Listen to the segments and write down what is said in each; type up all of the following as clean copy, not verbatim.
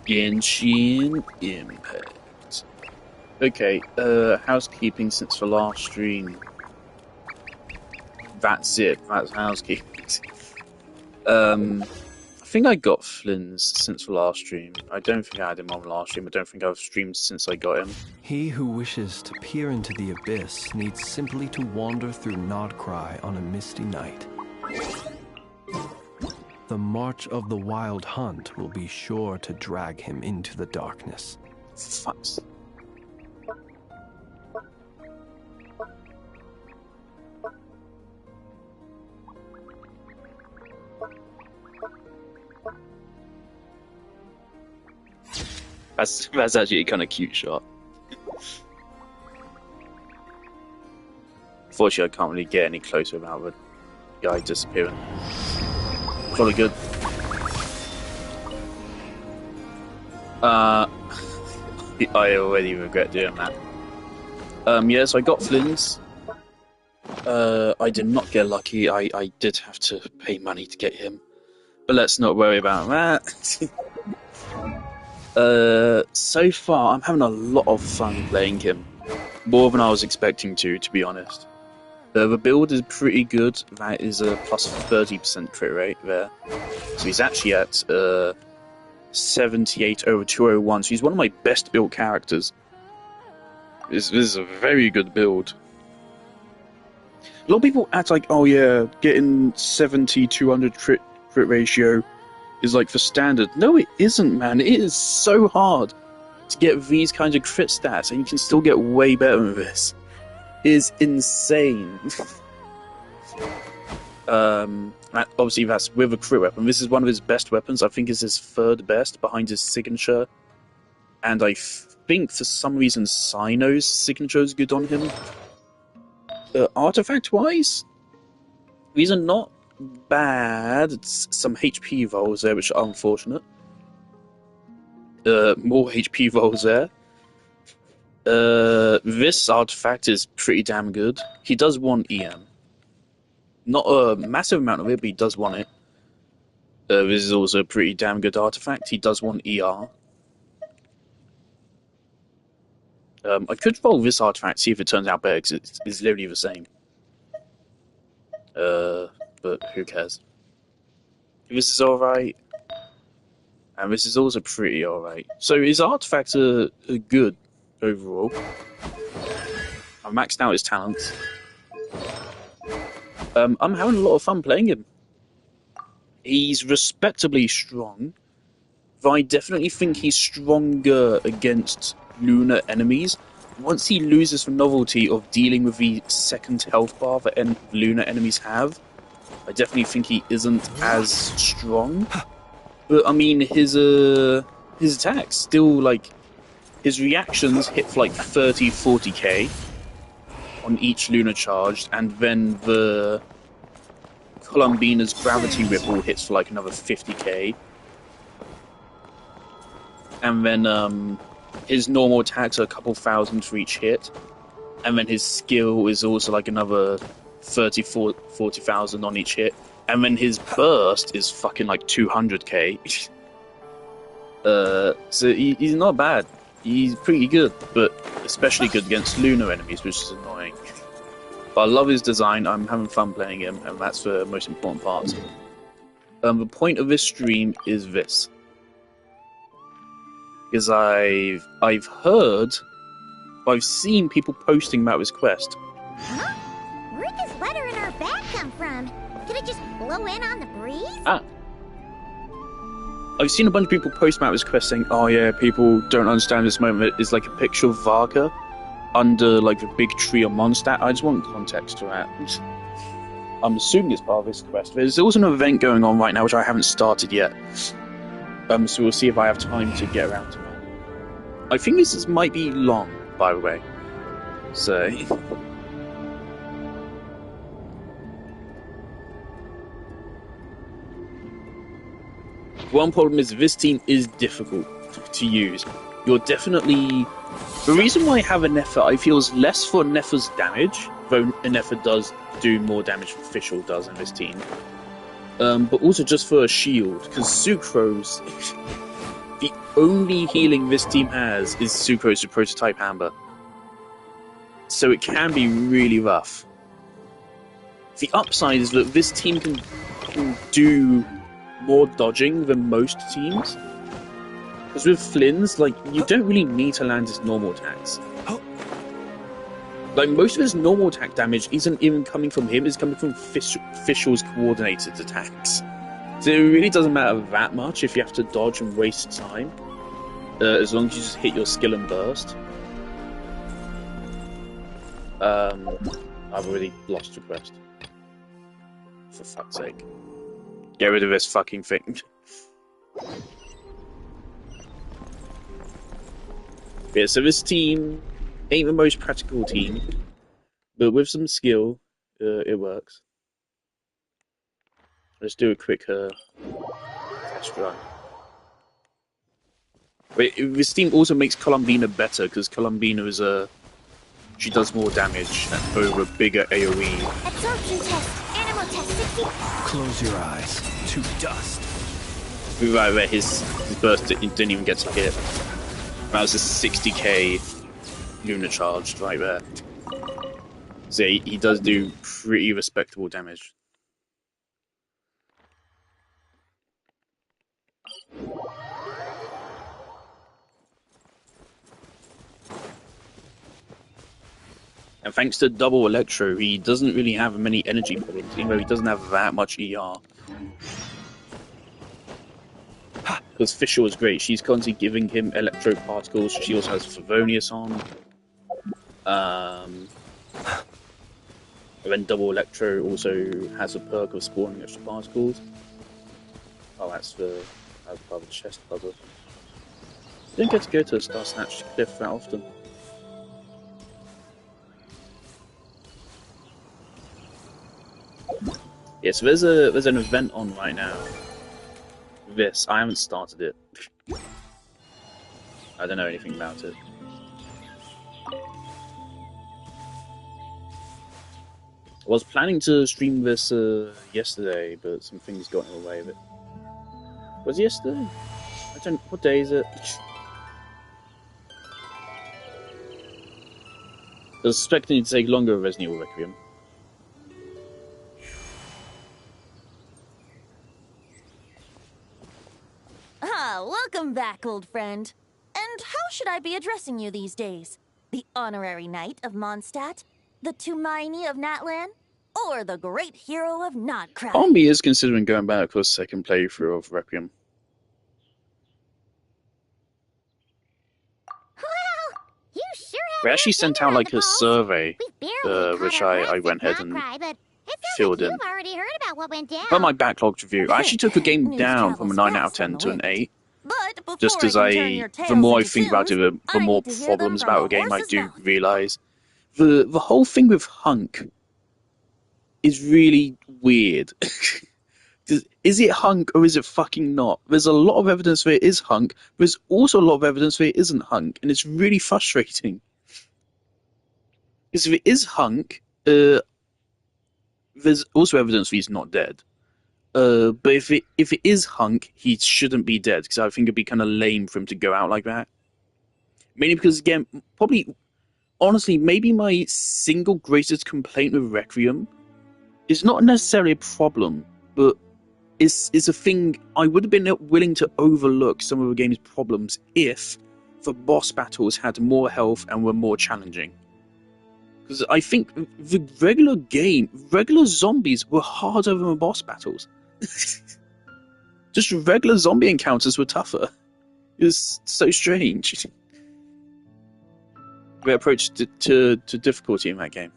Genshin Impact. Okay, housekeeping since the last stream. That's it. That's housekeeping. I think I got Flynn's since the last stream. I don't think I had him on the last stream. I don't think I've streamed since I got him. He who wishes to peer into the abyss needs simply to wander through Nodcry on a misty night. The march of the wild hunt will be sure to drag him into the darkness. Fucks. That's actually a kind of cute shot. Unfortunately, I can't really get any closer without the guy disappearing. Probably good. I already regret doing that. Yeah, so I got Flynn's. I did not get lucky. I did have to pay money to get him. But let's not worry about that. So far, I'm having a lot of fun playing him. More than I was expecting to be honest. The build is pretty good. That is a plus 30% crit rate there. So he's actually at 78 over 201. So he's one of my best built characters. This is a very good build. A lot of people act like, oh yeah, getting 70-200 crit ratio is like for standard. No, it isn't, man. It is so hard to get these kinds of crit stats, and you can still get way better than this. It is insane. Obviously, that's with a crit weapon. This is one of his best weapons. I think it's his third best behind his signature. And I think for some reason Cyno's signature is good on him. Artifact-wise, these are not bad. It's some HP rolls there, which are unfortunate. More HP rolls there. This artifact is pretty damn good. He does want EM. Not a massive amount of it, but he does want it. This is also a pretty damn good artifact. He does want ER. I could roll this artifact, see if it turns out better, because it's literally the same. But who cares? This is alright. And this is also pretty alright. So his artifacts are good overall. I've maxed out his talents. I'm having a lot of fun playing him. He's respectably strong, but I definitely think he's stronger against lunar enemies. Once he loses the novelty of dealing with the second health bar that lunar enemies have, I definitely think he isn't as strong. But I mean, his attacks still, like, his reactions hit for like 30-40k on each lunar charge, and then the Columbina's gravity ripple hits for like another 50k. And then his normal attacks are a couple thousand for each hit. And then his skill is also like another 40,000 on each hit. And then his burst is fucking like 200k. So he's not bad. He's pretty good, but especially good against lunar enemies, which is annoying. But I love his design, I'm having fun playing him, and that's the most important part. The point of this stream is this. Because I've heard, I've seen people posting about his quest. Huh? Where'd this letter in our bag come from? Did it just blow in on the breeze? I've seen a bunch of people post about this quest saying, oh yeah, people don't understand this moment. It's like a picture of Varka under like a big tree on Mondstadt. I just want context to that. I'm assuming it's part of this quest. There's also an event going on right now which I haven't started yet. So we'll see if I have time to get around to it. I think this might be long, by the way. So... One problem is this team is difficult to use. You're definitely... The reason why I have Anefa, I feel, is less for Anefa's damage, though Anefa does do more damage than Fischl does in this team. But also just for a shield, because Sucrose... The only healing this team has is Sucrose Prototype Amber. So it can be really rough. The upside is that this team can do more dodging than most teams. Because with Flynn's, like, you don't really need to land his normal attacks. Like, most of his normal attack damage isn't even coming from him, it's coming from Fischl's coordinated attacks. So it really doesn't matter that much if you have to dodge and waste time. As long as you just hit your skill and burst. I've already lost request. For fuck's sake. Get rid of this fucking thing. Yeah, so this team ain't the most practical team, but with some skill, it works. Let's do a quick test run. Wait, this team also makes Columbina better, because Columbina is she does more damage over bigger AoE. Absorption test, animal test 60. Close your eyes to dust. Right where his burst didn't even get to hit. That was a 60k Lunar charged right there. So he does do pretty respectable damage. And thanks to double Electro, he doesn't really have many energy problems, even though he doesn't have that much ER. Because Fischl is great, she's constantly giving him Electro Particles, she also has Favonius on. And then double Electro also has a perk of spawning extra particles. Oh, that's the part of the chest puzzle. I didn't get to go to Star Snatch Cliff that often. Yeah, so there's an event on right now. I haven't started it. I don't know anything about it. I was planning to stream this yesterday, but some things got in the way of it. Was it yesterday? What day is it? I was expecting it to take longer with Resident Evil Requiem. Welcome back, old friend. And how should I be addressing you these days? The honorary knight of Mondstadt? The Tumaini of Natlan? Or the great hero of Nodcry? Army is considering going back for a second playthrough of Requiem. Well, you sure have We actually sent out like a survey, which I went ahead and filled in. You've already heard about what went down. But my backlogged review, I actually took the game News down from a travels 9 out of fast on 10 the to an wind. 8. But Just because the more I think about it, the more problems about the game I do realise. The whole thing with Hunk is really weird. Is it Hunk or is it fucking not? There's a lot of evidence that it is Hunk, but there's also a lot of evidence that it isn't Hunk, and it's really frustrating. Because if it is Hunk, there's also evidence that he's not dead. But if it is Hunk, he shouldn't be dead, because I think it'd be kind of lame for him to go out like that. Mainly because, again, probably, honestly, maybe my single greatest complaint with Requiem is not necessarily a problem, but is a thing I would have been willing to overlook some of the game's problems if the boss battles had more health and were more challenging. Because I think the regular zombies were harder than the boss battles. Just regular zombie encounters were tougher. It was so strange. The approach to difficulty in that game.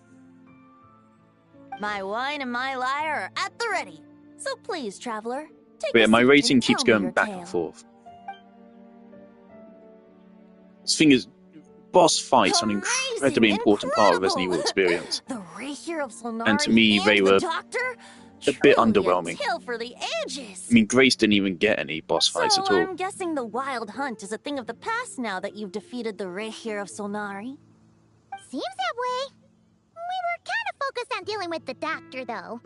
My wine and my lyre are at the ready. So please, traveler, take But yeah, a my seat rating and keeps tell me going your back tale. and forth. This thing is, boss fights are an incredibly important part of Resident Evil experience. The Rahier of Solnari And to me, they the were Doctor? a bit Truly underwhelming. A tale for the ages. I mean, Grace didn't even get any boss fights So at all. I'm guessing the Wild Hunt is a thing of the past now that you've defeated the Rahier of Solnari. Seems that way. We were kind of focused on dealing with the doctor, though.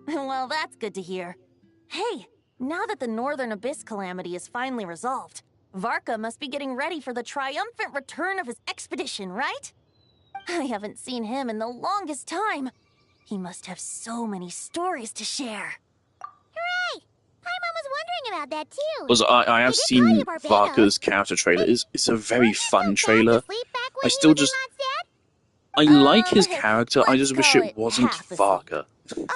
Well, that's good to hear. Hey, Now that the Northern Abyss calamity is finally resolved, Varka must be getting ready for the triumphant return of his expedition, right? I haven't seen him in the longest time. He must have so many stories to share. Hooray! Paimon was wondering about that too. Was I have He did tell seen you Barbados. Varka's character trailer. It's a very Weren't you fun so fast trailer. asleep back when I he still was in just Mondstadt? I like his Um, character. I just let's wish call it it wasn't half asleep. Varka.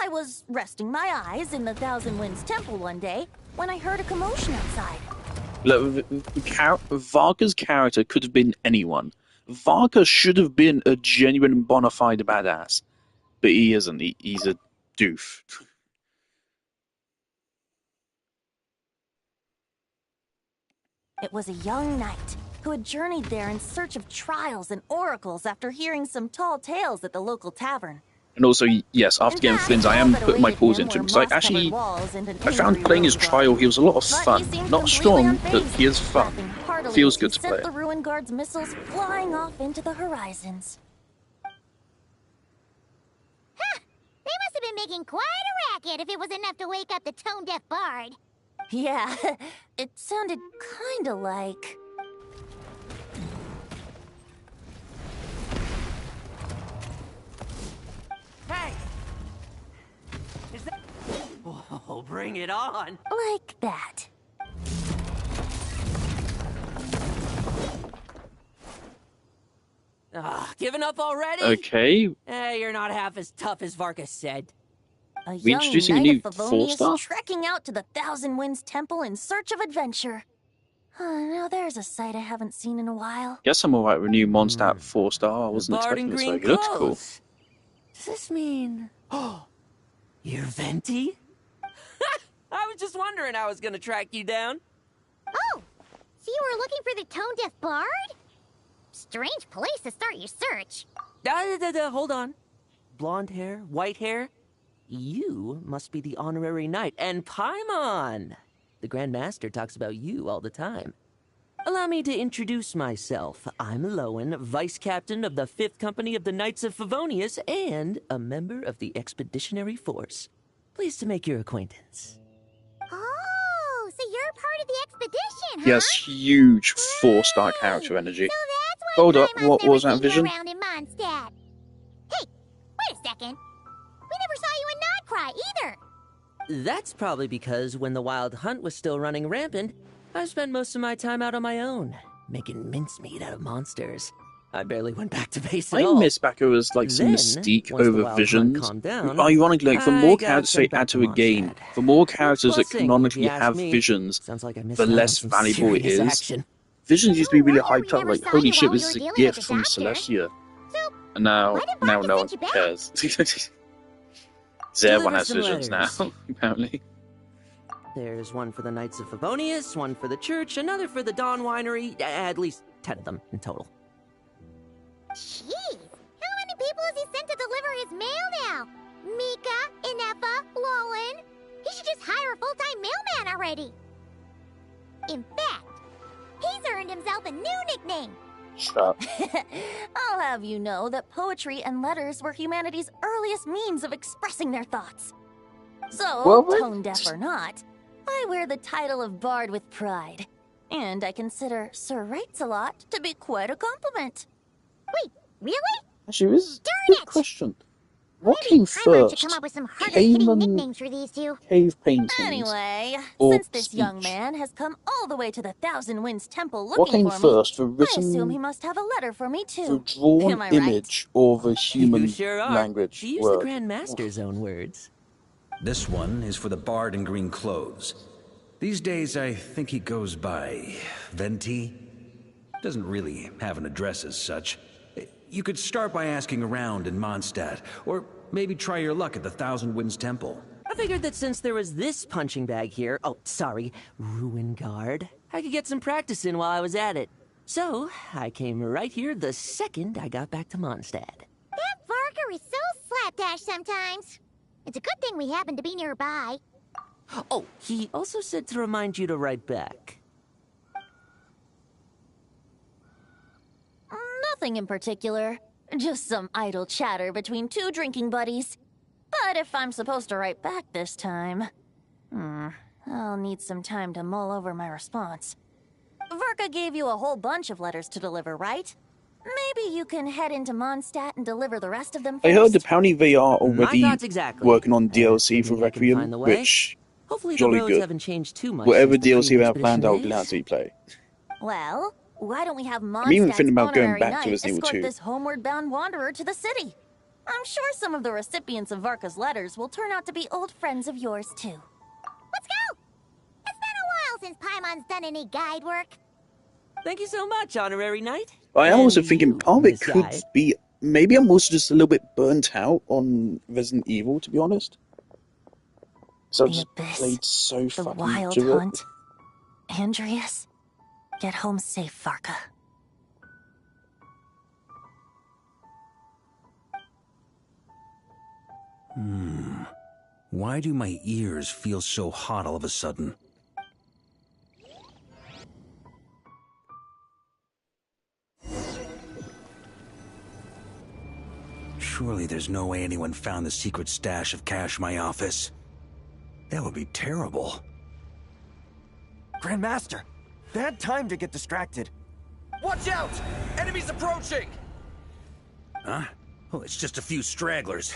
I was resting my eyes in the Thousand Winds Temple one day when I heard a commotion outside. Look, Varka's character could have been anyone. Varka should have been a genuine bona fide badass, but he isn't. He's a doof. It was a young knight who had journeyed there in search of trials and oracles after hearing some tall tales at the local tavern. And also, yes, after getting Flynn's, I am putting my paws into him because I found playing his trial, he was a lot of fun. Not strong, but he is fun. Feels good to play. Sent the Ruin Guard's missiles flying off into the horizons. Huh! They must have been making quite a racket if it was enough to wake up the tone-deaf bard. Yeah, it sounded kinda like... Hey! Is that... Oh, bring it on! like that. Giving up already? Okay, Hey, you're not half as tough as Varka said. A we young introducing a knight new of Favonius 4-star? trekking out to the Thousand Winds Temple in search of adventure. Now there's a sight I haven't seen in a while. Guess I'm alright with new Mondstadt 4-star. I wasn't The bard in expecting this. green It looks cool. clothes. Does this mean... Oh, you're Venti? I was just wondering how I was gonna track you down. Oh! So you were looking for the tone-deaf bard? Strange place to start your search. Hold on. Blonde hair, white hair. You must be the honorary knight, and Paimon! The Grand Master talks about you all the time. Allow me to introduce myself. I'm Lowen, Vice Captain of the 5th Company of the Knights of Favonius, and a member of the Expeditionary Force. Pleased to make your acquaintance. Oh, so you're part of the expedition, huh? He has huge 4-star character energy. So that's why Hold up, Paimon's what never was that seen you vision? around in Mondstadt. Hey, wait a second. We never saw you in Nodcry either. That's probably because when the Wild Hunt was still running rampant, I spent most of my time out on my own, making mincemeat out of monsters. I barely went back to base at I all. miss Bakura's like some Then, mystique once the over Wild Hunt visions. calmed down, Ironically, like, the I more got characters sent they back add to to a game, Mondstadt. the more characters that Blessing, if canonically you ask have me. visions, Sounds like I missed the out on less some valuable it serious is. action. Visions used to be really No wonder hyped we up, never like, saw holy you shit, while this you is were a dealing gift with from the doctor. Celestia. So, And now why did no Varka one send you back? cares. Everyone Deliver has some visions now, letters. apparently. There's one for the Knights of Favonius, one for the church, another for the Dawn Winery, at least 10 of them in total. Jeez, how many people has he sent to deliver his mail now? Mika, Inefa, Lowen. He should just hire a full-time mailman already. In fact, he's earned himself a new nickname. Shut up. I'll have you know that poetry and letters were humanity's earliest means of expressing their thoughts. So, Well, then- tone deaf or not, I wear the title of Bard with pride. And I consider Sir Wrights-a-Lot to be quite a compliment. Wait, really? Actually, this is a Darn good it! question. What Maybe came Paimon should first? come up with some harder-hitting Cayman nicknames for these two. cave paintings? Anyway, or since this young speech? man has come all the way to the Thousand Winds Temple What looking came for first, the me, I assume he written, must have a letter for me the too. drawn Am I right? image, or the human You sure are. language To use word? the Grand Master's own words. This one is for the bard in green clothes. These days, I think he goes by Venti. Doesn't really have an address as such. You could start by asking around in Mondstadt, or maybe try your luck at the Thousand Winds Temple. I figured that since there was this punching bag here, Ruin Guard, I could get some practice in while I was at it. So, I came right here the second I got back to Mondstadt. That Varka is so slapdash sometimes. It's a good thing we happen to be nearby. Oh, he also said to remind you to write back. Nothing in particular. Just some idle chatter between two drinking buddies. But if I'm supposed to write back this time... I'll need some time to mull over my response. Varka gave you a whole bunch of letters to deliver, right? Maybe you can head into Mondstadt and deliver the rest of them I first? heard apparently they are My already thoughts exactly. working on DLC for Figuring I can find Requiem, the way. which Hopefully the jolly roads good. haven't changed too much Whatever since the DLC they have pre-expedition planned, I will days. gladly play. Well, why don't we have I'm even Mondstadt's thinking about going honorary back to knight Resident Evil escort 2. this homeward-bound wanderer to the city? I'm sure some of the recipients of Varka's letters will turn out to be old friends of yours, too. Let's go! It's been a while since Paimon's done any guide work. Thank you so much, Honorary Knight. I am And also thinking you, part of it Miss could Guide. be maybe I'm also just a little bit burnt out on Resident Evil, to be honest. So I've The just abyss, played so the fucking wild much of it. hunt. Andreas, get home safe, Varka. Why do my ears feel so hot all of a sudden? Surely there's no way anyone found the secret stash of cash in my office. That would be terrible. Grandmaster, bad time to get distracted. Watch out! Enemies approaching! Huh? Oh, it's just a few stragglers.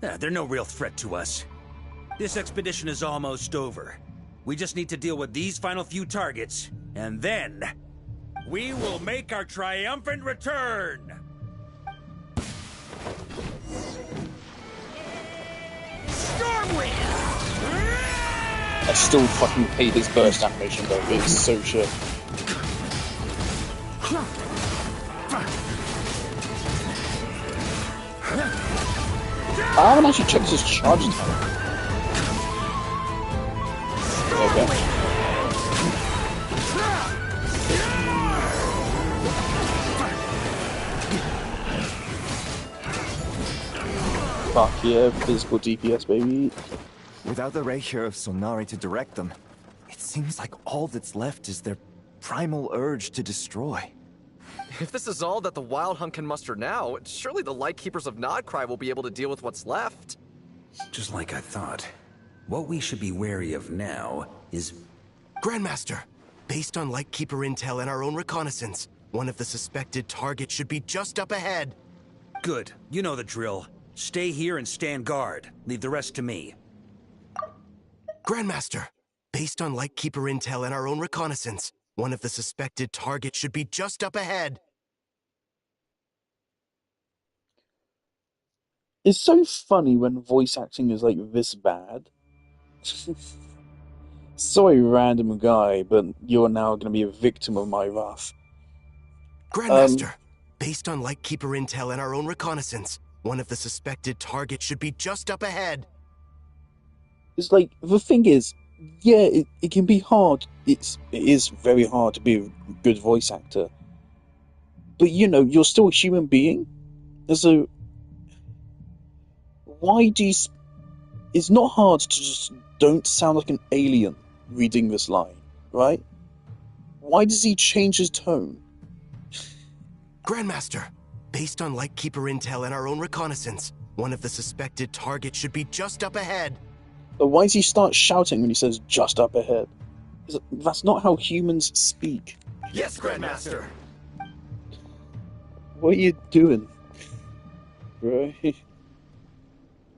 They're no real threat to us. This expedition is almost over. We just need to deal with these final few targets, and then we will make our triumphant return! I still fucking hate his burst animation though, it's so shit. I haven't actually checked his charge time. Okay. Fuck yeah, physical DPS baby. Without the Reikir of Sonari to direct them, it seems like all that's left is their primal urge to destroy. If this is all that the Wild Hunt can muster now, surely the Lightkeepers of Nodcry will be able to deal with what's left. Just like I thought. What we should be wary of now is... Grandmaster, based on Lightkeeper intel and our own reconnaissance, one of the suspected targets should be just up ahead. Good. You know the drill. Stay here and stand guard. Leave the rest to me. Grandmaster, based on Lightkeeper intel and our own reconnaissance, one of the suspected targets should be just up ahead. It's so funny when voice acting is like this bad. Sorry, random guy, but you're now going to be a victim of my wrath. Grandmaster, based on Lightkeeper intel and our own reconnaissance, one of the suspected targets should be just up ahead. It's like, the thing is, yeah, it can be hard. It is very hard to be a good voice actor. But, you know, you're still a human being. So, why do you... It's not hard to just don't sound like an alien reading this line, right? Why does he change his tone? Grandmaster, based on Lightkeeper intel and our own reconnaissance, one of the suspected targets should be just up ahead. But why does he start shouting when he says just up ahead? That's not how humans speak. Yes, Grandmaster! What are you doing? Right?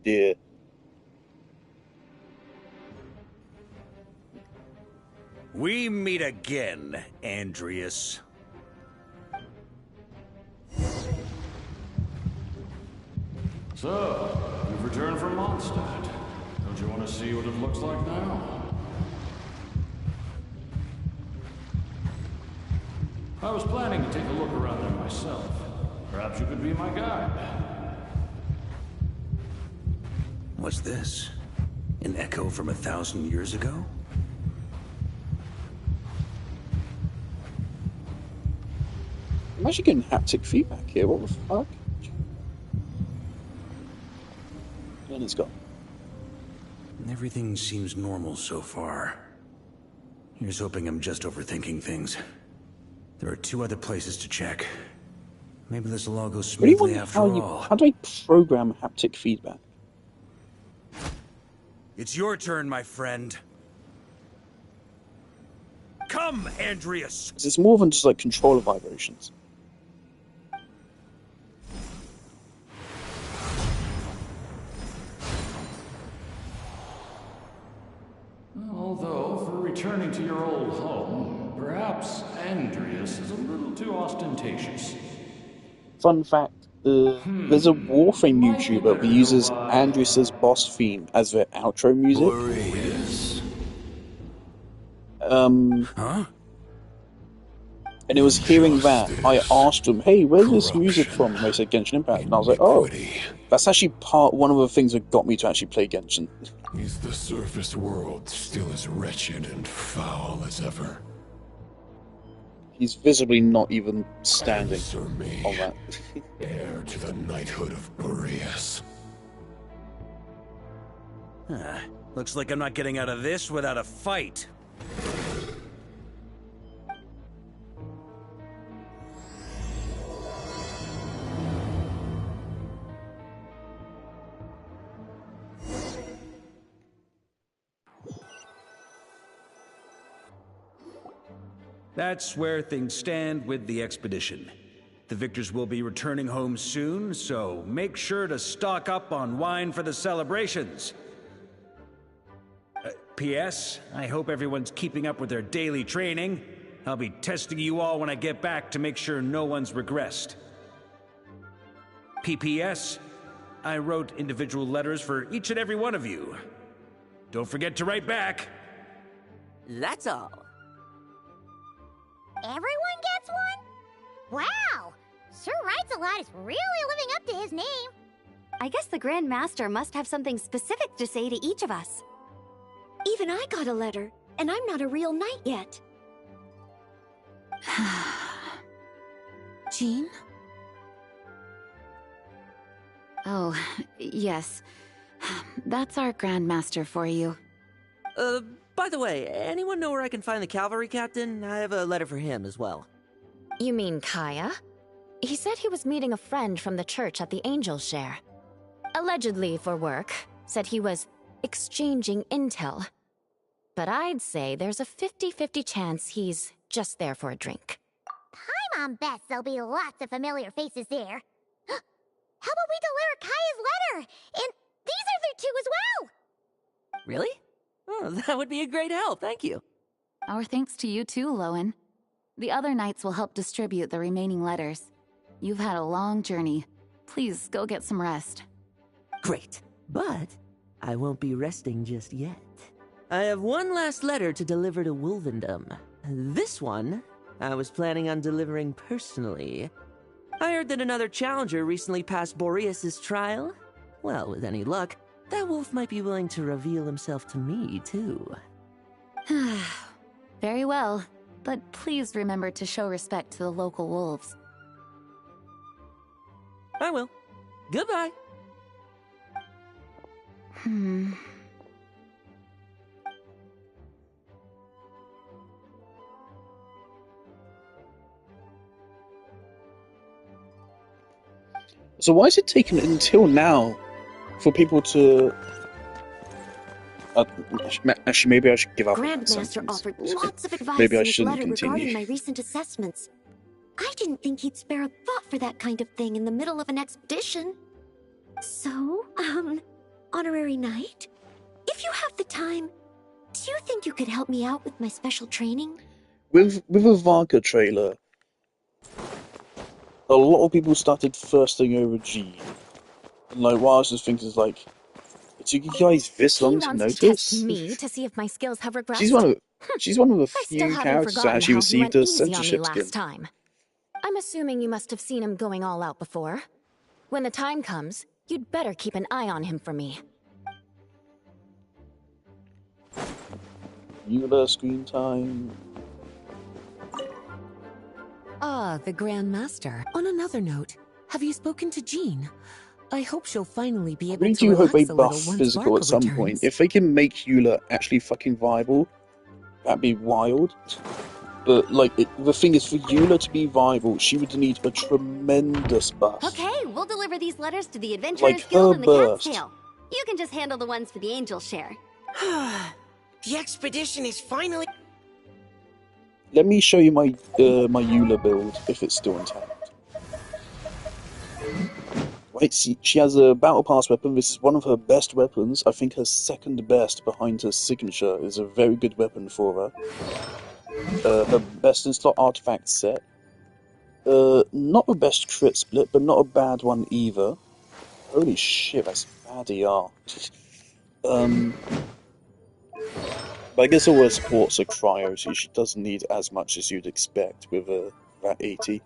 Dear. We meet again, Andreas. So, you've returned from Mondstadt. Don't you want to see what it looks like now? I was planning to take a look around there myself. Perhaps you could be my guide. What's this? An echo from 1,000 years ago? I'm actually getting haptic feedback here. What the fuck? And it's gone. Everything seems normal so far. Here's hoping I'm just overthinking things. There are 2 other places to check. Maybe this will all go Really smoothly wonder after all. how do I program haptic feedback? It's your turn, my friend. Come, Andreas! It's more than just like controller vibrations. Although, for returning to your old home, perhaps Andreas is a little too ostentatious. Fun fact, there's a Warframe Might be YouTuber who better to go uses by... Andrius's boss theme as their outro music. Boreas. Huh? And it was hearing that, I asked them, hey, where's this music from? And they said Genshin Impact. And I was like, oh, that's actually one of the things that got me to actually play Genshin. Is the surface world still as wretched and foul as ever? He's visibly not even standing on that. Heir to the knighthood of Boreas. Looks like I'm not getting out of this without a fight. That's where things stand with the expedition. The victors will be returning home soon, so make sure to stock up on wine for the celebrations. P.S. I hope everyone's keeping up with their daily training. I'll be testing you all when I get back to make sure no one's regressed. P.P.S. I wrote individual letters for each and every one of you. Don't forget to write back. That's all. Everyone gets one? Wow! Sir Writes-A-Lot is really living up to his name. I guess the Grand Master must have something specific to say to each of us. Even I got a letter, and I'm not a real knight yet. Jean? Oh, yes. That's our Grand Master for you. By the way, anyone know where I can find the cavalry captain? I have a letter for him as well. You mean Kaya? He said he was meeting a friend from the church at the Angel Share. Allegedly for work. Said he was exchanging intel. But I'd say there's a 50-50 chance he's just there for a drink. Paimon bets there'll be lots of familiar faces there. How about we deliver Kaya's letter? And these other two as well! Really? Oh, that would be a great help, thank you. Our thanks to you too, Lowen. The other knights will help distribute the remaining letters. You've had a long journey. Please go get some rest. Great, but I won't be resting just yet. I have one last letter to deliver to Wolvendom. This one, I was planning on delivering personally. I heard that another challenger recently passed Boreas' trial. Well, with any luck, that wolf might be willing to reveal himself to me, too. Very well, but please remember to show respect to the local wolves. I will. Goodbye. So why is it taking until now for people to... actually, maybe I should give up. Grandmaster offered lots of advice Maybe I in his shouldn't letter continue. regarding my recent assessments. I didn't think he'd spare a thought for that kind of thing in the middle of an expedition. So, Honorary Knight, if you have the time, do you think you could help me out with my special training? With a Varka trailer, a lot of people started thirsting over G. And like, what I was just thinking is like, it took you guys this long to notice? Test me to see if my skills have regressed. She's one of the I still few haven't characters that forgotten actually how he received went a easy on me censorship last skin. time. I'm assuming you must have seen him going all out before. When the time comes, you'd better keep an eye on him for me. Eula screen time. Ah, the Grand Master. On another note, have you spoken to Jean? I hope she'll finally be I able really to do hope they relax a little buff once physical Varka at some returns. point. If they can make Eula actually fucking viable, that'd be wild. But like, the thing is, for Eula to be viable, she would need a tremendous buff. Okay, we'll deliver these letters to the Adventurers Like Guild her and the Cat's burst. Tail. You can just handle the ones for the Angel Share. The expedition is finally... Let me show you my my Eula build if it's still intact. Right, see, she has a battle pass weapon. This is one of her best weapons. I think her second best behind her signature is a very good weapon for her. Her best in slot artifact set. Not the best crit split, but not a bad one either. Holy shit, that's bad ER. But I guess all her supports are cryo, so she doesn't need as much as you'd expect with that 80.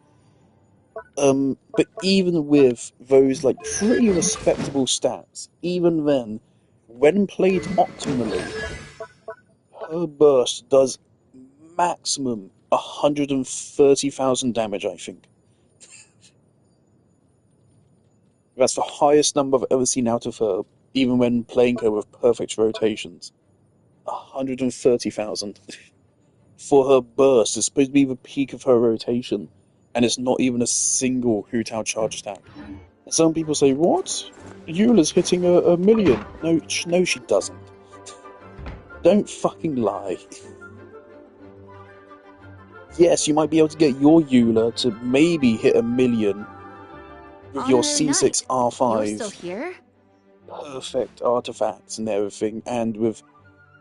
But even with those like pretty respectable stats, even then, when played optimally, her burst does maximum 130,000 damage, I think. That's the highest number I've ever seen out of her, even when playing her with perfect rotations. 130,000. For her burst, it's supposed to be the peak of her rotation, and it's not even a single Hu Tao charge attack. And some people say, what? Eula's hitting a million. No, she doesn't. Don't fucking lie. Yes, you might be able to get your Eula to maybe hit a million with your C6 R5. You're still here? Perfect artifacts and everything, and with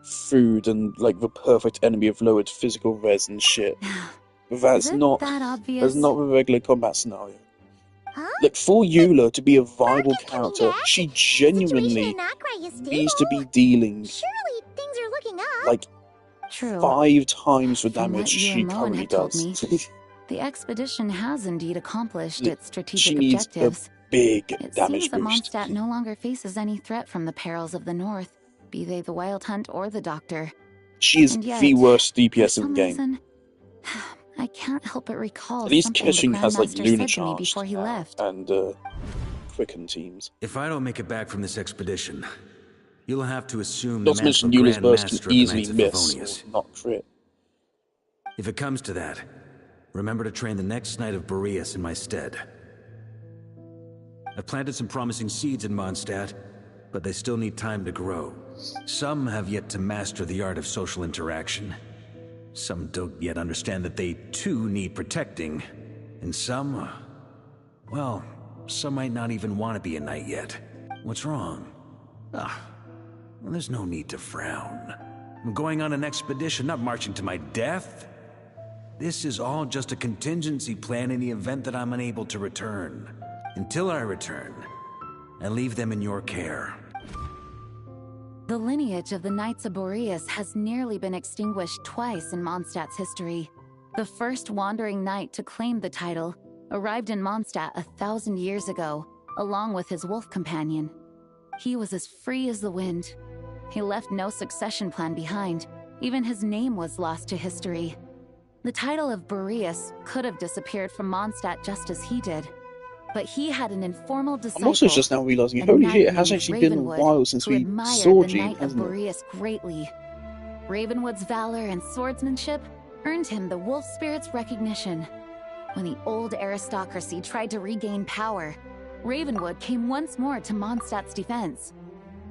food and like the perfect enemy of lowered physical res and shit. That's not that obvious? That's not the regular combat scenario. Like, for Eula to be a viable character, she genuinely needs to be dealing Surely things are looking up. like True. 5 times the From damage what you she and Lowen currently had told does. me, the expedition has indeed accomplished its strategic She needs objectives. a big It damage seems that boost. Mondstadt no longer faces any threat from the perils of the North, be they the Wild Hunt or the Doctor. She is And yet, the worst for DPS in some the game. reason, I can't help but recall At least something the Kettering has like Grandmaster Lunar said to me Charge before he left. and Quicken teams. If I don't make it back from this expedition, you'll have to assume Not the to mention mantle of Eula's Grand burst can Master of the easily Knights of miss Favonius. or not crit. If it comes to that, remember to train the next Knight of Boreas in my stead. I've planted some promising seeds in Mondstadt, but they still need time to grow. Some have yet to master the art of social interaction. Some don't yet understand that they too need protecting. And some, well, some might not even want to be a knight yet. What's wrong? Well, there's no need to frown. I'm going on an expedition, not marching to my death. This is all just a contingency plan in the event that I'm unable to return. Until I return, I leave them in your care. The lineage of the Knights of Boreas has nearly been extinguished twice in Mondstadt's history. The first wandering knight to claim the title arrived in Mondstadt 1,000 years ago, along with his wolf companion. He was as free as the wind. He left no succession plan behind. Even his name was lost to history. The title of Boreas could have disappeared from Mondstadt just as he did. But he had an informal disciple. I'm also just now realizing, a holy knight shit, it has named actually been a Ravenwood, while since who we admired saw the Jean, Knight of hasn't it? Boreas greatly. Ravenwood's valor and swordsmanship earned him the wolf spirit's recognition. When the old aristocracy tried to regain power, Ravenwood came once more to Mondstadt's defense.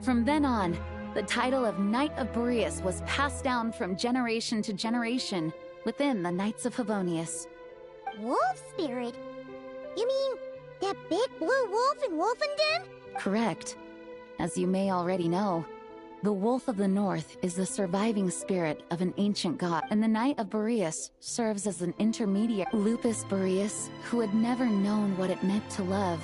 From then on, the title of Knight of Boreas was passed down from generation to generation within the Knights of Favonius. Wolf spirit? You mean that big blue wolf in Wolfenden? Correct. As you may already know, the Wolf of the North is the surviving spirit of an ancient god, and the Knight of Boreas serves as an intermediary. Lupus Boreas, who had never known what it meant to love,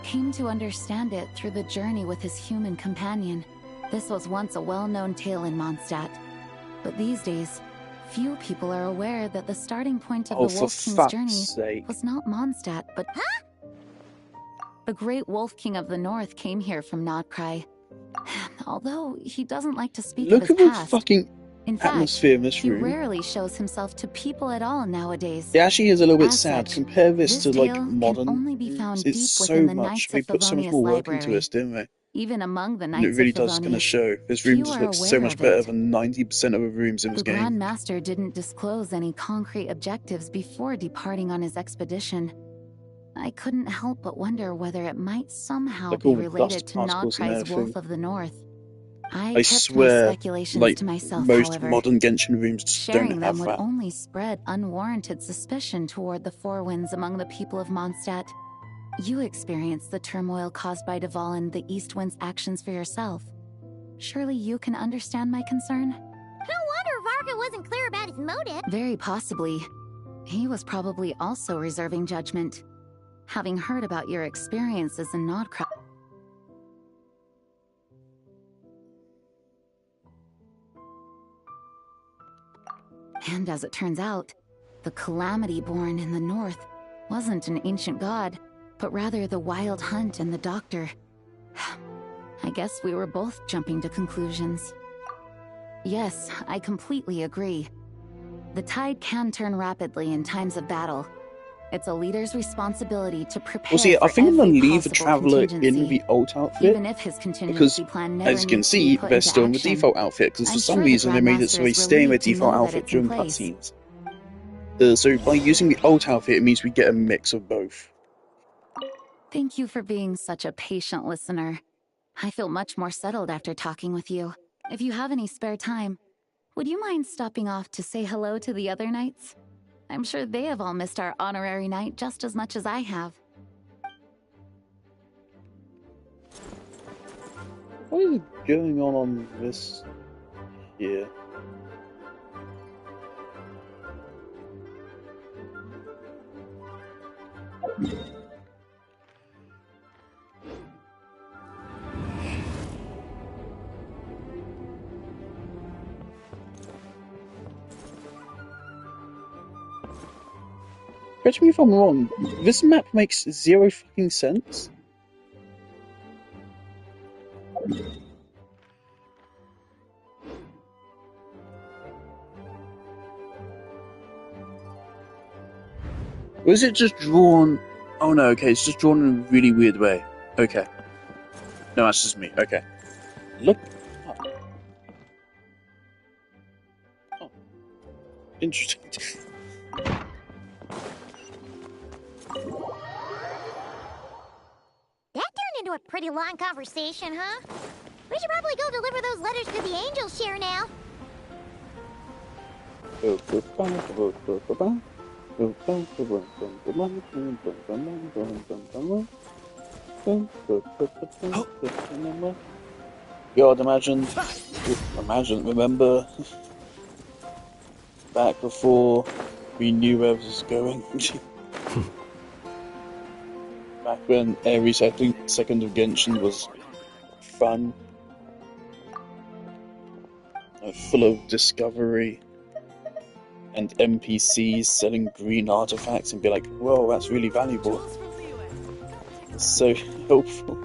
came to understand it through the journey with his human companion. This was once a well-known tale in Mondstadt, but these days, few people are aware that the starting point of the Wolf King's journey was not Mondstadt, but the Great Wolf King of the North came here from Nodcry. Although he doesn't like to speak Look of at his the past. fucking In fact, atmosphere in this he room. rarely shows himself to people at all nowadays. It actually is a little bit As sad. such, Compare this to like tale modern can only be rooms. found It's deep so within the much. Knights They of put so much Favonius more work into library. this, didn't they? Even among the And Knights it really of does kind of Favonius, show. This room few just are looks so aware much of better it. than 90% of the rooms in this The game. Grand Master didn't disclose any concrete objectives before departing on his expedition. I couldn't help but wonder whether it might somehow Like be all the related dust to particles and Nodcry's everything. Wolf of the North. I I kept my swear, speculations like, to myself, most however. modern Genshin rooms just Sharing don't them have would that. only spread unwarranted suspicion toward the Four Winds among the people of Mondstadt. You experienced the turmoil caused by Duvall and the East Wind's actions for yourself. Surely you can understand my concern? No wonder Varga wasn't clear about his motive. Very possibly. He was probably also reserving judgment. Having heard about your experiences in Nodcrow. And as it turns out, the calamity born in the north wasn't an ancient god, but rather the Wild Hunt and the Doctor. I guess we were both jumping to conclusions. Yes, I completely agree. The tide can turn rapidly in times of battle. It's a leader's responsibility to prepare Well, see, I for think I'm gonna every leave the possible Traveler in contingency, the alt outfit, even if his because, contingency plan never as you can needs to be see, put they're into still in the action. default outfit, because for I'm some sure the reason they made it so Grandmaster they is stay in their relieved to default know that outfit it's in during place. cutscenes. So by using the alt outfit, it means we get a mix of both. Thank you for being such a patient listener. I feel much more settled after talking with you. If you have any spare time, would you mind stopping off to say hello to the other knights? I'm sure they have all missed our honorary knight just as much as I have. What is going on this here? Correct me if I'm wrong, this map makes zero fucking sense. Or is it just drawn... Oh no, okay, it's just drawn in a really weird way. Okay. No, that's just me. Okay. Look... Oh. Interesting. That turned into a pretty long conversation, huh? We should probably go deliver those letters to the Angel Share now. God, remember back before we knew where this was going? Back when every second of Genshin was fun, full of discovery, and NPCs selling green artifacts and be like, whoa, that's really valuable. It's so helpful.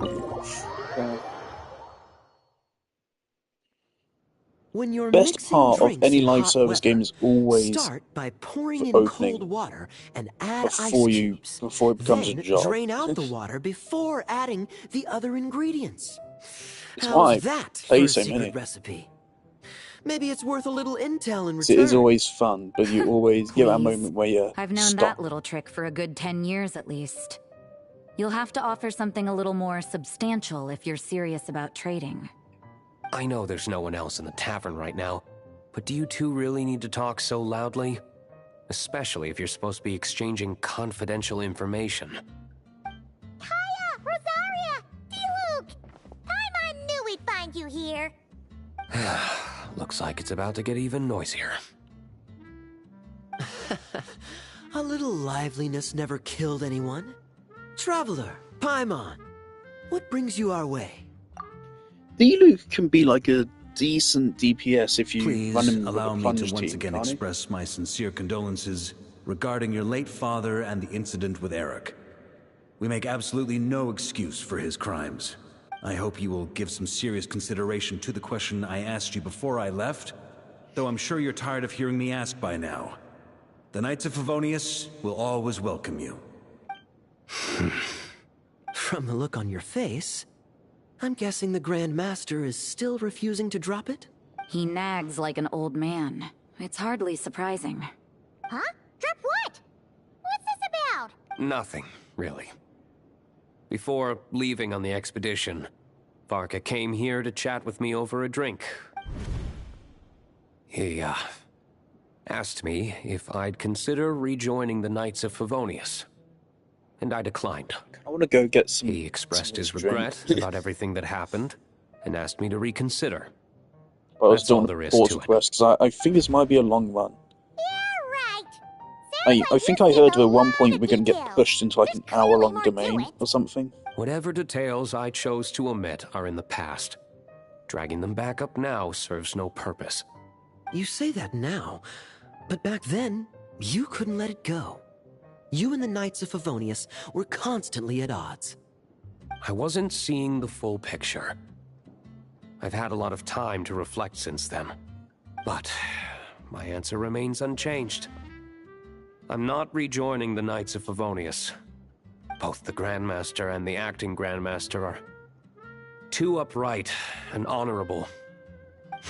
When you're Best mixing part of drinks any in live hot service weather, game is always start by pouring for in opening cold water and add ice before it becomes a Then job. drain out the water before adding the other ingredients. It's How's why I that play for a so secret many. recipe? Maybe it's worth a little intel in It return. is always fun, but you always get that Please. moment where you I've known stop. that little trick for a good 10 years at least. You'll have to offer something a little more substantial if you're serious about trading. I know there's no one else in the tavern right now, but do you two really need to talk so loudly? Especially if you're supposed to be exchanging confidential information. Kaya! Rosaria! D-Luke! Paimon knew we'd find you here. Looks like it's about to get even noisier. A little liveliness never killed anyone. Traveler, Paimon, what brings you our way? D-Luke can be like a decent DPS if you run Please him with allow a me plunge to once team, again can't he? express my sincere condolences regarding your late father and the incident with Eric. We make absolutely no excuse for his crimes. I hope you will give some serious consideration to the question I asked you before I left, though I'm sure you're tired of hearing me ask by now. The Knights of Favonius will always welcome you. From the look on your face, I'm guessing the Grand Master is still refusing to drop it? He nags like an old man. It's hardly surprising. Huh? Drop what? What's this about? Nothing, really. Before leaving on the expedition, Barca came here to chat with me over a drink. He, asked me if I'd consider rejoining the Knights of Favonius. And I declined. I want to go get some. He expressed his drink. regret about everything that happened and asked me to reconsider. But I was That's all doing there a is pause to it. request because I think this might be a long run. Yeah, right. I think I heard at one point we're going to get pushed into like an hour-long domain or something. Whatever details I chose to omit are in the past. Dragging them back up now serves no purpose. You say that now, but back then, you couldn't let it go. You and the Knights of Favonius were constantly at odds. I wasn't seeing the full picture. I've had a lot of time to reflect since then. But my answer remains unchanged. I'm not rejoining the Knights of Favonius. Both the Grandmaster and the acting Grandmaster are too upright and honorable.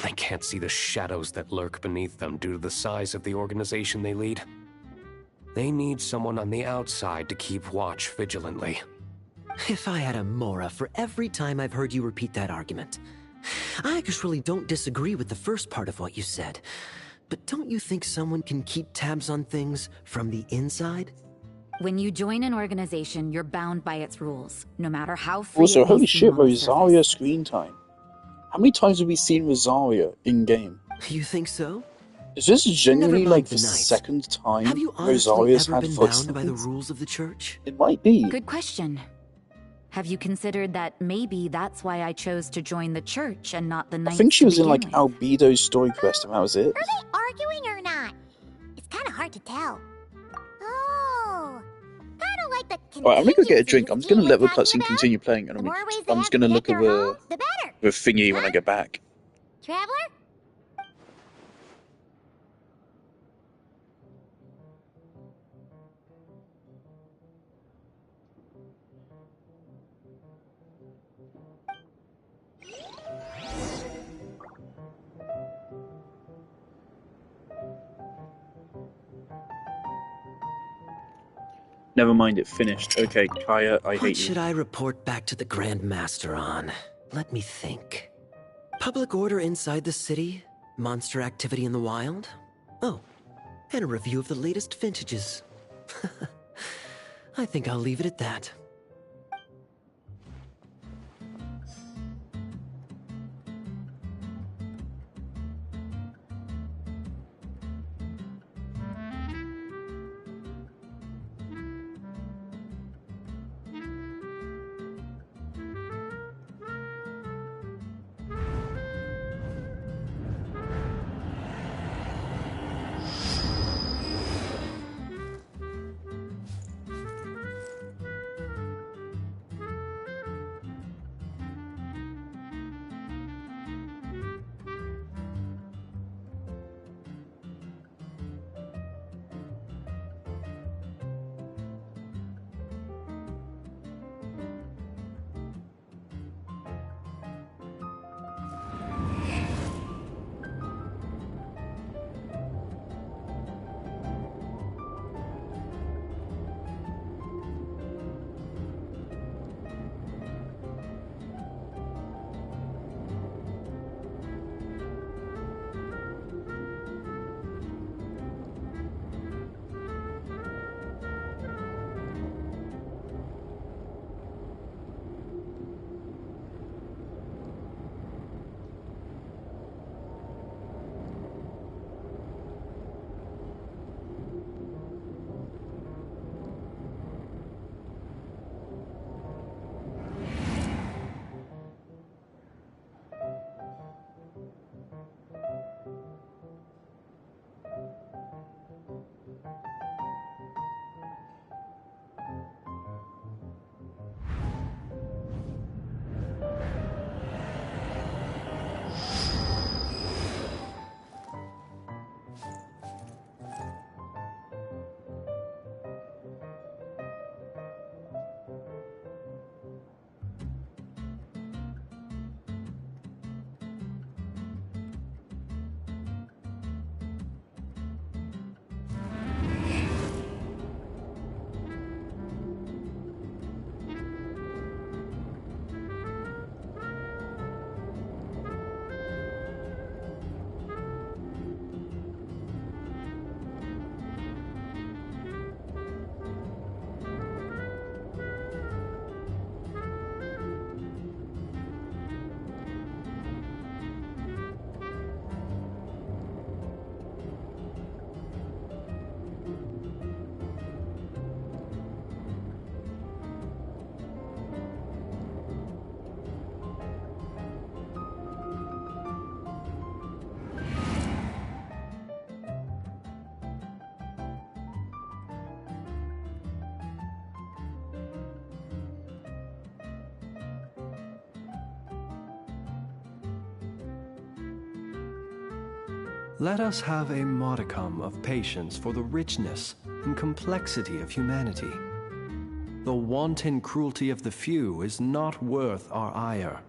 I can't see the shadows that lurk beneath them due to the size of the organization they lead. They need someone on the outside to keep watch vigilantly. If I had a Mora for every time I've heard you repeat that argument. I actually don't disagree with the first part of what you said. But don't you think someone can keep tabs on things from the inside? When you join an organization, you're bound by its rules, no matter how free Also, it may holy seem shit, on the Rosaria surface. screen time. How many times have we seen Rosaria in-game? You think so? Is this genuinely Never mind like the the Knights. second time Have you honestly Rosaria's ever had been bound by the footsteps? rules of the church? It might be. Good question. Have you considered that maybe that's why I chose to join the church and not the I Knights think she to was in begin like with? Albedo's story quest and that was it. Are they arguing or not? It's kind of hard to tell. Oh, kind of like the Alright, I'm gonna go get a contingencies drink. I'm just Gene gonna was let the talking cutscene about. continue playing and The more ways I'm they just have gonna to look get at their home, the better. the thingy when I get back. Traveler? Never mind, it finished. Okay, Kaya, I What hate should you. I report back to the Grand Master on? Let me think. Public order inside the city? Monster activity in the wild? Oh, and a review of the latest vintages. I think I'll leave it at that. Let us have a modicum of patience for the richness and complexity of humanity. The wanton cruelty of the few is not worth our ire.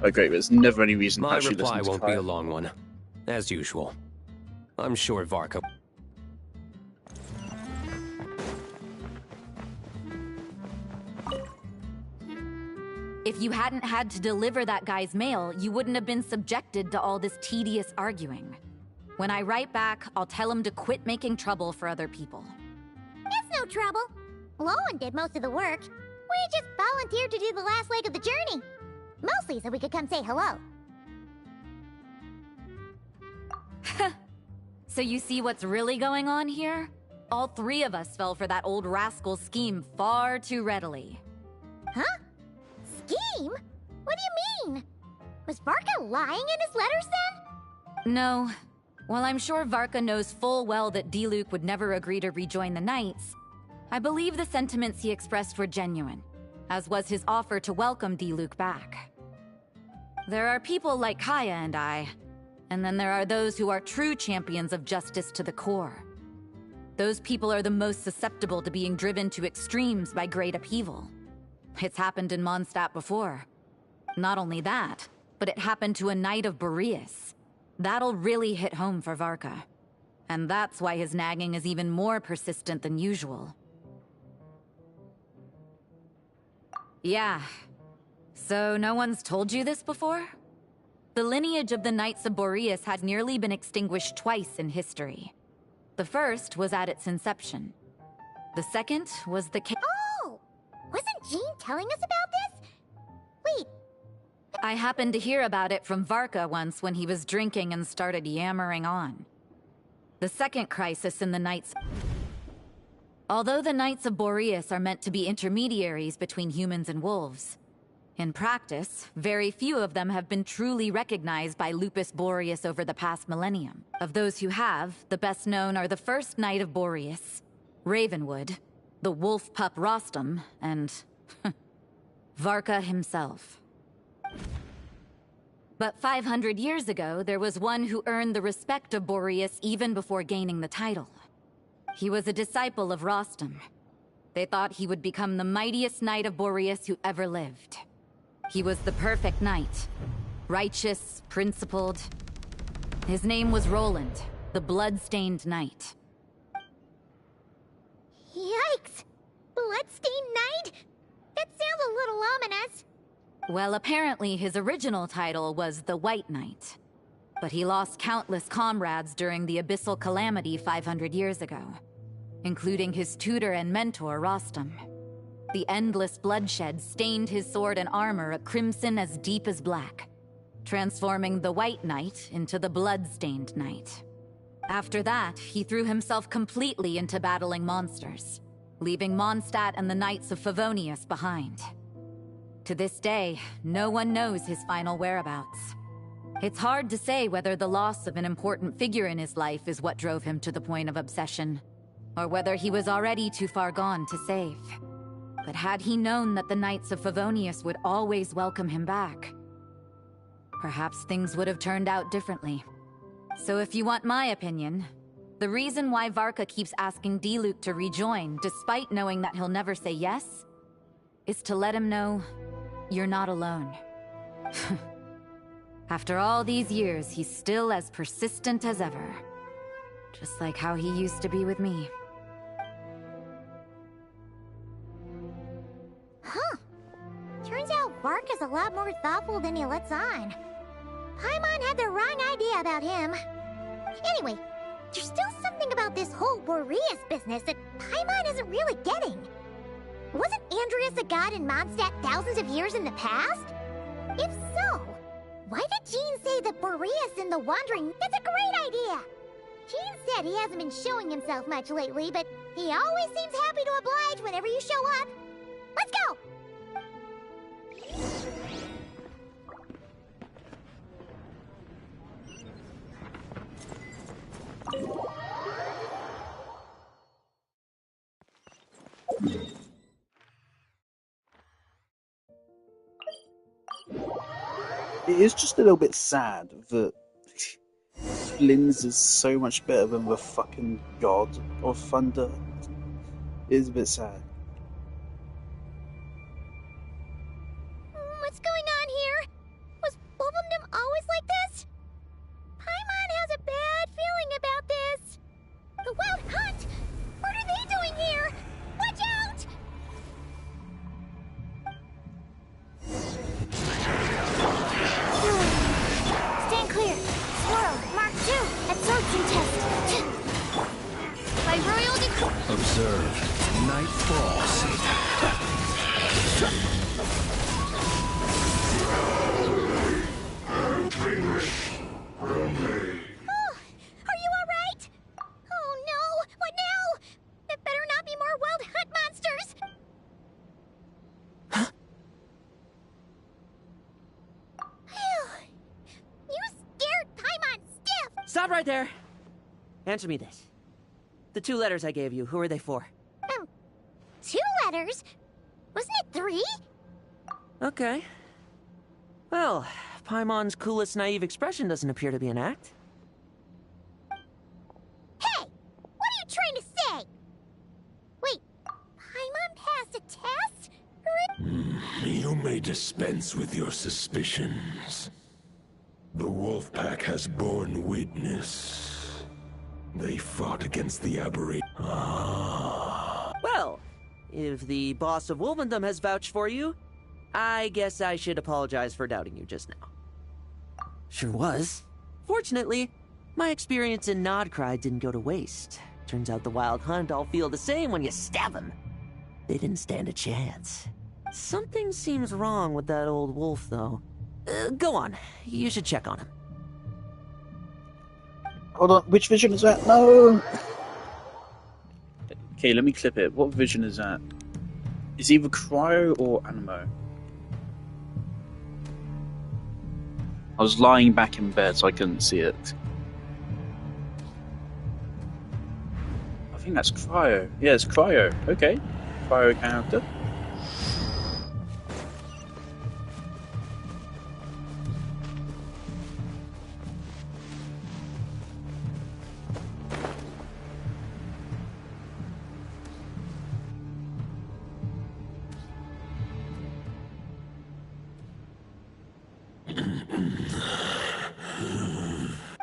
Oh, great, there's never any reason to My actually reply listen to won't be Kaya. a long one. As usual. I'm sure Varka... If you hadn't had to deliver that guy's mail, you wouldn't have been subjected to all this tedious arguing. When I write back, I'll tell him to quit making trouble for other people. It's no trouble. Lowen did most of the work. We just volunteered to do the last leg of the journey. Mostly so we could come say hello. So you see what's really going on here? All three of us fell for that old rascal's scheme far too readily. Huh? Scheme? What do you mean? Was Varka lying in his letters then? No. While I'm sure Varka knows full well that Diluc would never agree to rejoin the Knights, I believe the sentiments he expressed were genuine, as was his offer to welcome Diluc back. There are people like Kaya and I, and then there are those who are true champions of justice to the core. Those people are the most susceptible to being driven to extremes by great upheaval. It's happened in Mondstadt before. Not only that, but it happened to a Knight of Boreas. That'll really hit home for Varka. And that's why his nagging is even more persistent than usual. Yeah. So no one's told you this before? The lineage of the Knights of Boreas had nearly been extinguished twice in history. The first was at its inception. The second was the Oh! Wasn't Jean telling us about this? Wait. I happened to hear about it from Varka once when he was drinking and started yammering on. The second crisis in the Knights... Although the Knights of Boreas are meant to be intermediaries between humans and wolves, in practice, very few of them have been truly recognized by Lupus Boreas over the past millennium. Of those who have, the best known are the first Knight of Boreas, Ravenwood, the wolf pup Rostam, and Varka himself. But 500 years ago, there was one who earned the respect of Boreas even before gaining the title. He was a disciple of Rostam. They thought he would become the mightiest Knight of Boreas who ever lived. He was the perfect knight. Righteous, principled. His name was Roland, the blood-stained knight. Yikes! Bloodstained Knight? That sounds a little ominous. Well, apparently his original title was the White Knight. But he lost countless comrades during the Abyssal Calamity 500 years ago, including his tutor and mentor, Rostam. The endless bloodshed stained his sword and armor a crimson as deep as black, transforming the White Knight into the Blood-Stained Knight. After that, he threw himself completely into battling monsters, leaving Mondstadt and the Knights of Favonius behind. To this day, no one knows his final whereabouts. It's hard to say whether the loss of an important figure in his life is what drove him to the point of obsession, or whether he was already too far gone to save. But had he known that the Knights of Favonius would always welcome him back, perhaps things would have turned out differently. So if you want my opinion, the reason why Varka keeps asking Diluc to rejoin, despite knowing that he'll never say yes, is to let him know you're not alone. After all these years, he's still as persistent as ever. Just like how he used to be with me. Huh. Turns out Varka's a lot more thoughtful than he lets on. Paimon had the wrong idea about him. Anyway, There's still something about this whole Boreas business that Paimon isn't really getting. Wasn't Andreas a god in Mondstadt thousands of years in the past? If so, why did Jean say that Boreas in the Wandering? That's a great idea! Jean said he hasn't been showing himself much lately, but he always seems happy to oblige whenever you show up. Let's go! It is just a little bit sad that Linz is so much better than the fucking god of thunder. It is a bit sad. What's going on here? Was Wolfendom always like this? Paimon has a bad feeling about this. The Wild Hunt? What are they doing here? Watch out! Stand clear. Swirl, Mark 2, absorption test. By royal decree. Observe. Night falls. Are you alright? Oh no! What now? There better not be more Wild Hunt monsters! Phew. You scared Paimon stiff! Stop right there! Answer me this. The 2 letters I gave you, who are they for? 2 letters? Wasn't it 3? Okay. Well, Paimon's coolest naive expression doesn't appear to be an act. Hey! What are you trying to say? Wait, Paimon passed a test? You may dispense with your suspicions. The wolf pack has borne witness. They fought against the aberration. Well, if the boss of Wolfendom has vouched for you, I guess I should apologize for doubting you just now. Sure was. Fortunately, my experience in Nodcry didn't go to waste. Turns out the Wild Hunt all feel the same when you stab them. They didn't stand a chance. Something seems wrong with that old wolf, though. Go on. You should check on him. Hold on, which vision is that? No! Okay, let me clip it. What vision is that? It's either Cryo or Animo. I was lying back in bed, so I couldn't see it. I think that's Cryo. Yeah, it's Cryo. Okay. Cryo character.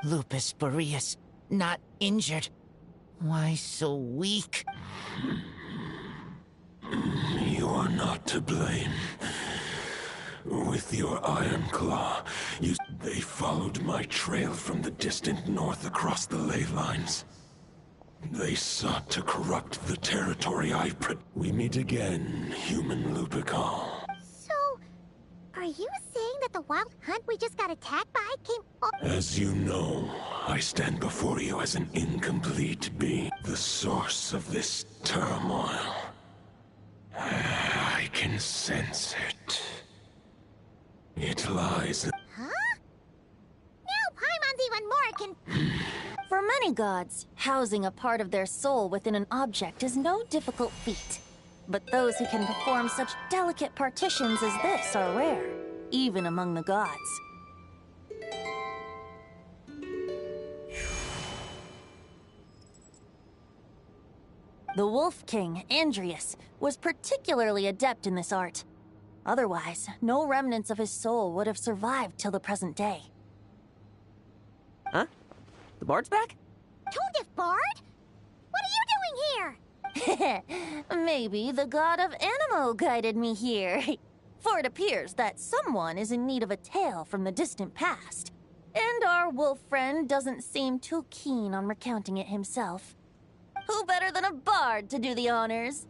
Lupus Boreas, not injured. Why so weak? You are not to blame. With your Iron Claw, they followed my trail from the distant north across the ley lines. They sought to corrupt the territory We meet again, human Lupical. So, are you saying that the Wild Hunt we just got attacked by came As you know, I stand before you as an incomplete being. The source of this turmoil. I can sense it. It lies... Huh? Now Paimon's even more For many gods, housing a part of their soul within an object is no difficult feat. But those who can perform such delicate partitions as this are rare, even among the gods. The Wolf King, Andreas, was particularly adept in this art. Otherwise, no remnants of his soul would have survived till the present day. Huh? The bard's back? Toadif Bard? What are you doing here? Maybe the god of Animo guided me here. For it appears that someone is in need of a tale from the distant past. And our wolf friend doesn't seem too keen on recounting it himself. Who better than a bard to do the honors?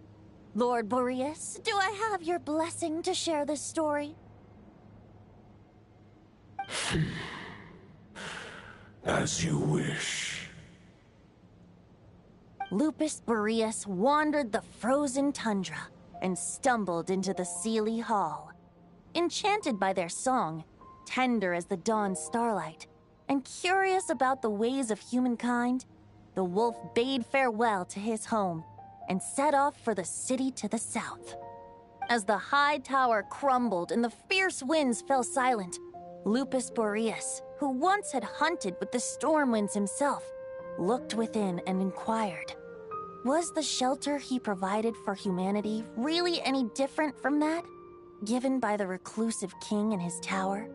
Lord Boreas, do I have your blessing to share this story? As you wish. Lupus Boreas wandered the frozen tundra and stumbled into the Seelie Hall. Enchanted by their song, tender as the dawn starlight, and curious about the ways of humankind, the wolf bade farewell to his home and set off for the city to the south. As the high tower crumbled and the fierce winds fell silent, Lupus Boreas, who once had hunted with the storm winds himself, looked within and inquired, was the shelter he provided for humanity really any different from that given by the reclusive king in his tower?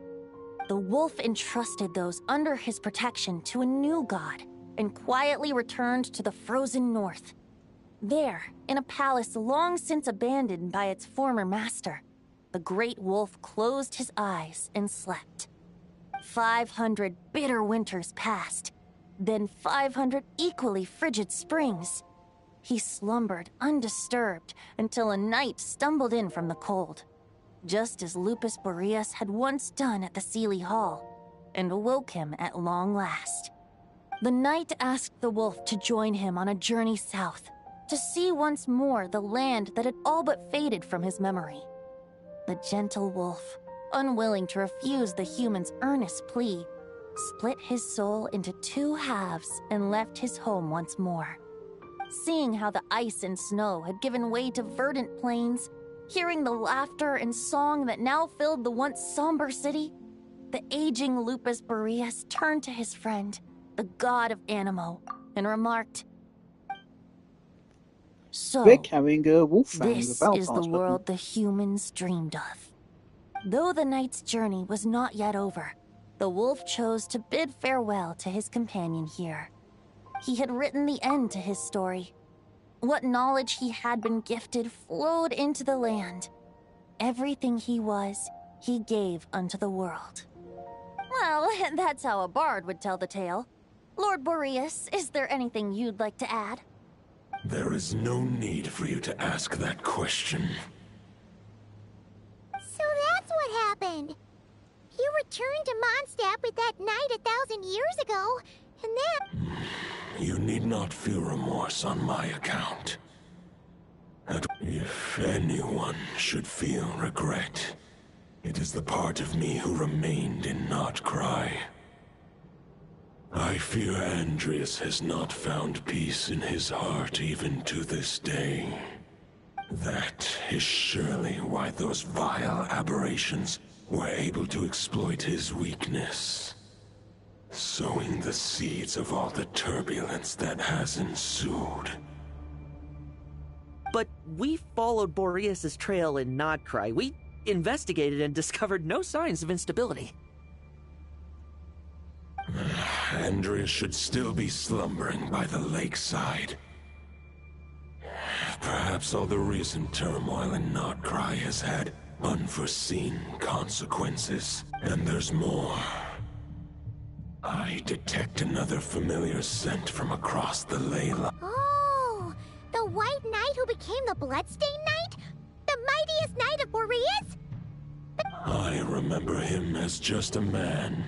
The wolf entrusted those under his protection to a new god and quietly returned to the frozen north. There, in a palace long since abandoned by its former master, the great wolf closed his eyes and slept. 500 bitter winters passed, then 500 equally frigid springs. He slumbered undisturbed until a night stumbled in from the cold, just as Lupus Boreas had once done at the Seelie Hall, and awoke him at long last. The night asked the wolf to join him on a journey south, to see once more the land that had all but faded from his memory. The gentle wolf, unwilling to refuse the human's earnest plea, split his soul into two halves and left his home once more. Seeing how the ice and snow had given way to verdant plains, hearing the laughter and song that now filled the once somber city, the aging Lupus Boreas turned to his friend, the god of Animo, and remarked, "So, We're carrying a wolf fang this without is the parchment. world the humans dreamed of." Though the night's journey was not yet over, the wolf chose to bid farewell to his companion here. He had written the end to his story. What knowledge he had been gifted flowed into the land. Everything he was, he gave unto the world. Well, that's how a bard would tell the tale. Lord Boreas, is there anything you'd like to add? There is no need for you to ask that question. So that's what happened. You returned to Mondstadt with that knight 1,000 years ago, and then... You need not feel remorse on my account. And if anyone should feel regret, it is the part of me who remained in Notcry. I fear Andreas has not found peace in his heart even to this day. That is surely why those vile aberrations were able to exploit his weakness, sowing the seeds of all the turbulence that has ensued. But we followed Boreas' trail in Nodcry. We investigated and discovered no signs of instability. Andreas should still be slumbering by the lakeside. Perhaps all the recent turmoil in Notcry has had unforeseen consequences. And there's more. I detect another familiar scent from across the ley line. Oh, the White Knight who became the Bloodstained Knight? The mightiest knight of Boreas? I remember him as just a man.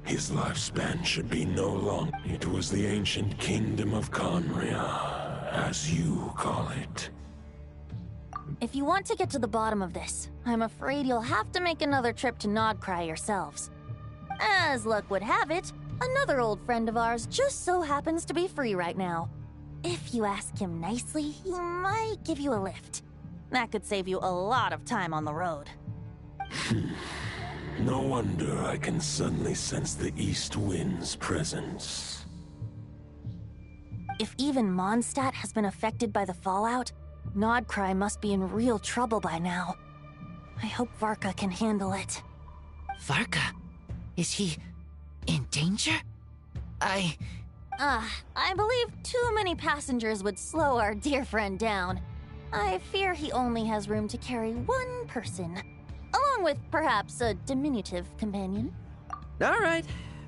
His lifespan should be no long. It was the ancient kingdom of Conria, as you call it. If you want to get to the bottom of this, I'm afraid you'll have to make another trip to Nodcry yourselves. As luck would have it, another old friend of ours just so happens to be free right now. If you ask him nicely, he might give you a lift. That could save you a lot of time on the road. No wonder I can suddenly sense the east wind's presence. If even Mondstadt has been affected by the fallout, Nodcry must be in real trouble by now. I hope Varka can handle it. Varka? Is he in danger? I believe too many passengers would slow our dear friend down. I fear he only has room to carry one person, along with perhaps a diminutive companion. All right.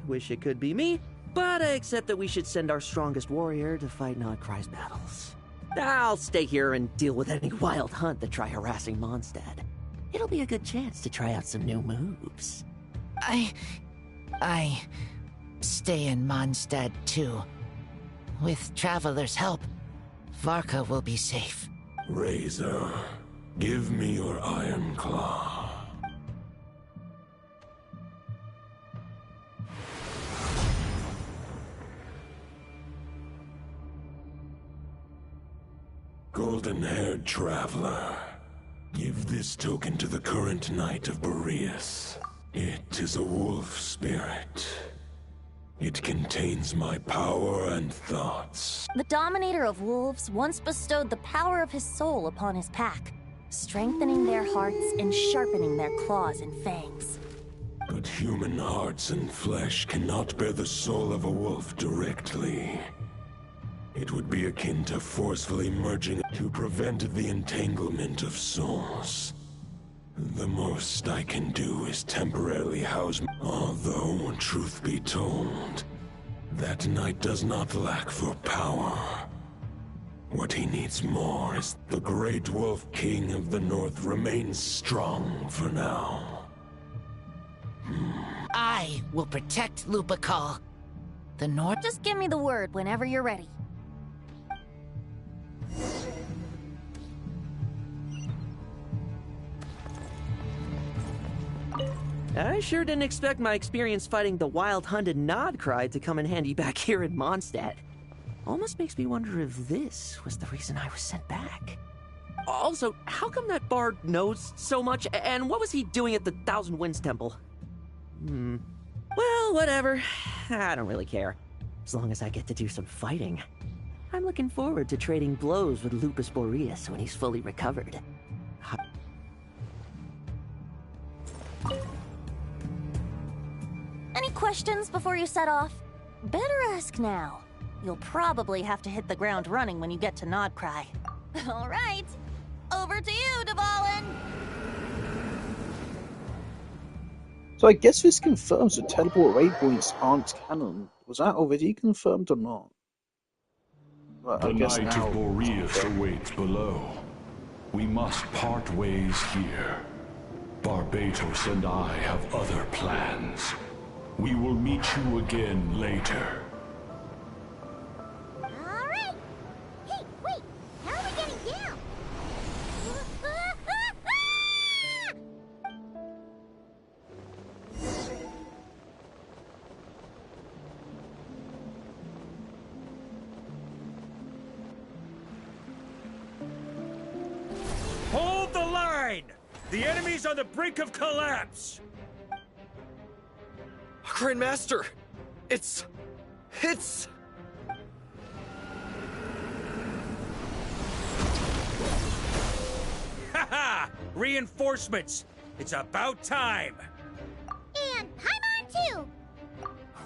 Wish it could be me, but I accept that we should send our strongest warrior to fight Nodcry's battles. I'll stay here and deal with any wild hunt that try harassing Mondstadt. It'll be a good chance to try out some new moves. I stay in Mondstadt too. With Traveler's help, Varka will be safe. Razor, give me your Iron Claw. Golden-haired traveler, give this token to the current knight of Boreas. It is a wolf spirit. It contains my power and thoughts. The Dominator of Wolves once bestowed the power of his soul upon his pack, strengthening their hearts and sharpening their claws and fangs. But human hearts and flesh cannot bear the soul of a wolf directly. It would be akin to forcefully merging to prevent the entanglement of souls. The most I can do is temporarily house. Although, truth be told, that knight does not lack for power. What he needs more is the Great Wolf King of the North remains strong for now. I will protect Lupakal. The North. Just give me the word whenever you're ready. I sure didn't expect my experience fighting the wild-hunted Nodcry to come in handy back here in Mondstadt. Almost makes me wonder if this was the reason I was sent back. Also, how come that bard knows so much, and what was he doing at the Thousand Winds Temple? Well, whatever. I don't really care. As long as I get to do some fighting. I'm looking forward to trading blows with Lupus Boreas when he's fully recovered. Any questions before you set off? Better ask now. You'll probably have to hit the ground running when you get to Nodcry. All right, over to you, Dvalin. So I guess this confirms that teleport waypoints aren't canon. Was that already confirmed or not? Well, The Knight of Boreas awaits below. We must part ways here. Barbatos and I have other plans. We will meet you again later. Alright! Hey, wait! How are we getting down? Hold the line! The enemy's on the brink of collapse! Grandmaster! It's... Haha! Reinforcements! It's about time! And Paimon too!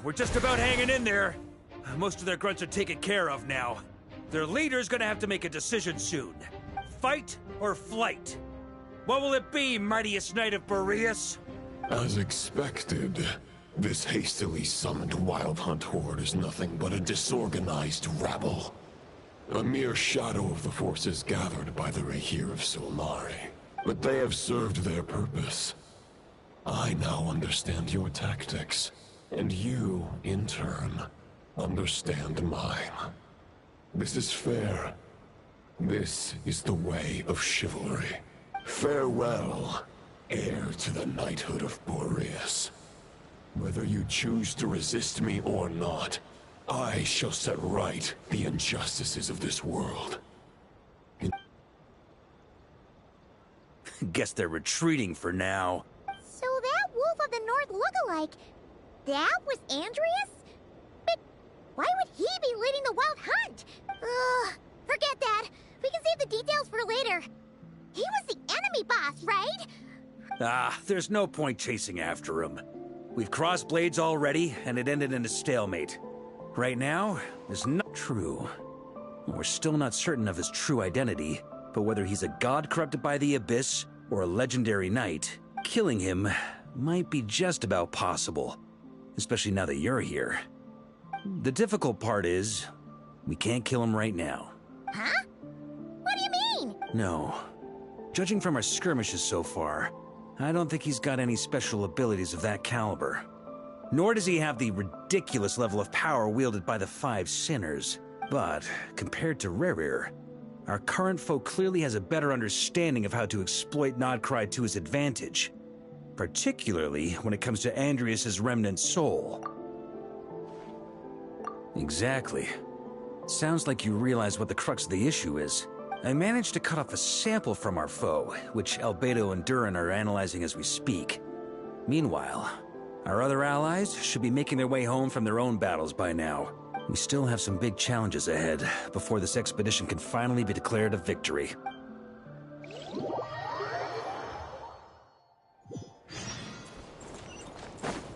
We're just about hanging in there. Most of their grunts are taken care of now. Their leader's gonna have to make a decision soon. Fight or flight? What will it be, mightiest knight of Boreas? As expected, this hastily summoned Wild Hunt horde is nothing but a disorganized rabble. A mere shadow of the forces gathered by the Rahir of Solnari. But they have served their purpose. I now understand your tactics, and you, in turn, understand mine. This is fair. This is the way of chivalry. Farewell, heir to the knighthood of Boreas. Whether you choose to resist me or not, I shall set right the injustices of this world. Guess they're retreating for now. So that Wolf of the North look-alike, that was Andreas? But why would he be leading the Wild Hunt? Ugh, forget that. We can save the details for later. He was the enemy boss, right? There's no point chasing after him. We've crossed blades already, and it ended in a stalemate. Right now, it's not true. We're still not certain of his true identity, but whether he's a god corrupted by the Abyss, or a legendary knight, killing him might be just about possible. especially now that you're here. The difficult part is, we can't kill him right now. Huh? What do you mean? No. Judging from our skirmishes so far, I don't think he's got any special abilities of that caliber. Nor does he have the ridiculous level of power wielded by the Five Sinners. But, compared to Rerir, our current foe clearly has a better understanding of how to exploit Nodcry to his advantage. Particularly when it comes to Andrias' remnant soul. Exactly. Sounds like you realize what the crux of the issue is. I managed to cut off a sample from our foe, which Albedo and Durin are analyzing as we speak. Meanwhile, our other allies should be making their way home from their own battles by now. We still have some big challenges ahead before this expedition can finally be declared a victory.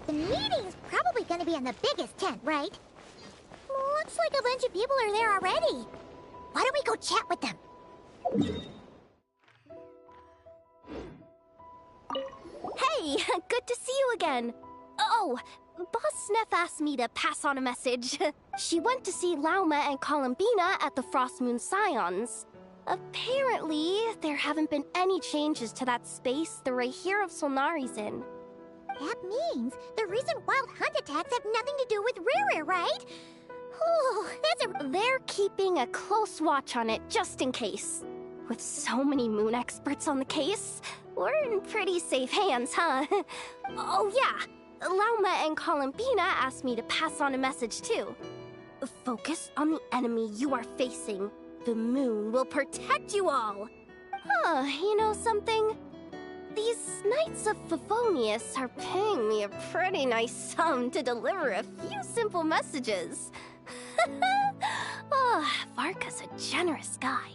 The meeting's probably gonna be in the biggest tent, right? Looks like a bunch of people are there already. Why don't we go chat with them? Hey, good to see you again. Oh, Boss Sneff asked me to pass on a message. She went to see Lauma and Columbina at the Frost Moon Scions. Apparently, there haven't been any changes to that space the Rahir of Solnari's in. That means the recent wild hunt attacks have nothing to do with Rerir, right? Oh, They're keeping a close watch on it just in case. With so many moon experts on the case, we're in pretty safe hands, huh? Oh yeah, Lauma and Columbina asked me to pass on a message too. Focus on the enemy you are facing. The moon will protect you all. Huh, you know something? These Knights of Favonius are paying me a pretty nice sum to deliver a few simple messages. Oh, Varka's a generous guy.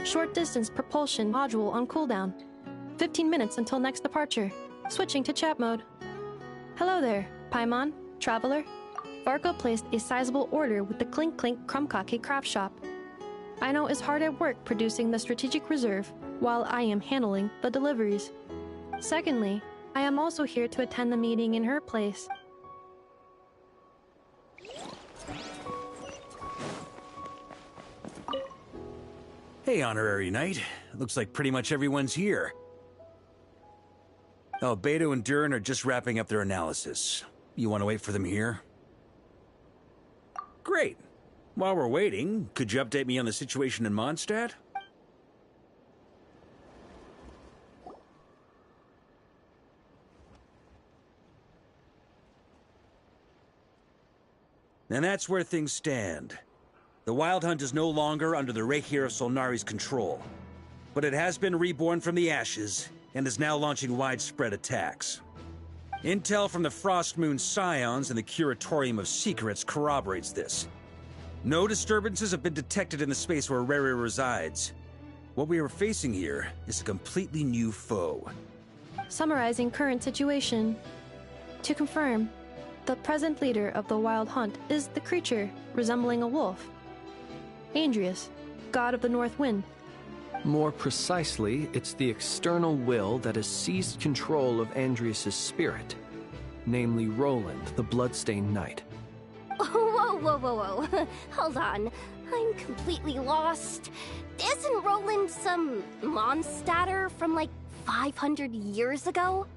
Short distance propulsion module on cooldown. 15 minutes until next departure. Switching to chat mode. Hello there, Paimon, Traveler. Varka placed a sizable order with the Clink Clink Krumkake craft shop. Aino is hard at work producing the strategic reserve, while I am handling the deliveries. Secondly, I am also here to attend the meeting in her place. Hey, Honorary Knight. Looks like pretty much everyone's here. Albedo and Durin are just wrapping up their analysis. You want to wait for them here? Great. While we're waiting, could you update me on the situation in Mondstadt? And that's where things stand. The Wild Hunt is no longer under the Rahir of Solnari's control, but it has been reborn from the ashes and is now launching widespread attacks. Intel from the Frost Moon Scions and the Curatorium of Secrets corroborates this. No disturbances have been detected in the space where Rerir resides. What we are facing here is a completely new foe. Summarizing current situation. To confirm, the present leader of the Wild Hunt is the creature resembling a wolf. Andrias, god of the North Wind. More precisely, it's the external will that has seized control of Andrias' spirit, namely Roland, the Bloodstained Knight. Whoa, whoa, whoa, whoa. Hold on. I'm completely lost. Isn't Roland some Mondstadter from like 500 years ago?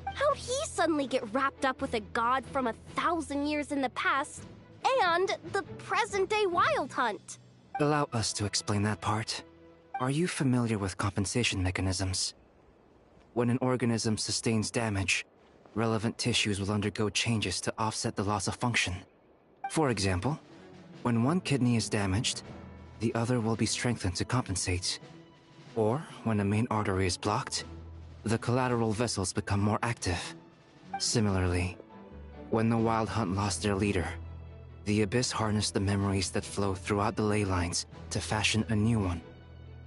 How'd he suddenly get wrapped up with a god from 1,000 years in the past and the present-day Wild Hunt? Allow us to explain that part. Are you familiar with compensation mechanisms? When an organism sustains damage, relevant tissues will undergo changes to offset the loss of function. For example, when one kidney is damaged, the other will be strengthened to compensate. Or, when a main artery is blocked, the collateral vessels become more active. Similarly, when the Wild Hunt lost their leader, the Abyss harnessed the memories that flow throughout the ley lines to fashion a new one,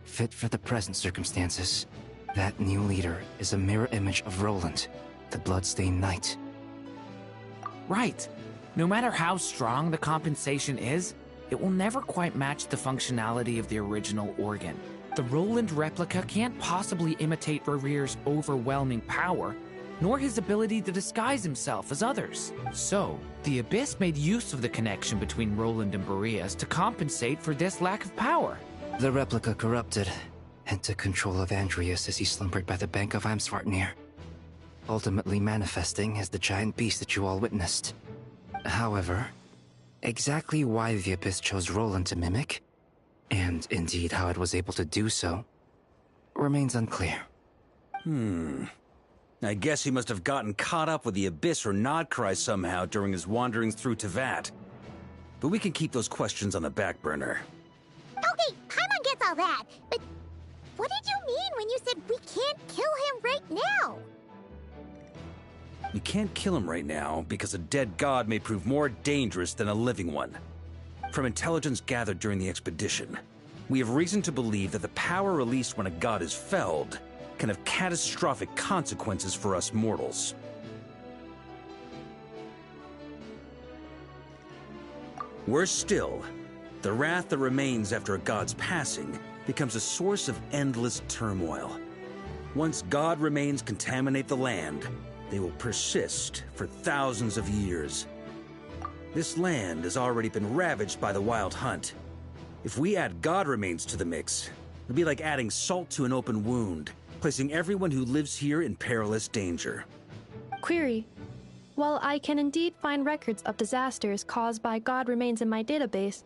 fit for the present circumstances. That new leader is a mirror image of Roland, the Bloodstained Knight. Right. No matter how strong the compensation is, it will never quite match the functionality of the original organ. The Roland replica can't possibly imitate Barrier's overwhelming power, nor his ability to disguise himself as others. So, the Abyss made use of the connection between Roland and Boreas to compensate for this lack of power. The replica corrupted and took control of Andreas as he slumbered by the bank of Amsvartnir, ultimately manifesting as the giant beast that you all witnessed. However, exactly why the Abyss chose Roland to mimic, and indeed how it was able to do so, remains unclear. I guess he must have gotten caught up with the Abyss or Nodcry somehow during his wanderings through Tevat. But we can keep those questions on the back burner. Okay, Paimon gets all that, but what did you mean when you said we can't kill him right now? We can't kill him right now because a dead god may prove more dangerous than a living one. From intelligence gathered during the expedition, we have reason to believe that the power released when a god is felled can have catastrophic consequences for us mortals. Worse still, the wrath that remains after a god's passing becomes a source of endless turmoil. Once god remains contaminate the land, they will persist for thousands of years. This land has already been ravaged by the Wild Hunt. If we add god remains to the mix, it'll be like adding salt to an open wound, placing everyone who lives here in perilous danger. Query. While I can indeed find records of disasters caused by god remains in my database,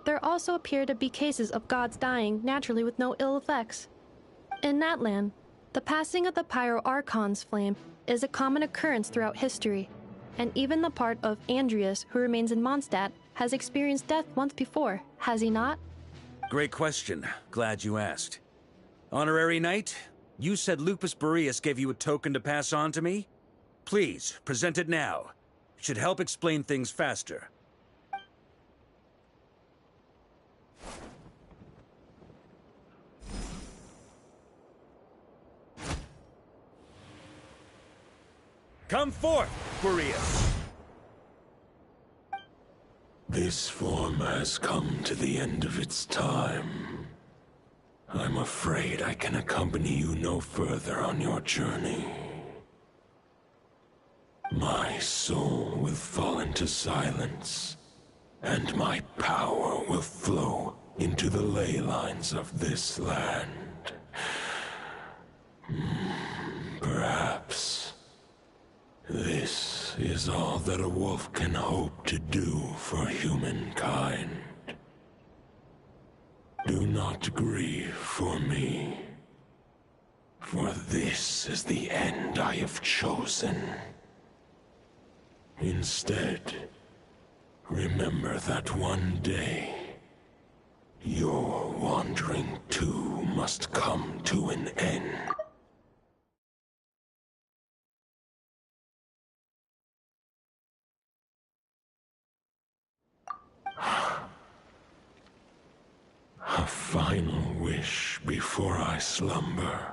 there also appear to be cases of gods dying naturally with no ill effects. In Natlan, the passing of the Pyro-Archon's flame is a common occurrence throughout history, and even the part of Andreas who remains in Mondstadt has experienced death once before, has he not? Great question. Glad you asked. Honorary Knight, you said Lupus Boreas gave you a token to pass on to me? Please, present it now. It should help explain things faster. Come forth, Boreas! This form has come to the end of its time. I'm afraid I can accompany you no further on your journey. My soul will fall into silence, and my power will flow into the ley lines of this land. Perhaps this is all that a wolf can hope to do for humankind. Do not grieve for me, for this is the end I have chosen. Instead, remember that one day, your wandering too must come to an end. A final wish before I slumber.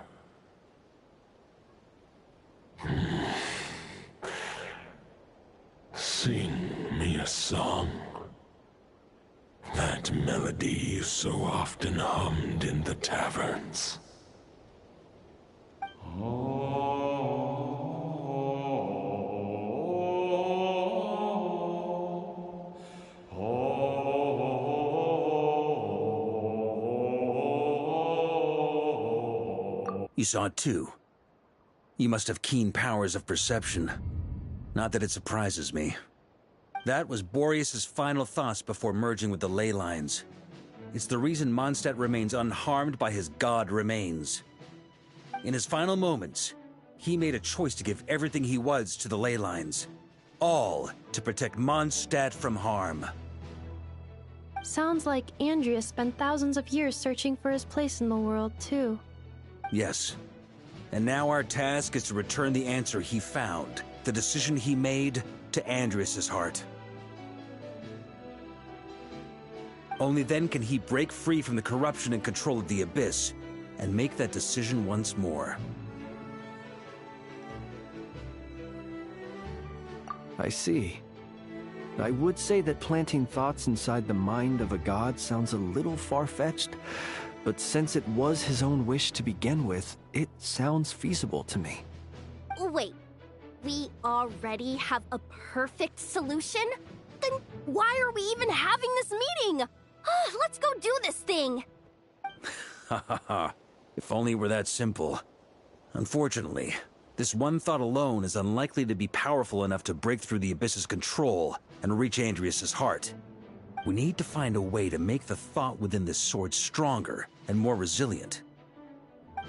Sing me a song. That melody you so often hummed in the taverns. You saw it too. You must have keen powers of perception. Not that it surprises me. That was Boreas' final thoughts before merging with the ley lines. It's the reason Mondstadt remains unharmed by his god remains. In his final moments, he made a choice to give everything he was to the ley lines. All to protect Mondstadt from harm. Sounds like Andrea spent thousands of years searching for his place in the world, too. Yes. And now our task is to return the answer he found, the decision he made, to Andreas' heart. Only then can he break free from the corruption and control of the Abyss, and make that decision once more. I see. I would say that planting thoughts inside the mind of a god sounds a little far-fetched, but since it was his own wish to begin with, it sounds feasible to me. Wait, we already have a perfect solution? Then why are we even having this meeting? Let's go do this thing! Ha ha ha. If only it were that simple. Unfortunately, this one thought alone is unlikely to be powerful enough to break through the Abyss's control and reach Andrias' heart. We need to find a way to make the thought within this sword stronger and more resilient.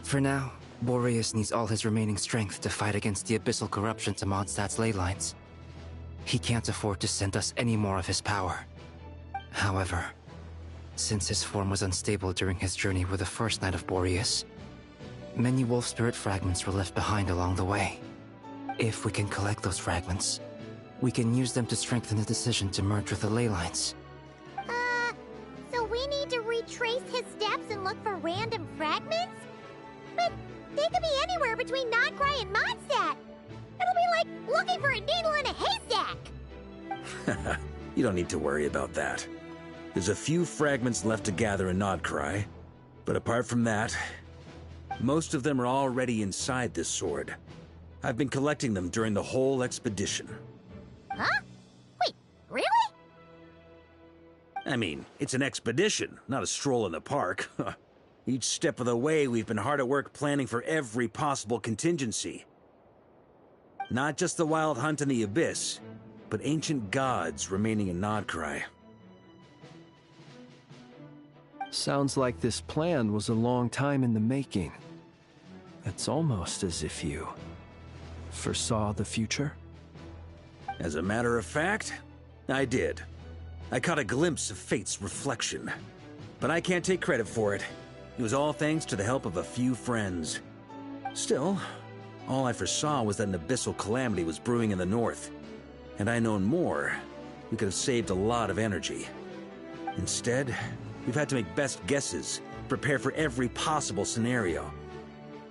For now, Boreas needs all his remaining strength to fight against the abyssal corruption to Mondstadt's ley lines. He can't afford to send us any more of his power. However, since his form was unstable during his journey with the first Knight of Boreas, many wolf spirit fragments were left behind along the way. If we can collect those fragments, we can use them to strengthen the decision to merge with the ley lines. So we need to retrace his steps and look for random fragments? But they could be anywhere between Nodcry and Mondstadt. It'll be like looking for a needle in a haystack. You don't need to worry about that. There's a few fragments left to gather in Nodcry, but apart from that, most of them are already inside this sword. I've been collecting them during the whole expedition. Huh? Wait, really? I mean, it's an expedition, not a stroll in the park. Each step of the way, we've been hard at work planning for every possible contingency. Not just the wild hunt in the Abyss, but ancient gods remaining in Nodcry. Sounds like this plan was a long time in the making. It's almost as if you foresaw the future. As a matter of fact, I did. I caught a glimpse of fate's reflection. But I can't take credit for it. It was all thanks to the help of a few friends. Still, all I foresaw was that an abyssal calamity was brewing in the north. Had I known more, we could have saved a lot of energy. Instead, we've had to make best guesses, prepare for every possible scenario.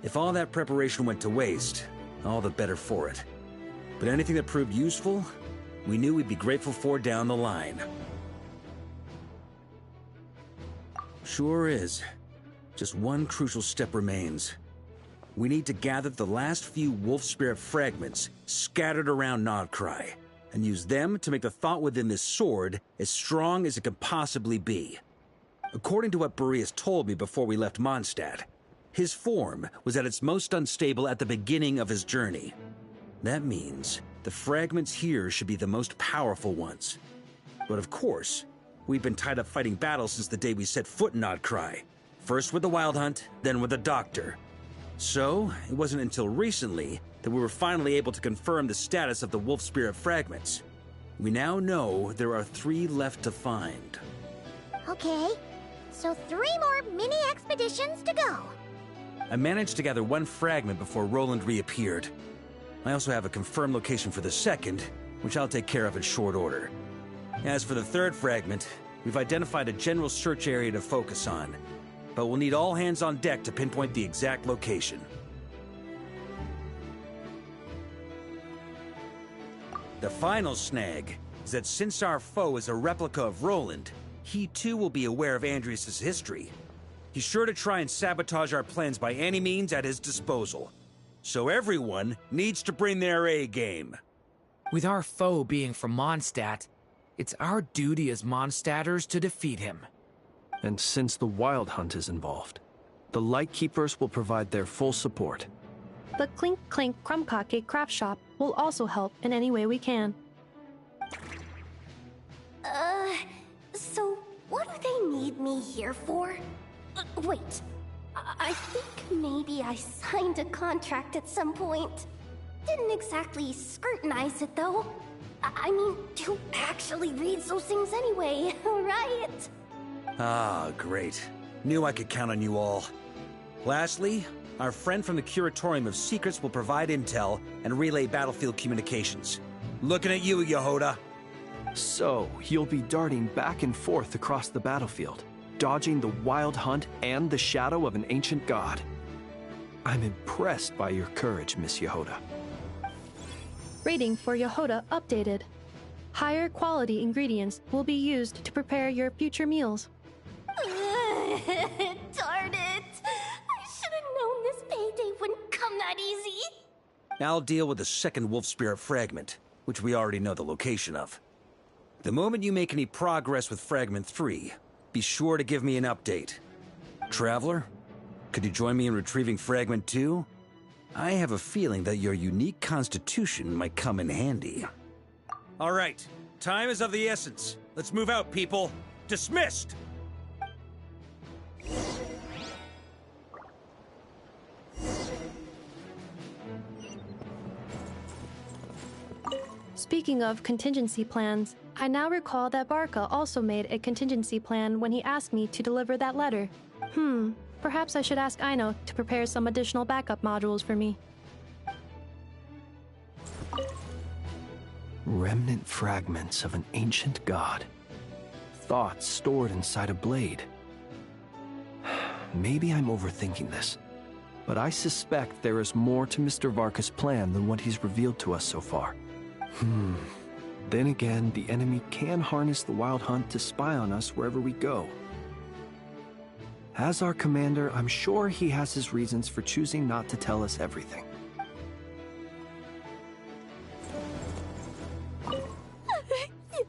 If all that preparation went to waste, all the better for it. But anything that proved useful, we knew we'd be grateful for down the line. Sure is. Just one crucial step remains. We need to gather the last few wolf spirit fragments scattered around Nodcry, and use them to make the thought within this sword as strong as it can possibly be. According to what Boreas told me before we left Mondstadt, his form was at its most unstable at the beginning of his journey. That means the fragments here should be the most powerful ones. But of course, we've been tied up fighting battles since the day we set foot in Nodcry. First with the Wild Hunt, then with the Doctor. So, it wasn't until recently that we were finally able to confirm the status of the Wolf Spirit fragments. We now know there are 3 left to find. Okay, so 3 more mini expeditions to go. I managed to gather 1 fragment before Roland reappeared. I also have a confirmed location for the second, which I'll take care of in short order. As for the 3rd fragment, we've identified a general search area to focus on, but we'll need all hands on deck to pinpoint the exact location. The final snag is that since our foe is a replica of Roland, he too will be aware of Andrias' history. He's sure to try and sabotage our plans by any means at his disposal. So everyone needs to bring their A-game. With our foe being from Mondstadt, it's our duty as Mondstadters to defeat him. And since the Wild Hunt is involved, the Lightkeepers will provide their full support. The Clink Clink Crumb-Cake craft shop will also help in any way we can. So what do they need me here for? Wait, I think maybe I signed a contract at some point. Didn't exactly scrutinize it though. I mean, who actually reads those things anyway, right? Ah, great. Knew I could count on you all. Lastly, our friend from the Curatorium of Secrets will provide intel and relay battlefield communications. Looking at you, Yehoda. So, you'll be darting back and forth across the battlefield, dodging the Wild Hunt and the shadow of an ancient god. I'm impressed by your courage, Miss Yehoda. Rating for Yehoda updated. Higher quality ingredients will be used to prepare your future meals. Darn it! I should have known this payday wouldn't come that easy. I'll deal with the second wolf spirit fragment, which we already know the location of. The moment you make any progress with Fragment 3, be sure to give me an update. Traveler, could you join me in retrieving Fragment 2? I have a feeling that your unique constitution might come in handy. All right, time is of the essence. Let's move out, people. Dismissed! Speaking of contingency plans, I now recall that Barca also made a contingency plan when he asked me to deliver that letter. Perhaps I should ask Aino to prepare some additional backup modules for me. Remnant fragments of an ancient god. Thoughts stored inside a blade. Maybe I'm overthinking this, but I suspect there is more to Mr. Varka's plan than what he's revealed to us so far. Then again, the enemy can harness the Wild Hunt to spy on us wherever we go. As our commander, I'm sure he has his reasons for choosing not to tell us everything.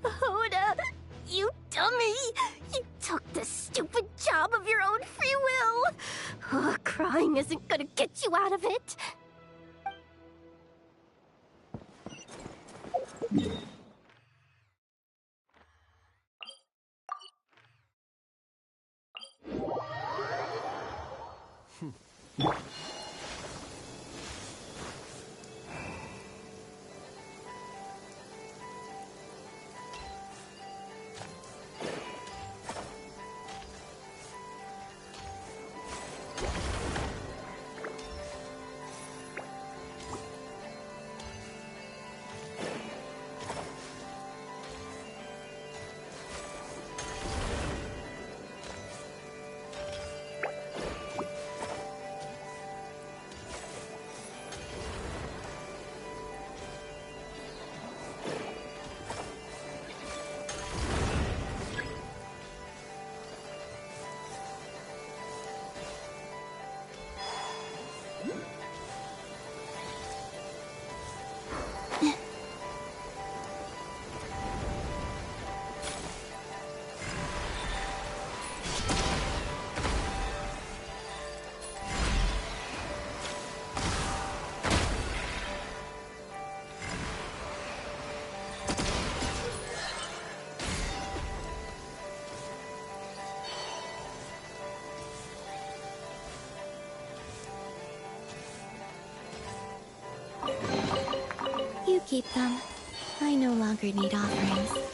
Yehuda, you dummy! You took the stupid job of your own free will! Crying isn't gonna get you out of it! You keep them. I no longer need offerings.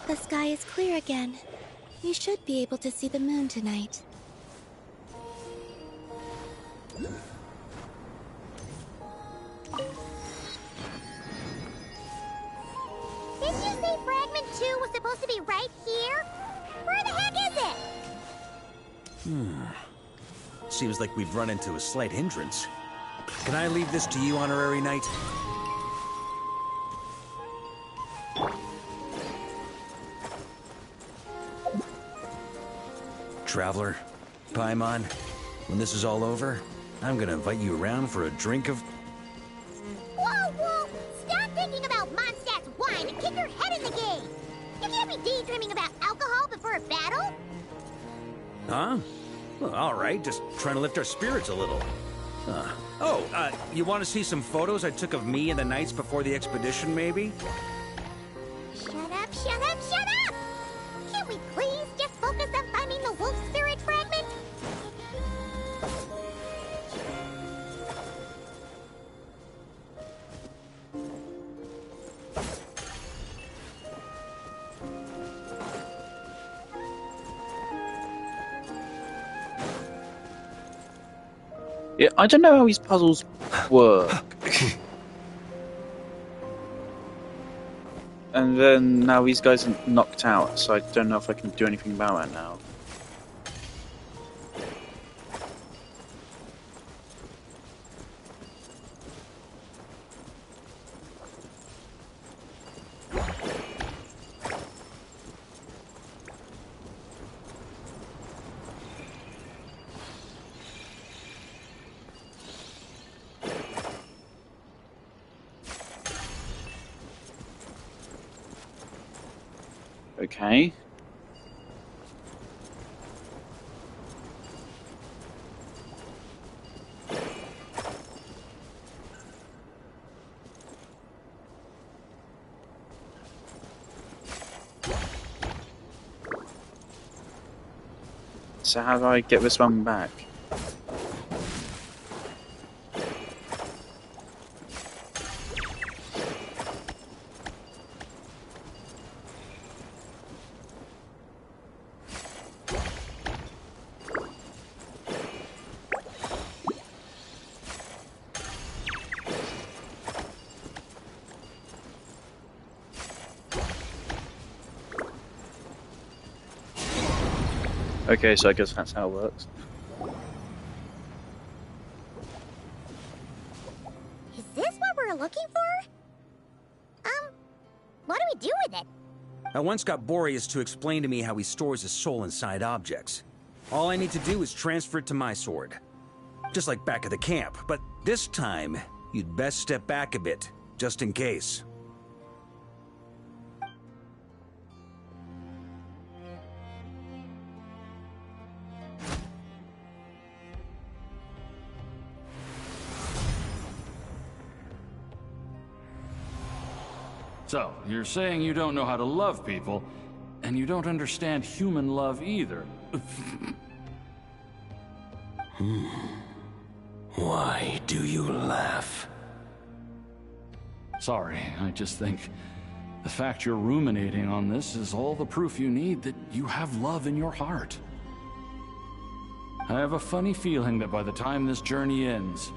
The sky is clear again. We should be able to see the moon tonight. Didn't you say Fragment 2 was supposed to be right here? Where the heck is it? Seems like we've run into a slight hindrance. Can I leave this to you, Honorary Knight? Traveler, Paimon, when this is all over, I'm gonna invite you around for a drink of... Whoa! Stop thinking about Mondstadt's wine and keep your head in the game! You can't be daydreaming about for a battle? Huh? Well, alright, just trying to lift our spirits a little. You want to see some photos I took of me and the knights before the expedition, maybe? Shut up, shut up, shut up! Can we please just focus on finding the wolf spirit fragment? Yeah, I don't know how his puzzles work. And then now these guys are knocked out, so I don't know if I can do anything about it now. Okay. So how do I get this one back? Okay, so I guess that's how it works. Is this what we're looking for? What do we do with it? I once got Boreas to explain to me how he stores his soul inside objects. All I need to do is transfer it to my sword. Just like back at the camp, but this time, you'd best step back a bit, just in case. So, you're saying you don't know how to love people, and you don't understand human love either. Why do you laugh? Sorry, I just think the fact you're ruminating on this is all the proof you need that you have love in your heart. I have a funny feeling that by the time this journey ends,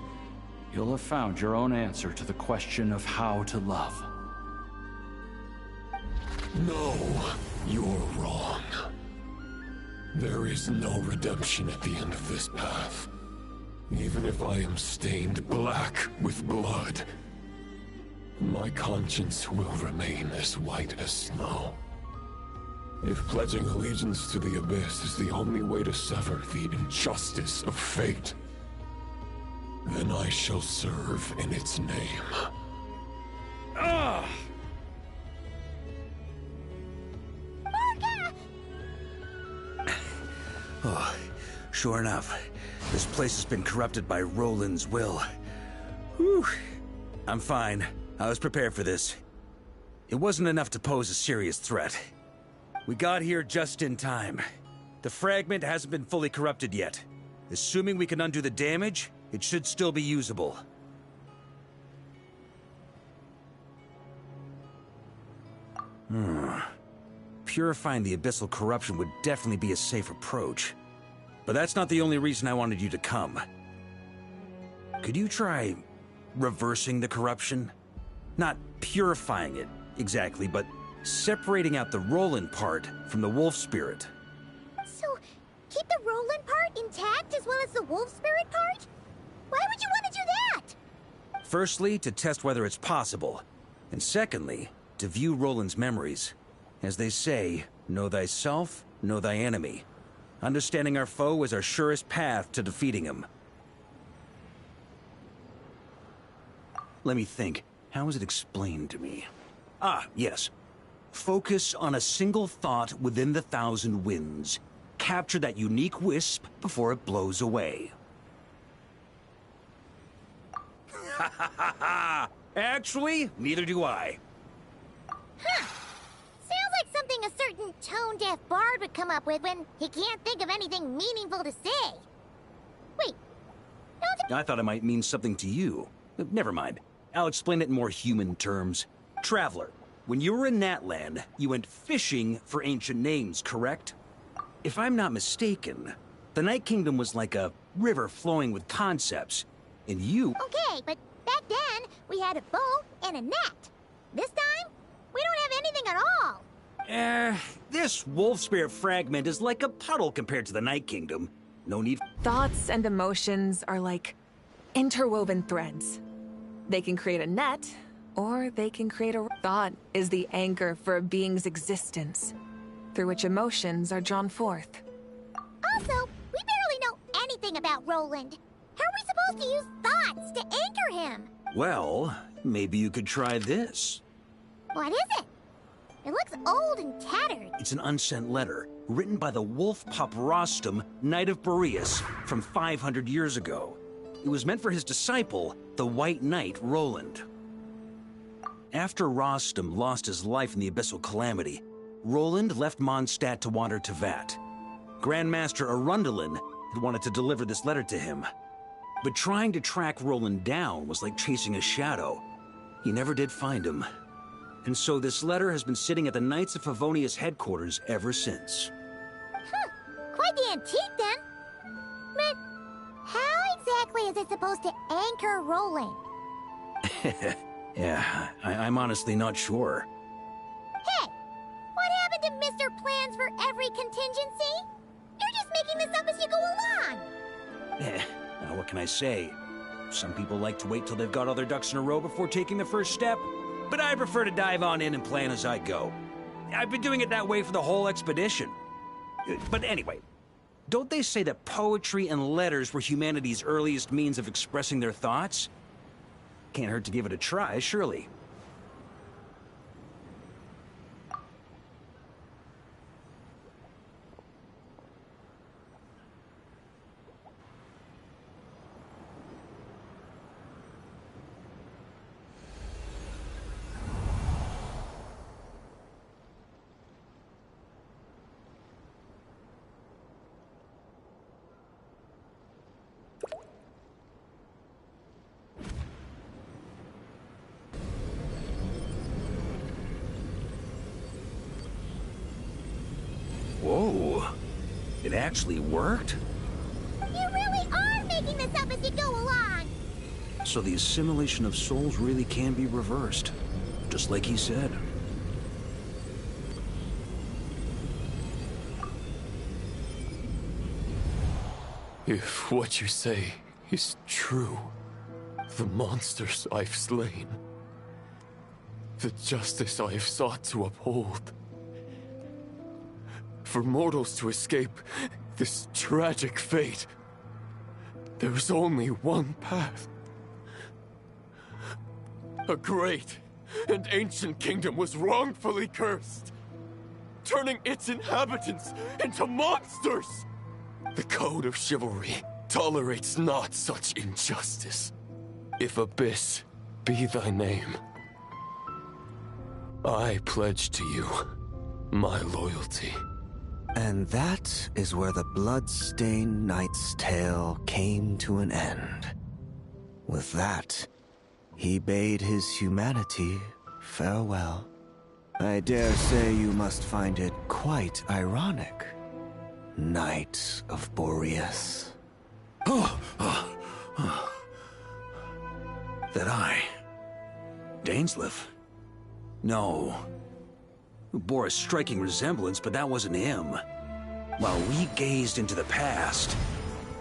you'll have found your own answer to the question of how to love. No, you're wrong. There is no redemption at the end of this path. Even if I am stained black with blood, my conscience will remain as white as snow. If pledging allegiance to the Abyss is the only way to sever the injustice of fate, then I shall serve in its name. Oh, sure enough, this place has been corrupted by Roland's will. Whew. I'm fine. I was prepared for this. It wasn't enough to pose a serious threat. We got here just in time. The fragment hasn't been fully corrupted yet. Assuming we can undo the damage, it should still be usable. Purifying the abyssal corruption would definitely be a safe approach. But that's not the only reason I wanted you to come. Could you try reversing the corruption? Not purifying it, exactly, but separating out the Roland part from the wolf spirit. So, keep the Roland part intact as well as the wolf spirit part? Why would you want to do that? Firstly, to test whether it's possible. And secondly, to view Roland's memories. As they say, know thyself, know thy enemy. Understanding our foe is our surest path to defeating him. Let me think. How was it explained to me? Ah, yes. Focus on a single thought within the 1,000 winds. Capture that unique wisp before it blows away. Ha ha ha ha! Actually, neither do I. Huh. Sounds like something a certain tone-deaf bard would come up with when he can't think of anything meaningful to say. Wait, I thought it might mean something to you. Never mind. I'll explain it in more human terms. Traveler, when you were in Natland, you went fishing for ancient names, correct? If I'm not mistaken, the Night Kingdom was like a river flowing with concepts, and you... Okay, but back then, we had a boat and a net. This time, we don't have anything at all. This wolf spirit fragment is like a puddle compared to the Night Kingdom. No need... Thoughts and emotions are like interwoven threads. They can create a net, or they can create a... Thought is the anchor for a being's existence, through which emotions are drawn forth. Also, we barely know anything about Roland. How are we supposed to use thoughts to anchor him? Well, maybe you could try this. What is it? It looks old and tattered. It's an unsent letter, written by the wolf pup Rostam, Knight of Boreas, from 500 years ago. It was meant for his disciple, the White Knight Roland. After Rostam lost his life in the Abyssal Calamity, Roland left Mondstadt to wander to Vat. Grandmaster Arundelen had wanted to deliver this letter to him. But trying to track Roland down was like chasing a shadow. He never did find him. And so this letter has been sitting at the Knights of Favonia's headquarters ever since. Huh, quite the antique then. But how exactly is it supposed to anchor Roland? Yeah, I'm honestly not sure. Hey, what happened to Mr. Plans for every contingency? You're just making this up as you go along. Now what can I say? Some people like to wait till they've got all their ducks in a row before taking the first step, but I prefer to dive on in and plan as I go. I've been doing it that way for the whole expedition. But anyway, don't they say that poetry and letters were humanity's earliest means of expressing their thoughts? Can't hurt to give it a try, surely. Whoa, it actually worked? You really are making this up as you go along! So the assimilation of souls really can be reversed, just like he said. If what you say is true, the monsters I've slain, the justice I have sought to uphold, for mortals to escape this tragic fate, there is only one path. A great and ancient kingdom was wrongfully cursed, turning its inhabitants into monsters! The code of chivalry tolerates not such injustice. If Abyss be thy name, I pledge to you my loyalty. And that is where the blood-stained knight's tale came to an end. With that, he bade his humanity farewell. I dare say you must find it quite ironic, Knight of Boreas. That I... Dainsleif? No. Bore a striking resemblance, but that wasn't him. While we gazed into the past,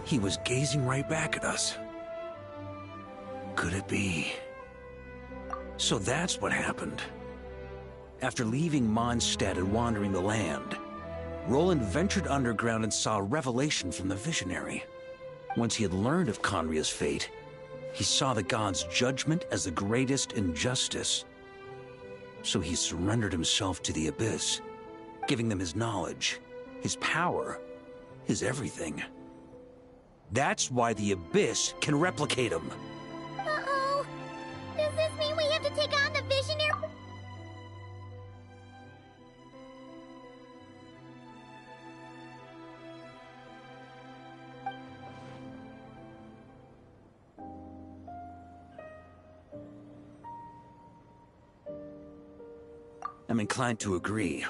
he was gazing right back at us. Could it be? So that's what happened. After leaving Mondstadt and wandering the land, Roland ventured underground and saw a revelation from the visionary. Once he had learned of Conria's fate, he saw the gods' judgment as the greatest injustice. So he surrendered himself to the Abyss, giving them his knowledge, his power, his everything. That's why the Abyss can replicate him. Uh-oh. Does this mean we have to take on the Visionary? I'm inclined to agree.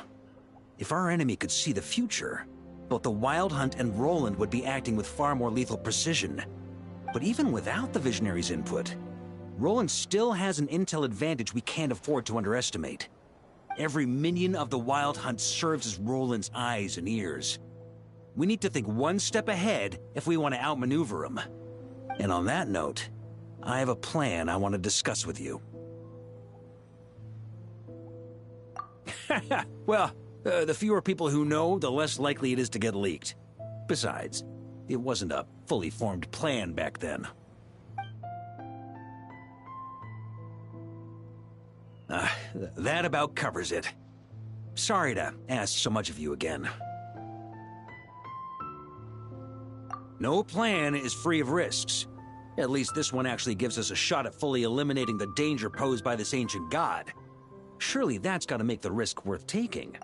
If our enemy could see the future, both the Wild Hunt and Roland would be acting with far more lethal precision. But even without the Visionary's input, Roland still has an intel advantage we can't afford to underestimate. Every minion of the Wild Hunt serves as Roland's eyes and ears. We need to think one step ahead if we want to outmaneuver him. And on that note, I have a plan I want to discuss with you. Well, the fewer people who know, the less likely it is to get leaked. Besides, it wasn't a fully formed plan back then. That about covers it. Sorry to ask so much of you again. No plan is free of risks. At least this one actually gives us a shot at fully eliminating the danger posed by this ancient god. Surely that's got to make the risk worth taking.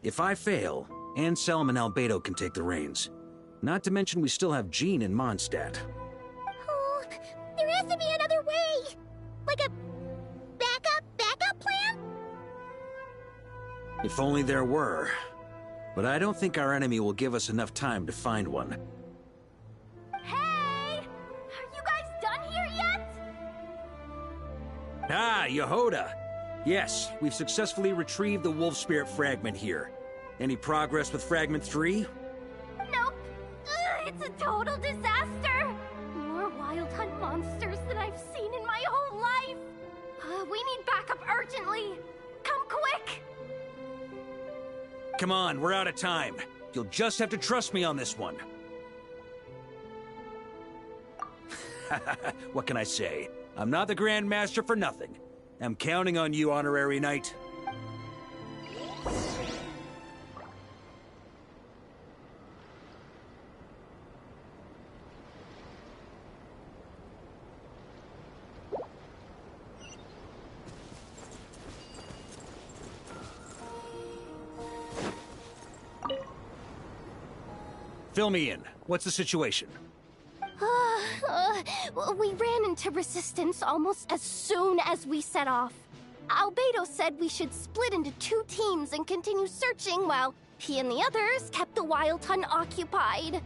If I fail, Anselm and Albedo can take the reins. Not to mention we still have Jean in Mondstadt. Oh, there has to be another way! Like a backup plan? If only there were. But I don't think our enemy will give us enough time to find one. Hey! Are you guys done here yet? Ah, Yehoda! Yes, we've successfully retrieved the Wolf Spirit fragment here. Any progress with Fragment 3? Nope. It's a total disaster. More Wild Hunt monsters than I've seen in my whole life. We need backup urgently. Come quick. Come on, we're out of time. You'll just have to trust me on this one. What can I say? I'm not the Grand Master for nothing. I'm counting on you, Honorary Knight. Fill me in. What's the situation? We ran into resistance almost as soon as we set off. Albedo said we should split into 2 teams and continue searching while he and the others kept the Wild Hunt occupied.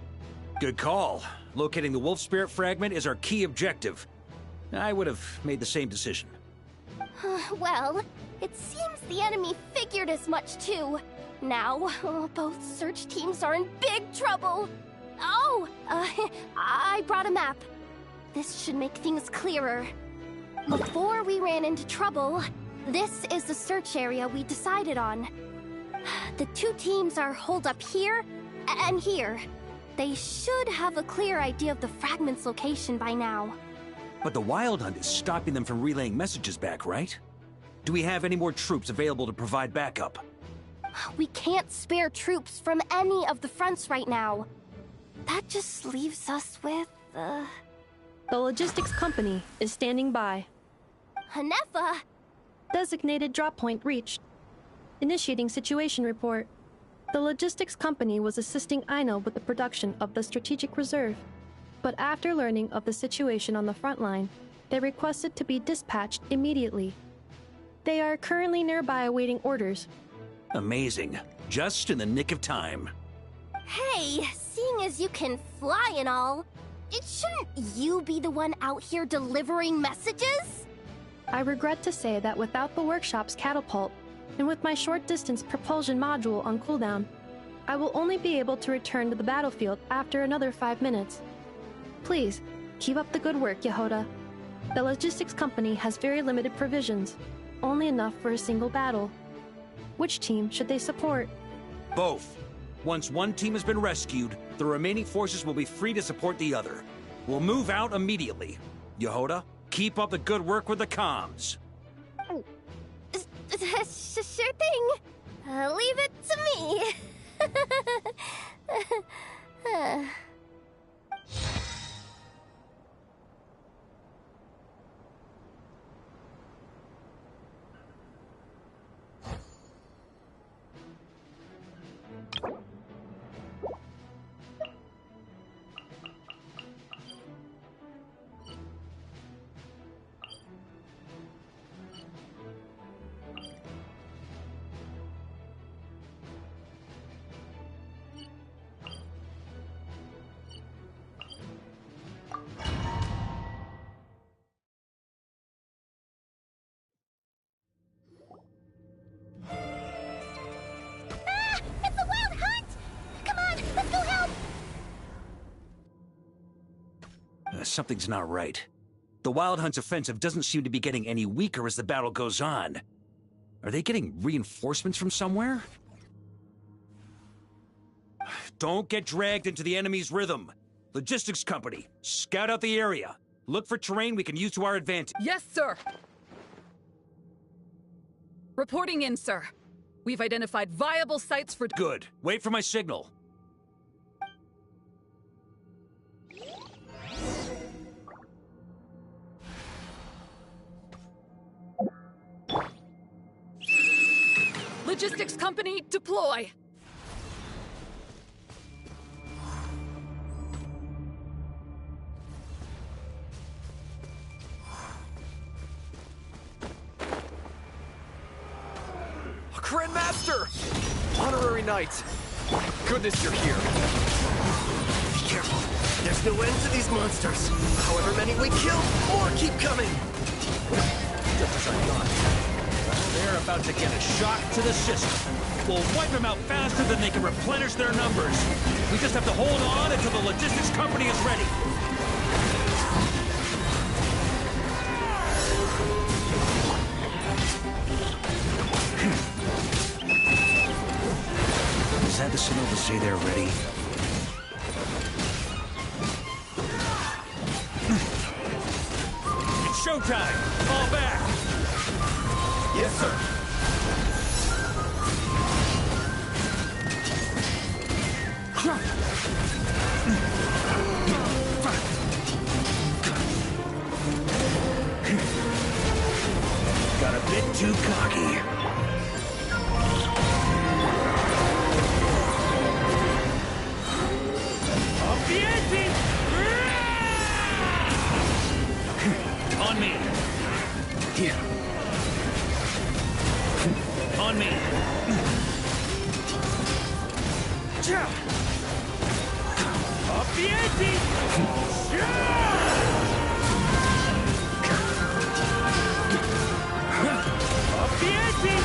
Good call. Locating the Wolf Spirit fragment is our key objective. I would have made the same decision. Well, it seems the enemy figured as much too. Now, both search teams are in big trouble. Oh, I brought a map. This should make things clearer. Before we ran into trouble, this is the search area we decided on. The 2 teams are holed up here and here. They should have a clear idea of the fragment's location by now. But the Wild Hunt is stopping them from relaying messages back, right? Do we have any more troops available to provide backup? We can't spare troops from any of the fronts right now. That just leaves us with, The logistics company is standing by. Hanefa! Designated drop point reached. Initiating situation report. The logistics company was assisting Aino with the production of the strategic reserve. But after learning of the situation on the front line, they requested to be dispatched immediately. They are currently nearby awaiting orders. Amazing. Just in the nick of time. Hey, seeing as you can fly and all, shouldn't you be the one out here delivering messages? I regret to say that without the workshop's catapult, and with my short-distance propulsion module on cooldown, I will only be able to return to the battlefield after another 5 minutes. Please, keep up the good work, Yehoda. The logistics company has very limited provisions, only enough for a single battle. Which team should they support? Both. Once one team has been rescued, the remaining forces will be free to support the other. We'll move out immediately. Yehoda, keep up the good work with the comms. Sure thing. Leave it to me. It's a wild hunt! Come on, let's go help! Something's not right. The Wild Hunt's offensive doesn't seem to be getting any weaker as the battle goes on. Are they getting reinforcements from somewhere? Don't get dragged into the enemy's rhythm. Logistics company, scout out the area. Look for terrain we can use to our advantage. Yes, sir. Reporting in, sir. We've identified viable sites for... Good. Wait for my signal. Logistics company, deploy! Grandmaster! Honorary Knight! Goodness you're here. Be careful. There's no end to these monsters. However many we kill, more keep coming. Just as I thought. They're about to get a shock to the system. We'll wipe them out faster than they can replenish their numbers. We just have to hold on until the logistics company is ready. Is that the signal to say they're ready? It's showtime! Fall back! Yes, sir. Got a bit too cocky. Up the ante! On me. Here. On me. Up the ante! Up the ante! Up the ante!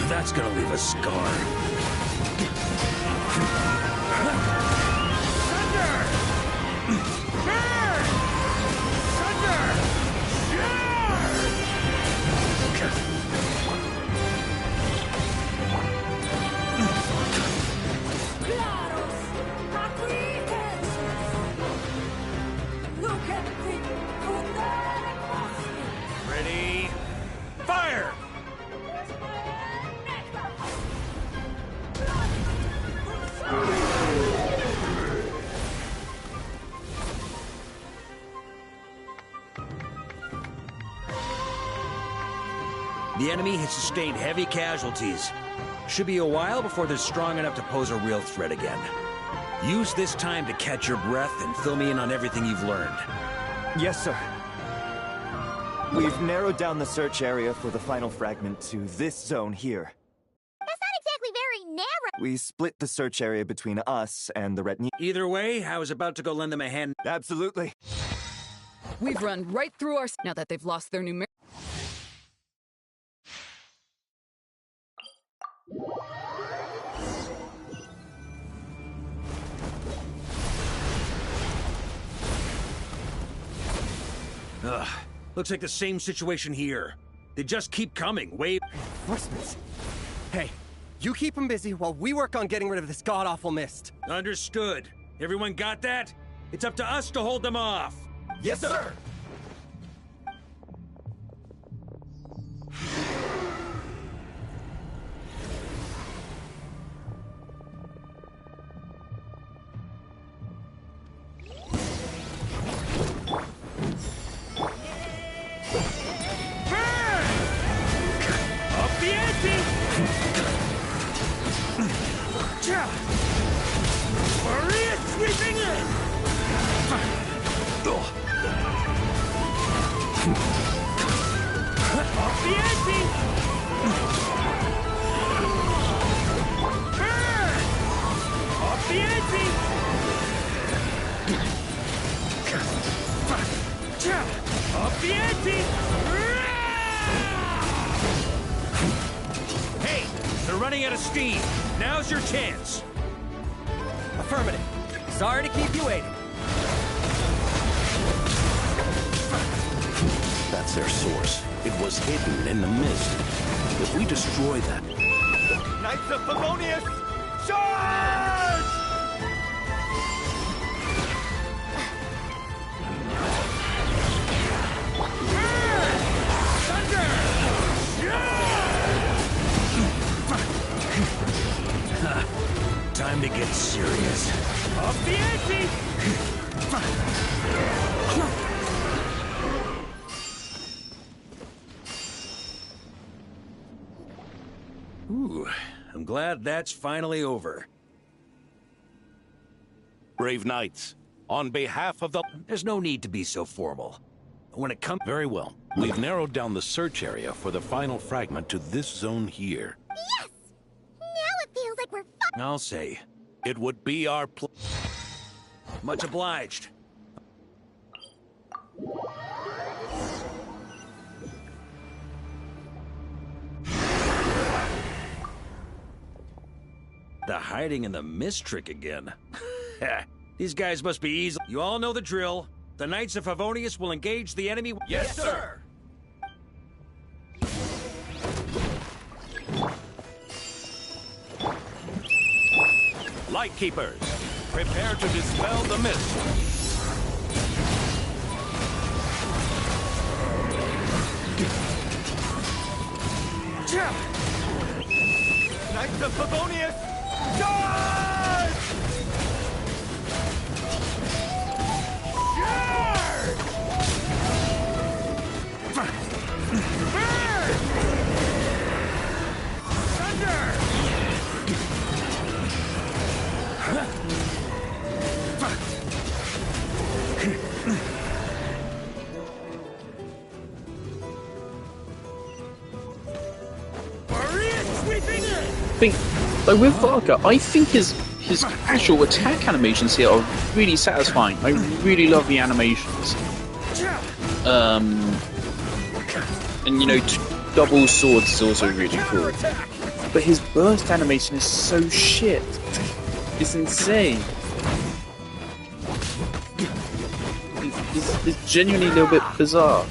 That's gonna leave a scar. Thunder! Burn! Thunder! Ready? Fire! The enemy has sustained heavy casualties. Should be a while before they're strong enough to pose a real threat again. Use this time to catch your breath and fill me in on everything you've learned. Yes, sir. We've narrowed down the search area for the final fragment to this zone here. That's not exactly very narrow. We split the search area between us and the retinue. Either way, I was about to go lend them a hand. Absolutely. We've run right through our... Now that they've lost their numeric... Ugh. Looks like the same situation here. They just keep coming, wave... Reinforcements. Hey, you keep them busy while we work on getting rid of this god-awful mist. Understood. Everyone got that? It's up to us to hold them off. Yes, sir! Hey, they're running out of steam. Now's your chance. Affirmative. Sorry to keep you waiting. That's their source. It was hidden in the mist. If we destroy that... Knights of Favonius, charge! Time to get serious. Off the ante! Ooh, I'm glad that's finally over. Brave Knights, on behalf of the... There's no need to be so formal. When it comes... Very well. We've narrowed down the search area for the final fragment to this zone here. Yes! Now it feels like we're I'll say. It would be our Much obliged. The hiding in the mist trick again. These guys must be easy. You all know the drill. The Knights of Favonius will engage the enemy. Yes, sir! Lightkeepers, prepare to dispel the mist. Knights of Favonius, charge! Think, like with Varka, I think his actual attack animations here are really satisfying. I really love the animations. And you know, double swords is also really cool. But his burst animation is so shit. It's insane. It's genuinely a little bit bizarre.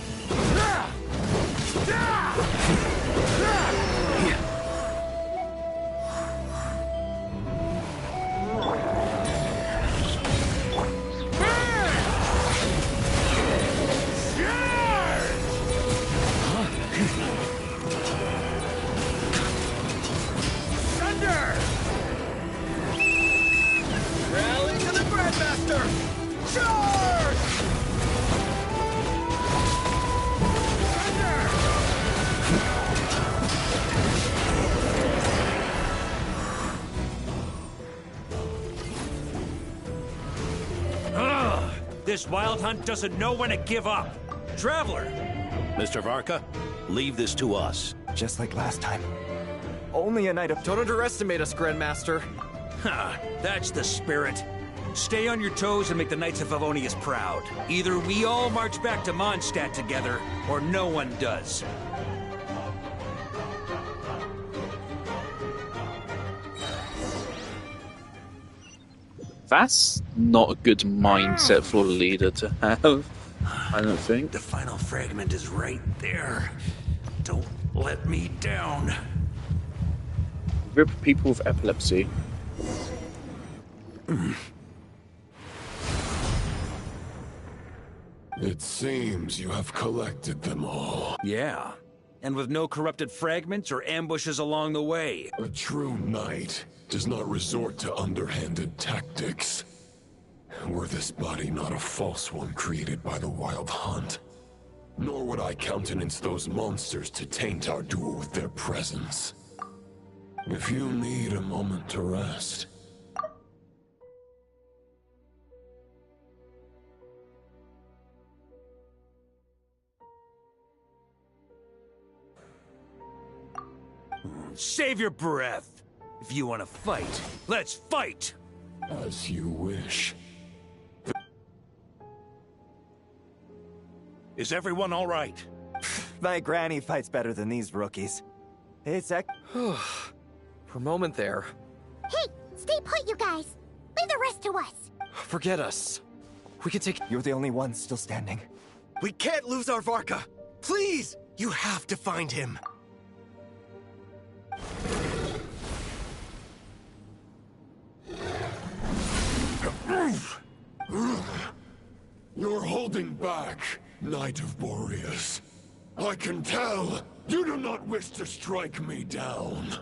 This wild hunt doesn't know when to give up. Traveler! Mr. Varka, leave this to us. Just like last time. Only a knight of... Don't underestimate us, Grandmaster. Ha! That's the spirit. Stay on your toes and make the Knights of Favonius proud. Either we all march back to Mondstadt together, or no one does. That's not a good mindset for a leader to have, I don't think. The final fragment is right there. Don't let me down. Rip people with epilepsy. It seems you have collected them all. Yeah, and with no corrupted fragments or ambushes along the way. A true knight does not resort to underhanded tactics. Were this body not a false one created by the Wild Hunt, nor would I countenance those monsters to taint our duel with their presence. If you need a moment to rest... Save your breath. If you want to fight, let's fight! As you wish. Is everyone all right? My granny fights better than these rookies. It's For a moment there. Hey, stay put, you guys. Leave the rest to us. Forget us. We can take... You're the only one still standing. We can't lose our Varka! Please! You have to find him! You're holding back, Knight of Boreas. I can tell you do not wish to strike me down.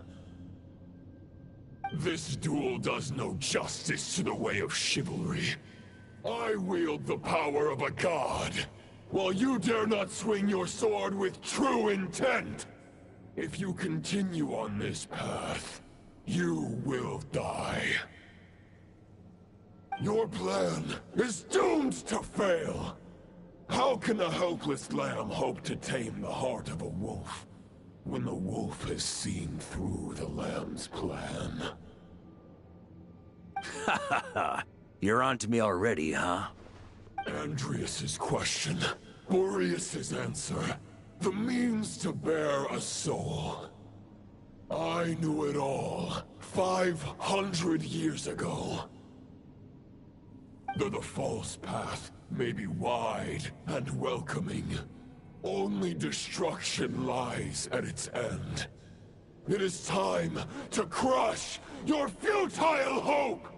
This duel does no justice to the way of chivalry. I wield the power of a god, while you dare not swing your sword with true intent. If you continue on this path, you will die. Your plan is doomed to fail. How can a helpless lamb hope to tame the heart of a wolf, when the wolf has seen through the lamb's plan? Ha ha ha! You're on to me already, huh? Andreas's question, Boreas's answer, the means to bear a soul. I knew it all 500 years ago. Though the false path may be wide and welcoming, only destruction lies at its end. It is time to crush your futile hope!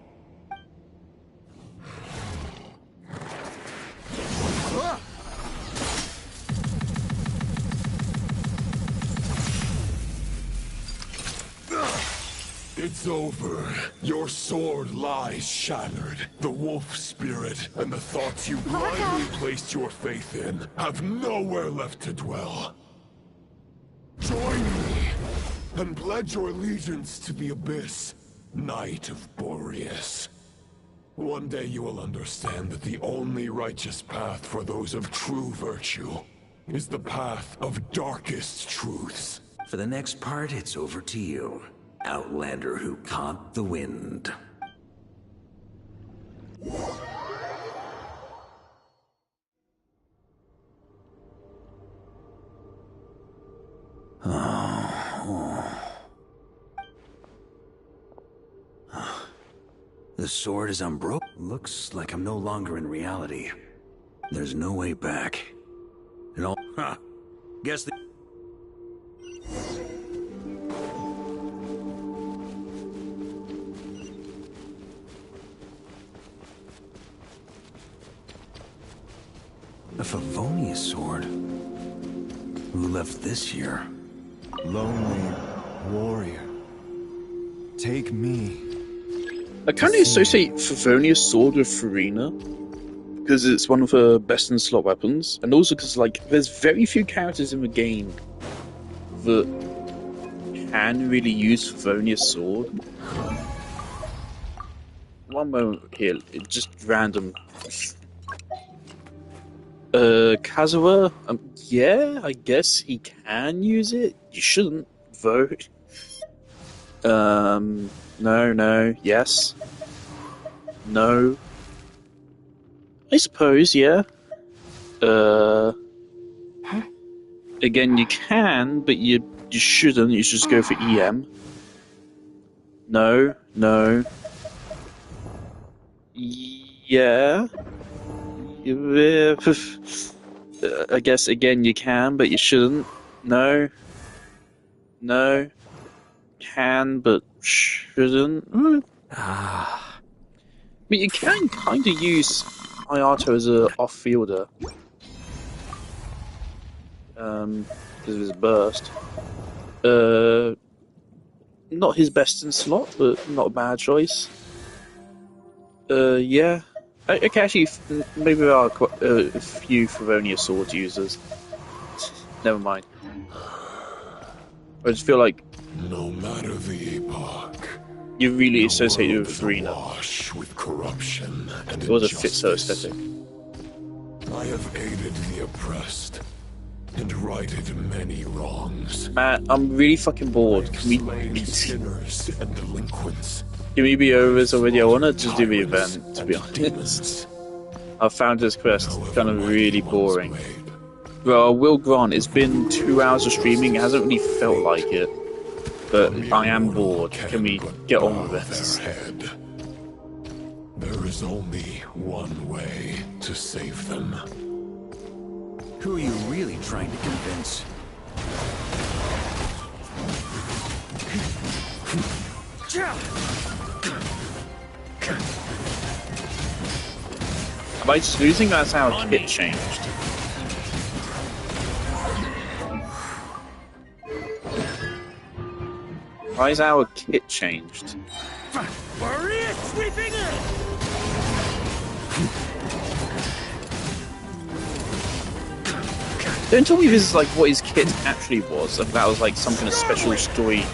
It's over. Your sword lies shattered. The wolf spirit and the thoughts you blindly placed your faith in have nowhere left to dwell. Join me and pledge your allegiance to the abyss, Knight of Boreas. One day you will understand that the only righteous path for those of true virtue is the path of darkest truths. For the next part, it's over to you. Outlander who caught the wind. The sword is unbroken. Looks like I'm no longer in reality. There's no way back. It all... Guess the... A Favonius sword? Who left this here? Lonely warrior. Take me. I kind of associate Favonia's sword with Farina, because it's one of her best in slot weapons, and also because like there's very few characters in the game that can really use Favonia's sword. One moment here, just random. Kazuha? Yeah, I guess he can use it. You shouldn't, though. No, yes. No. I suppose, yeah. Again, you can, but you shouldn't. You should just go for EM. No. Yeah. I guess, again, you can, but you shouldn't. No. No. Can, but shouldn't. I mean, you can kind of use Hayato as a off-fielder. Because of his burst. Not his best in slot, but not a bad choice. Yeah. Okay, actually, maybe there are a few Favonius sword users. Never mind. I just feel like no matter the epoch, you really associate it with Farina. With corruption and it was a fit so aesthetic. I have aided the oppressed and righted many wrongs. Matt, I'm really fucking bored. Can we sinners and delinquents? Can we be over this already? I want to just do the event, to be honest. I found this quest kind of really boring. Bro, I will grant, it's been 2 hours of streaming, it hasn't really felt like it. But I am bored. Can we get on with this? There is only one way to save them. Who are you really trying to convince? Am I just losing? That's how it changed. Why is our kit changed? Sweeping in! Don't tell me this is like what his kit actually was, and that was like some kind of special story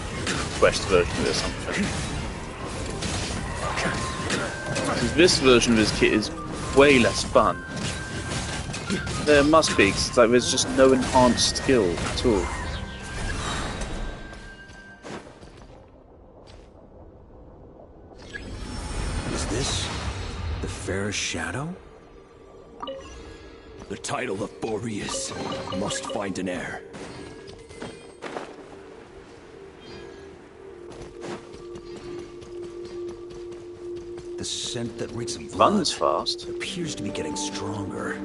quest version of it or something. Because this version of his kit is way less fun. There must be, because like, there's just no enhanced skill at all. Is this the fairest shadow? The title of Boreas must find an heir. The scent that reeks of blood runs fast. Appears to be getting stronger.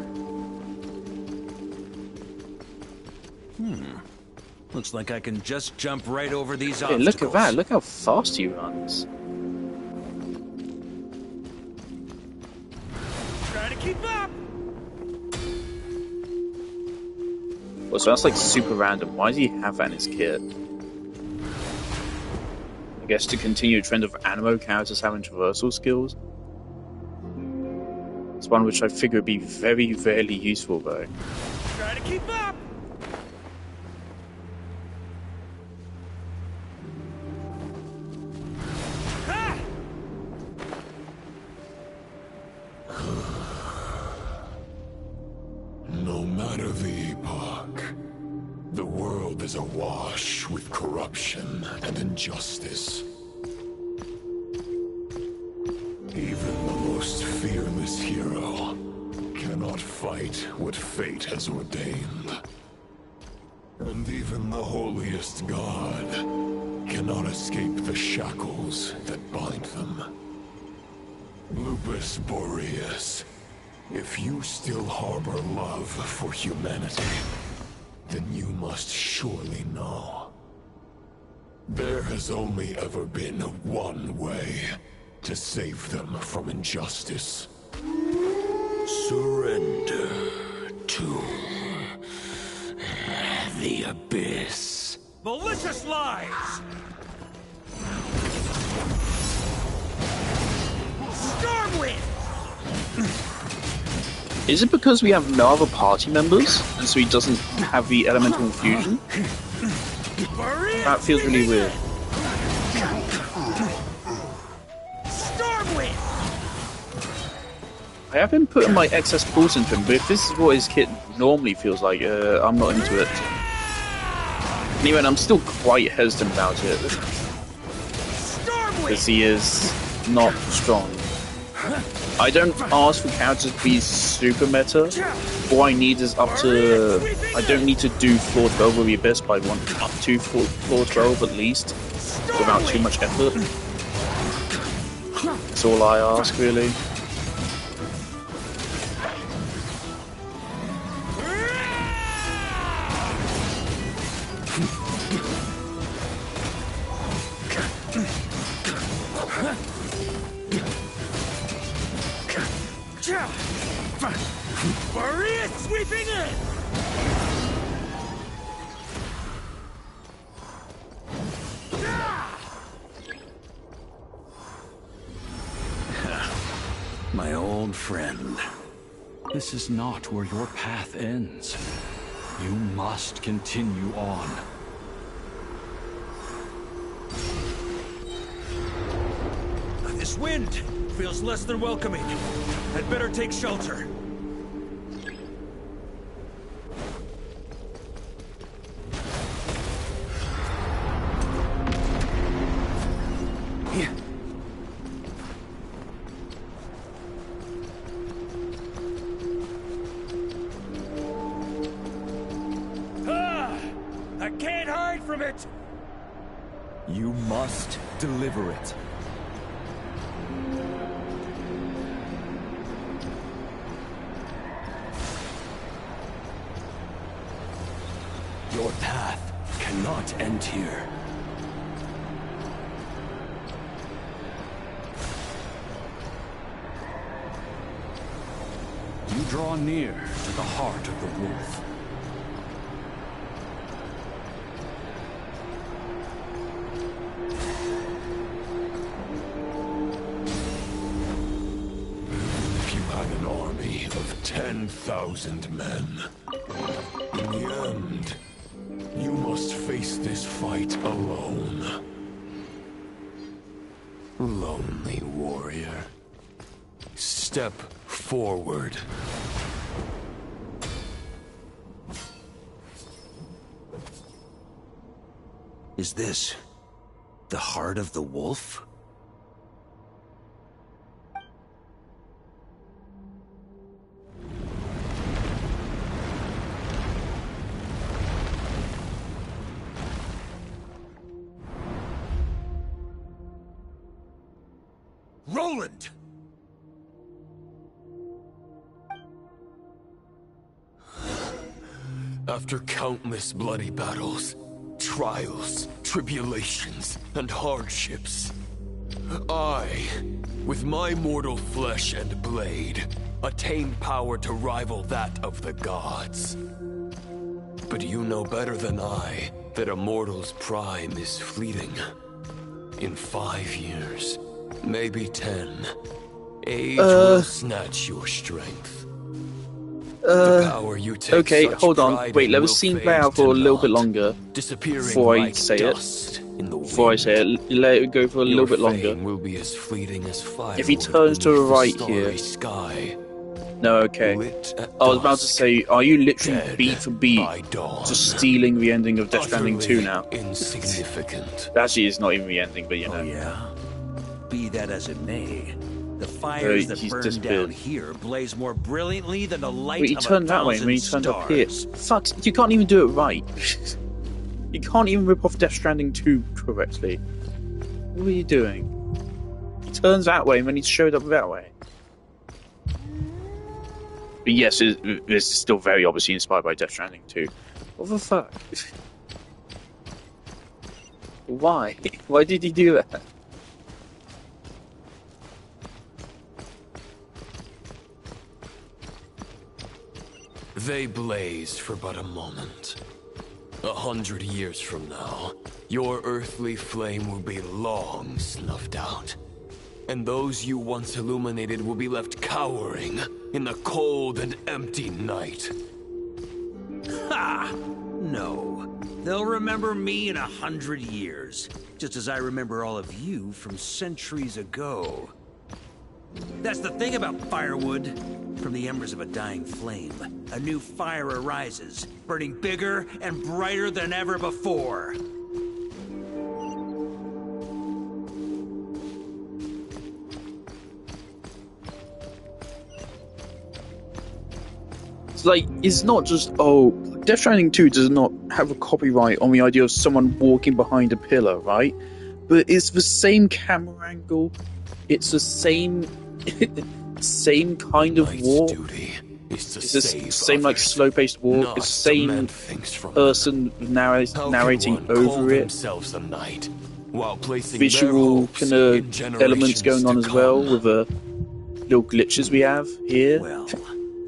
Looks like I can just jump right over these obstacles. Look at that! Look how fast he runs. Try to keep up. Well, so that's like super random. Why does he have that in his kit? I guess to continue the trend of anime characters having traversal skills. It's one which I figure would be very, very useful though. Try to keep up. No matter the epoch, the world is awash with corruption and injustice. Even the most fearless hero cannot fight what fate has ordained. And even the holiest god cannot escape the shackles that bind them. Lupus Boreas, if you still harbor love for humanity, then you must surely know. There has only ever been one way to save them from injustice. Surrender to the abyss. Malicious lies! Stormwind! Is it because we have no other party members, and so he doesn't have the elemental infusion? That feels really weird. I have been putting my excess pulse into him, but if this is what his kit normally feels like, I'm not into it. Anyway, I'm still quite hesitant about it. Because he is not strong. I don't ask for characters to be super meta. All I need is up to... I don't need to do floor 12 with the Abyss, but I want up to floor 12 at least, without too much effort. That's all I ask, really. Maria sweeping in! My old friend. This is not where your path ends. You must continue on. This wind feels less than welcoming. I'd better take shelter. I can't hide from it! You must deliver it. Your path cannot end here. You draw near to the heart of the wolf. If you had an army of 10,000 men, in the end, you must face this fight alone. Lonely warrior. Step forward. Is this the heart of the wolf? Roland! After countless bloody battles, trials, tribulations, and hardships, I, with my mortal flesh and blade, attained power to rival that of the gods. But you know better than I that a mortal's prime is fleeting. In 5 years, maybe 10, age will snatch your strength. The power you take okay, such hold on. pride Wait, in let will us scene fade play out to for a little bit naught, longer disappearing before I like say dust it. in the Before I say it, let it go for a little bit longer. fame will be as fleeting as fire If he turns to the beneath right starry here. Sky. No, okay. Lit at I was about to dusk, say, are you literally dead beat for beat by dawn. just stealing the ending of Death Stranding 2 now? Insignificant. Actually, it's not even the ending, but you know. Oh, yeah? Be that as it may, the fires that he's burn disappeared. down here blaze more brilliantly than the light Wait, he of turned a that way thousand when he turned stars. up here. Fuck, you can't even do it right. You can't even rip off Death Stranding 2 correctly. What are you doing? He turns that way and then he showed up that way. But yes, this is still very obviously inspired by Death Stranding 2. What the fuck? Why? Why did he do that? They blazed for but a moment. 100 years from now, your earthly flame will be long snuffed out. And those you once illuminated will be left cowering in the cold and empty night. Ha! No. They'll remember me in 100 years, just as I remember all of you from centuries ago. That's the thing about firewood. From the embers of a dying flame, a new fire arises, burning bigger and brighter than ever before. It's like, it's not just, oh, Death Stranding 2 does not have a copyright on the idea of someone walking behind a pillar, right? But it's the same camera angle, it's the same same kind of walk. It's the same like slow-paced walk. It's the same person narrating over it. While placing Visual kind of elements going on as well, with a little glitches we have here. Well,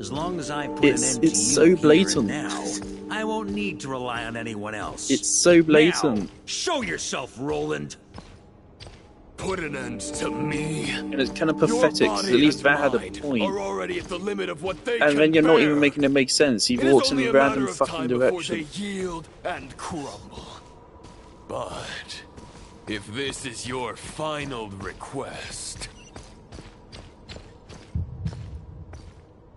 as long as I put an end to you so here blatant. and now, I won't need to rely on anyone else. It's so blatant. Now, show yourself, Roland. Put an end to me. And it's kind of pathetic, 'cause at least that had a point. Are already at the limit of what they And then you're not bear. even making it make sense. He It is walks in only a a random matter of fucking time before direction. they yield and crumble. But if this is your final request,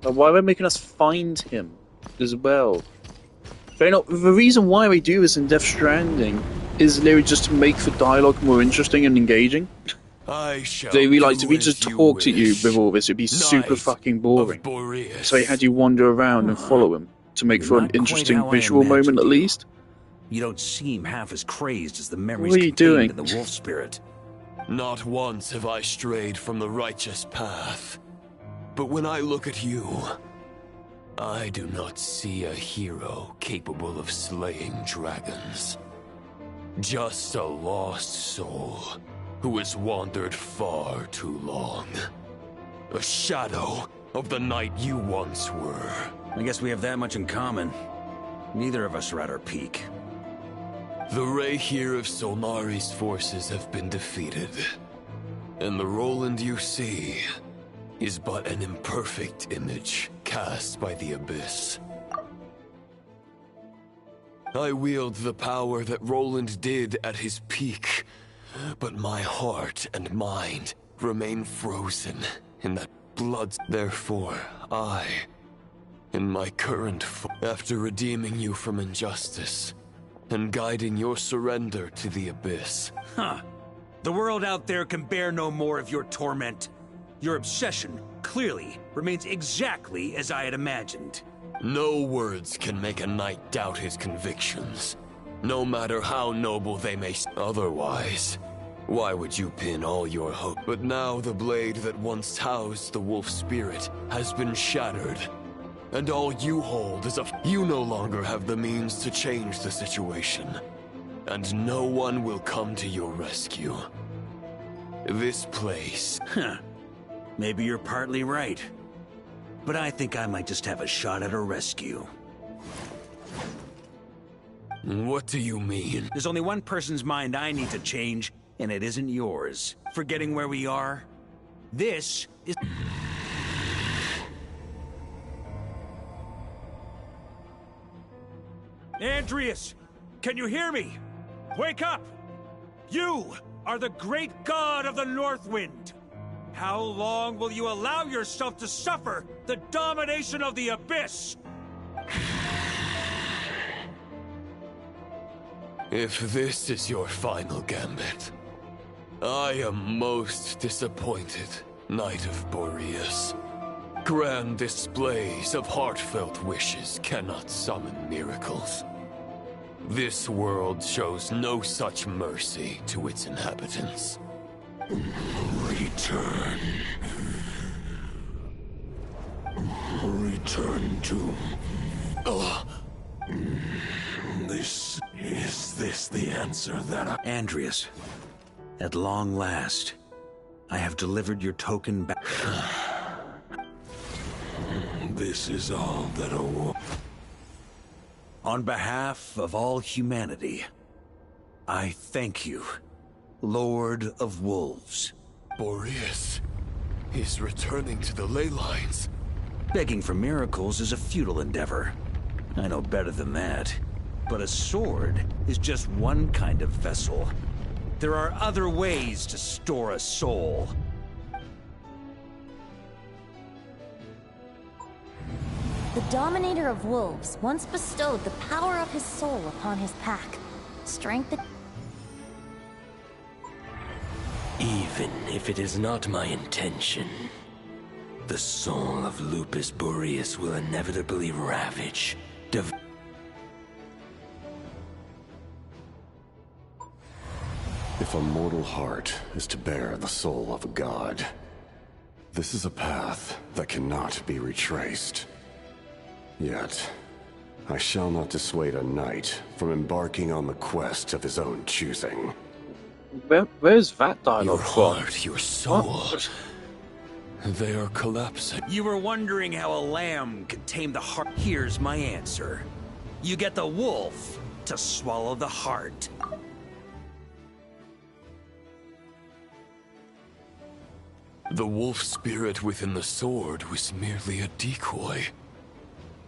Why are they making us find him as well? The reason why we do this in Death Stranding is literally just to make the dialogue more interesting and engaging. I shall They realised do if we as just you talked at you wish. with all this, it'd be super Knight fucking boring. of Boreas. So he had you wander around and follow him to make for an Not quite interesting how I visual moment imagined at you. least. You don't seem half as crazed as the memories What are you contained doing? in the wolf spirit. Not once have I strayed from the righteous path. But when I look at you, I do not see a hero capable of slaying dragons. Just a lost soul who has wandered far too long. A shadow of the knight you once were. I guess we have that much in common. Neither of us are at our peak. The ray here of Solnari's forces have been defeated. And the Roland you see is but an imperfect image cast by the Abyss. I wield the power that Roland did at his peak, but my heart and mind remain frozen in that blood. Therefore, I, in my current after redeeming you from injustice and guiding your surrender to the Abyss. Huh. The world out there can bear no more of your torment. Your obsession, clearly, remains exactly as I had imagined. No words can make a knight doubt his convictions, no matter how noble they may otherwise. Why would you pin all your hope? But now the blade that once housed the wolf spirit has been shattered, and all you hold is you no longer have the means to change the situation, and no one will come to your rescue. This place... Huh. Maybe you're partly right. But I think I might just have a shot at a rescue. What do you mean? There's only one person's mind I need to change, and it isn't yours. Forgetting where we are? This is... Andreas! Can you hear me? Wake up! You are the great god of the Northwind! How long will you allow yourself to suffer the domination of the Abyss? If this is your final gambit, I am most disappointed, Knight of Boreas. Grand displays of heartfelt wishes cannot summon miracles. This world shows no such mercy to its inhabitants. Return. Return to... Is this the answer that I... Andreas, at long last, I have delivered your token back. This is all that a war... On behalf of all humanity, I thank you, Lord of Wolves. Boreas is returning to the ley lines. Begging for miracles is a futile endeavor. I know better than that. But a sword is just one kind of vessel. There are other ways to store a soul. The Dominator of Wolves once bestowed the power of his soul upon his pack. Strength that... Even if it is not my intention, the soul of Lupus Boreas will inevitably ravage, If a mortal heart is to bear the soul of a god, this is a path that cannot be retraced. Yet, I shall not dissuade a knight from embarking on the quest of his own choosing. Where's that dialogue Your from? heart, your soul. What? They are collapsing. You were wondering how a lamb could tame the heart. Here's my answer. You get the wolf to swallow the heart. The wolf spirit within the sword was merely a decoy.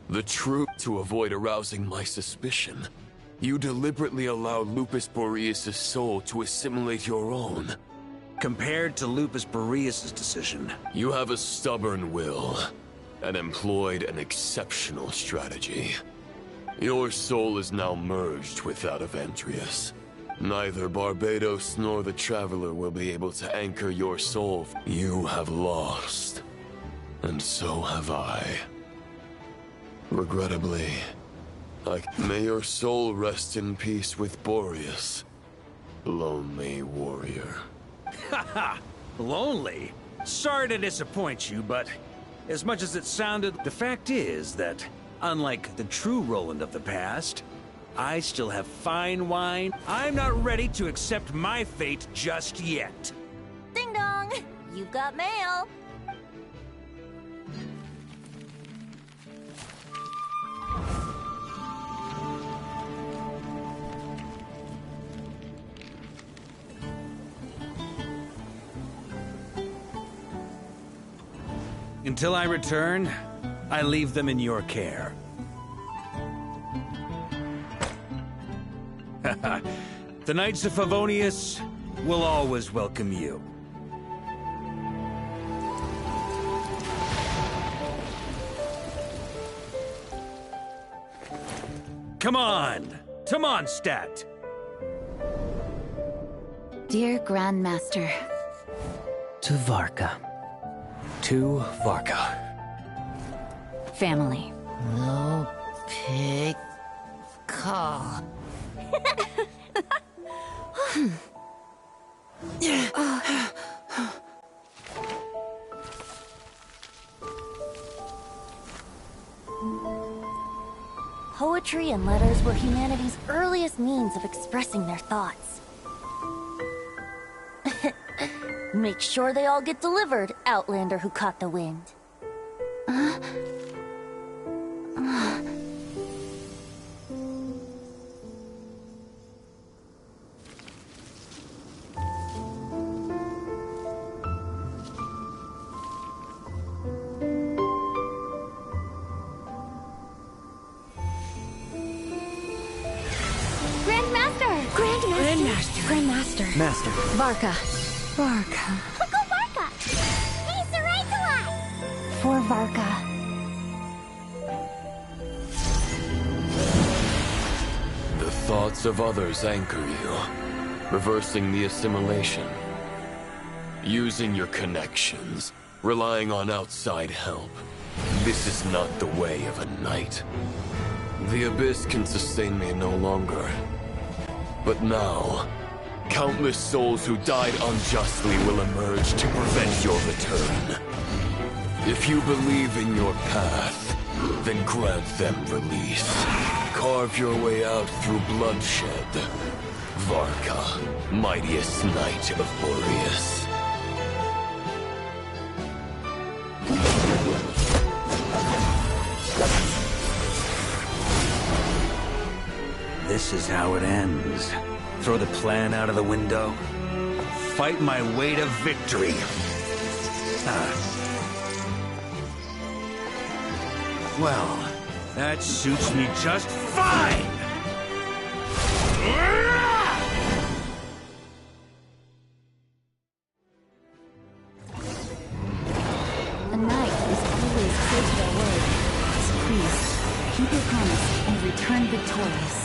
The truth, to avoid arousing my suspicion, you deliberately allowed Lupus Boreas' soul to assimilate your own. Compared to Lupus Boreas' decision, you have a stubborn will and employed an exceptional strategy. Your soul is now merged with that of Andreas. Neither Barbados nor the Traveler will be able to anchor your soul. You have lost, and so have I. Regrettably, may your soul rest in peace with Boreas, lonely warrior. Haha! Lonely? Sorry to disappoint you, but as much as it sounded, the fact is that, unlike the true Roland of the past, I still have fine wine. I'm not ready to accept my fate just yet. Ding dong! You've got mail! Until I return, I leave them in your care. The Knights of Favonius will always welcome you. Come on! To Mondstadt! Dear Grandmaster. To Varka. To Varka. Family. No pig call. Poetry and letters were humanity's earliest means of expressing their thoughts. Make sure they all get delivered, Outlander who caught the wind. Grandmaster. Master. Varka. Go Varka! He's the right to us! For Varka. The thoughts of others anchor you, reversing the assimilation. Using your connections, relying on outside help. This is not the way of a knight. The Abyss can sustain me no longer. But now, countless souls who died unjustly will emerge to prevent your return. If you believe in your path, then grant them release. Carve your way out through bloodshed. Varka, mightiest knight of Boreas. This is how it ends. Throw the plan out of the window. Fight my way to victory. Well, that suits me just fine! A knight is always true to their word. So please, keep your promise and return victorious.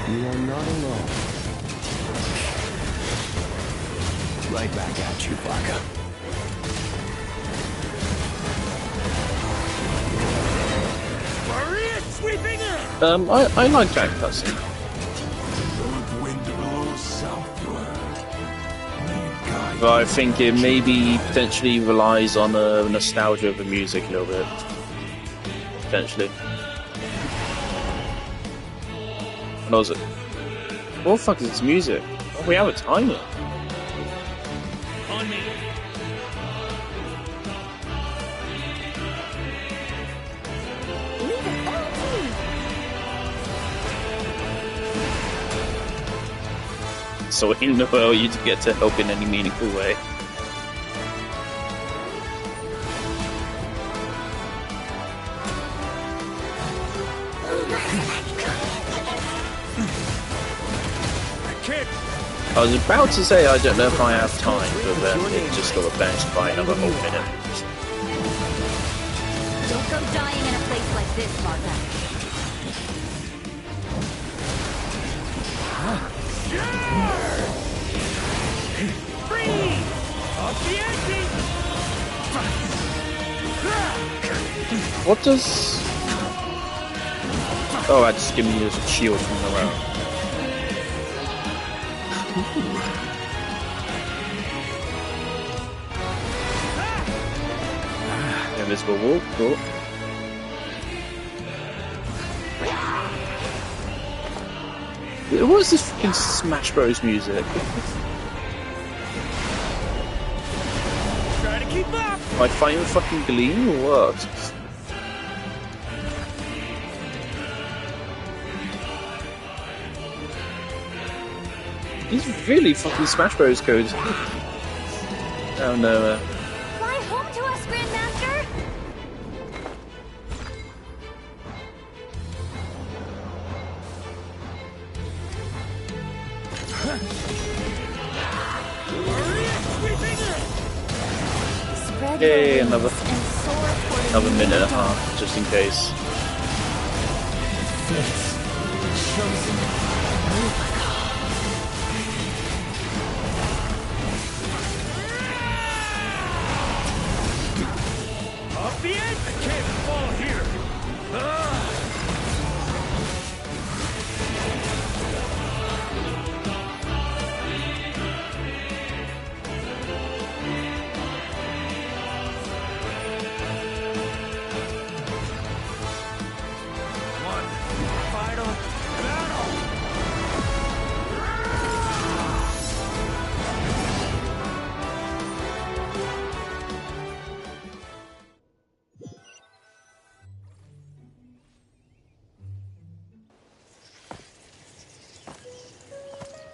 You are not alone. Right back at you, Varka. Sweeping in! I like that cutscene. But I think it maybe potentially relies on nostalgia of the music a little bit. Potentially. What was it? What the fuck is this music? Oh, we have a timer. On me. so he'll allow you to get to help in any meaningful way. I was about to say I don't know if I have time, but then it just got benched by another whole minute. Don't go dying in a place like this, Martha. Free! Off the engine! What does... Oh, I just give me a shield from the round. Invisible wall, cool. What is this fucking Smash Bros music? Try to keep up! Am I fighting fucking Gleam or what? These really fucking Smash Bros codes. Oh no. Fly home to us, Grandmaster! Yay, another minute and a half, just in case. Off the edge! I can't fall here!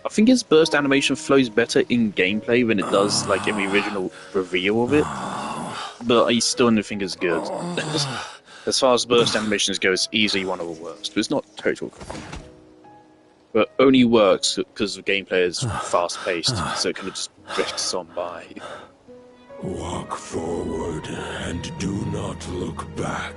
I think his burst animation flows better in gameplay than it does like in the original reveal of it, but I still don't think it's good. As far as burst animations go, it's easily one of the worst, but it's not total. But only works because the gameplay is fast-paced, so it kind of just drifts on by. Walk forward and do not look back.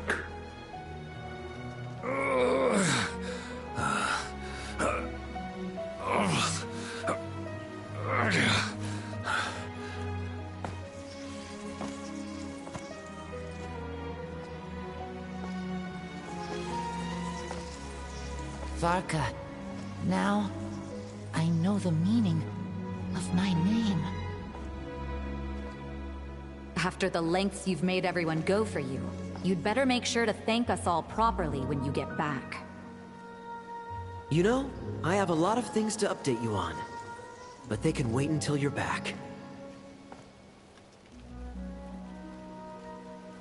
Varka, now I know the meaning of my name. After the lengths you've made everyone go for you, you'd better make sure to thank us all properly when you get back. You know, I have a lot of things to update you on, but they can wait until you're back.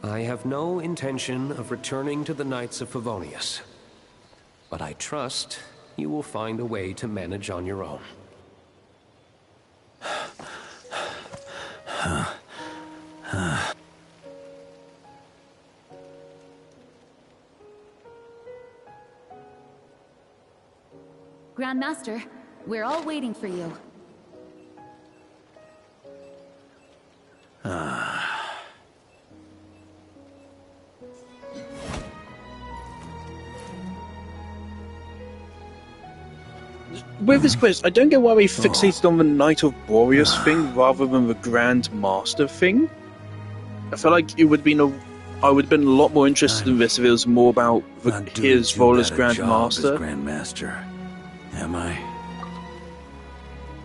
I have no intention of returning to the Knights of Favonius, but I trust you will find a way to manage on your own. Grandmaster, we're all waiting for you. With this quest, I don't get why we fixated on the Knight of Boreas thing rather than the Grand Master thing. I feel like it would have been I would have been a lot more interested in this if it was more about his role as Grand Master. Am I?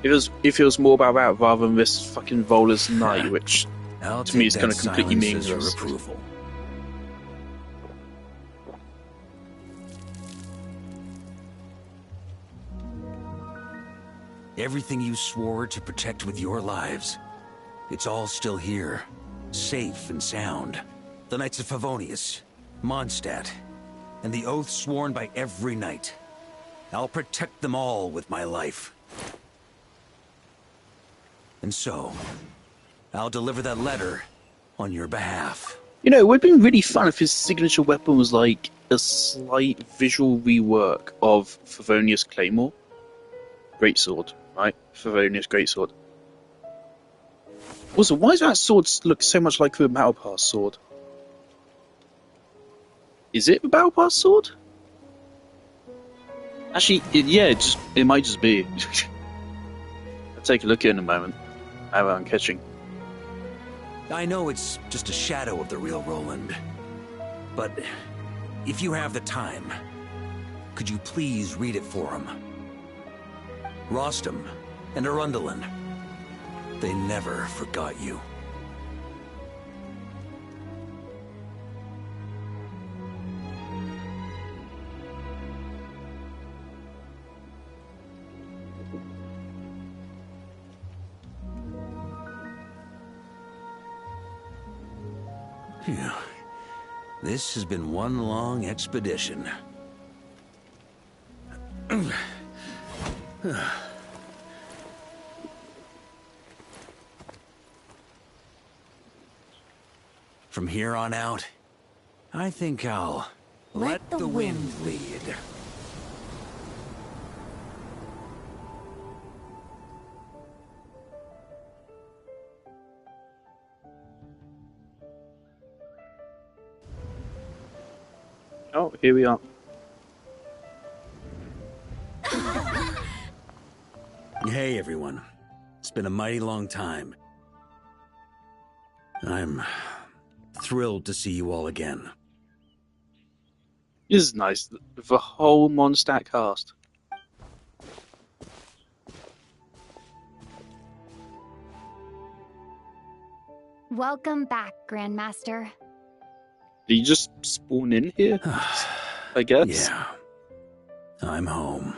If it was more about that rather than this fucking role as Knight, which to me is kind of completely meaningless. Everything you swore to protect with your lives, it's all still here, safe and sound. The Knights of Favonius, Mondstadt, and the oath sworn by every knight. I'll protect them all with my life. And so, I'll deliver that letter on your behalf. You know, it would have been really fun if his signature weapon was like a slight visual rework of Favonius Claymore. Greatsword, right? Favonius Greatsword. Also, why does that sword look so much like the Battle Pass sword? Is it the Battle Pass sword? Actually, it might just be. I'll take a look at it in a moment. How I'm catching. I know it's just a shadow of the real Roland, but if you have the time, could you please read it for him? Rostam and Arundelen, they never forgot you. Phew. This has been one long expedition. From here on out, I think I'll let the wind lead. Oh, here we are. Hey everyone. It's been a mighty long time. I'm thrilled to see you all again. This is nice. The whole Mondstadt cast. Welcome back, Grandmaster. Did you just spawn in here? I guess. Yeah. I'm home.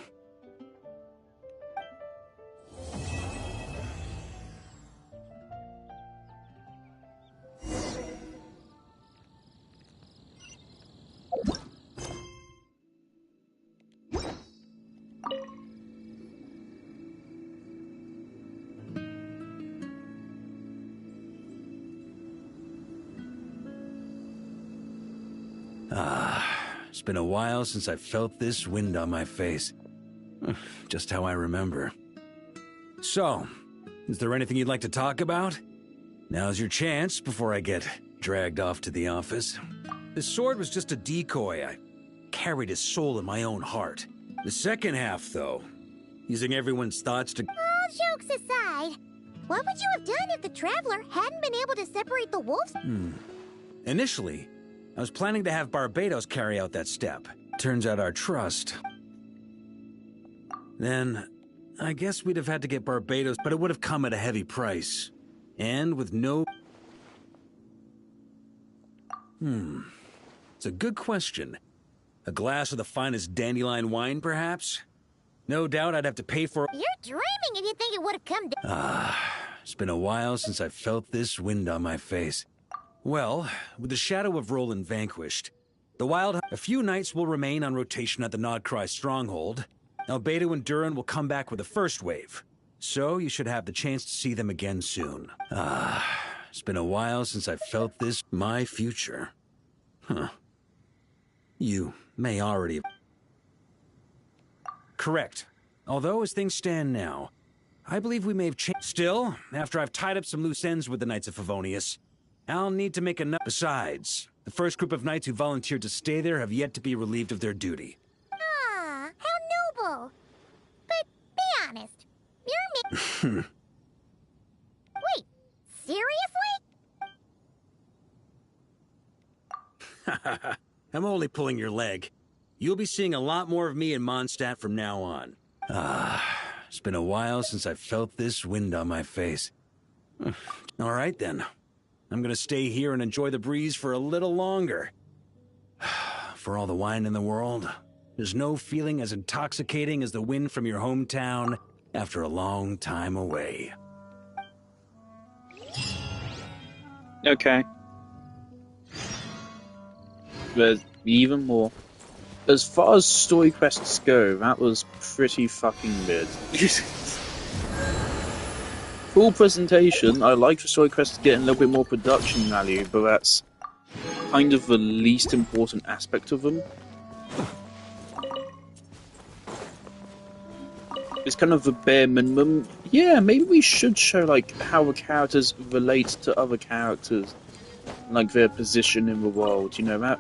It's been a while since I felt this wind on my face. Just how I remember. So, is there anything you'd like to talk about? Now's your chance before I get dragged off to the office. The sword was just a decoy. I carried his soul in my own heart. The second half, though, using everyone's thoughts to... All jokes aside, what would you have done if the Traveler hadn't been able to separate the wolves? Initially, I was planning to have Barbados carry out that step. Turns out our trust... Then, I guess we'd have had to get Barbados, but it would have come at a heavy price. And with no... It's a good question. A glass of the finest dandelion wine, perhaps? No doubt I'd have to pay for... You're dreaming if you think it would have come down. It's been a while since I felt this wind on my face. Well, with the shadow of Roland vanquished, the Wild... A few knights will remain on rotation at the Nodcry stronghold. Albedo and Duran will come back with the first wave. So you should have the chance to see them again soon. It's been a while since I felt this... My future. You may already... Correct. Although, as things stand now, I believe we may have changed... Still, after I've tied up some loose ends with the Knights of Favonius, I'll need to make enough... Besides, the first group of knights who volunteered to stay there have yet to be relieved of their duty. Ah, how noble. But be honest, you're Wait, seriously? I'm only pulling your leg. You'll be seeing a lot more of me in Mondstadt from now on. It's been a while since I felt this wind on my face. All right, then. I'm gonna stay here and enjoy the breeze for a little longer. For all the wine in the world, there's no feeling as intoxicating as the wind from your hometown after a long time away. Okay. There's even more. As far as story quests go, that was pretty fucking weird. Full presentation. I like the story quests getting a little bit more production value, but that's kind of the least important aspect of them. It's kind of the bare minimum. Yeah, maybe we should show like how the characters relate to other characters, like their position in the world. You know, that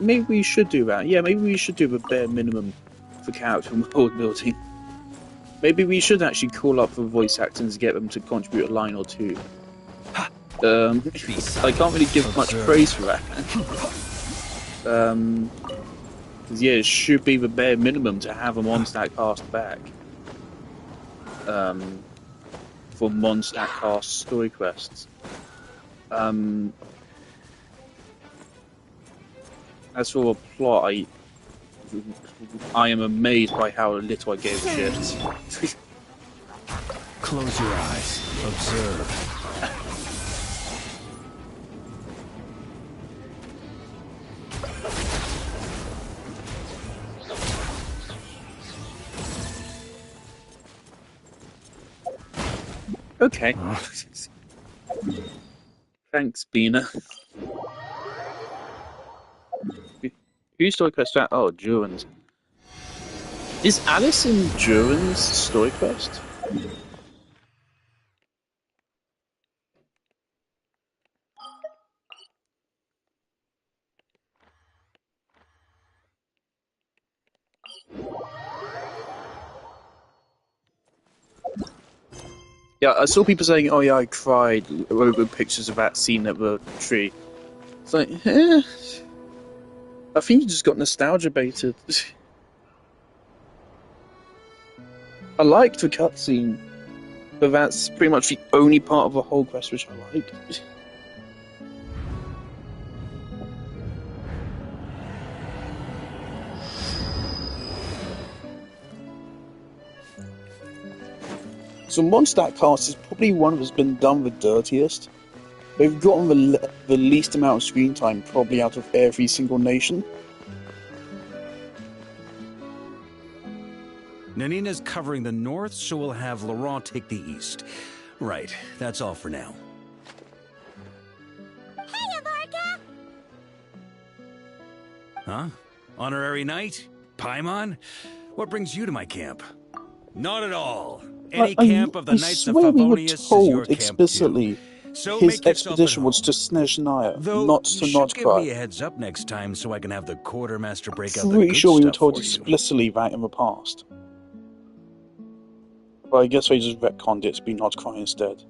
maybe we should do that. Yeah, maybe we should do the bare minimum for character and world building. Maybe we should actually call up the voice actors to get them to contribute a line or two. I can't really give much praise for that. Because yeah, it should be the bare minimum to have a Mondstadt cast back. For Mondstadt cast story quests. As for the plot, I am amazed by how little I gave a shit. Close your eyes. Observe. Okay. Thanks, Bina. Who's story quest that? Oh, Duran's. Is Alice in Duran's story quest? Yeah, I saw people saying, "Oh yeah, I cried over pictures of that scene at the tree." It's like, I think you just got nostalgia baited. I liked the cutscene, but that's pretty much the only part of the whole quest which I liked. So Mondstadt cast is probably one that's been done the dirtiest. They've gotten the least amount of screen time probably out of every single nation. Nanina's covering the north, so we'll have Laurent take the east. Right, that's all for now. Hey, Avarka! Huh? Honorary Knight? Paimon? What brings you to my camp? Not at all. Any camp of the Knights of Favonius is your camp explicitly too. So his make yourself at expedition home. was to Snezhnaya, Though not to you should give me a Notcry. heads up next time so I can have the quartermaster break out the Pretty good sure we were stuff told for you. explicitly that in the past. But I guess they just retconned it to be Notcry instead.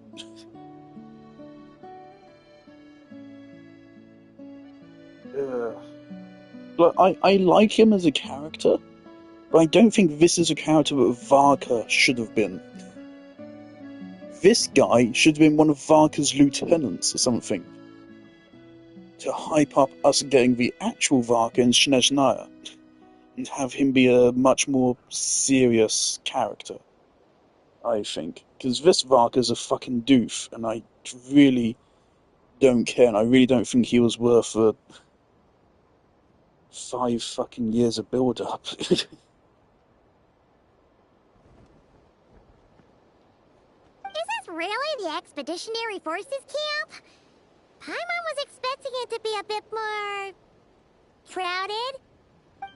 Look, I like him as a character, but I don't think this is a character that Varka should have been. This guy should have been one of Varka's lieutenants or something. To hype up us getting the actual Varka in Snezhnaya, and have him be a much more serious character, I think. Because this Varka's a fucking doof, and I really don't care, and I really don't think he was worth 5 fucking years of build-up. Is this really the Expeditionary Forces camp? Paimon was expecting it to be a bit more... crowded?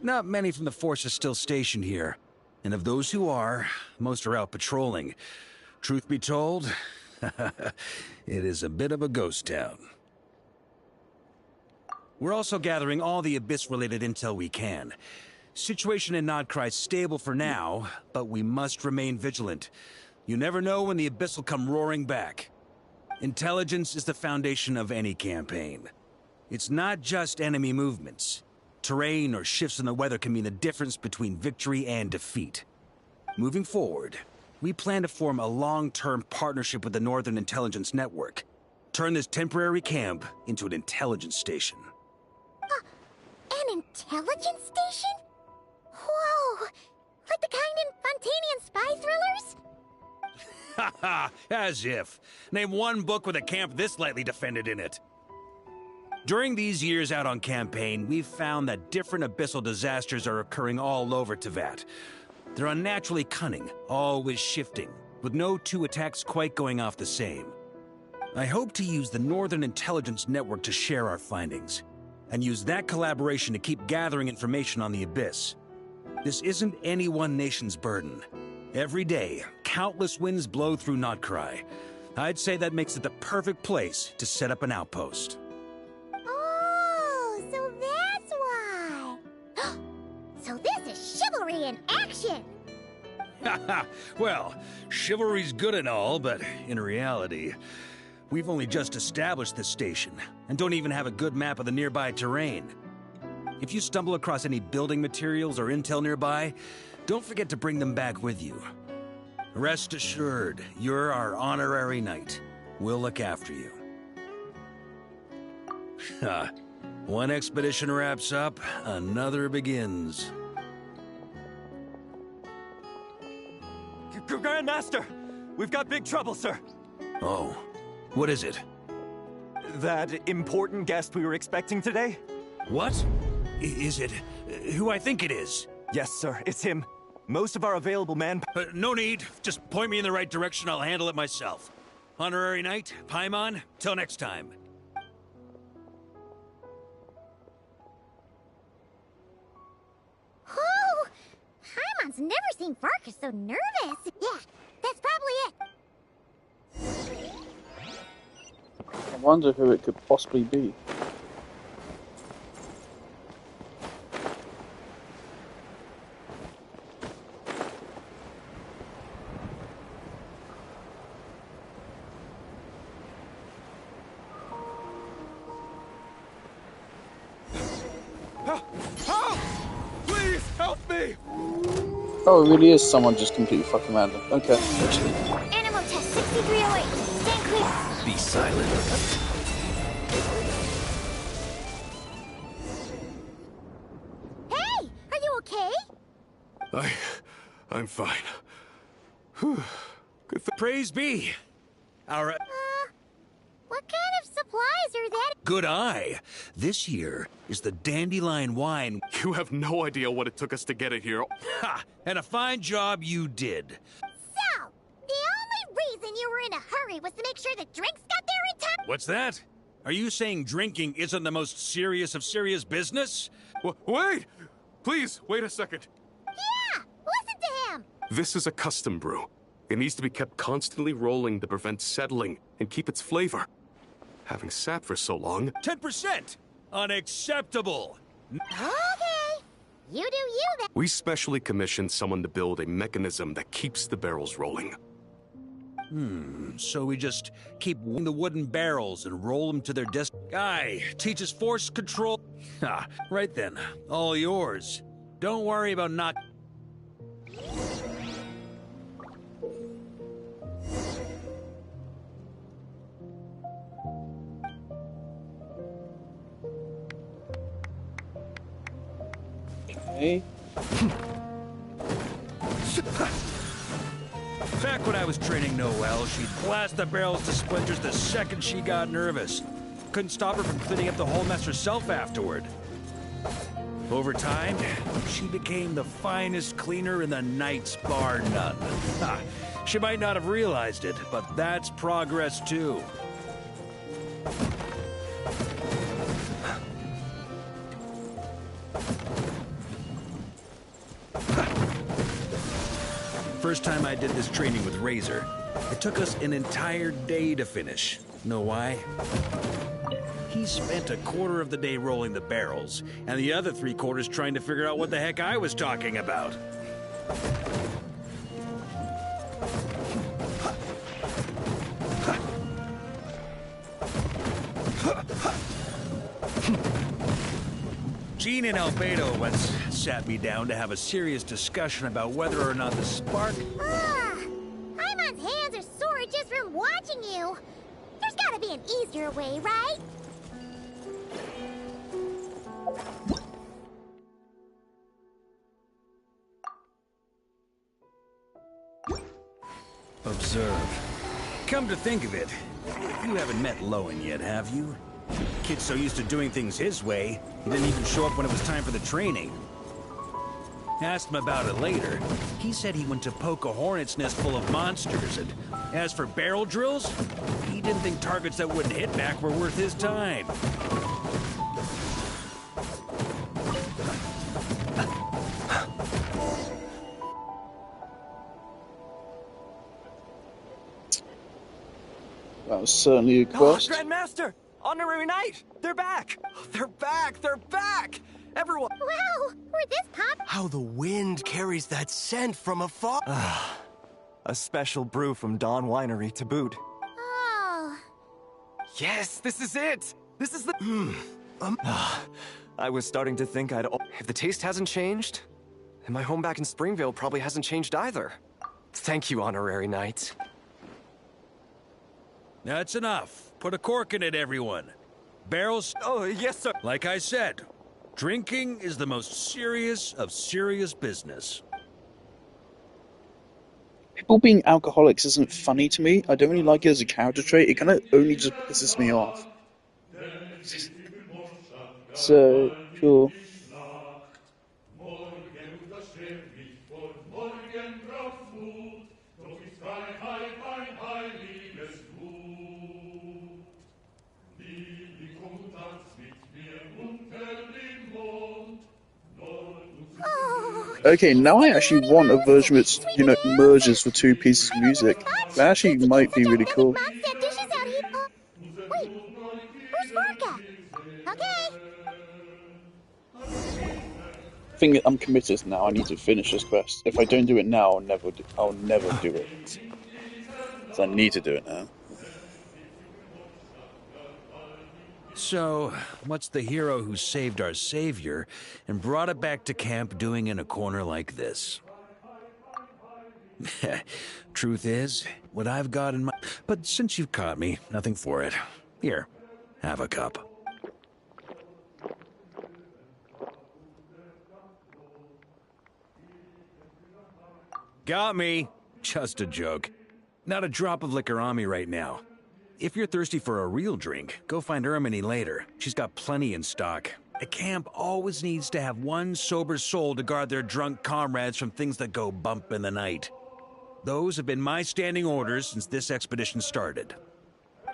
Not many from the force are still stationed here. And of those who are, most are out patrolling. Truth be told, it is a bit of a ghost town. We're also gathering all the Abyss-related intel we can. Situation in Notcry's stable for now, but we must remain vigilant. You never know when the Abyss will come roaring back. Intelligence is the foundation of any campaign. It's not just enemy movements. Terrain or shifts in the weather can mean the difference between victory and defeat. Moving forward, we plan to form a long-term partnership with the Northern Intelligence Network. Turn this temporary camp into an intelligence station. An intelligence station? Whoa! Like the kind in Fontanian spy thrillers? Haha, as if. Name one book with a camp this lightly defended in it. During these years out on campaign, we've found that different abyssal disasters are occurring all over Teyvat. They're unnaturally cunning, always shifting, with no two attacks quite going off the same. I hope to use the Northern Intelligence Network to share our findings, and use that collaboration to keep gathering information on the Abyss. This isn't any one nation's burden. Every day, countless winds blow through Notcry. I'd say that makes it the perfect place to set up an outpost. Oh, so that's why. So this is chivalry in action. Haha, well, chivalry's good and all, but in reality, we've only just established this station, and don't even have a good map of the nearby terrain. If you stumble across any building materials or intel nearby, don't forget to bring them back with you. Rest assured, you're our honorary knight. We'll look after you. One expedition wraps up, another begins. Grandmaster! We've got big trouble, sir! Oh, what is it? That important guest we were expecting today? What? Is it who I think it is? Yes, sir, it's him. Most of our available no need. Just point me in the right direction, I'll handle it myself. Honorary Knight, Paimon, till next time. Oh! Paimon's never seen Varkas so nervous. Yeah, that's probably it. I wonder who it could possibly be. Please help me! Oh, it really is someone just completely fucking random. Okay. Animal test 6308. Stand clear. Be silent. Hey, are you okay? I'm fine. Good praise be. Our What kind of supplies are that? good eye. This here is the dandelion wine. You have no idea what it took us to get it here. Ha! And a fine job you did. So, the only reason you were in a hurry was to make sure the drinks got there in time? What's that? Are you saying drinking isn't the most serious of serious business? Wait! Please, wait a second. Yeah, listen to him. This is a custom brew. It needs to be kept constantly rolling to prevent settling and keep its flavor. Having sat for so long... 10%! Unacceptable! Okay, you do you then. We specially commissioned someone to build a mechanism that keeps the barrels rolling. So we just keep the wooden barrels and roll them to their desk. Guy teaches force control. Ah, right then. All yours. Don't worry about not... Okay. Back when I was training Noelle, she'd blast the barrels to splinters the second she got nervous. Couldn't stop her from cleaning up the whole mess herself afterward. Over time, she became the finest cleaner in the Knights, bar none. Ha, she might not have realized it, but that's progress too. First time I did this training with Razor, it took us an entire day to finish. Know why? He spent a quarter of the day rolling the barrels, and the other 3/4 trying to figure out what the heck I was talking about. Gene and Albedo once sat me down to have a serious discussion about whether or not the spark... Paimon's hands are sore just from watching you. There's gotta be an easier way, right? Observe. Come to think of it, you haven't met Lowen yet, have you? Kid's so used to doing things his way, he didn't even show up when it was time for the training. Asked him about it later. He said he went to poke a hornet's nest full of monsters, and as for barrel drills, he didn't think targets that wouldn't hit back were worth his time. That was certainly a quest. Grandmaster! Honorary Knight! They're back! They're back! They're back! Everyone! Wow! Where'd this pop? How the wind carries that scent from afar. A special brew from Dawn Winery to boot. Oh. Yes, this is it! This is the... I was starting to think I'd... If the taste hasn't changed, then my home back in Springvale probably hasn't changed either. Thank you, Honorary Knight. That's enough. Put a cork in it, everyone. Barrels... Oh, yes, sir. Like I said, drinking is the most serious of serious business. People being alcoholics isn't funny to me. I don't really like it as a character trait. It kind of only just pisses me off. So, cool. Okay, now I actually want a version which, you know, merges the two pieces of music. That actually might be really cool. Wait, where's Vorka? Okay. I think I'm committed now. I need to finish this quest. If I don't do it now, I'll never do it. So I need to do it now. So, what's the hero who saved our savior and brought it back to camp doing in a corner like this? Truth is, what I've got in my... But since you've caught me, nothing for it. Here, have a cup. Got me. Just a joke. Not a drop of liquor on me right now. If you're thirsty for a real drink, go find Ermini later. She's got plenty in stock. A camp always needs to have one sober soul to guard their drunk comrades from things that go bump in the night. Those have been my standing orders since this expedition started.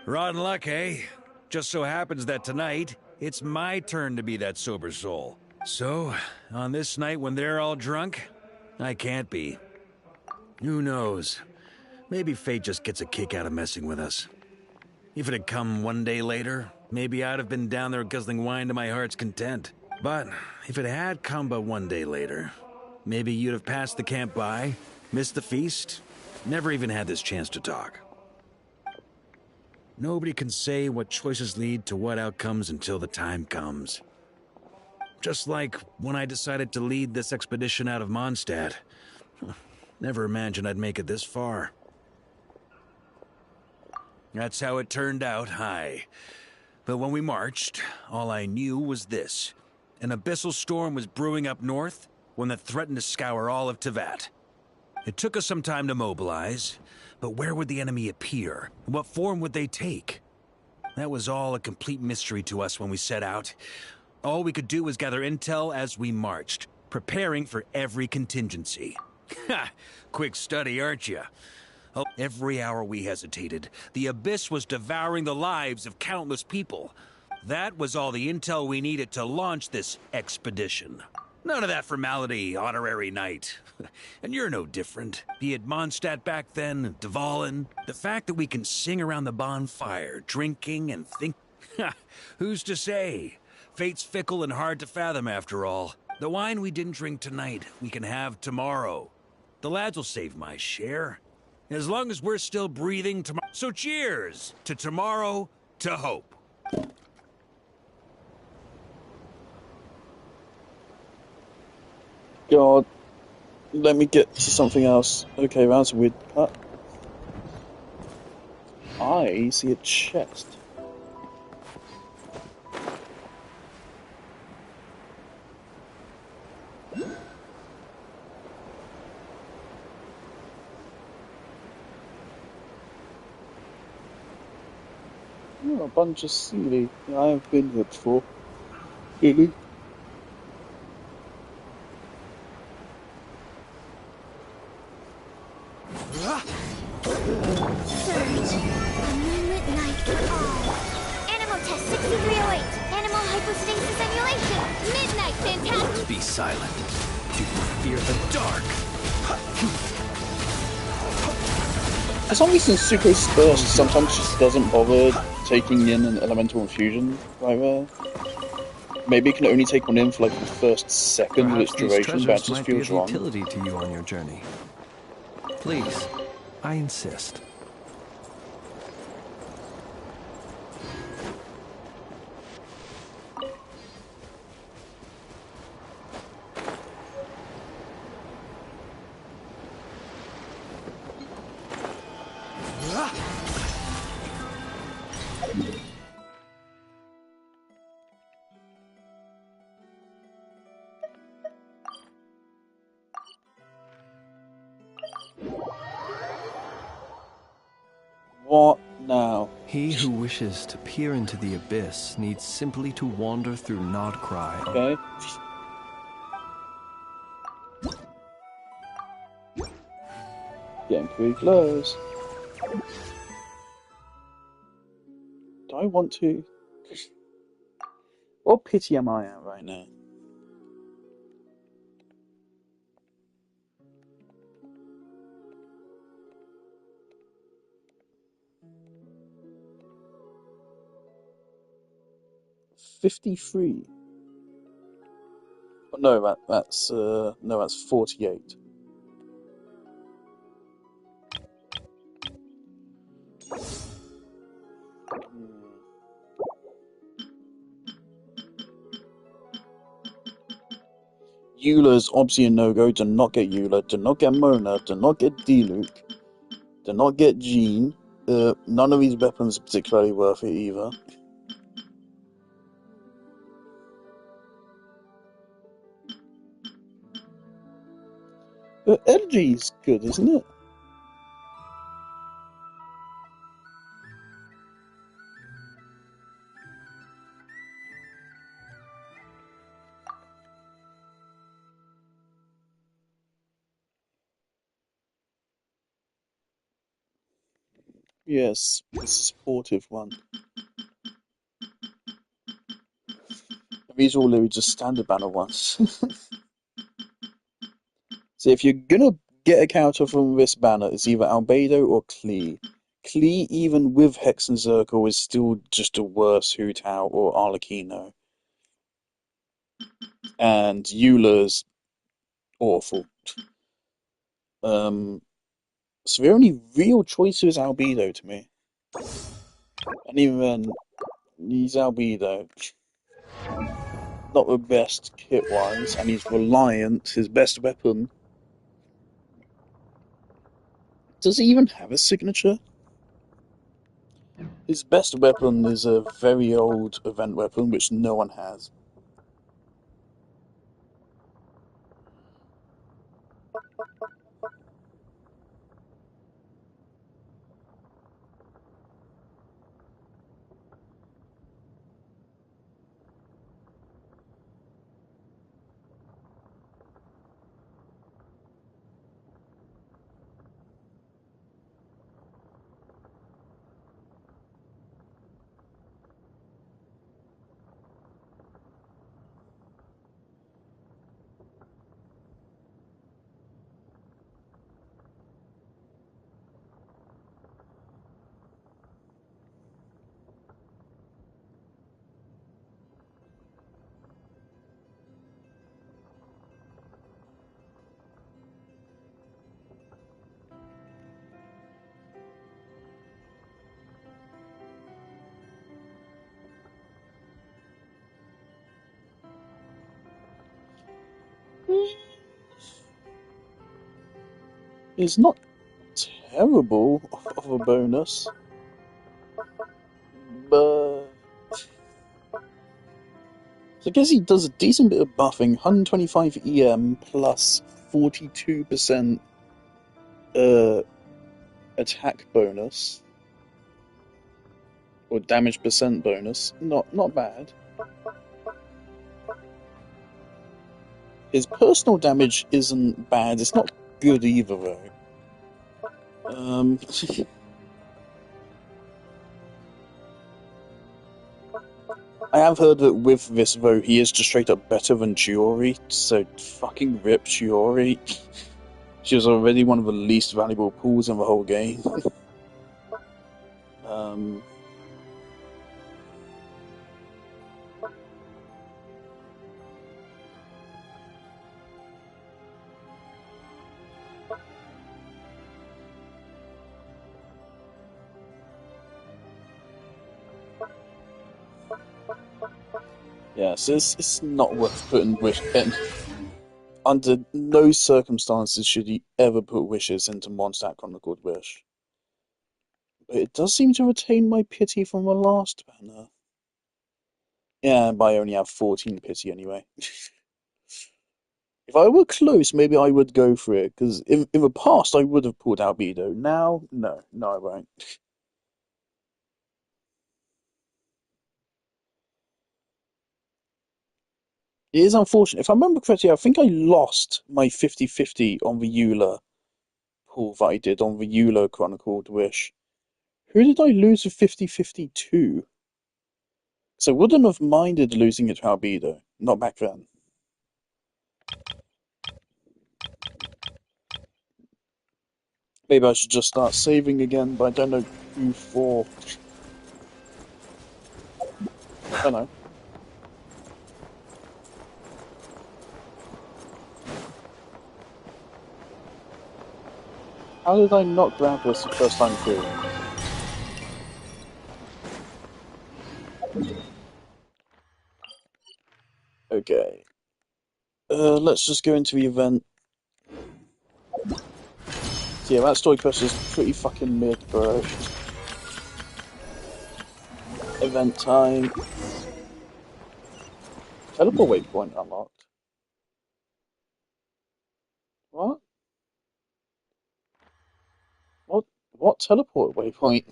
Rotten luck, eh? Just so happens that tonight, it's my turn to be that sober soul. So, on this night when they're all drunk, I can't be. Who knows? Maybe fate just gets a kick out of messing with us. If it had come one day later, maybe I'd have been down there guzzling wine to my heart's content. But if it had come but one day later, maybe you'd have passed the camp by, missed the feast, never even had this chance to talk. Nobody can say what choices lead to what outcomes until the time comes. Just like when I decided to lead this expedition out of Mondstadt. Never imagined I'd make it this far. That's how it turned out, aye. But when we marched, all I knew was this. An abyssal storm was brewing up north, one that threatened to scour all of Tevat. It took us some time to mobilize, but where would the enemy appear? What form would they take? That was all a complete mystery to us when we set out. All we could do was gather intel as we marched, preparing for every contingency. Ha! Quick study, aren't you? Oh, every hour we hesitated, the abyss was devouring the lives of countless people. That was all the intel we needed to launch this expedition. None of that formality, Honorary Knight. And you're no different. Be it Mondstadt back then, Dvalin. The fact that we can sing around the bonfire, drinking and think... Who's to say? Fate's fickle and hard to fathom after all. The wine we didn't drink tonight, we can have tomorrow. The lads will save my share. As long as we're still breathing tomorrow. So cheers to tomorrow, to hope. God, let me get to something else. Okay, that's a weird cut. I see a chest. Oh, a bunch of sealy. I have been here before. Really? Surge. A moonlit night for all. Animal test 6308. Animal hypostasis emulation. Midnight fantastic. Be silent. Do you fear the dark? For some reason, Sucrose Burst sometimes just doesn't bother taking in an elemental infusion right there. Maybe it can only take one in for like the first second of its Perhaps these duration, but it treasures just might be feels of wrong. utility to you on your journey. Please, I insist. What now? He who wishes to peer into the abyss needs simply to wander through Nodcry. Okay. Getting pretty close. Do I want to? What pity am I at right now? $53. Oh, no, that's 48. Eula's obviously a no-go. Do not get Eula. Do not get Mona. Do not get D-Luke. Do not get Jean. None of these weapons are particularly worth it either. Energy's good, isn't it? Yes, it's a supportive one. These are all literally just standard banner ones. So if you're gonna get a character from this banner, it's either Albedo or Klee. Klee, even with Hex and Zirkle, is still just a worse Hu Tao or Arlecchino. And Eula's awful. So the only real choice is Albedo to me. And even then, he's Albedo. Not the best kit-wise, and he's Reliant, his best weapon. Does he even have a signature? His best weapon is a very old event weapon, which no one has. It's not terrible of a bonus, but so I guess he does a decent bit of buffing. 125 EM plus 42% attack bonus or damage percent bonus. Not bad. His personal damage isn't bad. It's not good either though. Um, I have heard that with this, though, he is just straight up better than Chiori, so fucking rip Chiori. She was already one of the least valuable pools in the whole game. um, yes, it's not worth putting wish in. Under no circumstances should you ever put wishes into Mondstadt Chronicled Wish. But it does seem to retain my pity from the last banner. Yeah, but I only have 14 pity anyway. If I were close, maybe I would go for it, because in the past I would have pulled Albedo. Now, no, I won't. It is unfortunate. If I remember correctly, I think I lost my 50-50 on the Eula pull that I did on the Eula Chronicled Wish. Who did I lose the 50-50 to? So I wouldn't have minded losing it to Albedo. Not back then. Maybe I should just start saving again, but I don't know who for. I don't know. How did I not grab this the first time through? Okay. Let's just go into the event. So yeah, that story quest is pretty fucking mid, bro. Event time. Teleport waypoint unlocked. What? What teleport waypoint?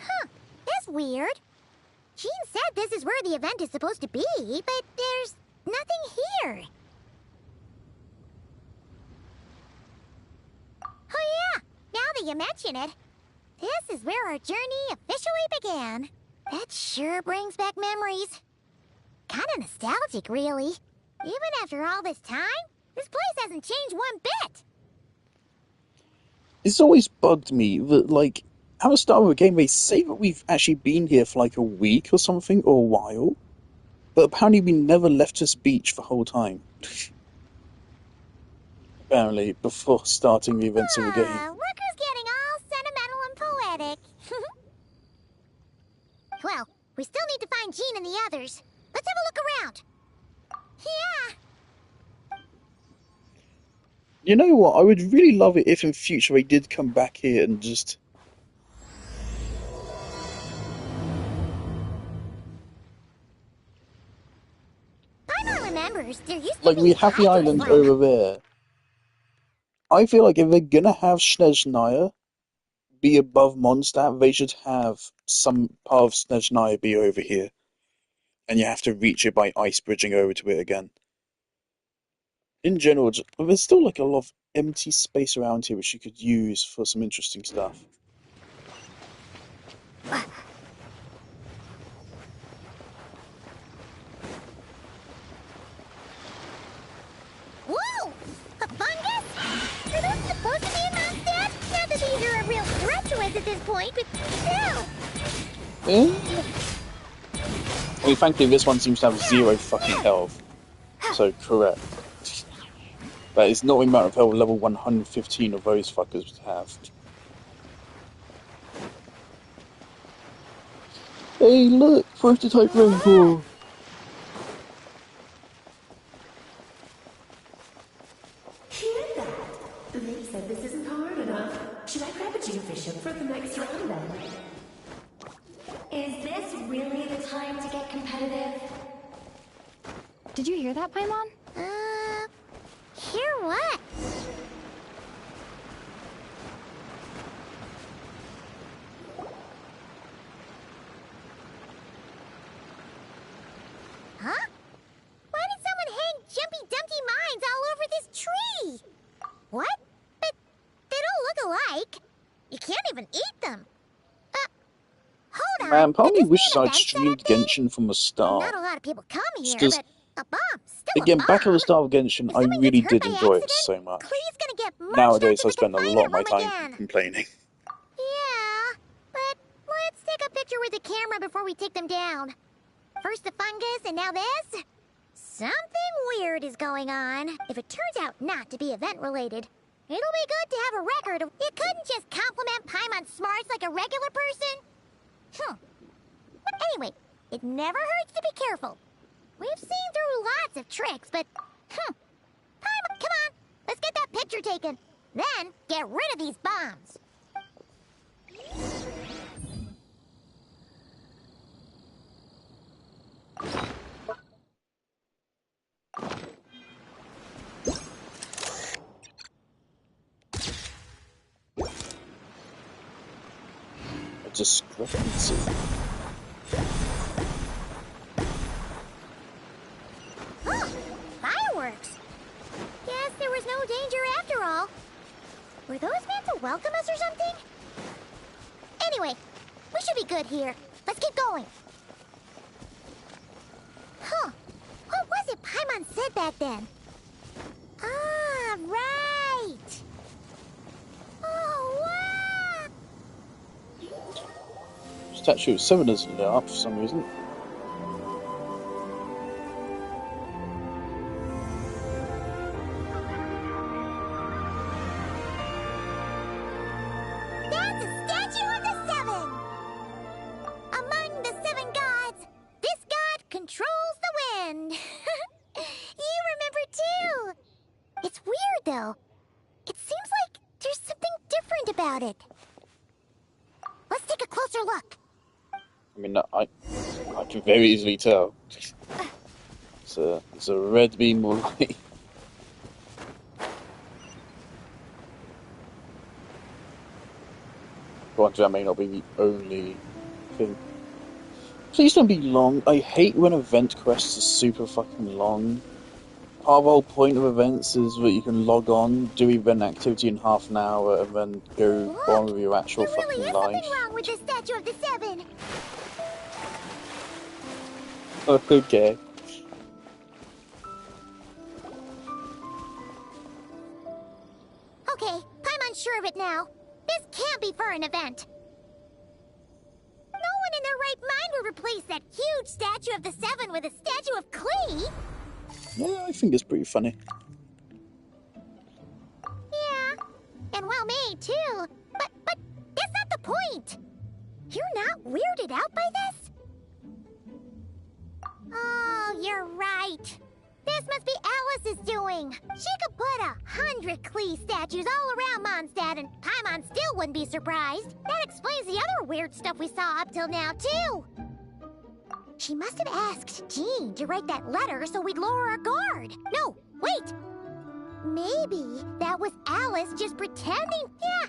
Huh, that's weird. Jean said this is where the event is supposed to be, but there's nothing here. Oh yeah, now that you mention it, this is where our journey officially began. That sure brings back memories. Kinda nostalgic, really. Even after all this time, this place hasn't changed one bit. It's always bugged me that, like, at the start of the game, they say that we've actually been here for like a week or something, or a while. But apparently we never left this beach the whole time. Apparently, before starting the events of the game. Look who's getting all sentimental and poetic. Well, we still need to find Jean and the others. Let's have a look around. Yeah. You know what? I would really love it if in future they did come back here and just... Paimon remembers there used to Like, be we have the island over there. I feel like if they're gonna have Snezhnaya be above Mondstadt, they should have some part of Snezhnaya be over here. And you have to reach it by ice bridging over to it again. In general, there's still like a lot of empty space around here which you could use for some interesting stuff. Whoa! A fungus? Are those supposed to be in Mondstadt? Not that these are a real threat to us at this point, but still. I mean, frankly, this one seems to have 0 fucking health. So, correct. That is not the amount of health level 115 of those fuckers have. Hey, look! Prototype rainbow! Hear that? They said this isn't hard enough. Should I grab a Geofisher for the next round then? Is this really the time to get competitive? Did you hear that, Paimon? Hear what? Man, part of me Could this wishes be an I'd event streamed Genshin from the start. Not a lot of people come here, Just but a bomb, still a again, bomb. back at the start of Genshin, I really did enjoy it so much. Clee's gonna get marched Nowadays, out I to the spend a lot of my confinement time room again. complaining. Yeah, but let's take a picture with the camera before we take them down. First the fungus, and now this? Something weird is going on. If it turns out not to be event-related, it'll be good to have a record of... You couldn't just compliment Paimon's smarts like a regular person? But anyway, it never hurts to be careful. We've seen through lots of tricks, but... Paimon, come on! Let's get that picture taken. Then, get rid of these bombs. A discrepancy. Fireworks! Guess there was no danger after all. Were those meant to welcome us or something? Anyway, we should be good here. Let's keep going. Huh. What was it Paimon said back then? Ah, right! Oh, wow! Statue of 7 isn't lit up for some reason. That's a statue of the 7! Among the 7 gods, this god controls the wind. You remember too. It's weird though. It seems like there's something different about it. Let's take a closer look. I mean, I can very easily tell. It's a red beam of light. Granted, that may not be the only thing. Please don't be long. I hate when event quests are super fucking long. Part of the whole point of events is that you can log on, do event activity in half an hour, and then go on with your actual fucking life. Something wrong with the statue of the 7. Okay. Okay, Paimon's sure of it now. This can't be for an event. No one in their right mind would replace that huge statue of the 7 with a statue of Klee. Yeah, I think it's pretty funny. Yeah, and well made too. But that's not the point. You're not weirded out by this? Oh, you're right. This must be Alice's doing. She could put 100 Klee statues all around Mondstadt and Paimon still wouldn't be surprised. That explains the other weird stuff we saw up till now, too. She must have asked Jean to write that letter so we'd lower our guard. No, wait. Maybe that was Alice just pretending. Yeah,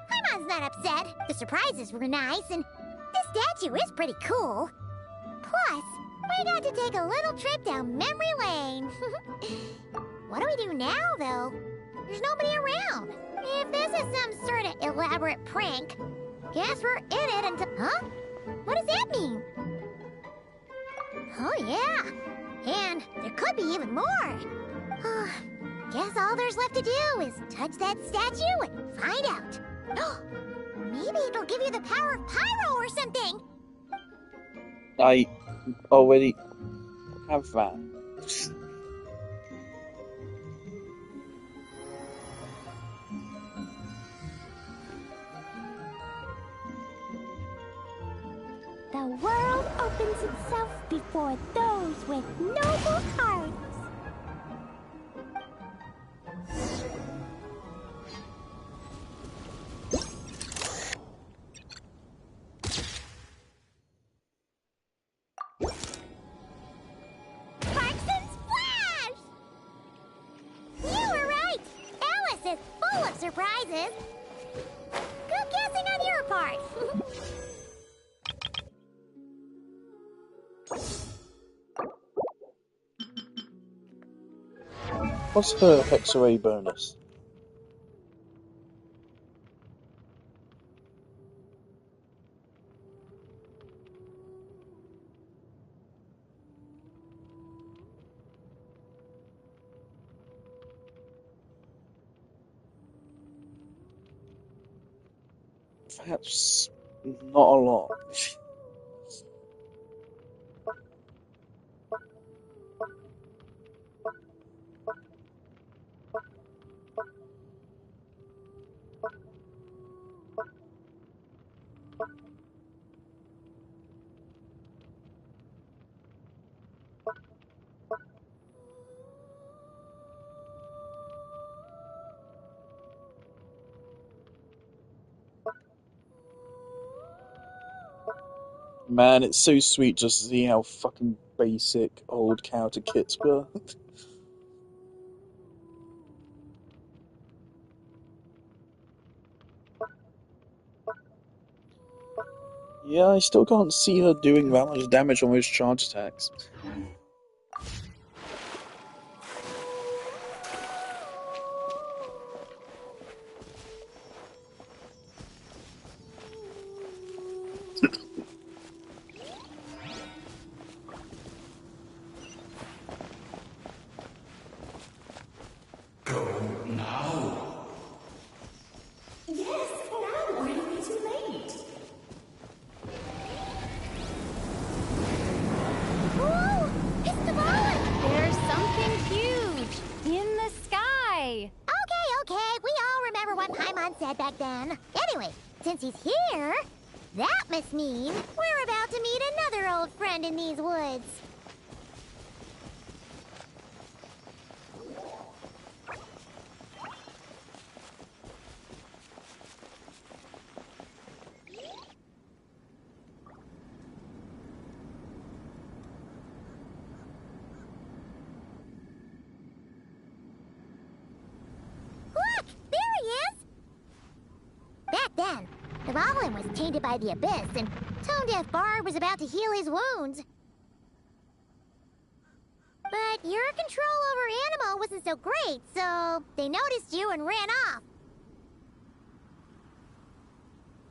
Paimon's not upset. The surprises were nice, and this statue is pretty cool. Plus, we got to take a little trip down memory lane. What do we do now, though? There's nobody around. If this is some sort of elaborate prank, guess we're in it until... Huh? What does that mean? Oh, yeah. And there could be even more. Guess all there's left to do is touch that statue and find out. Maybe it'll give you the power of pyro or something. I already have that. The world opens itself before those with noble hearts. Sparks Splash! You were right! Alice is full of surprises. Good guessing on your part. What's her Hexarray bonus? That's not a lot. Man, it's so sweet just to see how fucking basic old character kits were. Yeah, I still can't see her doing that much damage on those charge attacks. Now. Yes, now, or it'll be too late. Whoa! It's the ball! There's something huge in the sky. Okay, we all remember what Paimon said back then. Anyway, since he's here, that must mean we're about to meet another old friend in these woods. Look! There he is! Back then, the Goblin was tainted by the Abyss, and Tone-Deaf Bard was about to heal his wounds. But your control over Animo wasn't so great, so they noticed you and ran off.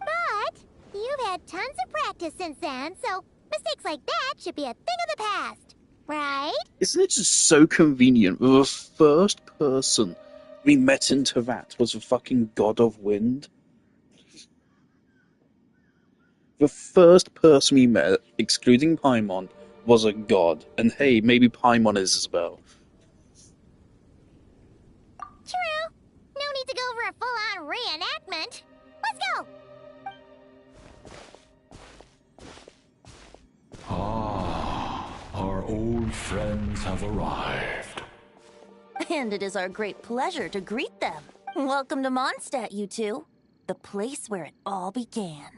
But you've had tons of practice since then, so mistakes like that should be a thing of the past, right? Isn't it just so convenient that the first person we met in Teyvat was the fucking God of Wind? The first person we met, excluding Paimon, was a god, and hey, maybe Paimon is as well. True. No need to go for a full-on reenactment. Let's go! Our old friends have arrived. And it is our great pleasure to greet them. Welcome to Mondstadt, you two. The place where it all began.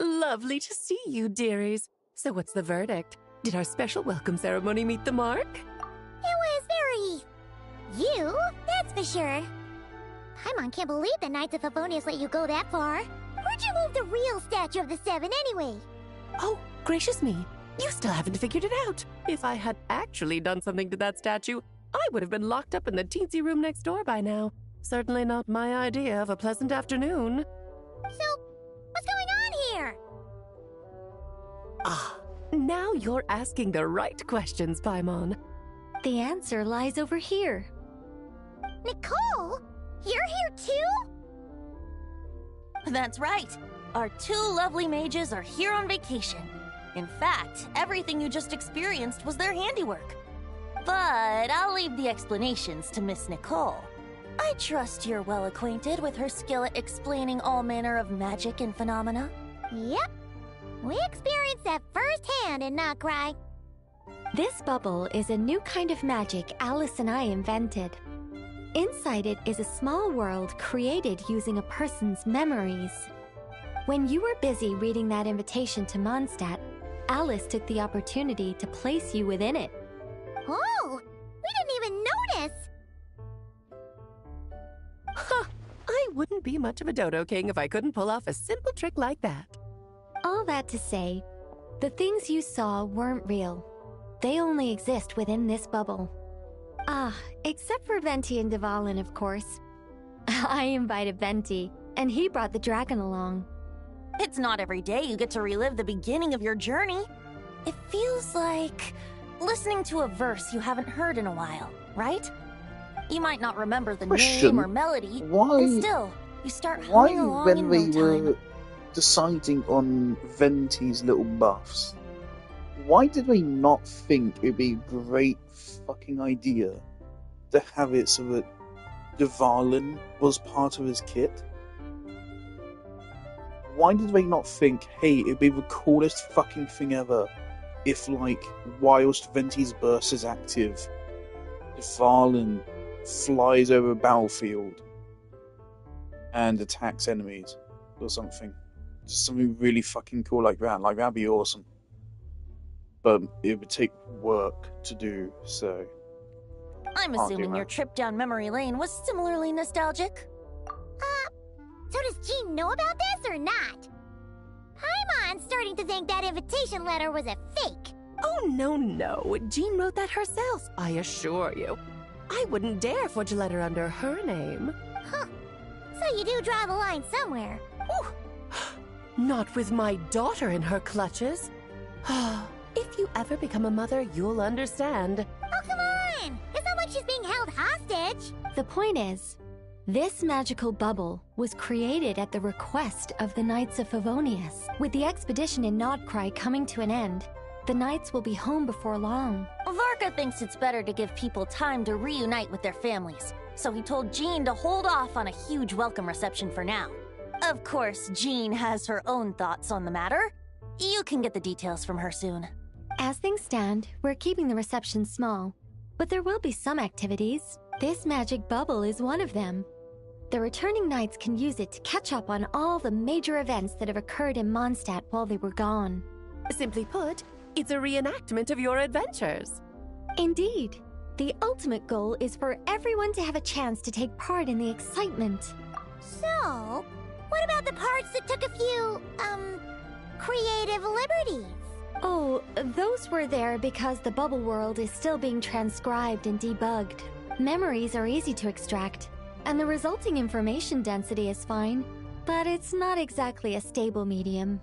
Lovely to see you, dearies. So what's the verdict? Did our special welcome ceremony meet the mark? It was very... you, that's for sure. Paimon can't believe the Knights of Favonius let you go that far. Where'd you move the real statue of the Seven anyway? Oh, gracious me. You still haven't figured it out. If I had actually done something to that statue, I would have been locked up in the teensy room next door by now. Certainly not my idea of a pleasant afternoon. So, what's going on here? Ah, now you're asking the right questions, Paimon. The answer lies over here. Nicole? You're here too? That's right. Our two lovely mages are here on vacation. In fact, everything you just experienced was their handiwork. But I'll leave the explanations to Miss Nicole. I trust you're well acquainted with her skill at explaining all manner of magic and phenomena. Yep. We experienced that firsthand in Notcry. This bubble is a new kind of magic Alice and I invented. Inside it is a small world created using a person's memories. When you were busy reading that invitation to Mondstadt, Alice took the opportunity to place you within it. Oh! We didn't even notice! Huh! I wouldn't be much of a Dodo King if I couldn't pull off a simple trick like that. All that to say, the things you saw weren't real. They only exist within this bubble. Ah, except for Venti and Dvalin, of course. I invited Venti, and he brought the dragon along. It's not every day you get to relive the beginning of your journey. It feels like listening to a verse you haven't heard in a while, right? You might not remember the name or melody, and still, you start humming along when in we no time. were deciding on Venti's little buffs, why did we not think it'd be a great fucking idea to have it so that Dvalin was part of his kit? Why did they not think, hey, it'd be the coolest fucking thing ever if, like, whilst Venti's burst is active, Dvalin flies over a battlefield and attacks enemies or something? Just something really fucking cool like that. Like, that'd be awesome. But it would take work to do, so... I'm assuming your trip down memory lane was similarly nostalgic. So does Jean know about this or not? Paimon's starting to think that invitation letter was a fake. Oh, no. Jean wrote that herself, I assure you. I wouldn't dare forge a letter under her name. Huh. So you do draw the line somewhere. Not with my daughter in her clutches. If you ever become a mother, you'll understand. Oh, come on! It's not like she's being held hostage. The point is, this magical bubble was created at the request of the Knights of Favonius. With the expedition in Nodcry coming to an end, the Knights will be home before long. Varka thinks it's better to give people time to reunite with their families, so he told Jean to hold off on a huge welcome reception for now. Of course, Jean has her own thoughts on the matter. You can get the details from her soon. As things stand, we're keeping the reception small, but there will be some activities. This magic bubble is one of them. The returning Knights can use it to catch up on all the major events that have occurred in Mondstadt while they were gone. Simply put, it's a reenactment of your adventures. Indeed. The ultimate goal is for everyone to have a chance to take part in the excitement. So, what about the parts that took a few, creative liberties? Oh, those were there because the bubble world is still being transcribed and debugged. Memories are easy to extract, and the resulting information density is fine, but it's not exactly a stable medium.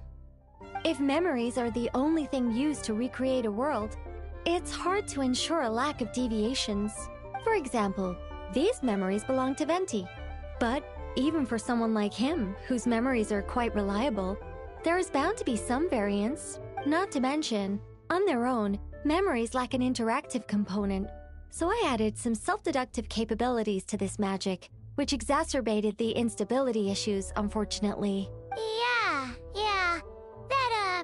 If memories are the only thing used to recreate a world, it's hard to ensure a lack of deviations. For example, these memories belong to Venti. But even for someone like him, whose memories are quite reliable, there is bound to be some variance. Not to mention, on their own, memories lack an interactive component. So I added some self-deductive capabilities to this magic, which exacerbated the instability issues, unfortunately. Yeah. That,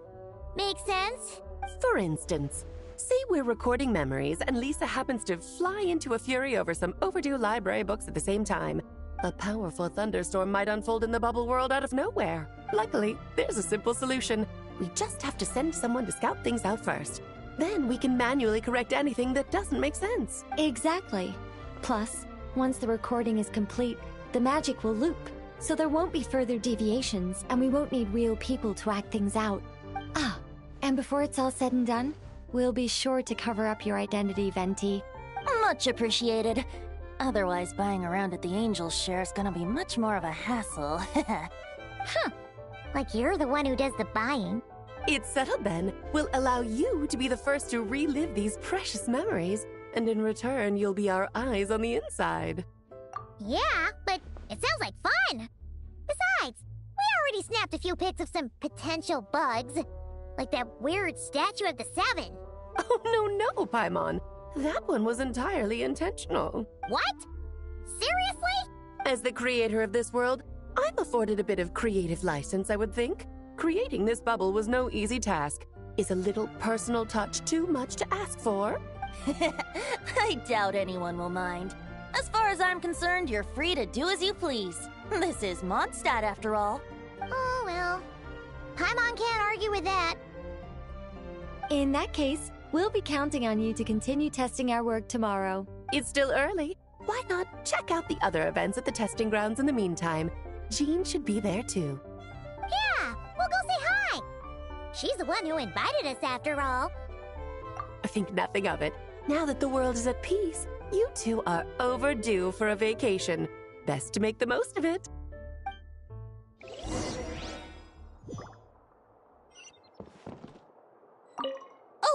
makes sense. For instance, say we're recording memories and Lisa happens to fly into a fury over some overdue library books at the same time. A powerful thunderstorm might unfold in the bubble world out of nowhere. Luckily, there's a simple solution. We just have to send someone to scout things out first. Then we can manually correct anything that doesn't make sense. Exactly. Plus, once the recording is complete, the magic will loop, so there won't be further deviations, and we won't need real people to act things out. And before it's all said and done, we'll be sure to cover up your identity, Venti. Much appreciated. Otherwise, buying around at the Angels share is gonna be much more of a hassle. Like you're the one who does the buying. It's settled then. We'll allow you to be the first to relive these precious memories, and in return, you'll be our eyes on the inside. Yeah, but it sounds like fun! Besides, we already snapped a few pics of some potential bugs. Like that weird statue of the Seven. Oh, no, Paimon. That one was entirely intentional. What? Seriously? As the creator of this world, I'm afforded a bit of creative license, I would think. Creating this bubble was no easy task. Is a little personal touch too much to ask for? I doubt anyone will mind. As far as I'm concerned, you're free to do as you please. This is Mondstadt, after all. Oh, well. Paimon can't argue with that. In that case, we'll be counting on you to continue testing our work tomorrow. It's still early. Why not check out the other events at the testing grounds in the meantime? Jean should be there too. Yeah, we'll go say hi. She's the one who invited us after all. Think nothing of it. Now that the world is at peace, you two are overdue for a vacation. Best to make the most of it.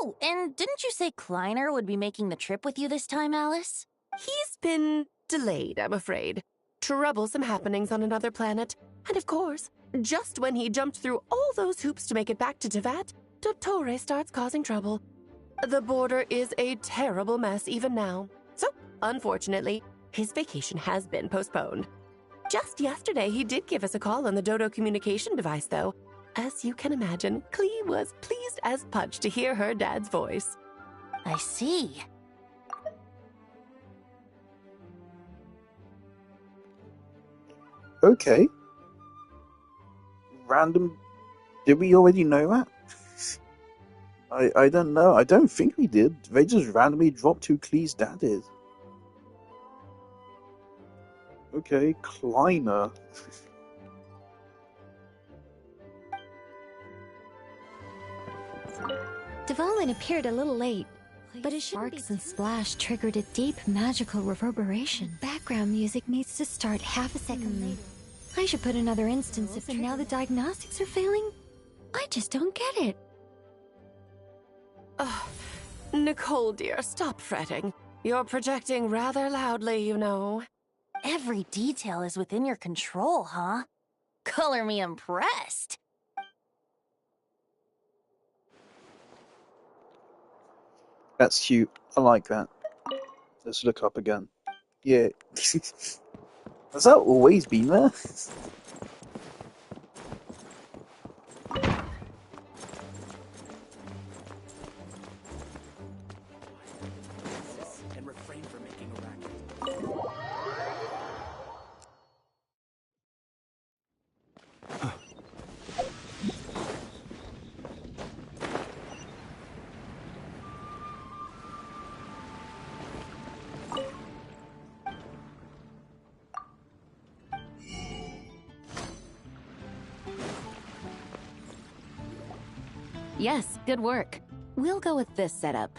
Oh, and didn't you say Kleiner would be making the trip with you this time, Alice? He's been delayed, I'm afraid. Troublesome happenings on another planet. And of course, just when he jumped through all those hoops to make it back to Tevat, Dottore starts causing trouble. The border is a terrible mess even now. So, unfortunately, his vacation has been postponed. Just yesterday, he did give us a call on the Dodo communication device, though. As you can imagine, Klee was pleased as punch to hear her dad's voice. I see. Okay. Random. Did we already know that? I don't know. I don't think we did. They just randomly dropped who Klee's dad is. Okay, Kleiner. Dvalin appeared a little late, but his sparks and splash triggered a deep magical reverberation. Background music needs to start half a second late. I should put another instance if now the diagnostics are failing. I just don't get it. Nicole, dear, stop fretting. You're projecting rather loudly, you know. Every detail is within your control, huh? Color me impressed. That's cute. I like that. Let's look up again. Yeah. Has that always been there? And refrain from making a racket. Yes, good work. We'll go with this setup.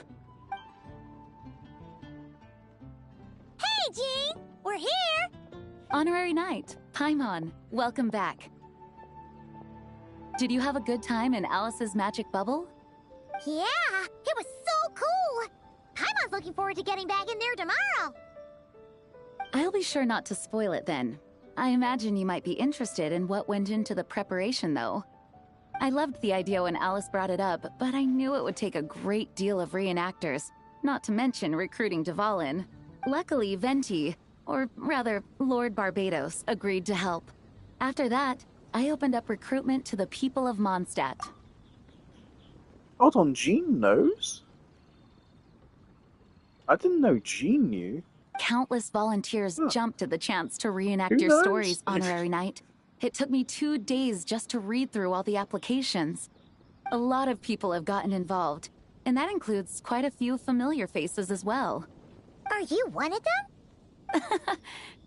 Hey, Jean! We're here! Honorary Knight, Paimon, welcome back. Did you have a good time in Alice's magic bubble? Yeah, it was so cool! Paimon's looking forward to getting back in there tomorrow! I'll be sure not to spoil it then. I imagine you might be interested in what went into the preparation, though. I loved the idea when Alice brought it up, but I knew it would take a great deal of reenactors, not to mention recruiting Dvalin. Luckily, Venti, or rather, Lord Barbados, agreed to help. After that, I opened up recruitment to the people of Mondstadt. Hold on, Jean knows? I didn't know Jean knew. Countless volunteers jumped at the chance to reenact Who your knows? stories, Honorary Knight. It took me 2 days just to read through all the applications. A lot of people have gotten involved, and that includes quite a few familiar faces as well. Are you one of them?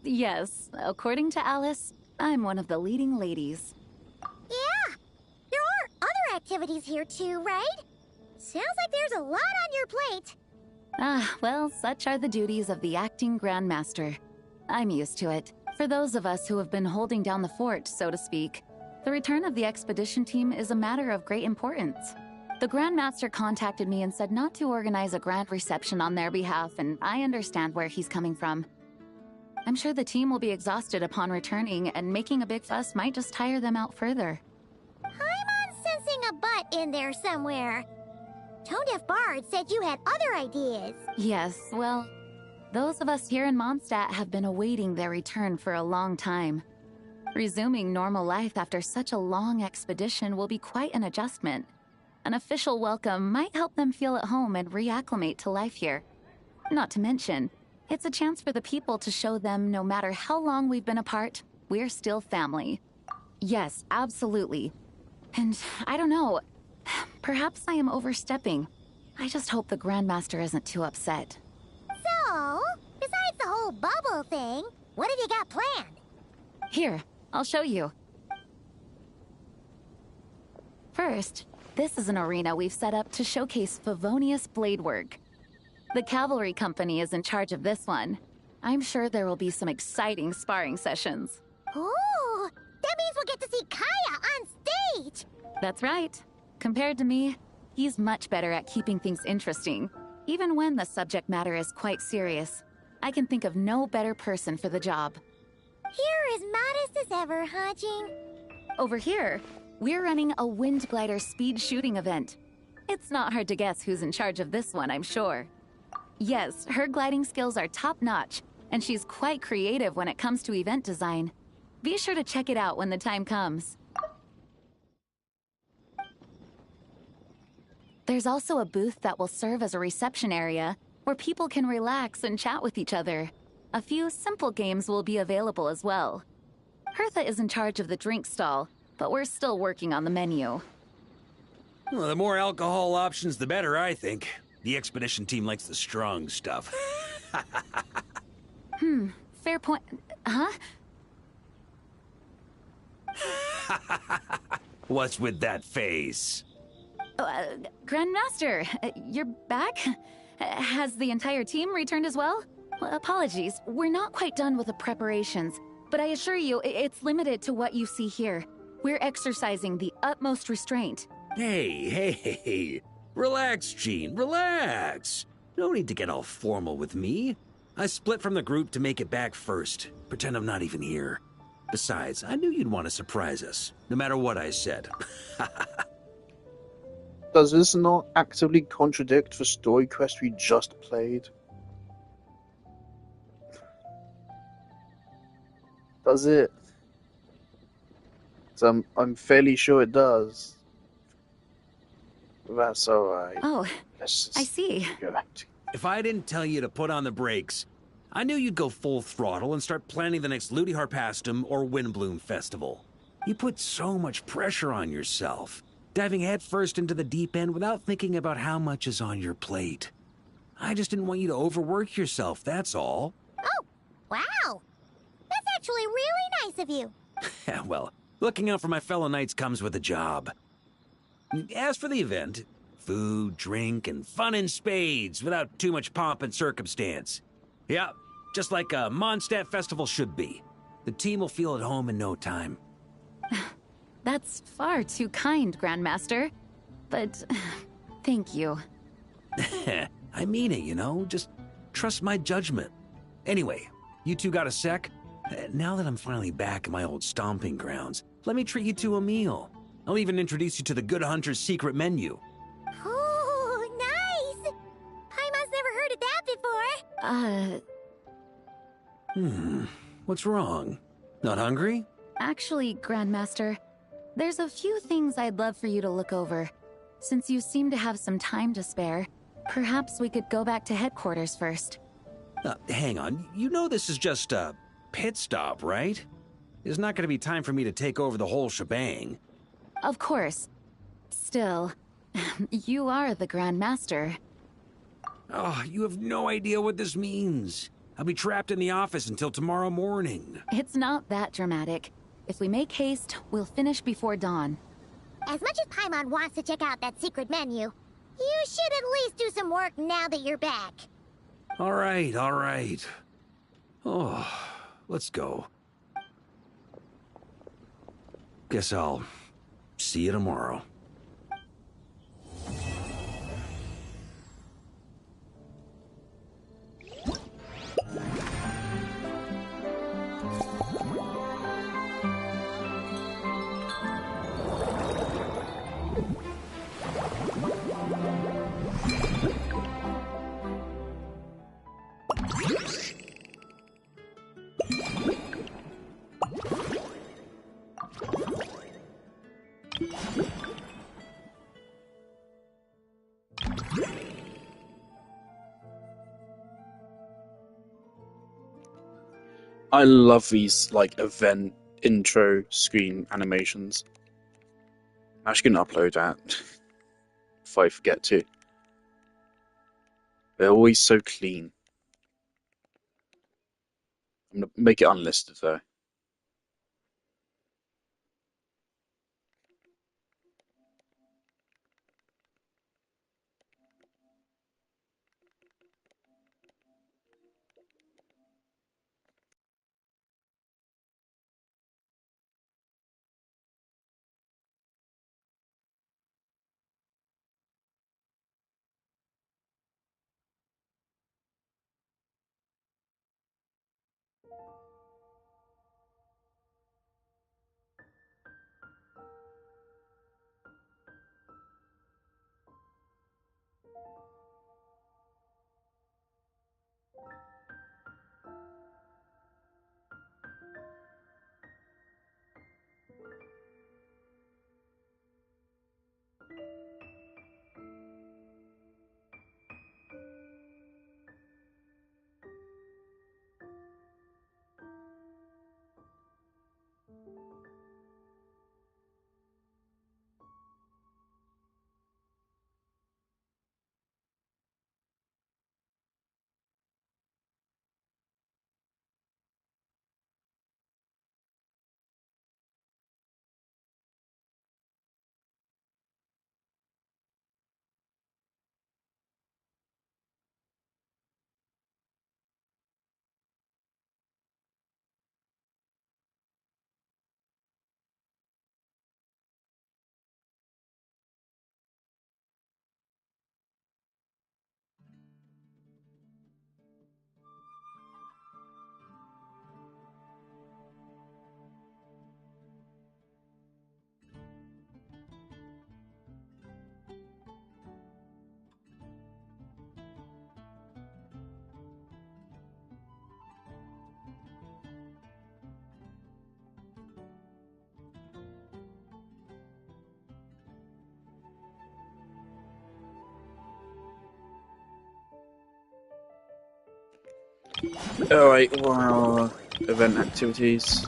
Yes, according to Alice, I'm one of the leading ladies. Yeah, there are other activities here too, right? Sounds like there's a lot on your plate. Ah, well, such are the duties of the acting Grandmaster. I'm used to it. For those of us who have been holding down the fort, so to speak, the return of the expedition team is a matter of great importance. The Grandmaster contacted me and said not to organize a grand reception on their behalf, and I understand where he's coming from. I'm sure the team will be exhausted upon returning, and making a big fuss might just tire them out further. I'm sensing a butt in there somewhere. Tone-deaf Bard said you had other ideas. Yes, well, those of us here in Mondstadt have been awaiting their return for a long time. Resuming normal life after such a long expedition will be quite an adjustment. An official welcome might help them feel at home and reacclimate to life here. Not to mention, it's a chance for the people to show them no matter how long we've been apart, we're still family. Yes, absolutely. And I don't know, perhaps I am overstepping. I just hope the Grandmaster isn't too upset. So, besides the whole bubble thing, what have you got planned? Here, I'll show you. First, this is an arena we've set up to showcase Favonius blade work. The cavalry company is in charge of this one. I'm sure there will be some exciting sparring sessions. Ooh, that means we'll get to see Kaya on stage! That's right. Compared to me, He's much better at keeping things interesting, even when the subject matter is quite serious. I can think of no better person for the job. You're as modest as ever, huh, Jean? Over here, we're running a wind glider speed shooting event. It's not hard to guess who's in charge of this one, I'm sure. Yes, her gliding skills are top-notch, and she's quite creative when it comes to event design. Be sure to check it out when the time comes. There's also a booth that will serve as a reception area where people can relax and chat with each other. A few simple games will be available as well. Hertha is in charge of the drink stall, but we're still working on the menu. Well, the more alcohol options, the better, I think. The expedition team likes the strong stuff. Fair point. Huh? What's with that face? Grandmaster, you're back? Has the entire team returned as well? Apologies, we're not quite done with the preparations, but I assure you, it's limited to what you see here. We're exercising the utmost restraint. Hey. Relax, Jean, relax. No need to get all formal with me. I split from the group to make it back first. Pretend I'm not even here. Besides, I knew you'd want to surprise us, no matter what I said. Does this not actively contradict the story quest we just played? Does it? So I'm fairly sure it does. That's alright. Oh, I see. If I didn't tell you to put on the brakes, I knew you'd go full throttle and start planning the next Ludi Harpastum or Windbloom Festival. You put so much pressure on yourself, diving headfirst into the deep end without thinking about how much is on your plate. I just didn't want you to overwork yourself, that's all. Oh, wow. That's actually really nice of you. Well, looking out for my fellow knights comes with a job. As for the event, food, drink, and fun in spades without too much pomp and circumstance. Yeah, just like a Mondstadt festival should be. The team will feel at home in no time. That's far too kind, Grandmaster. But thank you. I mean it, you know? Just trust my judgment. Anyway, you two got a sec? Now that I'm finally back in my old stomping grounds, let me treat you to a meal. I'll even introduce you to the Good Hunter's secret menu. Oh, nice! Paimon's never heard of that before. What's wrong? Not hungry? Actually, Grandmaster, there's a few things I'd love for you to look over. Since you seem to have some time to spare, perhaps we could go back to headquarters first. Hang on, you know this is just a pit stop, right? There's not going to be time for me to take over the whole shebang. Of course. Still, you are the Grandmaster. Oh, you have no idea what this means. I'll be trapped in the office until tomorrow morning. It's not that dramatic. If we make haste, we'll finish before dawn. As much as Paimon wants to check out that secret menu, you should at least do some work now that you're back. All right. Oh, let's go. Guess I'll see you tomorrow. I love these like event intro screen animations. I'm actually gonna upload that if I forget to. They're always so clean. I'm gonna make it unlisted though. Alright, well, event activities.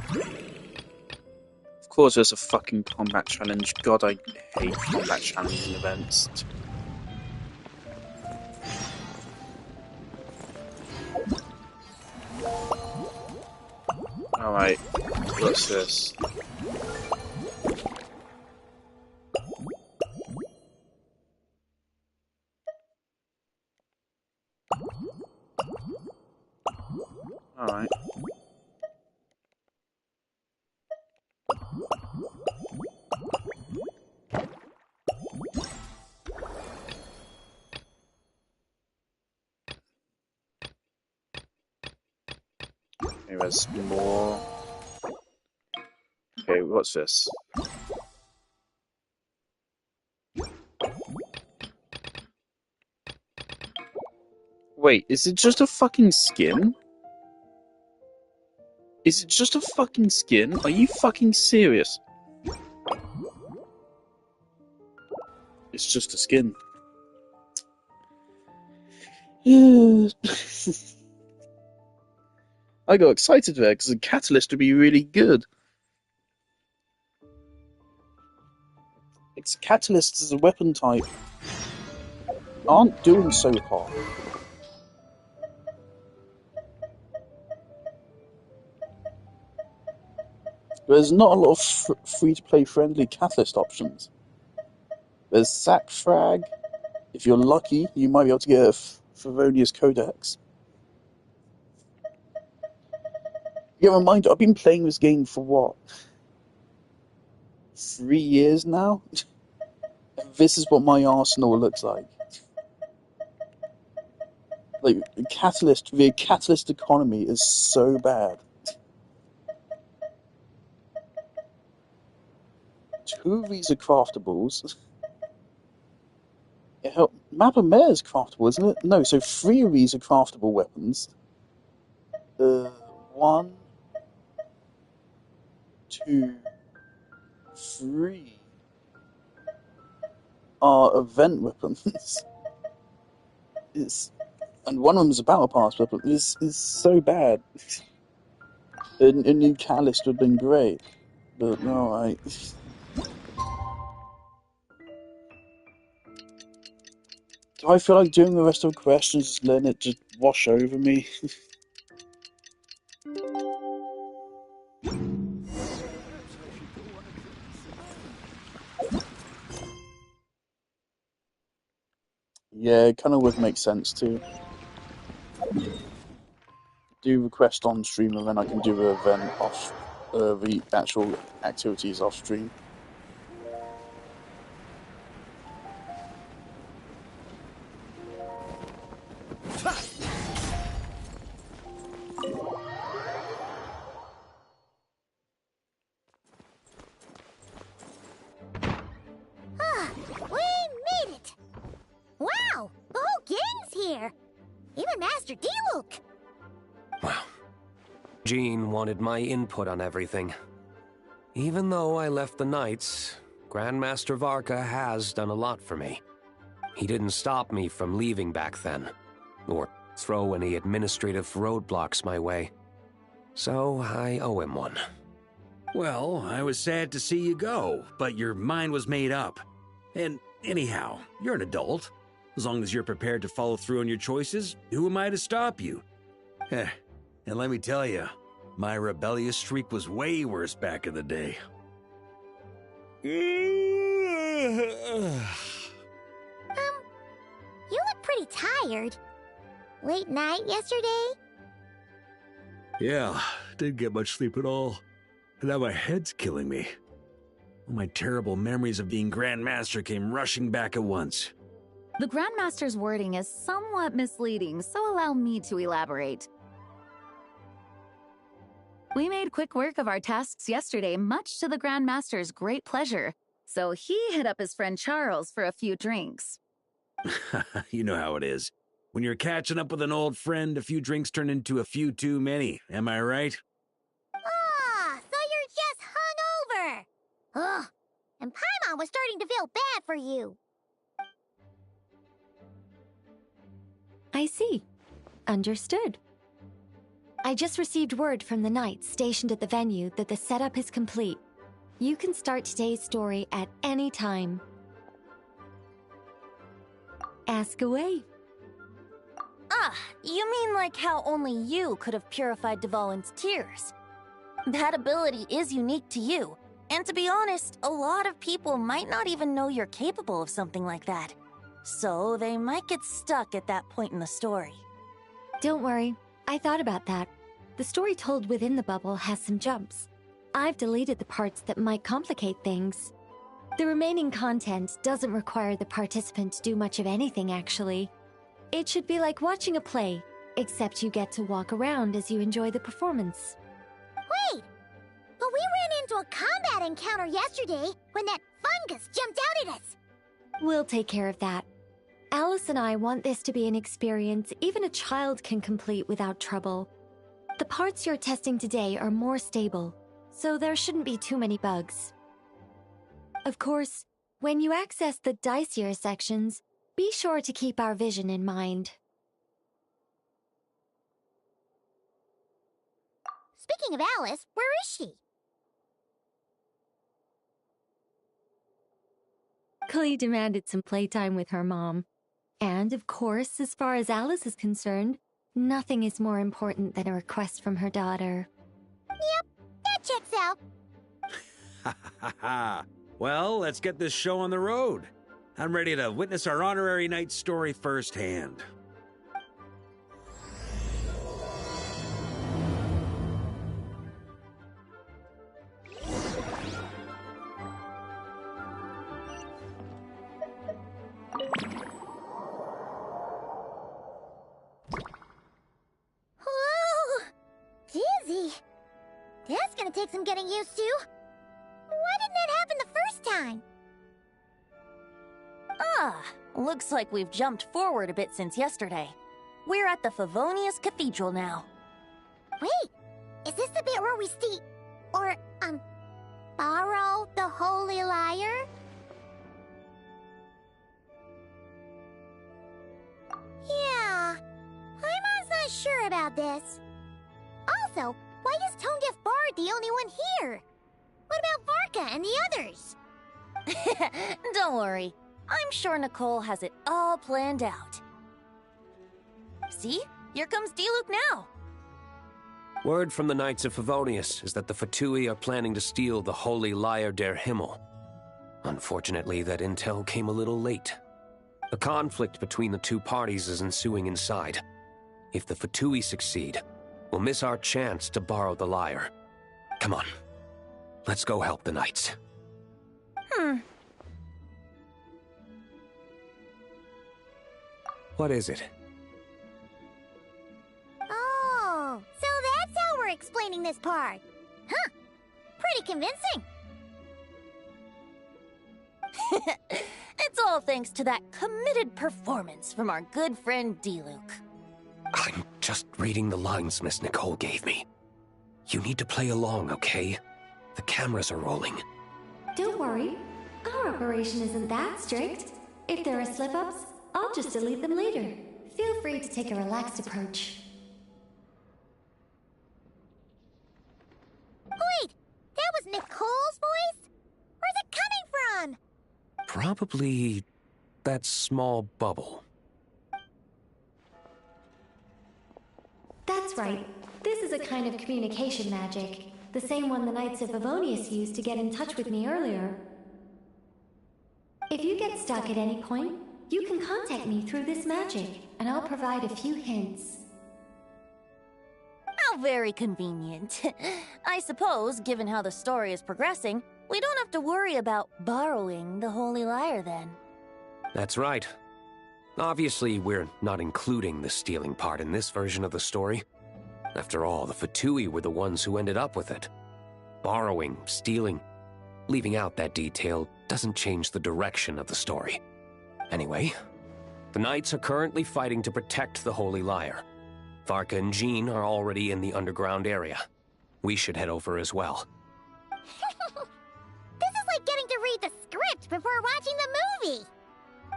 Of course there's a fucking combat challenge. God, I hate combat challenging events. Alright, what's this? Alright. Okay, there's more. Okay, what's this? Wait, is it just a fucking skin? Is it just a fucking skin? Are you fucking serious? It's just a skin. I got excited there because the catalyst would be really good. Its catalysts as a weapon type aren't doing so hot. There's not a lot of free-to-play friendly catalyst options. There's Sack Frag. If you're lucky, you might be able to get a Favonius Codex. Yeah, reminder, I've been playing this game for what? 3 years now? This is what my arsenal looks like. Like, the catalyst economy is so bad. 2 of these are craftables. Map of Mare is craftable, isn't it? No, so 3 of these are craftable weapons. 1, 2, 3 are event weapons. And one of them is a battle pass weapon. It's so bad. A new catalyst would have been great, but no, do I feel like doing the rest of the questions, just letting it just wash over me? Yeah, it kind of would make sense to do the quest on stream, and then I can do the event off, the actual activities off stream. We made it! Wow! The whole gang's here! Even Master D-Luke! Jean wanted my input on everything. Even though I left the Knights, Grandmaster Varka has done a lot for me. He didn't stop me from leaving back then, or throw any administrative roadblocks my way. So I owe him one. Well, I was sad to see you go, but your mind was made up. And anyhow, you're an adult. As long as you're prepared to follow through on your choices, who am I to stop you? And let me tell you, my rebellious streak was way worse back in the day. You look pretty tired. Late night yesterday? Yeah, didn't get much sleep at all. And now my head's killing me. All my terrible memories of being Grand Master came rushing back at once. The Grandmaster's wording is somewhat misleading, so allow me to elaborate. We made quick work of our tasks yesterday, much to the Grandmaster's great pleasure, so he hit up his friend Charles for a few drinks. You know how it is. When you're catching up with an old friend, a few drinks turn into a few too many, am I right? Ah, so you're just hungover! Ugh, and Paimon was starting to feel bad for you. I see. Understood. I just received word from the knights stationed at the venue that the setup is complete. You can start today's story at any time. Ask away. Ah, you mean like how only you could have purified Dvalin's tears? That ability is unique to you, and to be honest, a lot of people might not even know you're capable of something like that. So they might get stuck at that point in the story. Don't worry, I thought about that. The story told within the bubble has some jumps. I've deleted the parts that might complicate things. The remaining content doesn't require the participant to do much of anything, actually. It should be like watching a play, except you get to walk around as you enjoy the performance. Wait! But we ran into a combat encounter yesterday when that fungus jumped out at us! We'll take care of that. Alice and I want this to be an experience even a child can complete without trouble. The parts you're testing today are more stable, so there shouldn't be too many bugs. Of course, when you access the dicier sections, be sure to keep our vision in mind. Speaking of Alice, where is she? Klee demanded some playtime with her mom. And, of course, as far as Alice is concerned, nothing is more important than a request from her daughter. Yep, that checks out. Ha ha ha! Well, let's get this show on the road. I'm ready to witness our honorary knight story firsthand. Whoa! Dizzy. That's gonna take some getting used to. Why didn't that happen the first time? Ah, looks like we've jumped forward a bit since yesterday. We're at the Favonius Cathedral now. Wait, is this the bit where we borrow the Holy Lyre? Yeah, Paimon's not sure about this. Also, why is Tone Deaf Bard the only one here? What about Varka and the others? Don't worry. I'm sure Nicole has it all planned out. See? Here comes Diluc now. Word from the Knights of Favonius is that the Fatui are planning to steal the Holy Lyre der Himmel. Unfortunately, that intel came a little late. A conflict between the two parties is ensuing inside. If the Fatui succeed, we'll miss our chance to borrow the lyre. Come on. Let's go help the Knights. What is it? Oh, so that's how we're explaining this part. Huh. Pretty convincing. It's all thanks to that committed performance from our good friend Diluc. I'm just reading the lines Miss Nicole gave me. You need to play along, okay? The cameras are rolling. Don't worry. Our operation isn't that strict. If there are slip-ups, I'll just delete them later. Feel free to take a relaxed approach. Wait, that was Nicole's voice? Where's it coming from? Probably that small bubble. That's right. This is a kind of communication magic. The same one the Knights of Favonius used to get in touch with me earlier. If you get stuck at any point, you can contact me through this magic, and I'll provide a few hints. How very convenient. I suppose, given how the story is progressing, we don't have to worry about borrowing the Holy Lyre then. That's right. Obviously, we're not including the stealing part in this version of the story. After all, the Fatui were the ones who ended up with it. Borrowing, stealing, leaving out that detail doesn't change the direction of the story. Anyway, the Knights are currently fighting to protect the Holy Lyre. Varka and Jean are already in the underground area. We should head over as well. This is like getting to read the script before watching the movie.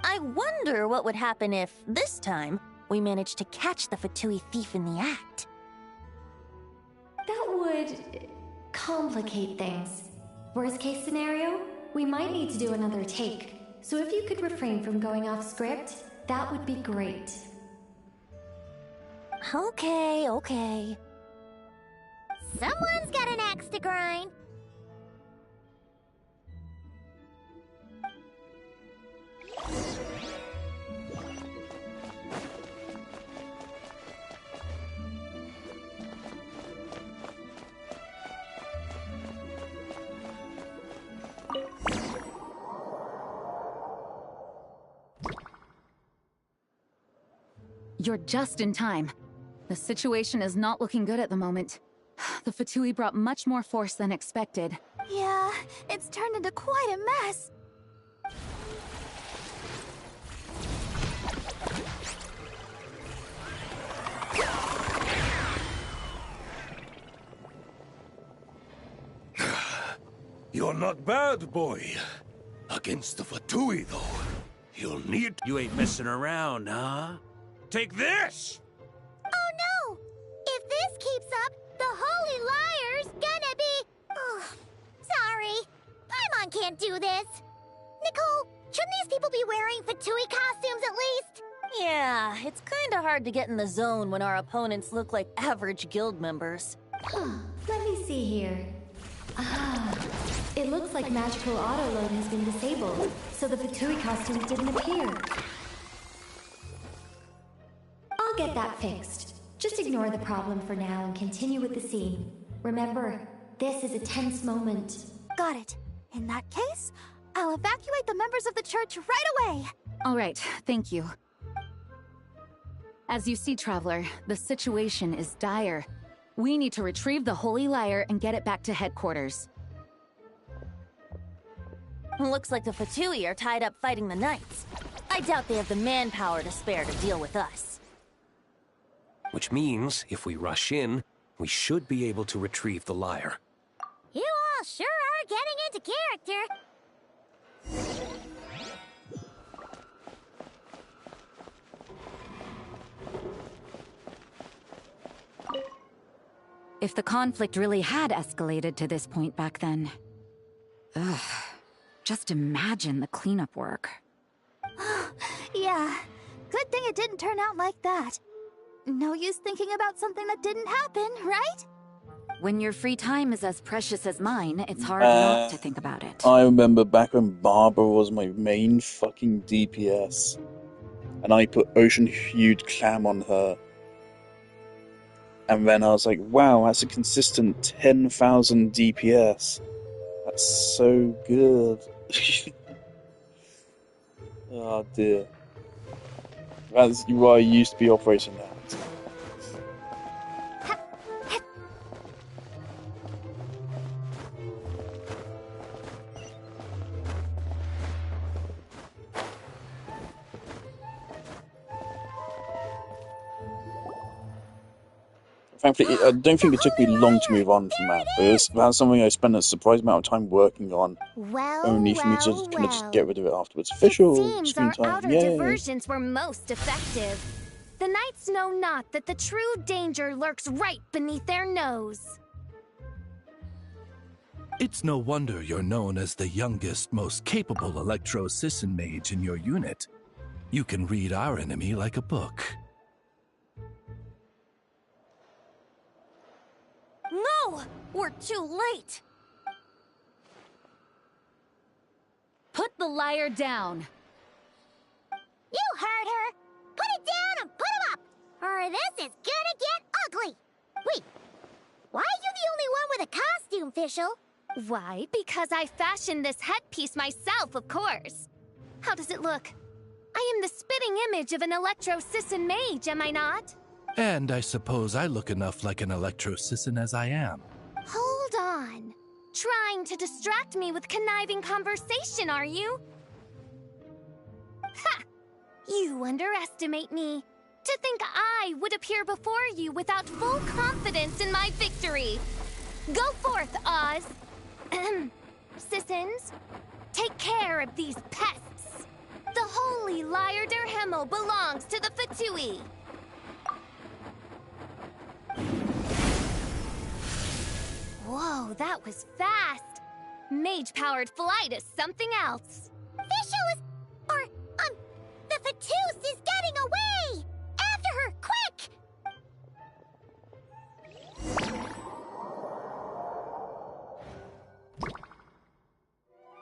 I wonder what would happen if, this time, we managed to catch the Fatui thief in the act. would complicate things. Worst case scenario, we might need to do another take. So if you could refrain from going off script, that would be great. Okay, okay. Someone's got an axe to grind. You're just in time. The situation is not looking good at the moment. The Fatui brought much more force than expected. Yeah, it's turned into quite a mess. You're not bad, boy. Against the Fatui, though, you'll need... You ain't messing around, huh? Take this! Oh no! If this keeps up, the Holy Liar's gonna be... Ugh. Sorry. Paimon can't do this. Nicole, shouldn't these people be wearing Fatui costumes at least? Yeah, it's kinda hard to get in the zone when our opponents look like average guild members. Let me see here. Ah, it looks like magical autoload has been disabled, so the Fatui costumes didn't appear. I'll get that fixed. Just ignore the problem for now and continue with the scene. Remember, this is a tense moment. Got it. In that case, I'll evacuate the members of the church right away. All right, thank you. As you see, Traveler, the situation is dire. We need to retrieve the Holy Lyre and get it back to headquarters. Looks like the Fatui are tied up fighting the Knights. I doubt they have the manpower to spare to deal with us. Which means, if we rush in, we should be able to retrieve the lyre. You all sure are getting into character. If the conflict really had escalated to this point back then... Ugh. Just imagine the cleanup work. Yeah, good thing it didn't turn out like that. No use thinking about something that didn't happen, right? When your free time is as precious as mine, it's hard not to think about it. I remember back when Barbara was my main fucking DPS, and I put Ocean Hued Clam on her. And then I was like, wow, that's a consistent 10,000 DPS. That's so good. Oh dear. That's why I used to be operating that. Thankfully, I don't think it took me long to move on from that. That's something I spent a surprising amount of time working on, only for me to kind of just get rid of it afterwards. Official Seems screen our time, outer yay! diversions were most effective. The Knights know not that the true danger lurks right beneath their nose. It's no wonder you're known as the youngest, most capable Electro-Sisson mage in your unit. You can read our enemy like a book. No! We're too late! Put the lyre down! You heard her! Put it down and put him up! Or this is gonna get ugly! Wait, why are you the only one with a costume, Fischl? Why? Because I fashioned this headpiece myself, of course. How does it look? I am the spitting image of an Electro-Sisson mage, am I not? And I suppose I look enough like an Electro-Sisson as I am. Hold on. Trying to distract me with conniving conversation, are you? Ha! You underestimate me. To think I would appear before you without full confidence in my victory. Go forth, Oz. Sissons, take care of these pests. The holy Lyre der Himmel belongs to the Fatui. Whoa, that was fast. Mage-powered flight is something else. Fischl is... the Fatus is getting away! After her, quick!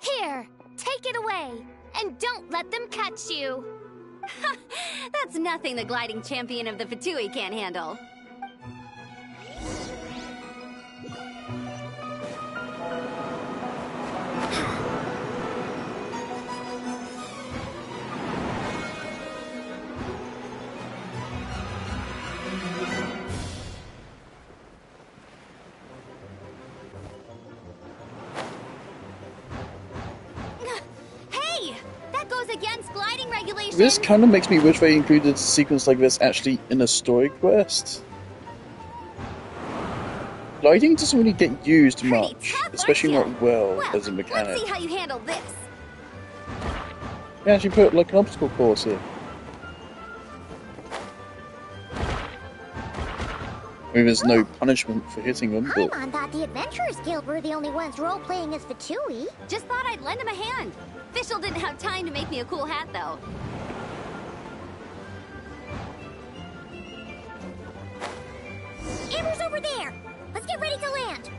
Here, take it away, and don't let them catch you. That's nothing the gliding champion of the Fatui can't handle. This kind of makes me wish they included a sequence like this actually in a story quest. Gliding doesn't really get used much, especially not well as a mechanic. Let's see how you handle this. Yeah, actually put like an obstacle course here. Maybe there's no punishment for hitting them, but... Paimon thought the Adventurers Guild were the only ones role-playing as Fatui. Just thought I'd lend him a hand. Fischl didn't have time to make me a cool hat, though. Amber's over there! Let's get ready to land!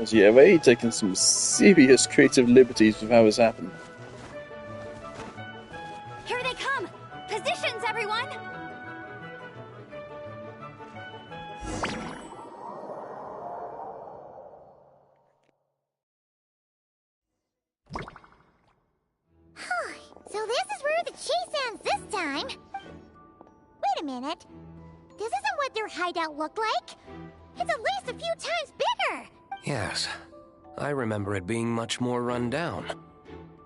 Yeah, they've taken some serious creative liberties with how this happened. Here they come! Positions, everyone! So this is where the chase ends this time. Wait a minute. This isn't what their hideout looked like. It's at least a few times bigger. Yes, I remember it being much more run down.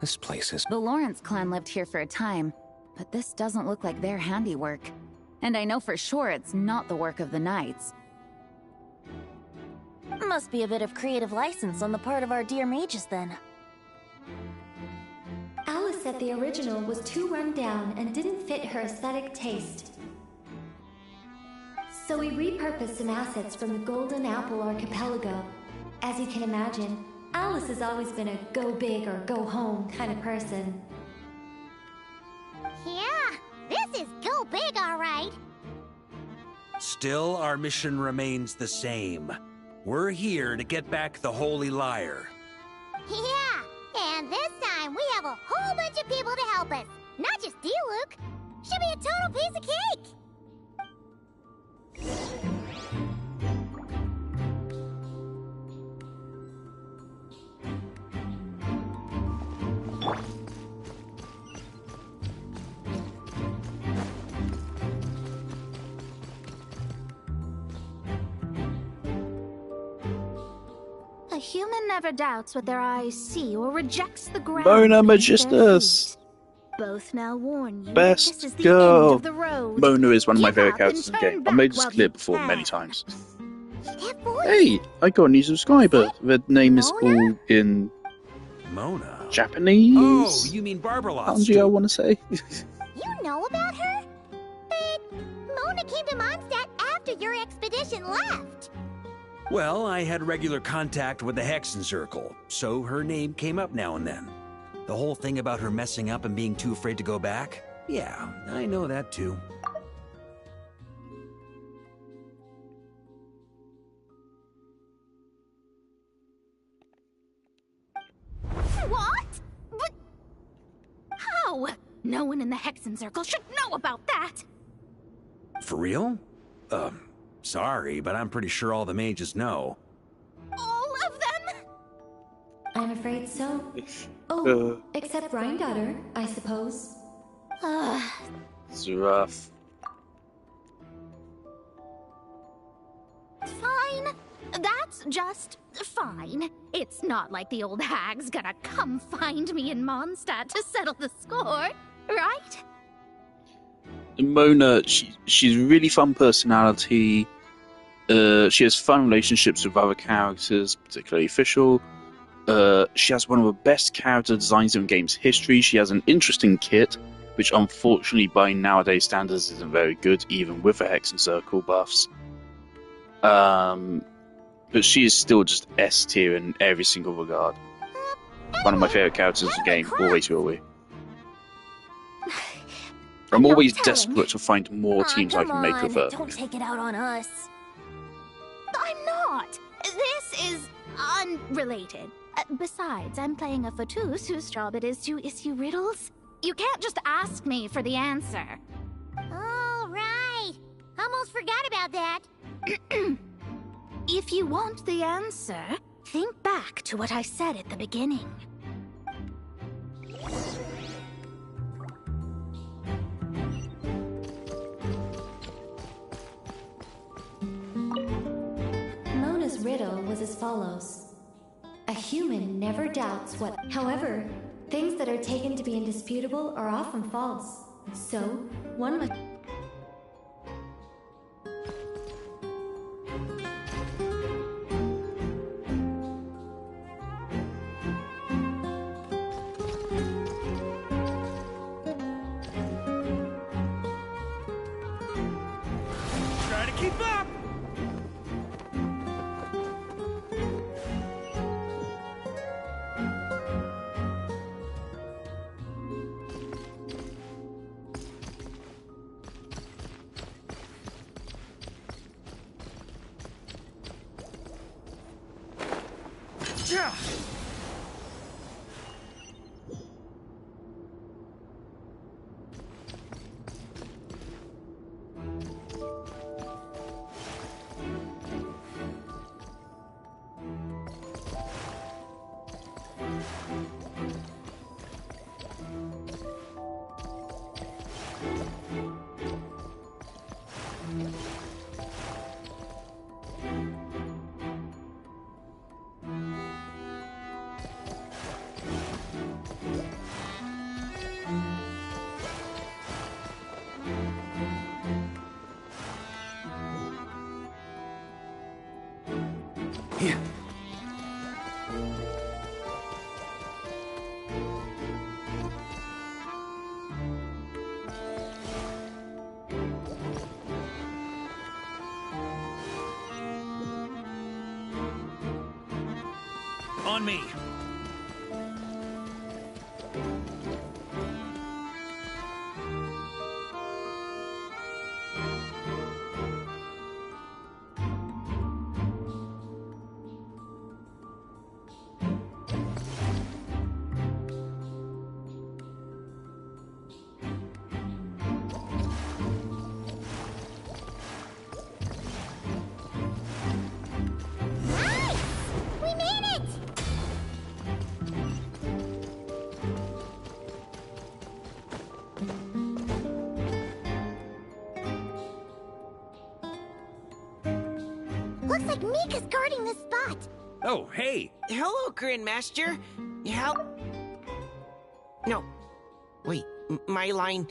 This place is... The Lawrence clan lived here for a time, but this doesn't look like their handiwork. And I know for sure it's not the work of the Knights. Must be a bit of creative license on the part of our dear mages, then. Alice said the original was too run down and didn't fit her aesthetic taste. So we repurposed some assets from the Golden Apple Archipelago. As you can imagine, Alice has always been a go big or go home kind of person. Yeah, this is go big, all right. Still, our mission remains the same. We're here to get back the Holy Lyre. Yeah, and this time we have a whole bunch of people to help us. Not just Diluc. Should be a total piece of cake. A human never doubts what their eyes see or rejects the ground. Mona beneath their Magistus! feet. Both now warn you Best this is the girl! end of the road. Mona is one of my Give favourite up characters in and the turn game. I made back this while clip you before can. many times. Hey, I got a new subscriber. Their name is all in Mona? Japanese? Oh, you mean Barbaros? Kanji, I want to say. You know about her? But Mona came to Mondstadt after your expedition left. Well, I had regular contact with the Hexen Circle, so her name came up now and then. The whole thing about her messing up and being too afraid to go back? Yeah, I know that too. What? But how? No one in the Hexen Circle should know about that. For real? Sorry, but I'm pretty sure all the mages know. All of them? I'm afraid so. Oh, except Rhindaughter, I suppose. It's rough. Fine. That's just fine. It's not like the old hag's gonna come find me in Mondstadt to settle the score, right? Mona, she's a really fun personality. She has fun relationships with other characters, particularly Fischl. She has one of the best character designs in game's history. She has an interesting kit, which unfortunately by nowadays standards isn't very good, even with the Hex and Circle buffs. But she is still just S tier in every single regard. One of my favorite characters in the game, always will be. I'm always desperate to find more teams I can make with her. Don't take it out on us. I'm not. This is unrelated. Besides, I'm playing a Fatus whose job it is to issue riddles. You can't just ask me for the answer. All right. Almost forgot about that. If you want the answer, think back to what I said at the beginning. Mona's riddle was as follows. A human never doubts what... However, things that are taken to be indisputable are often false. So, one must... Try to keep up! Yeah. Here. On me. Nice! We made it! Looks like Mika's guarding this spot. Oh, hey! Hello, Grandmaster. How... No. Wait, my line...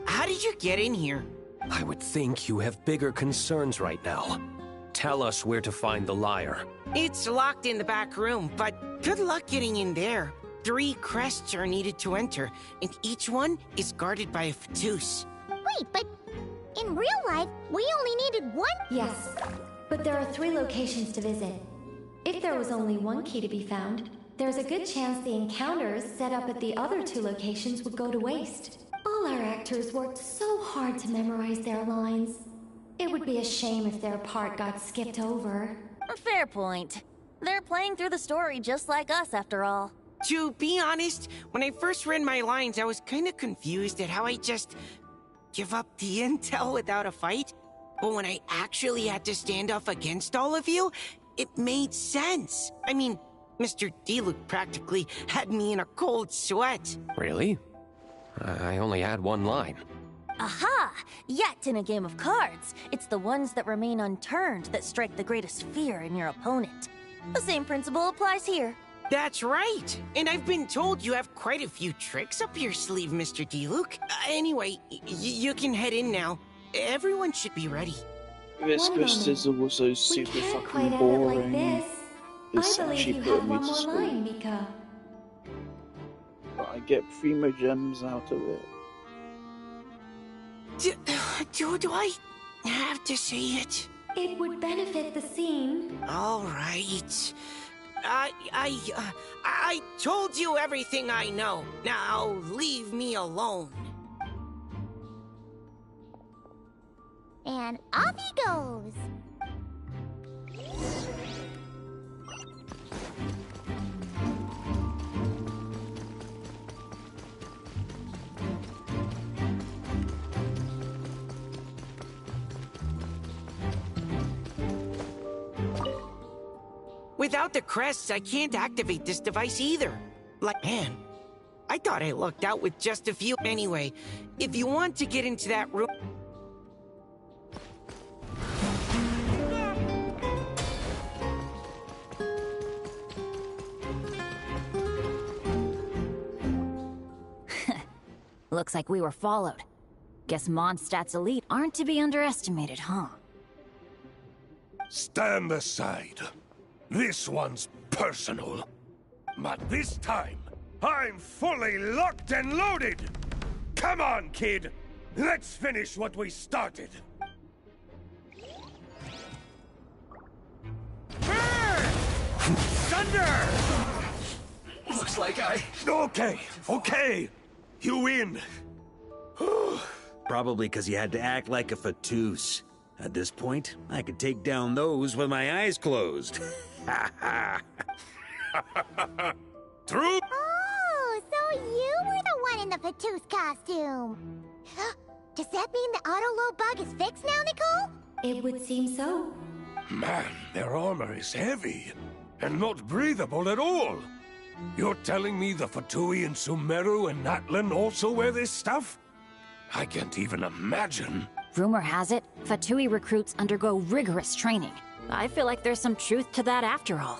how did you get in here? I would think you have bigger concerns right now. Tell us where to find the lyre. It's locked in the back room, but good luck getting in there. 3 crests are needed to enter, and each one is guarded by a Fatus. Wait, but in real life, we only needed one? Yes, but there are 3 locations to visit. If there was only one key to be found, there's a good chance the encounters set up at the other 2 locations would go to waste. All our actors worked so hard to memorize their lines. It would be a shame if their part got skipped over. Fair point. They're playing through the story just like us, after all. To be honest, when I first read my lines, I was kind of confused at how I just give up the intel without a fight. But when I actually had to stand off against all of you, it made sense. I mean, Mr. Diluc practically had me in a cold sweat. Really? I only had one line. Aha! Yet in a game of cards, it's the ones that remain unturned that strike the greatest fear in your opponent. The same principle applies here. That's right! And I've been told you have quite a few tricks up your sleeve, Mr. Diluc. Anyway, you can head in now. Everyone should be ready. This quest is also super we can't fucking quite end it boring. like this. is I believe actually you putting have me one to more sleep. line, Mika. But I get 3 more gems out of it. Do I have to say it? It would benefit the scene. All right. I told you everything I know. Now leave me alone. And off he goes. Without the crests, I can't activate this device either. Like, man, I thought I lucked out with just a few. Anyway, if you want to get into that room... Looks like we were followed. Guess Mondstadt's elite aren't to be underestimated, huh? Stand aside. This one's personal. But this time, I'm fully locked and loaded! Come on, kid! Let's finish what we started! Thunder! Looks like Okay. You win. Probably because you had to act like a Fatus. At this point, I could take down those with my eyes closed. True. Oh, so you were the one in the Fatus costume. Does that mean the auto-load bug is fixed now, Nicole? It would seem so. Man, their armor is heavy and not breathable at all. You're telling me the Fatui and Sumeru and Natlan also wear this stuff? I can't even imagine. Rumor has it, Fatui recruits undergo rigorous training. I feel like there's some truth to that after all.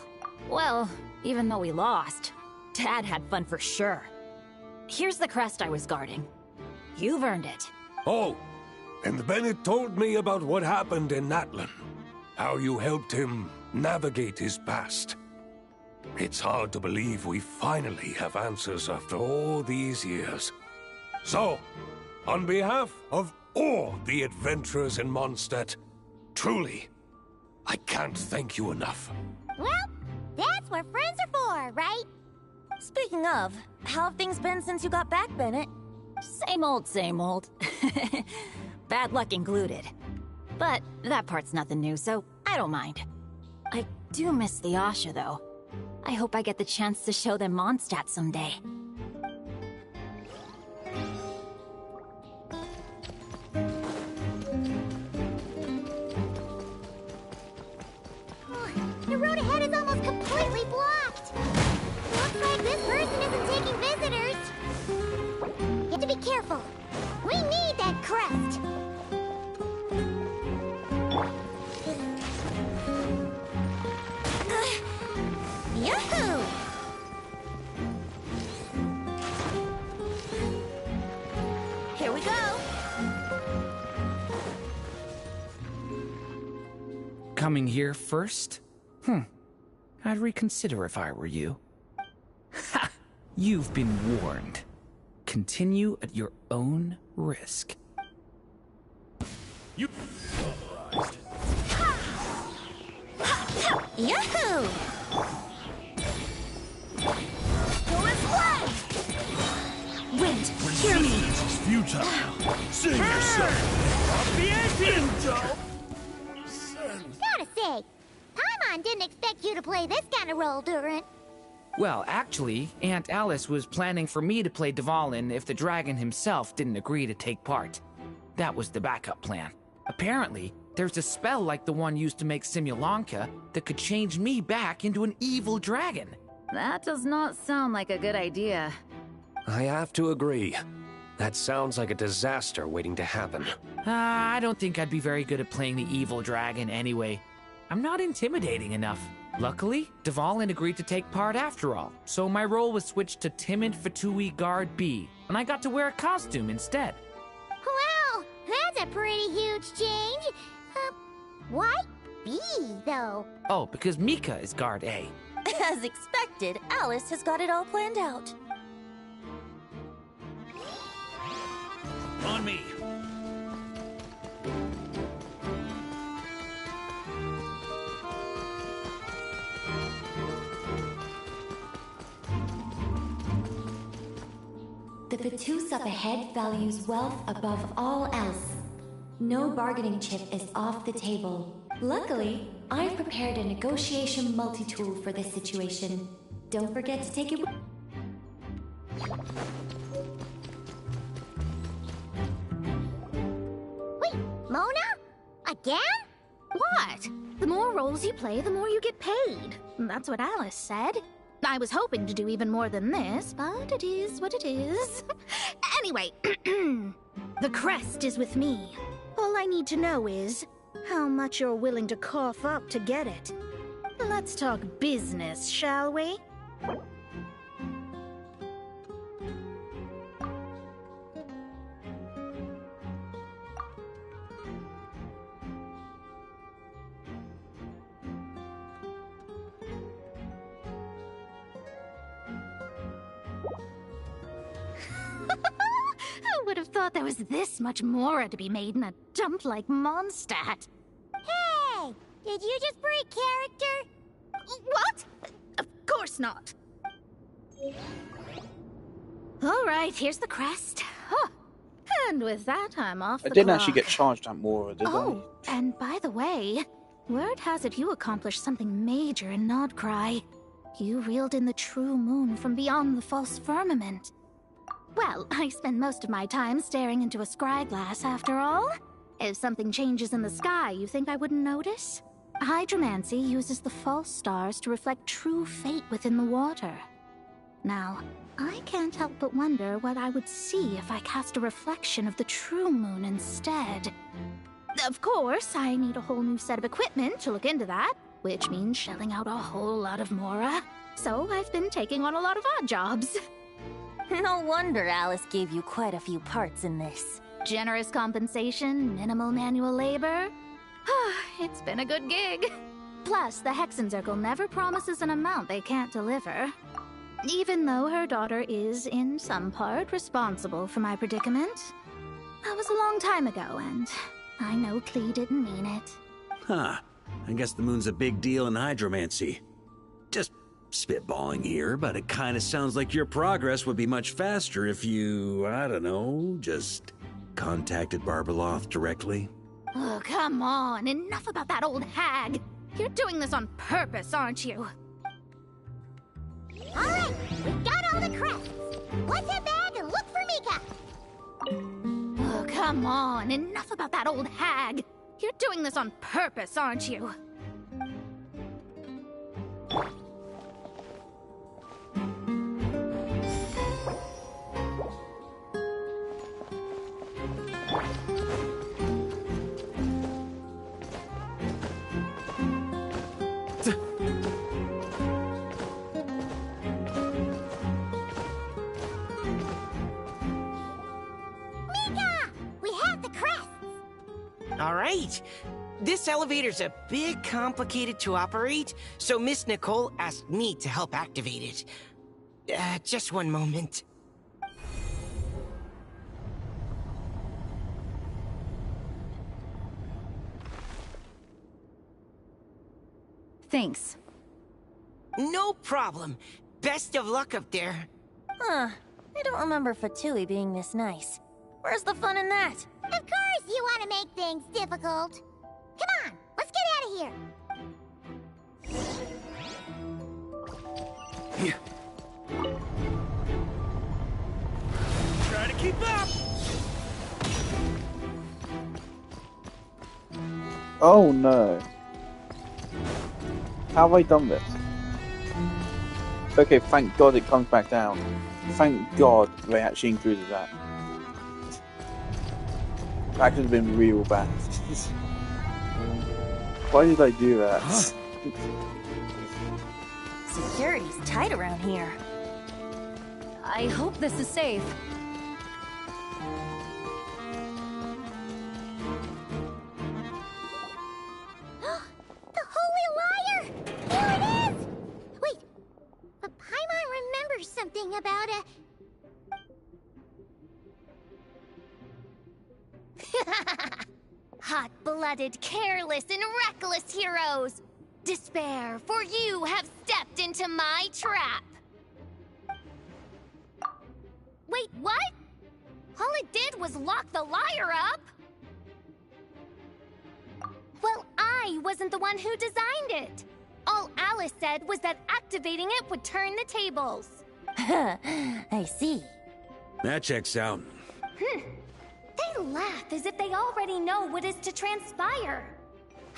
Well, even though we lost, Dad had fun for sure. Here's the crest I was guarding. You've earned it. Oh, and Bennett told me about what happened in Natlan. How you helped him navigate his past. It's hard to believe we finally have answers after all these years. So, on behalf of all the adventurers in Mondstadt, truly, I can't thank you enough. Well, that's what friends are for, right? Speaking of, how have things been since you got back, Bennett? Same old, same old. Bad luck included. But that part's nothing new, so I don't mind. I do miss the Asha, though. I hope I get the chance to show them Mondstadt someday. The road ahead is almost completely blocked. Looks like this person isn't taking visitors. You have to be careful. We need that crest. Yahoo! Here we go! Coming here first? I'd reconsider if I were you. Ha! You've been warned. Continue at your own risk. You... Yahoo! Go this way! Wind, hear me! Resistance is futile. Save yourself. The ending! Gotta say, Paimon didn't expect you to play this kind of role, Durant. Well, actually, Aunt Alice was planning for me to play Dvalin if the dragon himself didn't agree to take part. That was the backup plan. Apparently, there's a spell like the one used to make Simulanka that could change me back into an evil dragon. That does not sound like a good idea. I have to agree. That sounds like a disaster waiting to happen. I don't think I'd be very good at playing the evil dragon anyway. I'm not intimidating enough. Luckily, Dvalin agreed to take part after all, so my role was switched to timid Fatui Guard B, and I got to wear a costume instead. Wow, that's a pretty huge change. Why B, though? Oh, because Mika is Guard A. As expected, Alice has got it all planned out. On me. The Fatus up ahead values wealth above all else. No bargaining chip is off the table. Luckily, I've prepared a negotiation multi-tool for this situation. Don't forget to take it. Wait, Mona? Again? What? The more roles you play, the more you get paid. That's what Alice said. I was hoping to do even more than this, but it is what it is. Anyway, the crest is with me. All I need to know is how much you're willing to cough up to get it. Let's talk business, shall we? Who would have thought there was this much Mora to be made in a dump like Mondstadt? Hey! Did you just break character? What? Of course not. All right, here's the crest. Huh. And with that, I'm off I the didn't clock. actually get charged at Mora, did Oh, and by the way, word has it you accomplished something major in Nodcry. You reeled in the true moon from beyond the false firmament. Well, I spend most of my time staring into a scryglass, after all. If something changes in the sky, you think I wouldn't notice? Hydromancy uses the false stars to reflect true fate within the water. Now, I can't help but wonder what I would see if I cast a reflection of the true moon instead. Of course, I need a whole new set of equipment to look into that, which means shelling out a whole lot of Mora. So I've been taking on a lot of odd jobs. No wonder Alice gave you quite a few parts in this. Generous compensation, minimal manual labor. It's been a good gig. Plus, the Hexen Circle never promises an amount they can't deliver. Even though her daughter is, in some part, responsible for my predicament. That was a long time ago, and I know Klee didn't mean it. Huh. I guess the moon's a big deal in hydromancy. Just spitballing here, but it kind of sounds like your progress would be much faster if you, I don't know, just contacted Barbeloth directly. Oh, come on. Enough about that old hag. You're doing this on purpose, aren't you? All right, we've got all the crests. Let's head back and look for Mika. Oh, come on. Enough about that old hag. You're doing this on purpose, aren't you? All right. This elevator's a bit complicated to operate, so Miss Nicole asked me to help activate it. Just one moment. Thanks. No problem. Best of luck up there. Huh. I don't remember Fatui being this nice. Where's the fun in that? Of course you want to make things difficult. Come on, let's get out of here. Try to keep up! Oh no. How have I done this? Okay, thank God it comes back down. Thank God they actually included that. That could have been real bad. Why did I do that? Security's tight around here. I hope this is safe. The Holy Liar! Here it is! Wait, something about a... Hot-blooded, careless, and reckless heroes! Despair, for you have stepped into my trap! Wait, what? All it did was lock the liar up! Well, I wasn't the one who designed it! All Alice said was that activating it would turn the tables. I see. That checks out. They laugh as if they already know what is to transpire.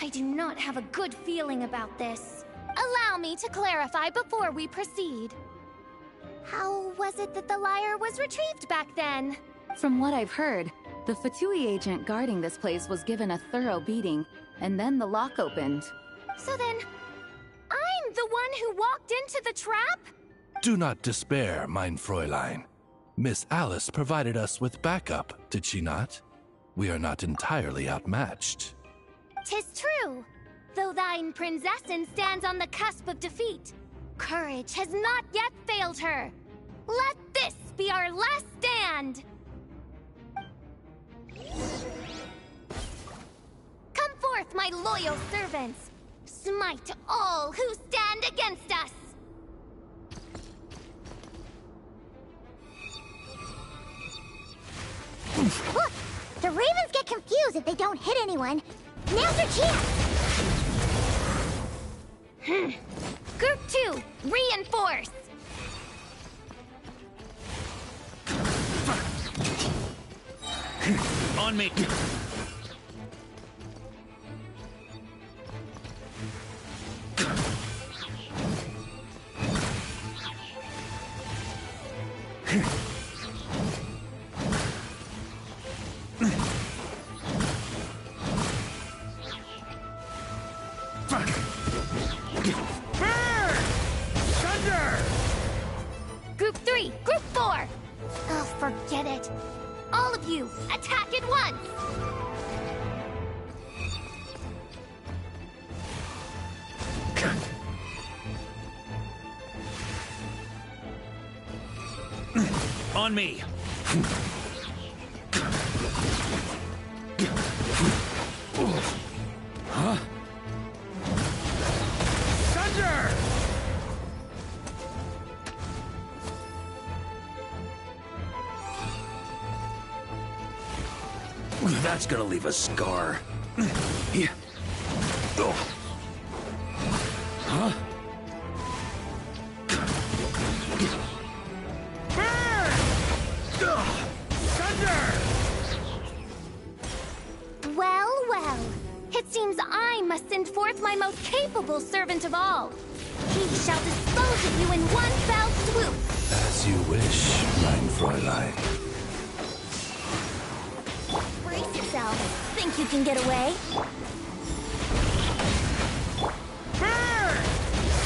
I do not have a good feeling about this. Allow me to clarify before we proceed. How was it that the lyre was retrieved back then? From what I've heard, the Fatui agent guarding this place was given a thorough beating, and then the lock opened. So then, I'm the one who walked into the trap? Do not despair, mein Fräulein. Miss Alice provided us with backup, did she not? We are not entirely outmatched. 'Tis true. Though thine Prinzessin stands on the cusp of defeat, courage has not yet failed her. Let this be our last stand! Come forth, my loyal servants! Smite all who stand against us! Look! The Ravens get confused if they don't hit anyone. Now's their chance! Group 2, reinforce! On me! Group 3, Group 4! Oh, forget it. All of you, attack at once! On me! Huh? Thunder! That's gonna leave a scar. Yeah. Oh. Huh? Well, well. It seems I must send forth my most capable servant of all. He shall dispose of you in one fell swoop. As you wish, mein Fräulein. Brace yourself. Think you can get away?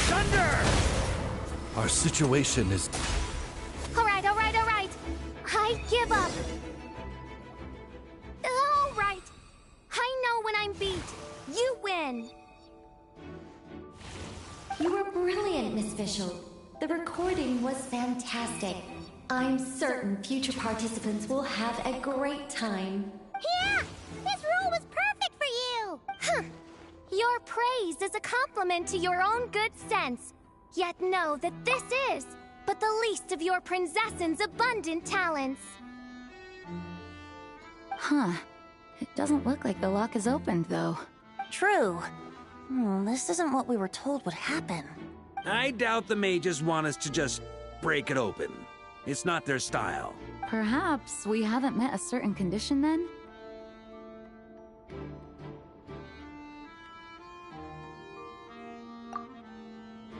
Thunder! Our situation is... All right. I give up. All right. I know when I'm beat. You win. You were brilliant, Miss Fischl. The recording was fantastic. I'm certain future participants will have a great time. Yeah! This role was perfect for you! Huh. Your praise is a compliment to your own good sense. Yet know that this is but the least of your Prinzessin's abundant talents. Huh. It doesn't look like the lock is opened, though. True. This isn't what we were told would happen. I doubt the mages want us to just break it open. It's not their style. Perhaps we haven't met a certain condition then?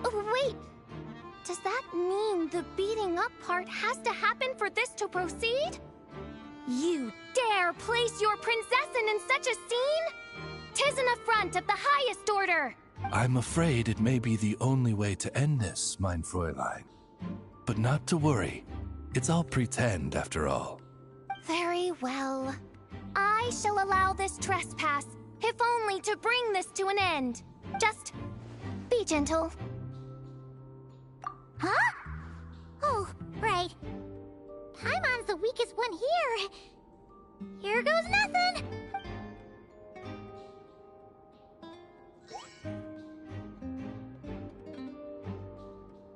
Oh, wait! Does that mean the beating up part has to happen for this to proceed? You dare place your Prinzessin in such a scene? 'Tis an affront of the highest order! I'm afraid it may be the only way to end this, mein Fräulein. But not to worry. It's all pretend, after all. Very well. I shall allow this trespass, if only to bring this to an end. Just be gentle. Huh? Oh, right. Paimon's the weakest one here. Here goes nothing.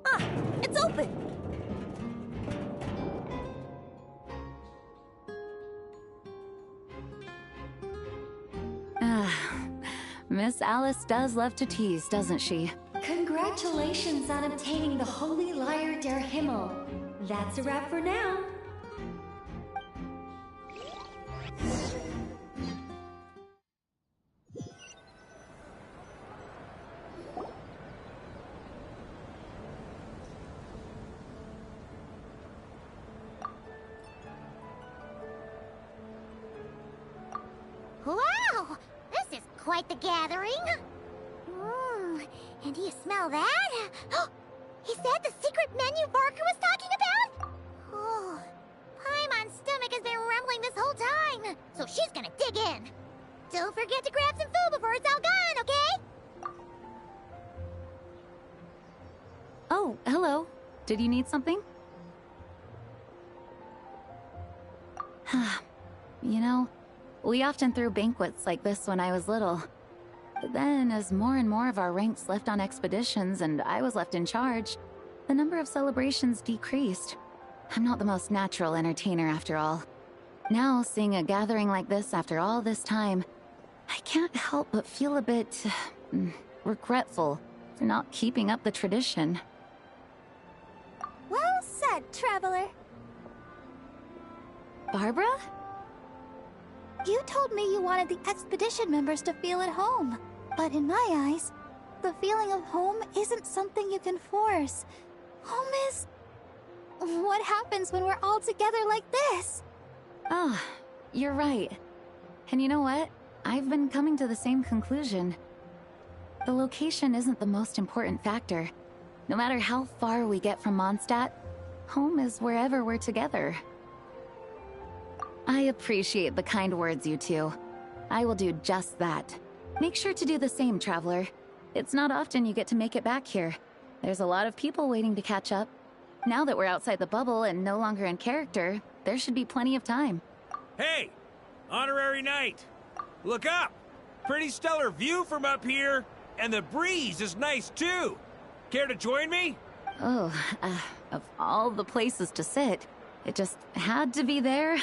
Ah, it's open. Miss Alice does love to tease, doesn't she? Congratulations on obtaining the Holy Lyre der Himmel. That's a wrap for now. Wow! This is quite the gathering. And do you smell that? Is that the secret menu Barker was talking about? Oh, Paimon's stomach has been rumbling this whole time, so she's gonna dig in. Don't forget to grab some food before it's all gone, okay? Oh, hello. Did you need something? You know, we often threw banquets like this when I was little. But then, as more and more of our ranks left on expeditions and I was left in charge, the number of celebrations decreased. I'm not the most natural entertainer after all. Now, seeing a gathering like this after all this time, I can't help but feel a bit regretful for not keeping up the tradition. Well said, traveler. Barbara? You told me you wanted the expedition members to feel at home. But in my eyes, the feeling of home isn't something you can force. Home is... what happens when we're all together like this? Ah, you're right. And you know what? I've been coming to the same conclusion. The location isn't the most important factor. No matter how far we get from Mondstadt, home is wherever we're together. I appreciate the kind words, you two. I will do just that. Make sure to do the same, traveler. It's not often you get to make it back here. There's a lot of people waiting to catch up. Now that we're outside the bubble and no longer in character, there should be plenty of time. Hey! Honorary Knight! Look up! Pretty stellar view from up here, and the breeze is nice too! Care to join me? Oh, of all the places to sit, it just had to be there.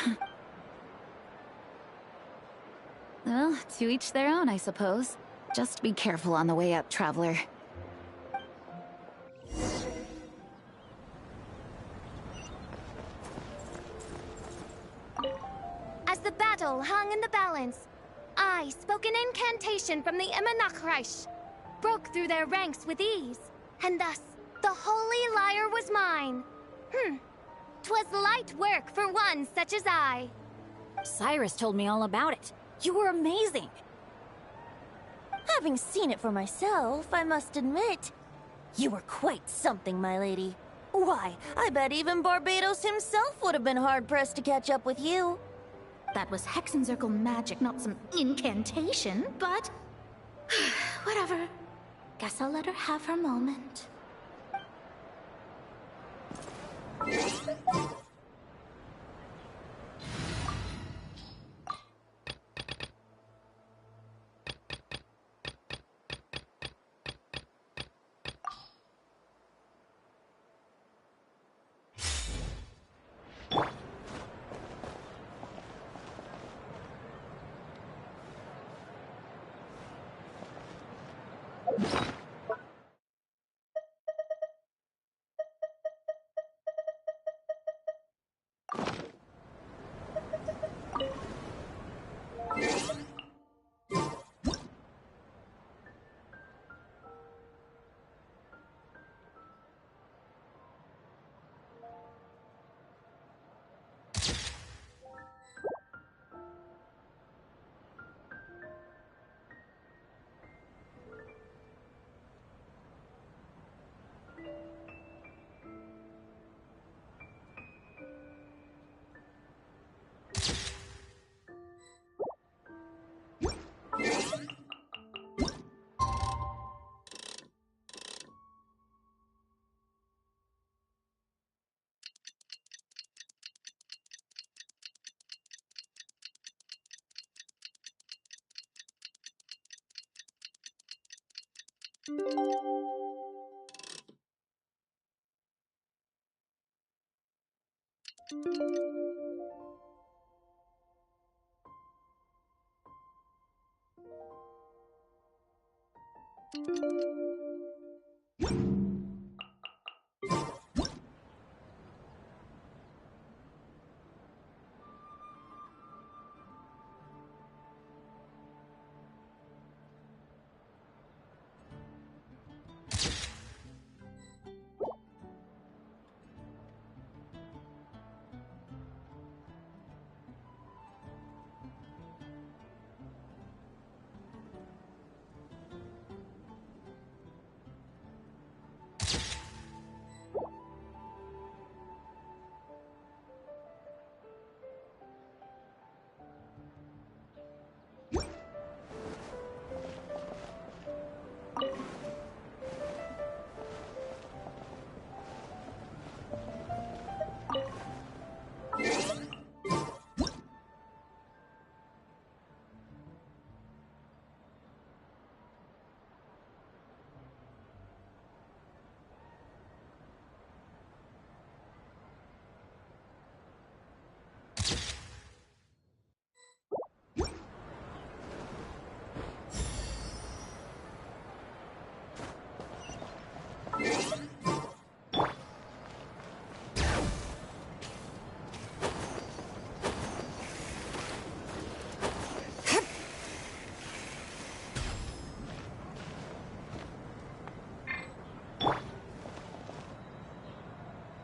Well, to each their own, I suppose. Just be careful on the way up, traveler. As the battle hung in the balance, I spoke an incantation from the Emanachreich, broke through their ranks with ease, and thus the Holy Lyre was mine. 'Twas light work for one such as I. Cyrus told me all about it. You were amazing. Having seen it for myself, I must admit, you were quite something, my lady. Why, I bet even Barbatos himself would have been hard-pressed to catch up with you. That was Hexencircle magic, not some incantation, but... whatever. Guess I'll let her have her moment.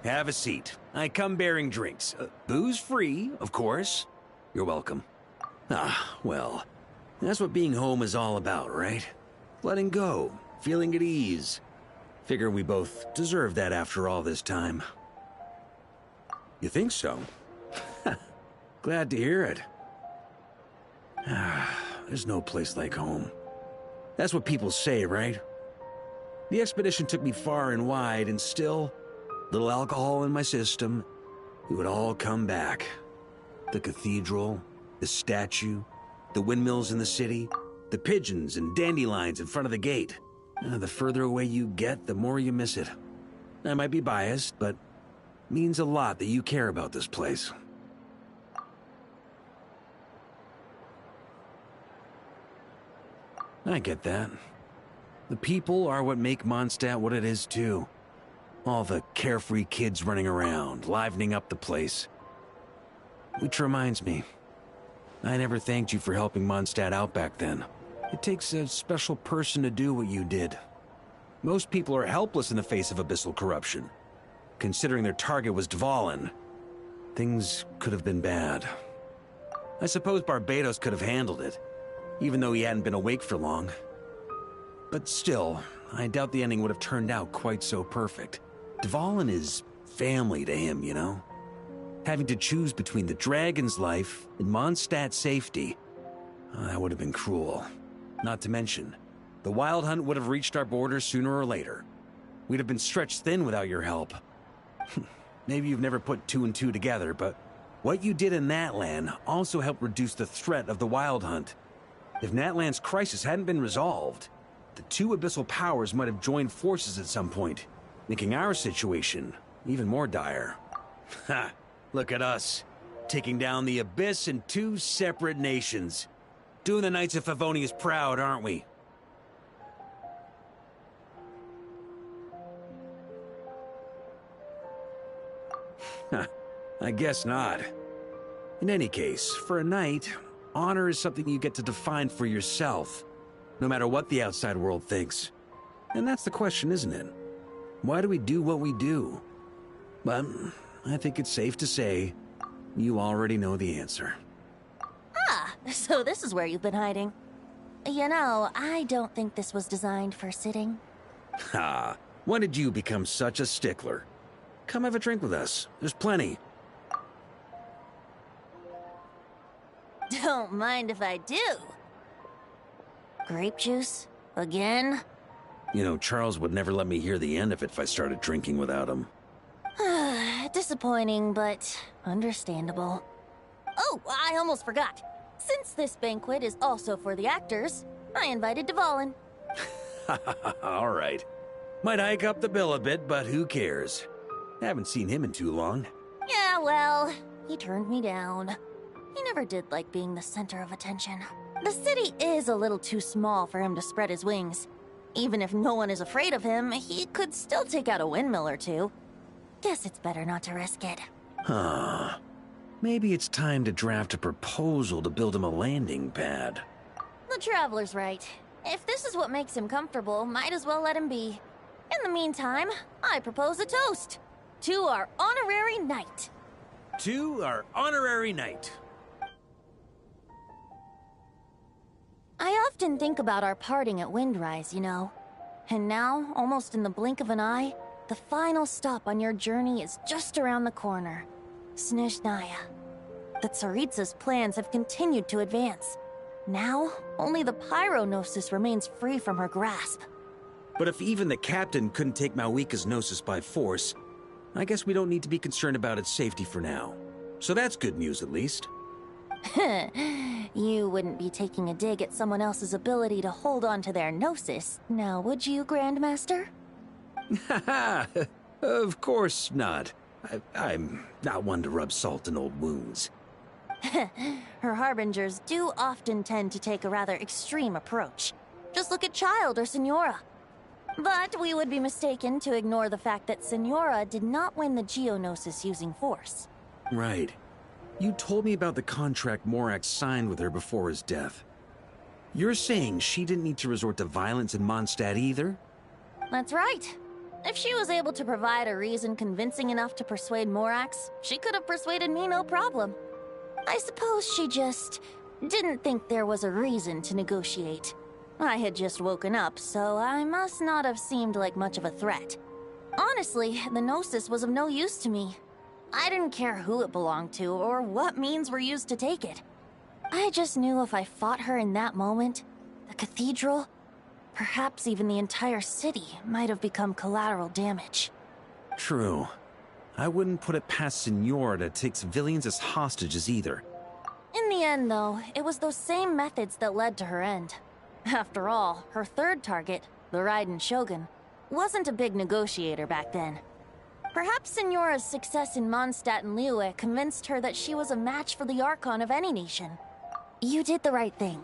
Have a seat. I come bearing drinks. Booze free, of course. You're welcome. Ah, well, that's what being home is all about, right? Letting go, feeling at ease. Figure we both deserve that after all this time. You think so? Glad to hear it. There's no place like home. That's what people say, right? The expedition took me far and wide, and still, little alcohol in my system, it would all come back. The cathedral, the statue, the windmills in the city, the pigeons and dandelions in front of the gate. The further away you get, the more you miss it. I might be biased, but it means a lot that you care about this place. I get that. The people are what make Mondstadt what it is, too. All the carefree kids running around, livening up the place. Which reminds me, I never thanked you for helping Mondstadt out back then. It takes a special person to do what you did. Most people are helpless in the face of abyssal corruption. Considering their target was Dvalin, things could have been bad. I suppose Barbatos could have handled it, even though he hadn't been awake for long. But still, I doubt the ending would have turned out quite so perfect. Dvalin is family to him, you know? Having to choose between the dragon's life and Mondstadt's safety, that would have been cruel. Not to mention, the Wild Hunt would have reached our borders sooner or later. We'd have been stretched thin without your help. Maybe you've never put two and two together, but what you did in Natlan also helped reduce the threat of the Wild Hunt. If Natlan's crisis hadn't been resolved, the two abyssal powers might have joined forces at some point, making our situation even more dire. Ha! Look at us, taking down the Abyss in two separate nations. Doing the Knights of Favonius proud, aren't we? I guess not. In any case, for a knight, honor is something you get to define for yourself, no matter what the outside world thinks. And that's the question, isn't it? Why do we do what we do? But I think it's safe to say you already know the answer. Ah, so this is where you've been hiding. You know, I don't think this was designed for sitting. Ha! When did you become such a stickler? Come have a drink with us. There's plenty. Don't mind if I do. Grape juice? Again? You know, Charles would never let me hear the end of it if I started drinking without him. Disappointing, but understandable. Oh, I almost forgot. Since this banquet is also for the actors, I invited Dvalin. All right. Might hike up the bill a bit, but who cares? Haven't seen him in too long. Yeah, well, he turned me down. He never did like being the center of attention. The city is a little too small for him to spread his wings. Even if no one is afraid of him, he could still take out a windmill or two. Guess it's better not to risk it. Huh. Maybe it's time to draft a proposal to build him a landing pad. The Traveler's right. If this is what makes him comfortable, might as well let him be. In the meantime, I propose a toast. To our honorary knight. To our honorary knight. I often think about our parting at Windrise, you know. And now, almost in the blink of an eye, the final stop on your journey is just around the corner. Snezhnaya. The Tsaritsa's plans have continued to advance. Now, only the Pyro-Gnosis remains free from her grasp. But if even the captain couldn't take Malwika's Gnosis by force, I guess we don't need to be concerned about its safety for now. So that's good news, at least. You wouldn't be taking a dig at someone else's ability to hold on to their Gnosis, now would you, Grandmaster? Haha, of course not. I'm not one to rub salt in old wounds. Her harbingers do often tend to take a rather extreme approach. Just look at Child or Signora. But we would be mistaken to ignore the fact that Signora did not win the Geonosis using force. Right. You told me about the contract Morax signed with her before his death. You're saying she didn't need to resort to violence in Mondstadt either? That's right. If she was able to provide a reason convincing enough to persuade Morax, she could have persuaded me no problem. I suppose she just didn't think there was a reason to negotiate. I had just woken up, so I must not have seemed like much of a threat. Honestly, the Gnosis was of no use to me. I didn't care who it belonged to or what means were used to take it. I just knew if I fought her in that moment, the cathedral, perhaps even the entire city, might have become collateral damage. True. I wouldn't put it past Signora to take civilians as hostages either. In the end, though, it was those same methods that led to her end. After all, her third target, the Raiden Shogun, wasn't a big negotiator back then. Perhaps Signora's success in Mondstadt and Liyue convinced her that she was a match for the Archon of any nation. You did the right thing.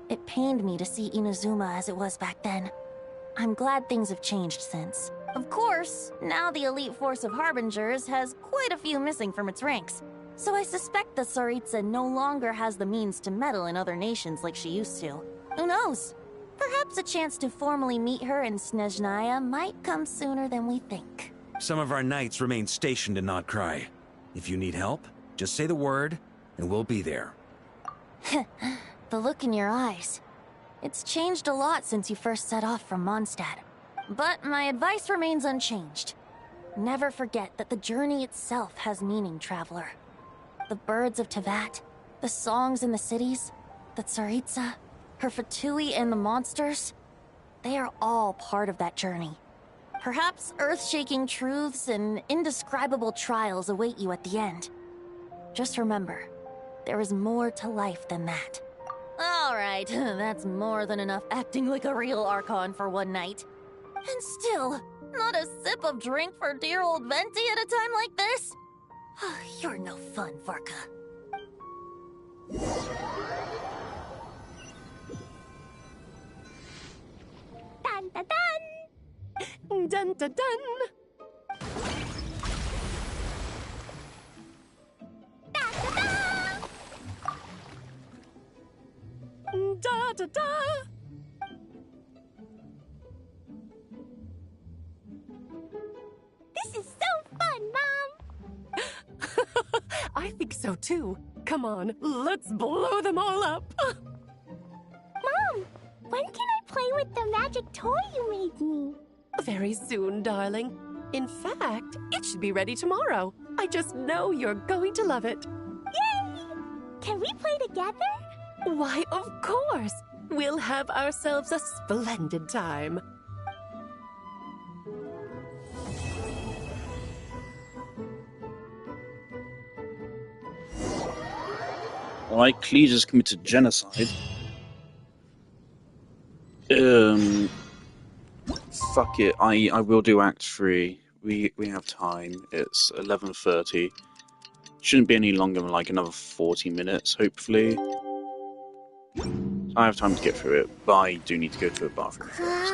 It pained me to see Inazuma as it was back then. I'm glad things have changed since. Of course, now the elite force of Harbingers has quite a few missing from its ranks, so I suspect the Tsaritsa no longer has the means to meddle in other nations like she used to. Who knows? Perhaps a chance to formally meet her in Snezhnaya might come sooner than we think. Some of our knights remain stationed in Notcry. If you need help, just say the word, and we'll be there. The look in your eyes. It's changed a lot since you first set off from Mondstadt. But my advice remains unchanged. Never forget that the journey itself has meaning, traveler. The birds of Tevat, the songs in the cities, the Tsaritsa, her Fatui and the monsters, they are all part of that journey. Perhaps earth-shaking truths and indescribable trials await you at the end. Just remember, there is more to life than that. Alright, that's more than enough acting like a real Archon for one night. And still, not a sip of drink for dear old Venti at a time like this? You're no fun, Varka. Dun dun dun! Dun dun dun! Da da da! This is so fun, Mom! I think so too. Come on, let's blow them all up. Mom, when can I play with the magic toy you made me? Very soon, darling. In fact, it should be ready tomorrow. I just know you're going to love it. Yay! Can we play together? Why, of course. We'll have ourselves a splendid time. Alright, Cletus committed genocide. Fuck it, I will do Act 3. We have time. It's 11:30. Shouldn't be any longer than like another 40 minutes, hopefully. I have time to get through it, but I do need to go to the bathroom first.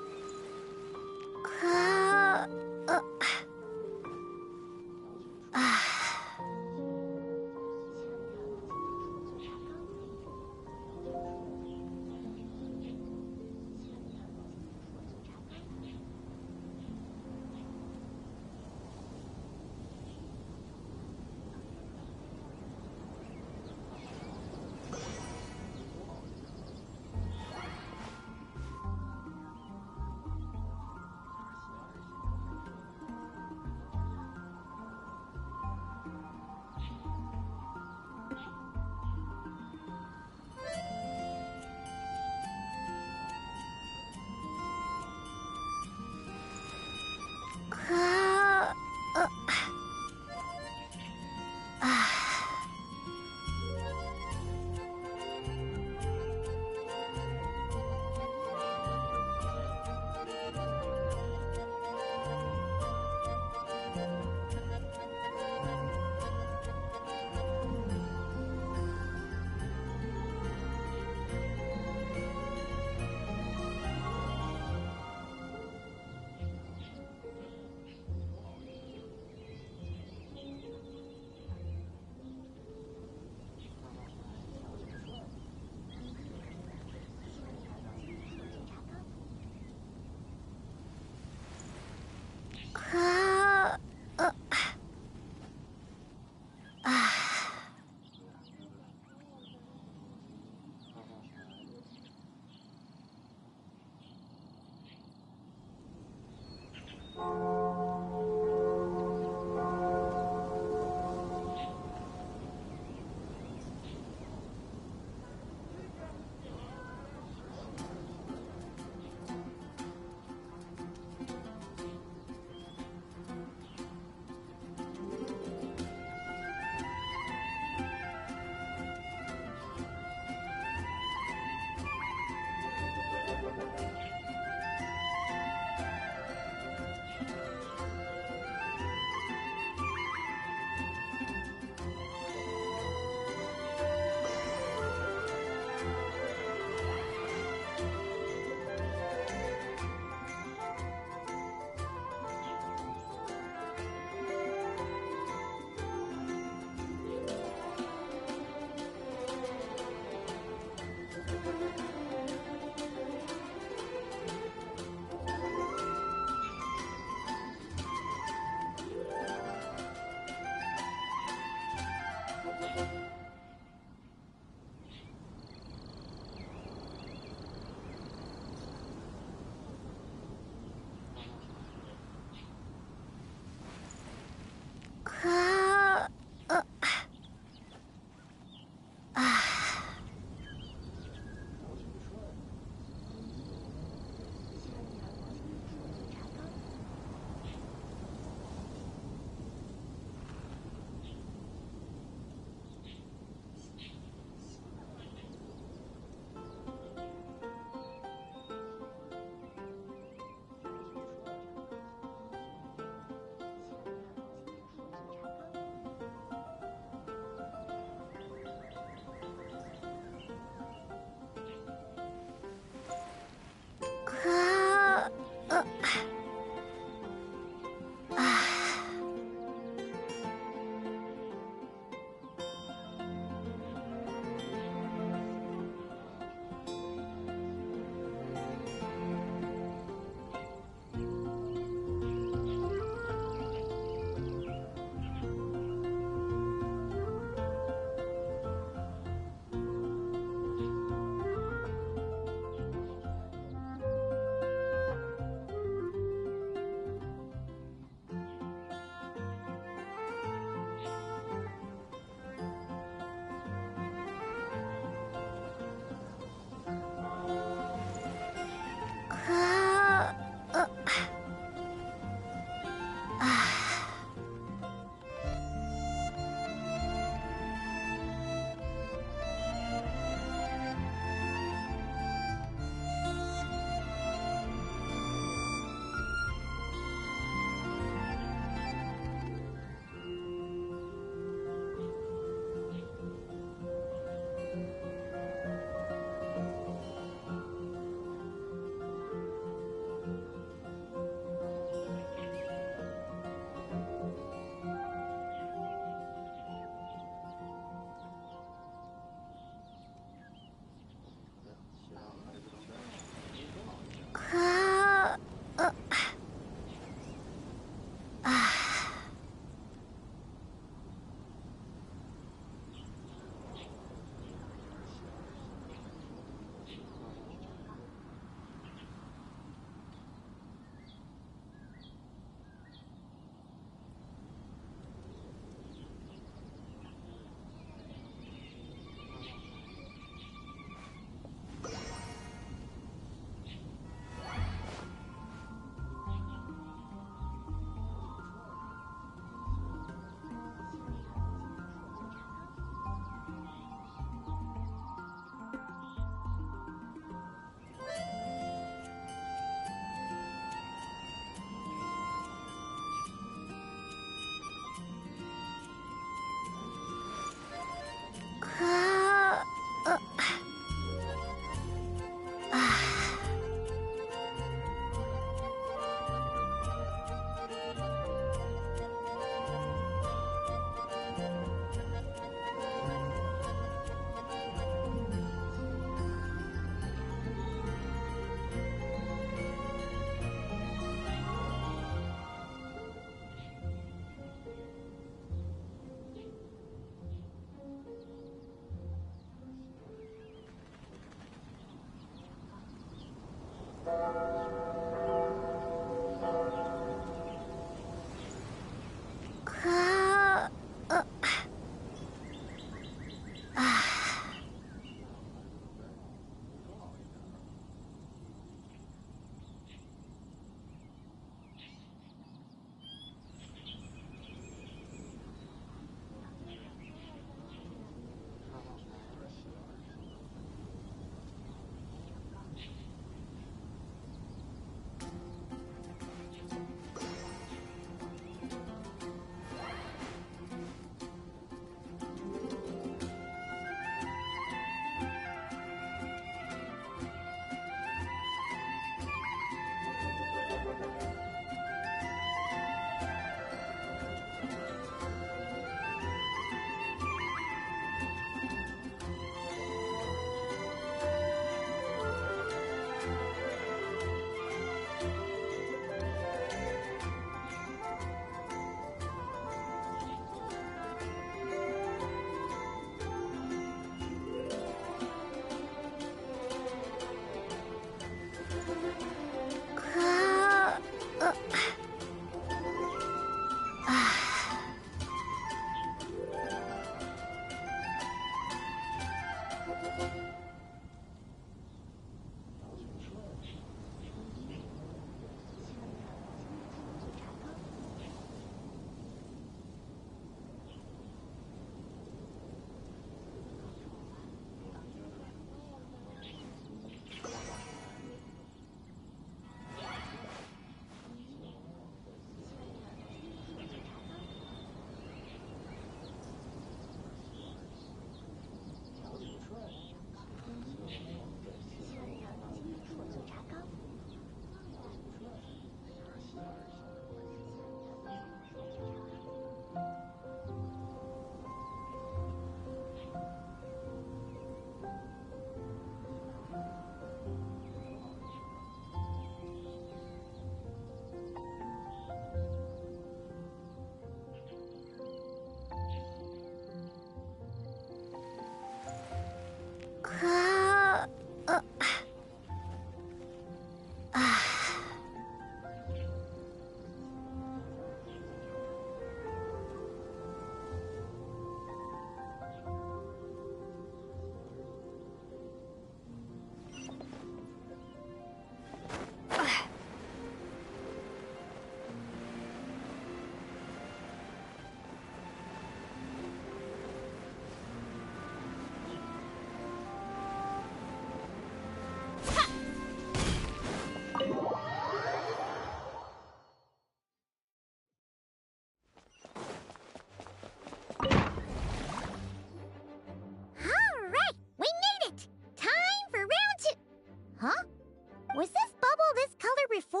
before?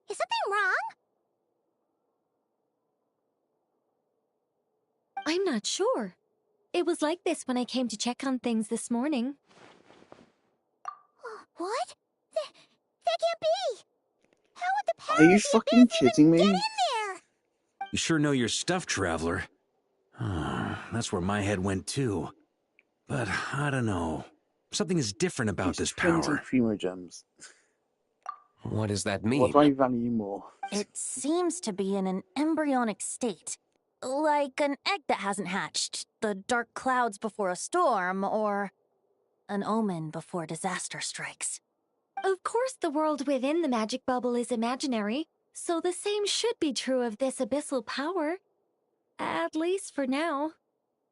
Is something wrong? I'm not sure. It was like this when I came to check on things this morning. What? That can't be! How would the power Are you of the fucking abyss kidding even get in me? there? You sure know your stuff, Traveler. That's where my head went too. But I don't know. Something is different about this 20 power. primo gems. What does that What mean? do I value more? It seems to be in an embryonic state. Like an egg that hasn't hatched, the dark clouds before a storm, or an omen before disaster strikes. Of course, the world within the magic bubble is imaginary, so the same should be true of this abyssal power. At least for now.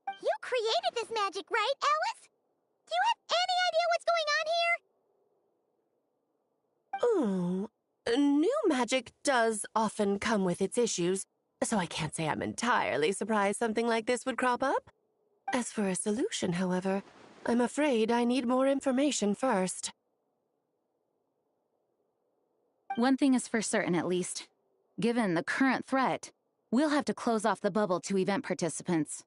You created this magic, right, Alice? Do you have any idea what's going on here? Ooh, new magic does often come with its issues, so I can't say I'm entirely surprised something like this would crop up. As for a solution, however, I'm afraid I need more information first. One thing is for certain, at least. Given the current threat, we'll have to close off the bubble to event participants.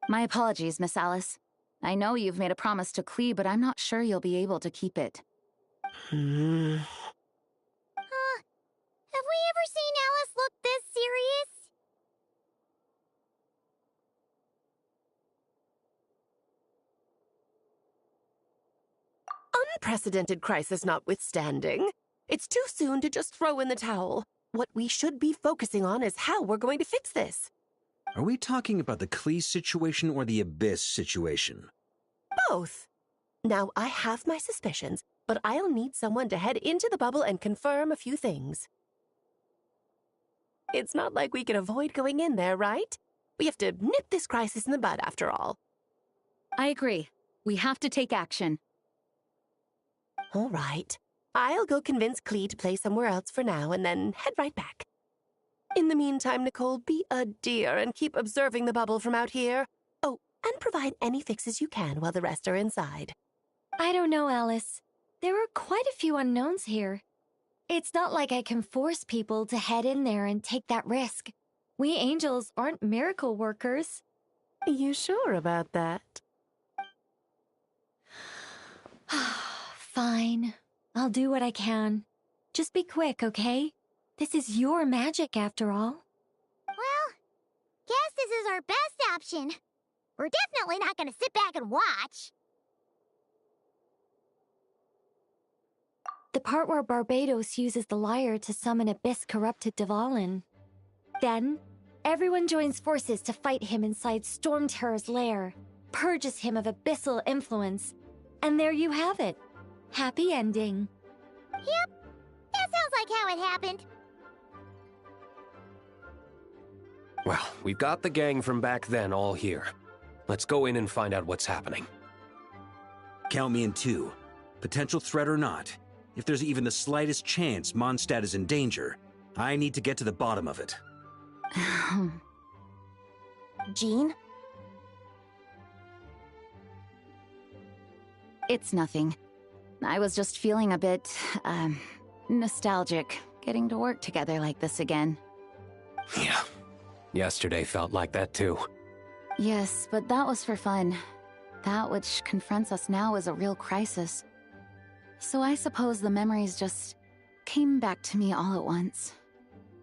My apologies, Miss Alice. I know you've made a promise to Klee, but I'm not sure you'll be able to keep it. Have we ever seen Alice look this serious? Unprecedented crisis notwithstanding, it's too soon to just throw in the towel. What we should be focusing on is how we're going to fix this. Are we talking about the Klee situation or the Abyss situation? Both. Now, I have my suspicions, but I'll need someone to head into the bubble and confirm a few things. It's not like we can avoid going in there, right? We have to nip this crisis in the bud, after all. I agree. We have to take action. All right. I'll go convince Klee to play somewhere else for now and then head right back. In the meantime, Nicole, be a dear and keep observing the bubble from out here. Oh, and provide any fixes you can while the rest are inside. I don't know, Alice. There are quite a few unknowns here. It's not like I can force people to head in there and take that risk. We angels aren't miracle workers. You sure about that? Fine. I'll do what I can. Just be quick, okay? This is your magic, after all. Well, guess this is our best option. We're definitely not gonna sit back and watch. The part where Barbados uses the lyre to summon abyss-corrupted Dvalin. Then, everyone joins forces to fight him inside Storm Terror's lair, purges him of abyssal influence, and there you have it. Happy ending. Yep, that sounds like how it happened. Well, we've got the gang from back then all here. Let's go in and find out what's happening. Count me in two. Potential threat or not, if there's even the slightest chance Mondstadt is in danger, I need to get to the bottom of it. Jean? It's nothing. I was just feeling a bit, nostalgic, getting to work together like this again. Yeah. Yesterday felt like that too. Yes, but that was for fun. That which confronts us now is a real crisis. So I suppose the memories just came back to me all at once.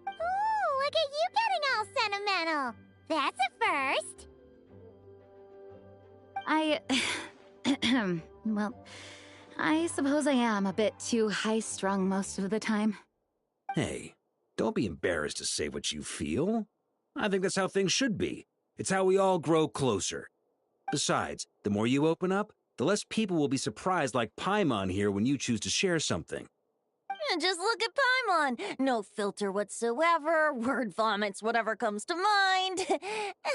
Ooh, look at you getting all sentimental. That's a first. Well, I suppose I am a bit too high-strung most of the time. Hey, don't be embarrassed to say what you feel. I think that's how things should be. It's how we all grow closer. Besides, the more you open up, the less people will be surprised like Paimon here when you choose to share something. Just look at Paimon. No filter whatsoever, word vomits whatever comes to mind.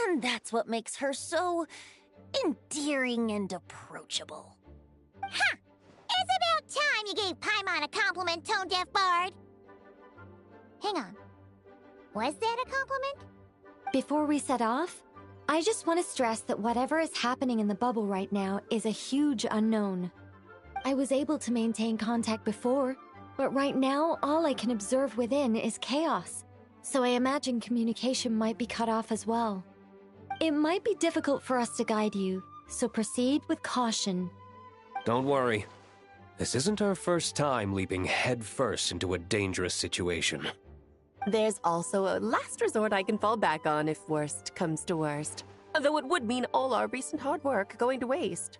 And that's what makes her so endearing and approachable. Ha! It's about time you gave Paimon a compliment, tone-deaf bard. Hang on. Was that a compliment? Before we set off, I just want to stress that whatever is happening in the bubble right now is a huge unknown. I was able to maintain contact before, But right now, all I can observe within is chaos. So I imagine communication might be cut off as well. It might be difficult for us to guide you, so proceed with caution. Don't worry. This isn't our first time leaping headfirst into a dangerous situation. There's also a last resort I can fall back on if worst comes to worst. Though it would mean all our recent hard work going to waste.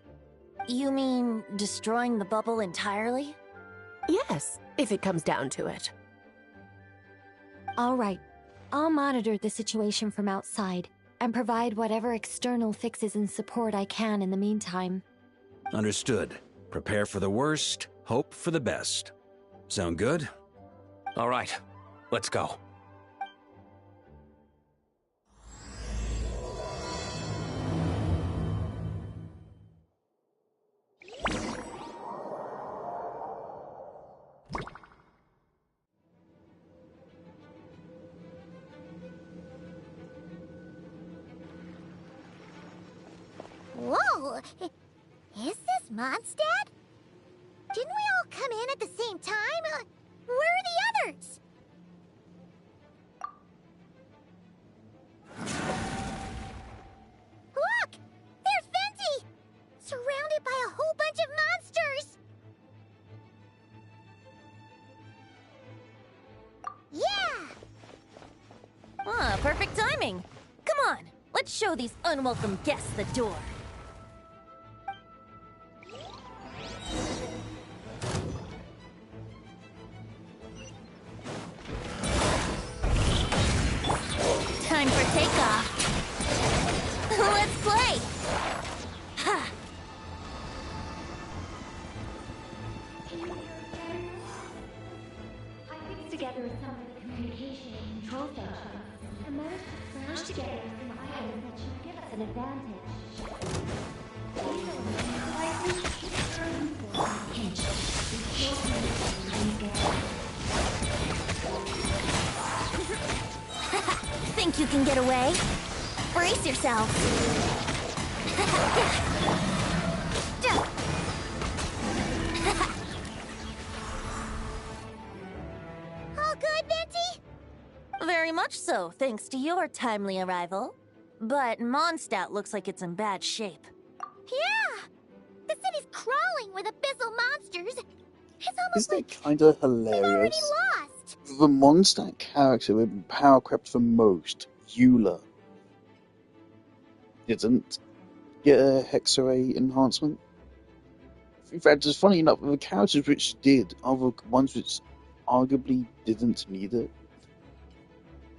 You mean destroying the bubble entirely? Yes, if it comes down to it. All right. I'll monitor the situation from outside and provide whatever external fixes and support I can in the meantime. Understood. Prepare for the worst, hope for the best. Sound good? All right, let's go. Whoa! Is this Mondstadt? Didn't we all come in at the same time? Where are the others? Look! There's Venti! Surrounded by a whole bunch of monsters! Yeah! Ah, perfect timing. Come on, let's show these unwelcome guests the door. Time for takeoff. Let's play! Ha! I fixed together some of the communication and control functions and managed to smash together some items that should give us an advantage. These are devices turning for a pinch. Think you can get away? Brace yourself. All good, Venti? Very much so, thanks to your timely arrival. But Mondstadt looks like it's in bad shape. Yeah! The city's crawling with abyssal monsters. It's almost Isn't like it kind of they've already hilarious? lost. The Mondstadt character with power crept the most, Eula, didn't get a Hexarray enhancement. In fact, it's funny enough, the characters which did are the ones which arguably didn't need it.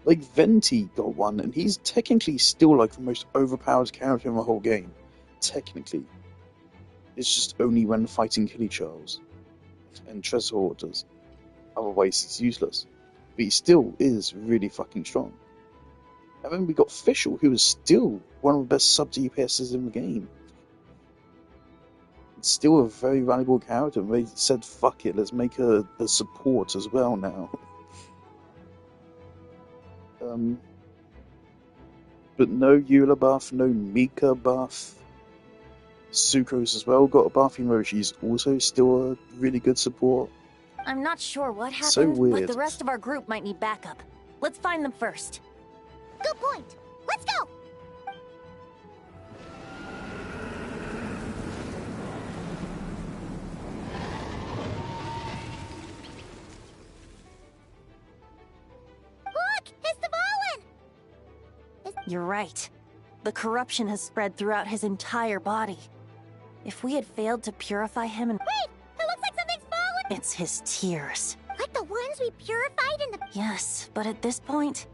Like, Venti got one, and he's technically still like the most overpowered character in the whole game. Technically. It's just only when fighting Killy Charles and Treasure Hoarders. Otherwise, he's useless. But he still is really fucking strong. And then we got Fischl, who is still one of the best sub-DPSs in the game. It's still a very valuable character, and they said, fuck it, let's make her a support as well now. But no Eula buff, no Mika buff. Sucrose as well got a buff, even though she's also still a really good support. I'm not sure what happened, So but weird. the rest of our group might need backup. Let's find them first. Good point. Let's go! Look! It's the Volin! You're right. The corruption has spread throughout his entire body. If we had failed to purify him and— Wait! It looks like something's fallen! It's his tears. Like the ones we purified in the— Yes, but at this point,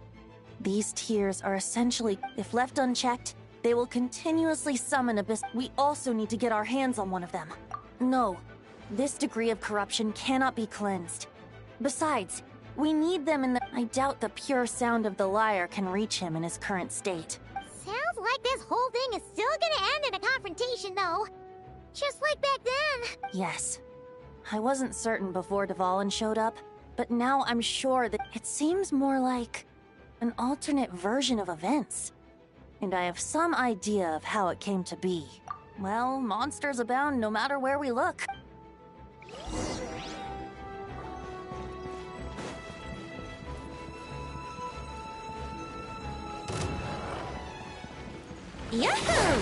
these tears are essentially, if left unchecked, they will continuously summon abyss. We also need to get our hands on one of them. No, this degree of corruption cannot be cleansed. Besides, we need them in the— I doubt the pure sound of the lyre can reach him in his current state. Sounds like this whole thing is still gonna end in a confrontation, though. Just like back then. Yes. I wasn't certain before Dvalin showed up, but now I'm sure that it seems more like an alternate version of events. And I have some idea of how it came to be. Well, monsters abound no matter where we look. Yahoo!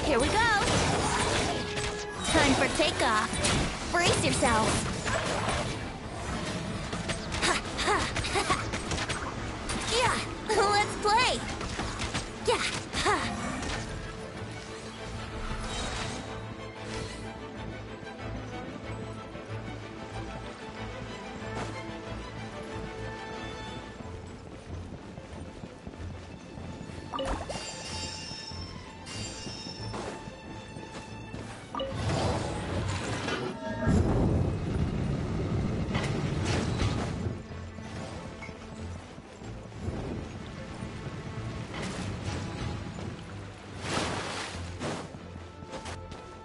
Here we go! Time for takeoff! Brace yourselves! Ha, ha, ha, ha. Yeah! Let's play! Yeah! Ha!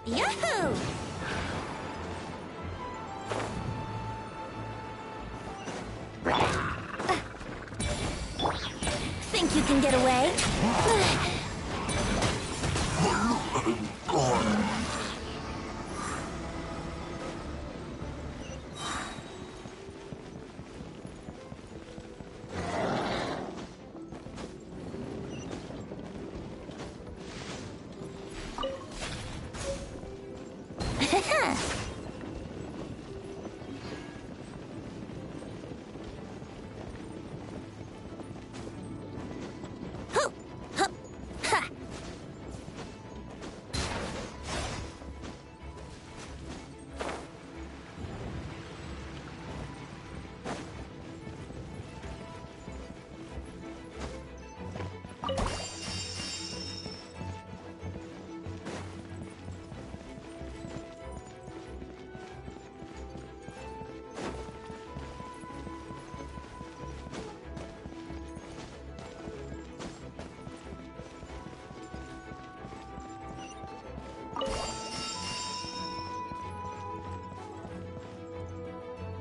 Yahoo! Think you can get away?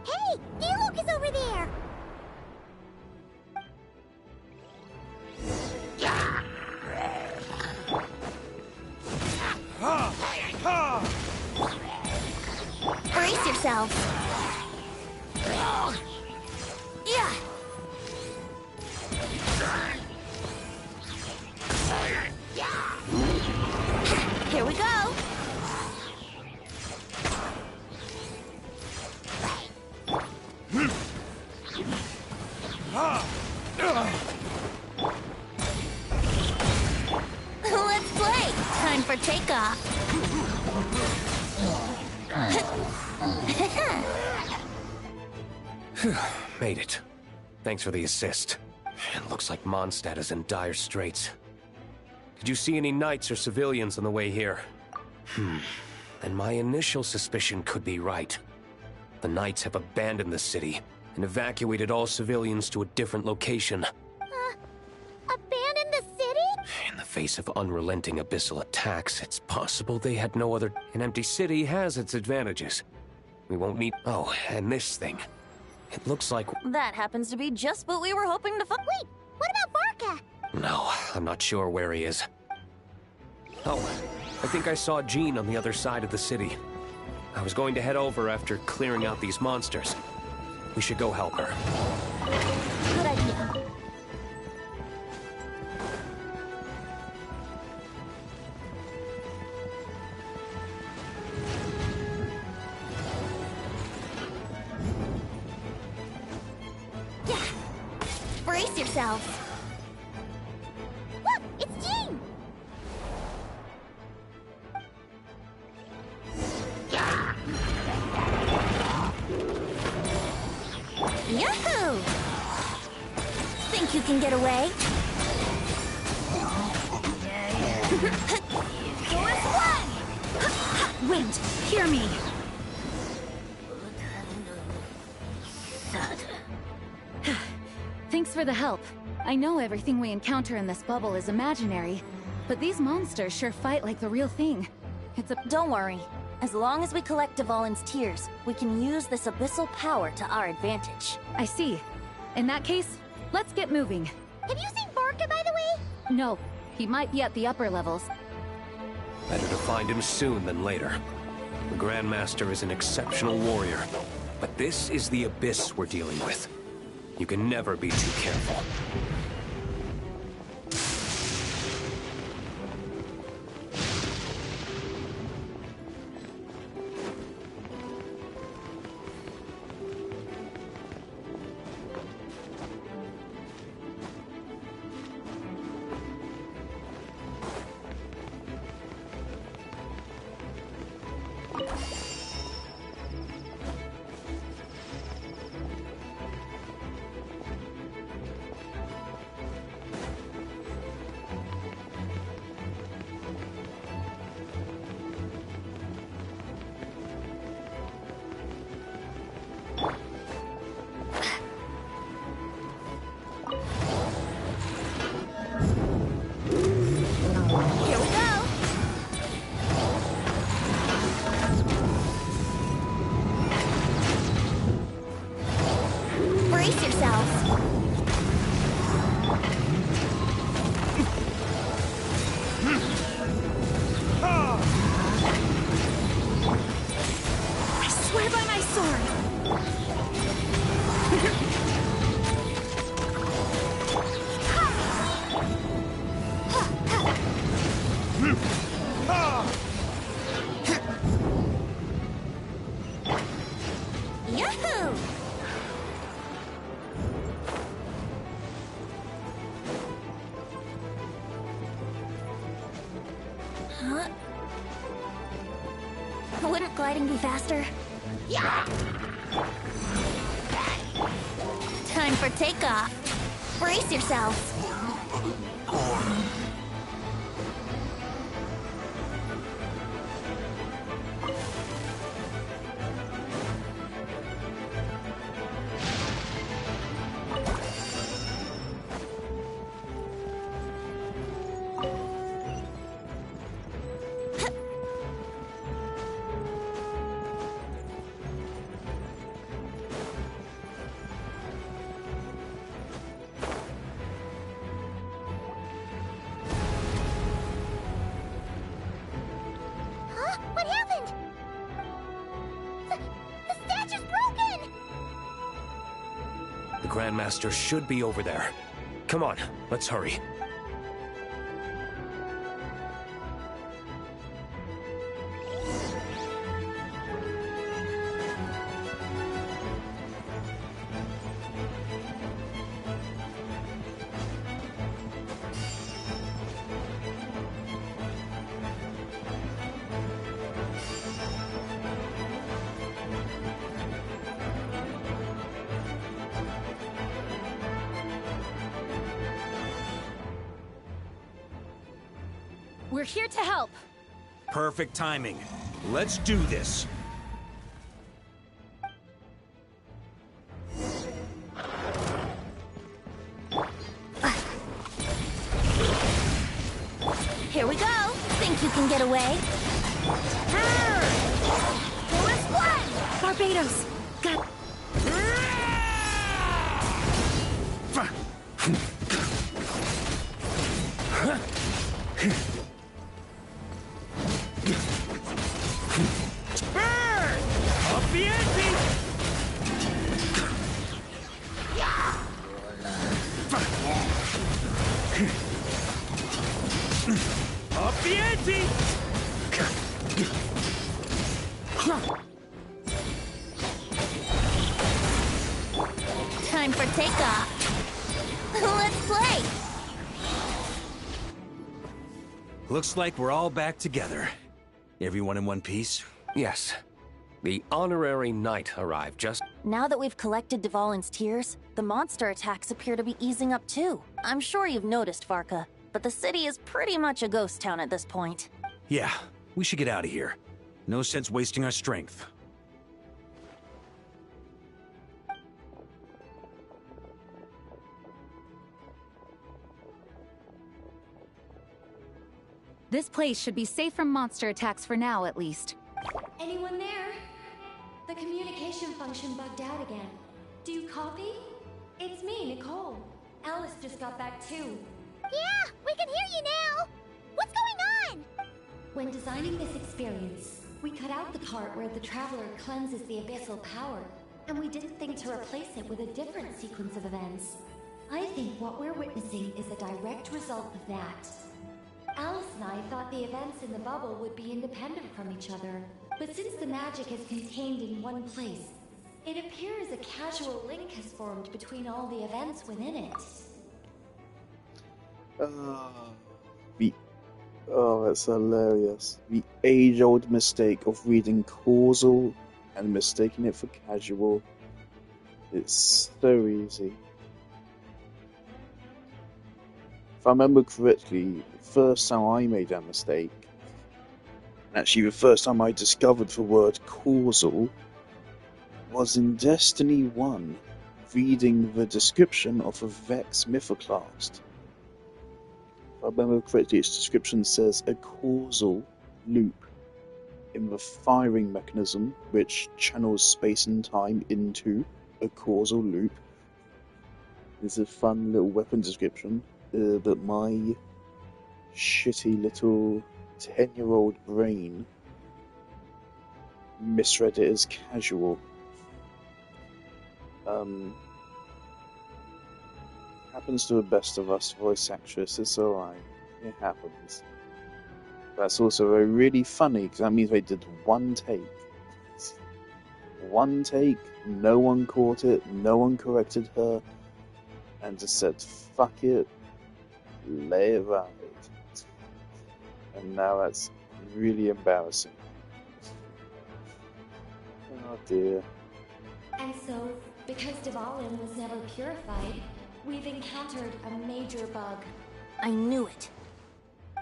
Hey! Diluc is over there! Brace yourselves! Yeah! Here we go! Let's play! Time for takeoff! Made it. Thanks for the assist. It looks like Mondstadt is in dire straits. Did you see any knights or civilians on the way here? And my initial suspicion could be right. The knights have abandoned the city and evacuated all civilians to a different location. Abandon the city? In the face of unrelenting abyssal attacks, it's possible they had no other... An empty city has its advantages. We won't need... Oh, and this thing. It looks like... That happens to be just what we were hoping to find. Wait, what about Varka? No, I'm not sure where he is. Oh, I think I saw Jean on the other side of the city. I was going to head over after clearing out these monsters. We should go help her. Good idea. Yeah! Brace yourselves! Look, it's Jean! Yahoo! Think you can get away? Doors one! Wait, hear me. Thanks for the help. I know everything we encounter in this bubble is imaginary, but these monsters sure fight like the real thing. It's a... Don't worry. As long as we collect Dvalin's tears, we can use this abyssal power to our advantage. I see. In that case, let's get moving. Have you seen Varka, by the way? No, he might be at the upper levels. Better to find him soon than later. The Grandmaster is an exceptional warrior, but this is the abyss we're dealing with. You can never be too careful. Brace yourselves. I swear by my sword. Yahoo! Huh? Wouldn't gliding be faster? Yeah! Time for takeoff. Brace yourselves. Huh? What happened? The statue's broken! The Grandmaster should be over there. Come on, let's hurry. We're here to help. Perfect timing. Let's do this. Here we go. Think you can get away? Who is one? Barbados. Got. Time for takeoff. Let's play. Looks like we're all back together. Everyone in one piece? Yes. The honorary knight arrived just... Now that we've collected Dvalin's tears, the monster attacks appear to be easing up too. I'm sure you've noticed, Varka, but the city is pretty much a ghost town at this point. Yeah, we should get out of here. No sense wasting our strength. This place should be safe from monster attacks for now, at least. Anyone there? The communication function bugged out again. Do you copy? It's me, Nicole. Alice just got back too. Yeah, we can hear you now! What's going on? When designing this experience, we cut out the part where the Traveler cleanses the abyssal power. and we didn't think to replace it with a different sequence of events. I think what we're witnessing is a direct result of that. Alice and I thought the events in the bubble would be independent from each other, but since the magic is contained in one place, it appears a casual link has formed between all the events within it. That's hilarious. The age-old mistake of reading causal and mistaking it for casual. It's so easy. If I remember correctly, the first time I made that mistake, and actually the first time I discovered the word causal, was in Destiny 1, reading the description of a Vex Mythoclast. If I remember correctly, its description says a causal loop in the firing mechanism which channels space and time into a causal loop. It's a fun little weapon description, but my shitty little 10-year-old brain misread it as casual. Happens to the best of us voice actress, it's alright. It happens. That's also really funny, because that means they did one take. One take, no one caught it, no one corrected her, and just said, fuck it, lay it ride. And now that's really embarrassing. Oh dear. And so, because Dvalin was never purified, we've encountered a major bug. I knew it.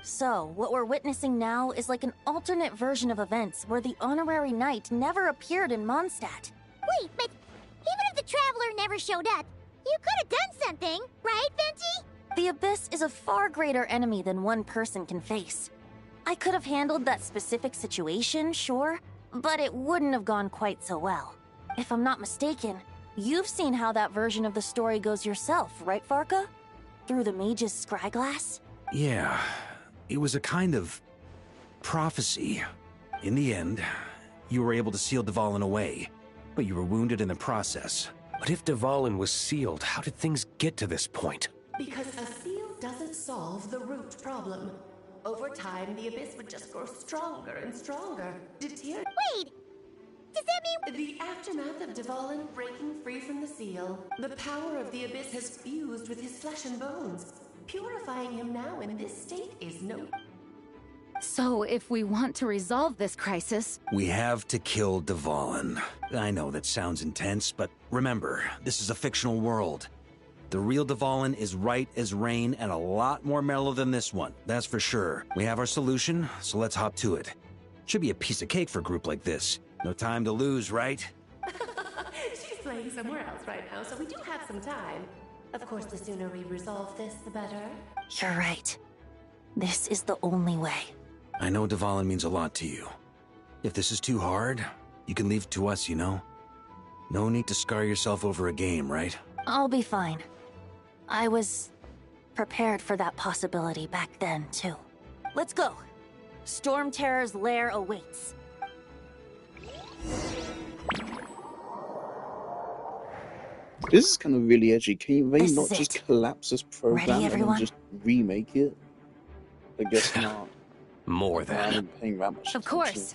So, what we're witnessing now is like an alternate version of events where the honorary knight never appeared in Mondstadt. Wait, but even if the Traveler never showed up, you could have done something, right, Venti? The Abyss is a far greater enemy than one person can face. I could have handled that specific situation, sure, but it wouldn't have gone quite so well. If I'm not mistaken, you've seen how that version of the story goes yourself, right, Varka? Through the mage's scryglass? Yeah, it was a kind of prophecy. In the end, you were able to seal Dvalin away, but you were wounded in the process. But if Dvalin was sealed, how did things get to this point? Because a seal doesn't solve the root problem. Over time, the Abyss would just grow stronger and stronger. Wait! Does that mean... The aftermath of Dvalin breaking free from the seal, the power of the Abyss has fused with his flesh and bones. Purifying him now in this state is no... So, if we want to resolve this crisis... We have to kill Dvalin. I know that sounds intense, but remember, this is a fictional world. The real Dvalin is right as rain and a lot more mellow than this one, that's for sure. We have our solution, so let's hop to it. Should be a piece of cake for a group like this. No time to lose, right? She's playing somewhere else right now, so we do have some time. Of course, the sooner we resolve this, the better. You're right. This is the only way. I know Dvalin means a lot to you. If this is too hard, you can leave it to us, you know? No need to scar yourself over a game, right? I'll be fine. I was prepared for that possibility back then, too. Let's go. Storm Terror's lair awaits. This is kind of really edgy. Can they This not is just it. collapse this program Ready, and then everyone? just remake it? I guess not. More I than. haven't paying that much Of course.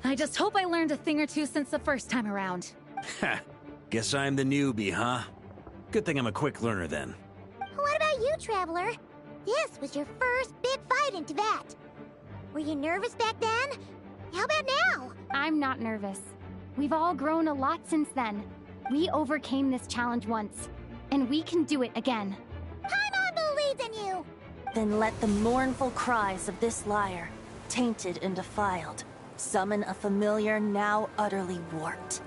I just hope I learned a thing or two since the first time around. Ha! Guess I'm the newbie, huh? Good thing I'm a quick learner then. What about you, Traveler? This was your first big fight into that. Were you nervous back then? How about now? I'm not nervous. We've all grown a lot since then. We overcame this challenge once, and we can do it again. Paimon believes in you! Then let the mournful cries of this lyre, tainted and defiled, summon a familiar now utterly warped.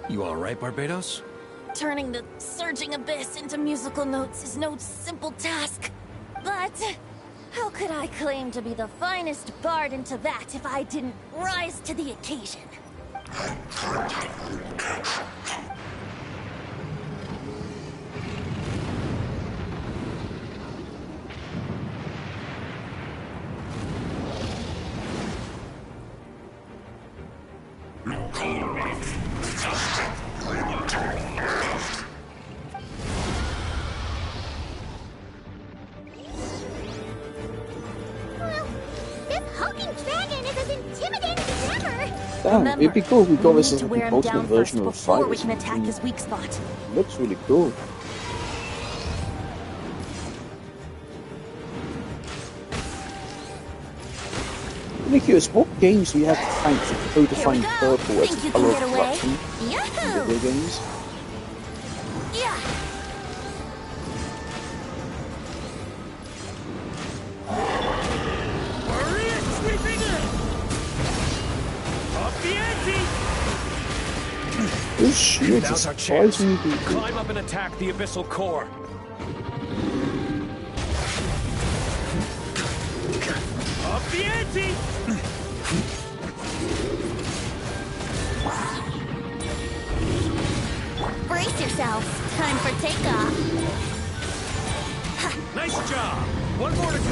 You alright, Barbados? Turning the surging abyss into musical notes is no simple task. But how could I claim to be the finest bard into that if I didn't rise to the occasion? flaming dragon is as intimidating as ever! Damn, it'd be cool if we got this need as to like wear an him ultimate down first version of a before fight. we can attack his weak spot. Looks really cool. Really curious, what games do you have to thank for codifying purple as Think a you colour can of get away? corruption in Yahoo! video games? Yeah. Maria sweeping in! Up the ante! This shield is Now's our chance. surprisingly good. Climb up and attack the abyssal core. Up the ante! Brace yourselves. Time for takeoff. Nice job! One more to go.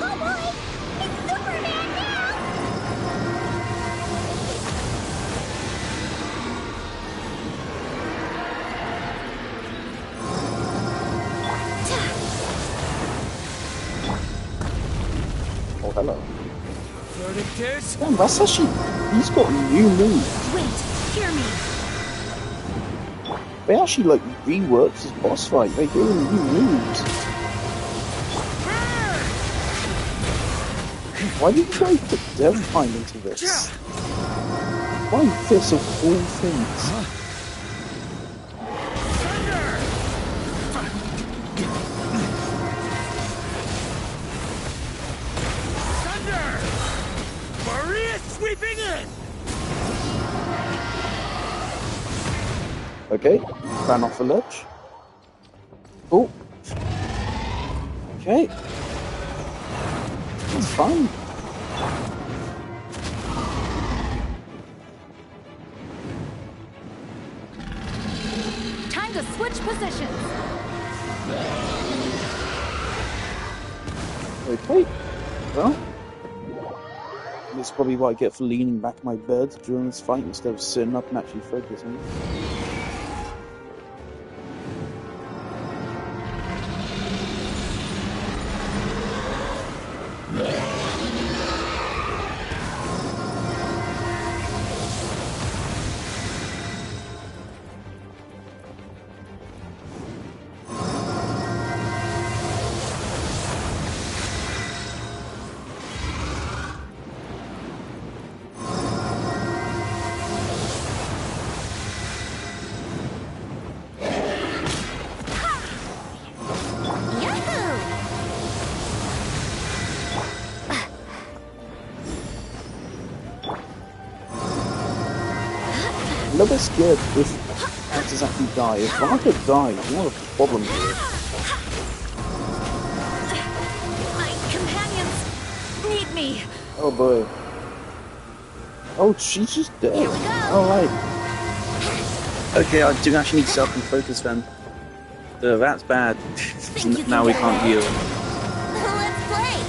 Oh boy! It's Superman now! Oh, hello. Verdict is... Damn, that's actually... He's got new moves. Wait, hear me. They actually, like, reworked his boss fight. They gave him new moves. Why did you guys put Dev Time into this? Why this of all things? Maria sweeping in! Okay, ran off the ledge. Oh. Okay. That's fine. Time to switch positions. Okay. Well. This is probably what I get for leaning back in my bed during this fight instead of sitting up and actually focusing. I'm a little bit scared if actors actually die. If Varka dies, you have a problem here. My companions need me. Oh boy. Oh, she's just dead. Here we go. Alright. Okay, I do actually need self and focus then. That's bad. Now we can't heal. Let's play.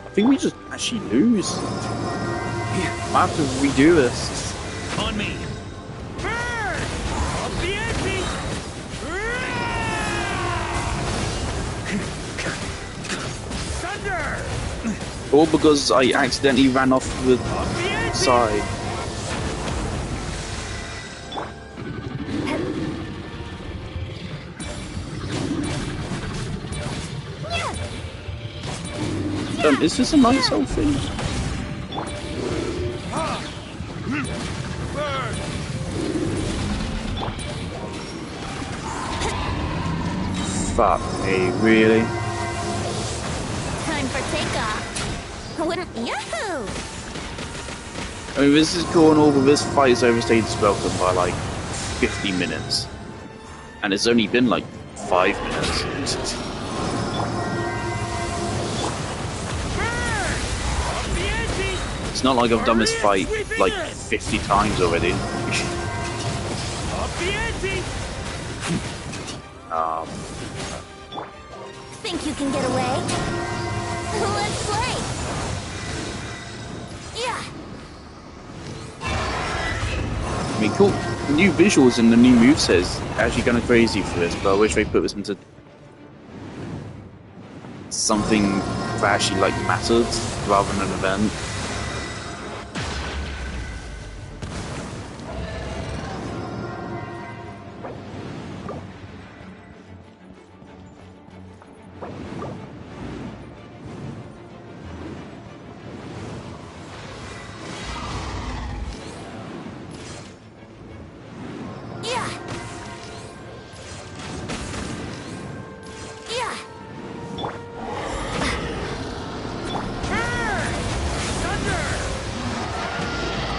I think we just actually lose. I have to redo this. On me. Burn! Up the ante! Thunder! All because I accidentally ran off the side. Is this a nice old thing? Fuck me, really? Time for takeoff. Wouldn't Yahoo! I mean, this is going over. This fight has overstayed its welcome by like 50 minutes, and it's only been like 5 minutes. It's not like I've done this fight like 50 times already. Think you can get away? Let's play! Yeah! I mean, cool. New visuals and the new moveset is actually kind of crazy for this, but I wish they put this into something that actually like mattered rather than an event.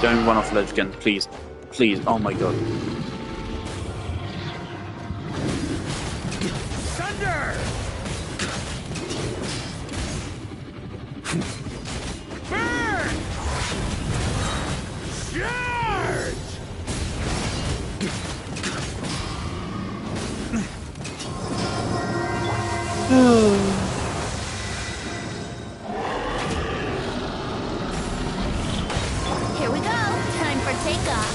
Don't run off the ledge again, please. Please, oh my god. Thunder! Burn! Charge! Here we go! Time for takeoff!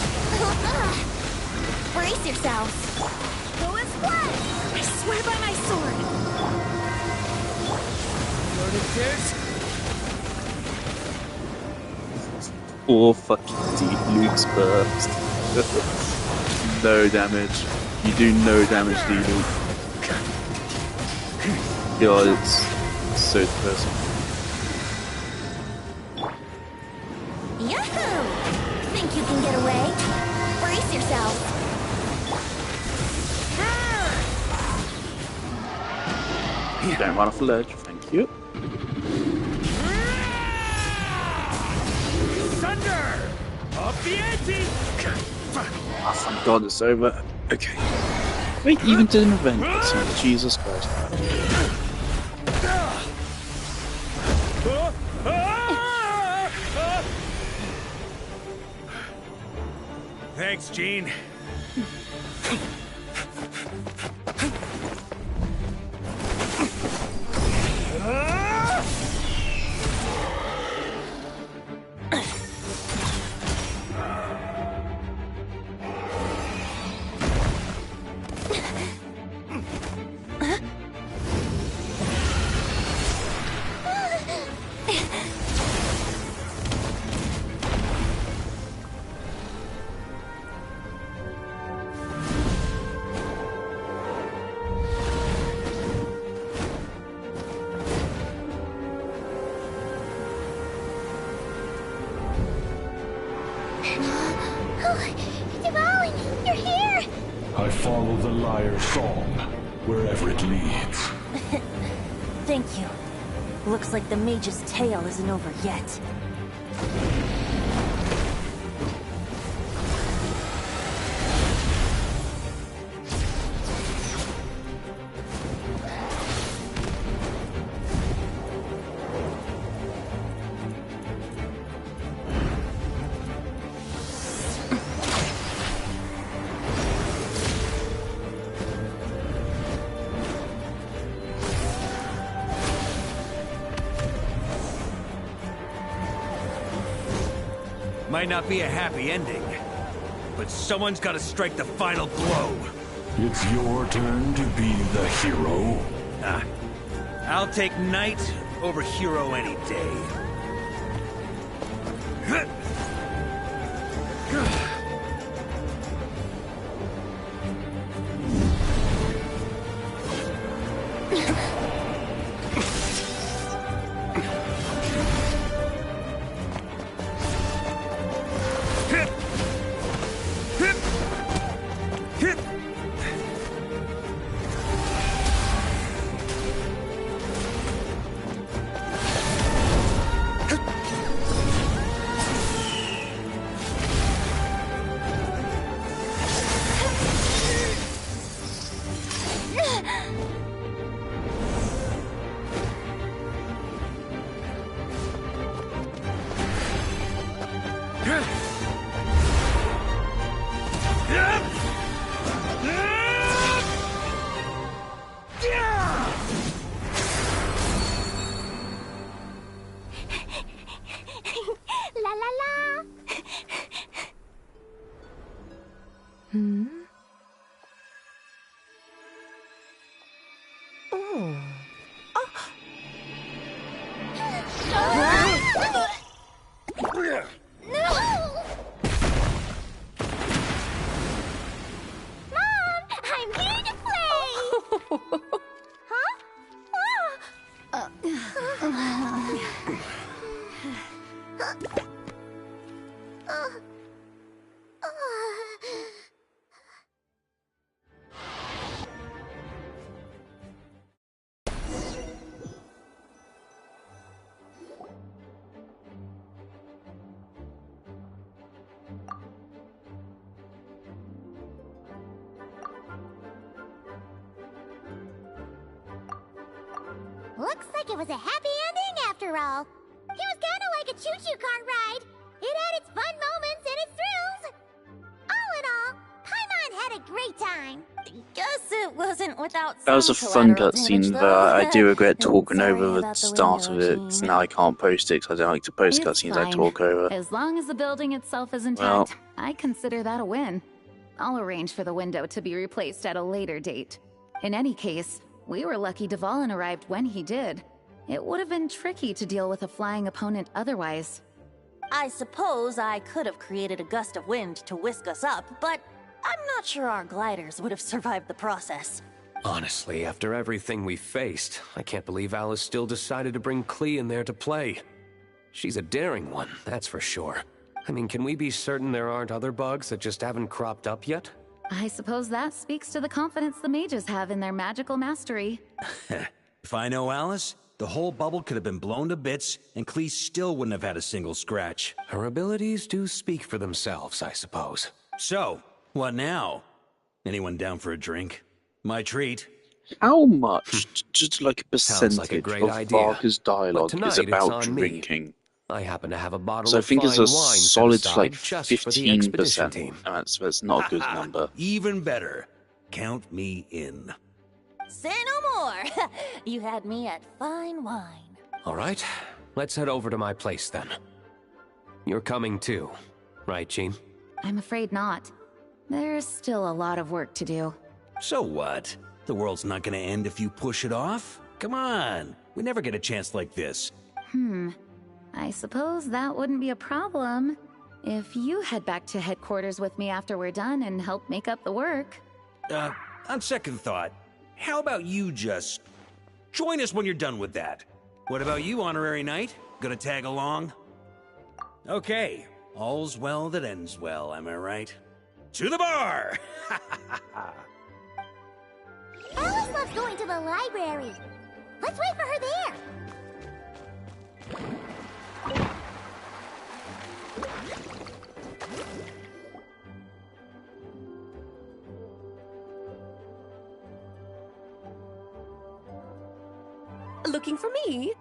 Brace yourselves! Go and splat! I swear by my sword! Poor fucking deep Luke's burst. No damage. You do no damage, D-Luke. God, it's so depressing. Yahoo! Think you can get away? Brace yourself! Don't run off the ledge, thank you. Thunder! Up the ante! Oh, thank God it's over. Okay. Wait, even did an event. So, Jesus Christ. Thanks, Gene. Devouring, you're here! I follow the lyre's song, wherever it leads. Thank you. Looks like the mage's tale isn't over yet. Might not be a happy ending, but someone's got to strike the final blow. It's your turn to be the hero. I'll take knight over hero any day. I'm here to play! Huh? Looks like it was a happy ending after all. It was kinda like a choo-choo cart ride. It had its fun moments and its thrills. All in all, Paimon had a great time. Guess it wasn't without That was a some fun collateral cutscene damage, that though. I do regret talking Sorry over the about the start of window, it. Jean. Now I can't post it because I don't like to post It's cutscenes I fine. talk over. As long as the building itself is intact, Well. I consider that a win. I'll arrange for the window to be replaced at a later date. In any case, we were lucky Dvalin arrived when he did. It would have been tricky to deal with a flying opponent otherwise. I suppose I could have created a gust of wind to whisk us up, but I'm not sure our gliders would have survived the process. Honestly, after everything we faced, I can't believe Alice still decided to bring Klee in there to play. She's a daring one, that's for sure. I mean, can we be certain there aren't other bugs that just haven't cropped up yet? I suppose that speaks to the confidence the mages have in their magical mastery. If I know Alice, the whole bubble could have been blown to bits, and Klee still wouldn't have had a single scratch. Her abilities do speak for themselves, I suppose. So, what now? Anyone down for a drink? My treat. How much, just like a Sounds like a percentage great of idea. Varka's But dialogue tonight is it's about on me. drinking? I happen to have a bottle So I of think it's fine a wine set solid aside like just for the expedition 15%. team. That's not a good number. Even better. Count me in. Say no more! You had me at fine wine. All right, let's head over to my place then. You're coming too, right, Jean? I'm afraid not. There's still a lot of work to do. So what? The world's not gonna end if you push it off? Come on. We never get a chance like this. I suppose that wouldn't be a problem if you head back to headquarters with me after we're done and help make up the work. On second thought, how about you just join us when you're done with that? What about you, Honorary Knight? Gonna tag along? Okay, all's well that ends well, am I right? To the bar! Alice loves going to the library. Let's wait for her there. Looking for me?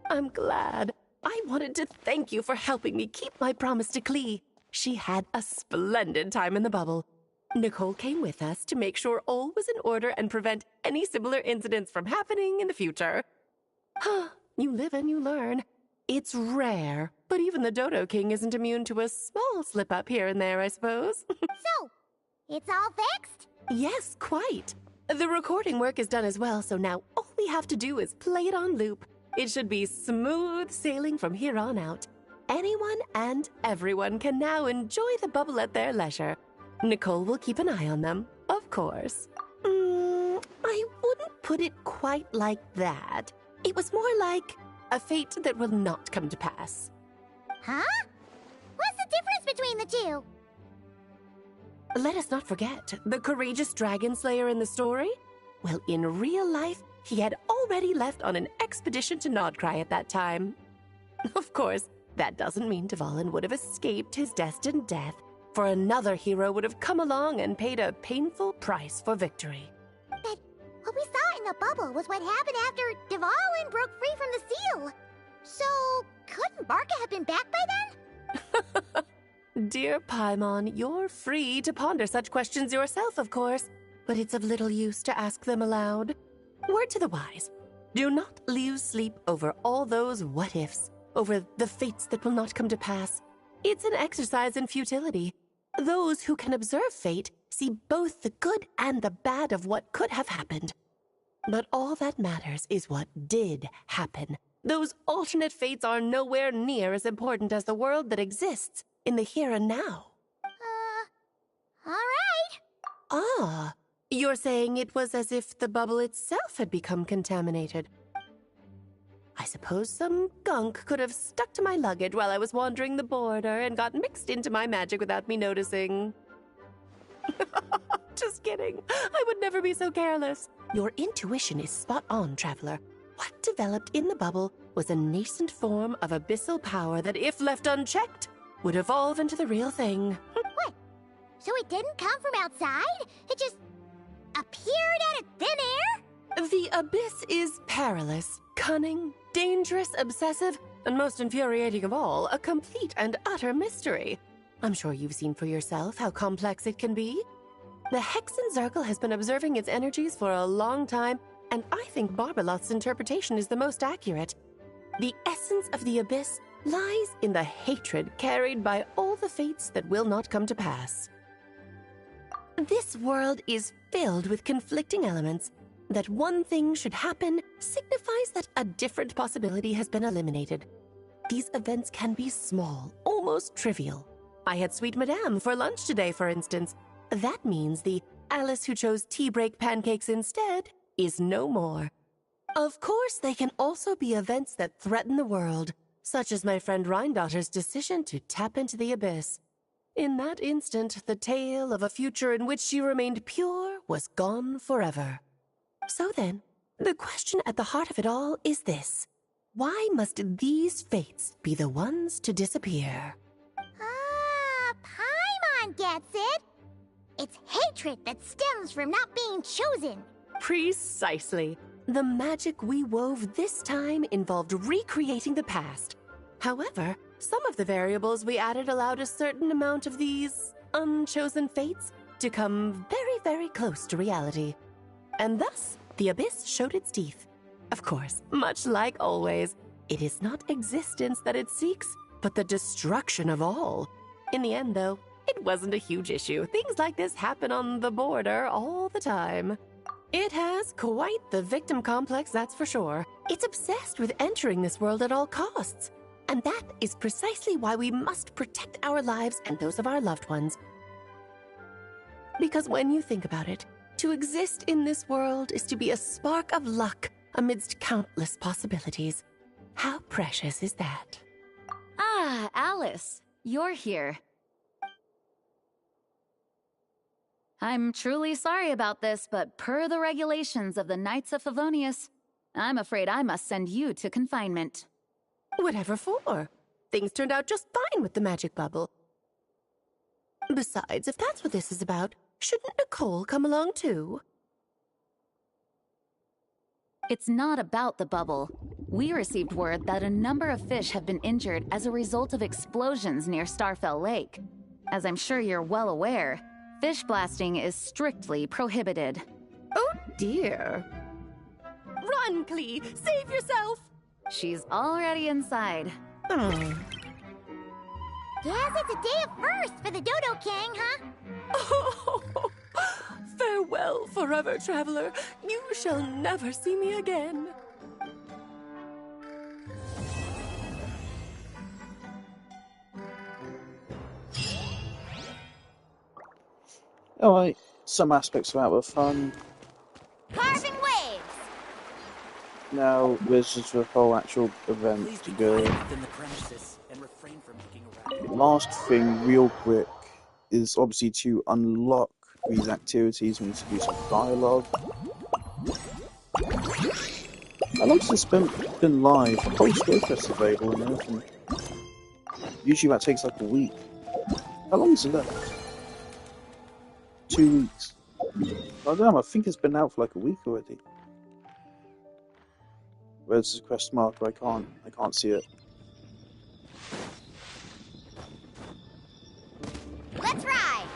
I'm glad. I wanted to thank you for helping me keep my promise to Klee. She had a splendid time in the bubble. Nicole came with us to make sure all was in order and prevent any similar incidents from happening in the future. You live and you learn. It's rare, but even the Dodo King isn't immune to a small slip-up here and there, I suppose. So, it's all fixed? Yes, quite. The recording work is done as well, so now all we have to do is play it on loop. It should be smooth sailing from here on out. Anyone and everyone can now enjoy the bubble at their leisure. Nicole will keep an eye on them, of course. I wouldn't put it quite like that. It was more like a fate that will not come to pass. Huh? What's the difference between the two? Let us not forget the courageous dragon slayer in the story. Well, in real life, he had already left on an expedition to Nodcry at that time. Of course, that doesn't mean Dvalin would have escaped his destined death, for another hero would have come along and paid a painful price for victory. But what we saw in the bubble was what happened after Dvalin broke free from the seal. So, couldn't Barca have been back by then? Dear Paimon, you're free to ponder such questions yourself, of course, but it's of little use to ask them aloud. Word to the wise, do not lose sleep over all those what-ifs, over the fates that will not come to pass. It's an exercise in futility. Those who can observe fate see both the good and the bad of what could have happened. But all that matters is what did happen. Those alternate fates are nowhere near as important as the world that exists in the here and now. Alright. Ah, you're saying it was as if the bubble itself had become contaminated. I suppose some gunk could have stuck to my luggage while I was wandering the border and got mixed into my magic without me noticing. Just kidding. I would never be so careless. Your intuition is spot on, Traveler. What developed in the bubble was a nascent form of abyssal power that, if left unchecked, would evolve into the real thing. What? So it didn't come from outside? It just appeared out of thin air? The abyss is perilous, cunning, dangerous, obsessive, and most infuriating of all, a complete and utter mystery. I'm sure you've seen for yourself how complex it can be. The Hexen Circle has been observing its energies for a long time, and I think Barbalot's interpretation is the most accurate. The essence of the abyss lies in the hatred carried by all the fates that will not come to pass. This world is filled with conflicting elements. That one thing should happen signifies that a different possibility has been eliminated. These events can be small, almost trivial. I had Sweet Madame for lunch today, for instance. That means the Alice who chose tea break pancakes instead is no more. Of course, they can also be events that threaten the world, such as my friend Rhindotter's decision to tap into the abyss. In that instant, the tale of a future in which she remained pure was gone forever. So then, the question at the heart of it all is this. Why must these fates be the ones to disappear? Ah, Paimon gets it. It's hatred that stems from not being chosen. Precisely. The magic we wove this time involved recreating the past. However, some of the variables we added allowed a certain amount of these unchosen fates to come very, very close to reality. And thus, the abyss showed its teeth. Of course, much like always, it is not existence that it seeks, but the destruction of all. In the end, though, it wasn't a huge issue. Things like this happen on the border all the time. It has quite the victim complex, that's for sure. It's obsessed with entering this world at all costs. And that is precisely why we must protect our lives and those of our loved ones. Because when you think about it, to exist in this world is to be a spark of luck amidst countless possibilities. How precious is that? Ah, Alice, you're here. I'm truly sorry about this, but per the regulations of the Knights of Favonius, I'm afraid I must send you to confinement. Whatever for? Things turned out just fine with the magic bubble. Besides, if that's what this is about, shouldn't Nicole come along too? It's not about the bubble. We received word that a number of fish have been injured as a result of explosions near Starfell Lake. As I'm sure you're well aware, fish blasting is strictly prohibited. Oh dear. Run, Klee! Save yourself! She's already inside. Guess it's a day of first for the Dodo King, huh? Oh, farewell forever, traveler. You shall never see me again. Alright, some aspects of that were fun. Carving waves! Now there's just a whole actual event to go. Last thing, real quick, is obviously to unlock these activities, we need to do some dialogue. How long's this been live? Whole Skillfest available and everything. Usually that takes like a week. How long is it left? 2 weeks. Oh damn, I think it's been out for like a week already. Where's the quest marker? I can't see it. Let's ride!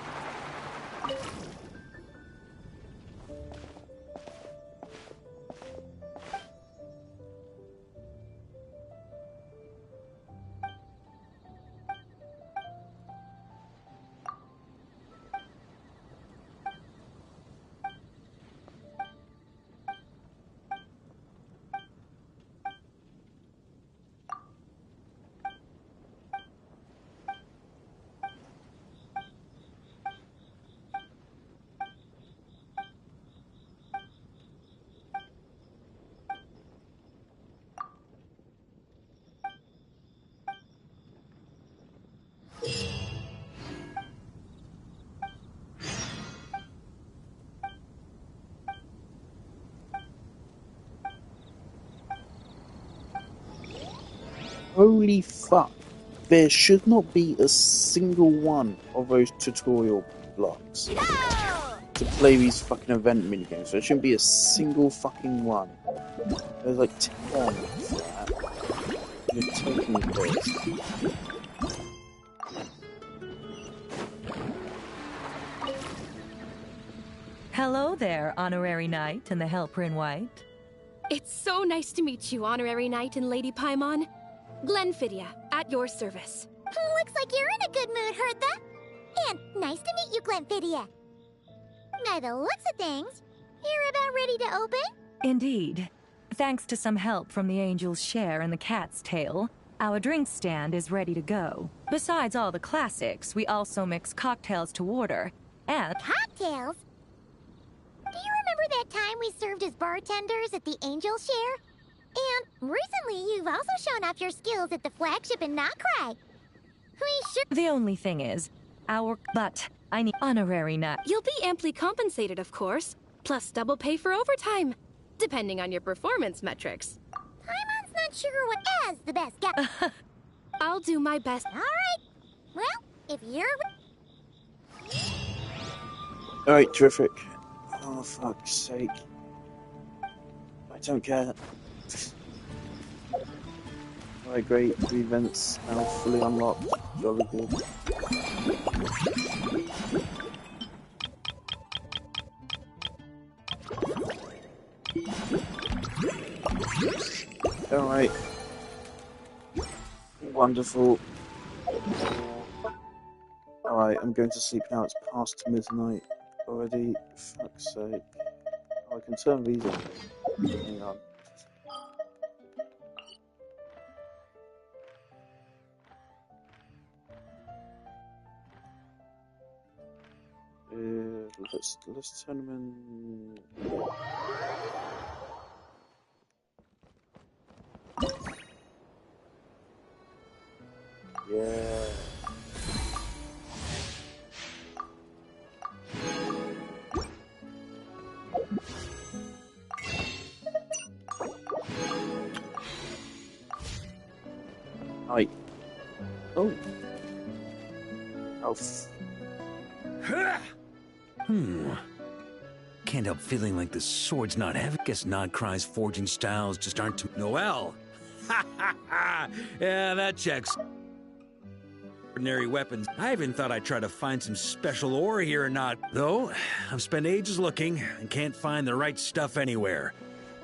Holy fuck. There should not be a single one of those tutorial blocks to play these fucking event minigames. There shouldn't be a single fucking one. There's like 10 for that. You're taking the piss. Hello there, Honorary Knight and the Helper in White. It's so nice to meet you, Honorary Knight and Lady Paimon. Glenfidia, at your service. Looks like you're in a good mood, Hertha. And nice to meet you, Glenfidia. By the looks of things, you're about ready to open? Indeed. Thanks to some help from the Angel's Share and the Cat's Tail, our drink stand is ready to go. Besides all the classics, we also mix cocktails to order, and... Cocktails? Do you remember that time we served as bartenders at the Angel Share? And recently, you've also shown off your skills at the flagship in Nocrai. We sure... The only thing is, but I need Honorary Knight. You'll be amply compensated, of course, plus double pay for overtime, depending on your performance metrics. Paimon's not sure what has the best guy. I'll do my best. All right. Well, if you're... Alright, terrific. Oh, fuck's sake. I don't care. Alright, great. The event's now fully unlocked. Jolly good. Alright. Wonderful. Alright, I'm going to sleep now. It's past midnight already. Fuck's sake. Oh, I can turn these on. Hang on. Let's turn them in. Yeah. Hi. Oh. Oh. Can't help feeling like the sword's not heavy. Guess Nodcry's forging styles just aren't too... Noelle! Ha ha ha! Yeah, that checks. Ordinary weapons. I even thought I'd try to find some special ore here or not. Though, I've spent ages looking and can't find the right stuff anywhere.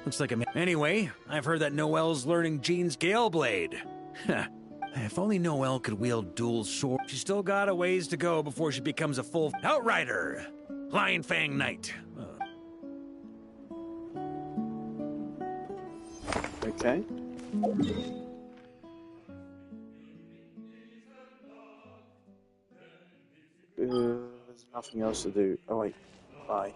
Looks like Anyway, I've heard that Noelle's learning Jean's Gale Blade. If only Noelle could wield dual swords. She's still got a ways to go before she becomes a full Outrider! Lion Fang Knight. Okay. There's nothing else to do. Oh wait, bye.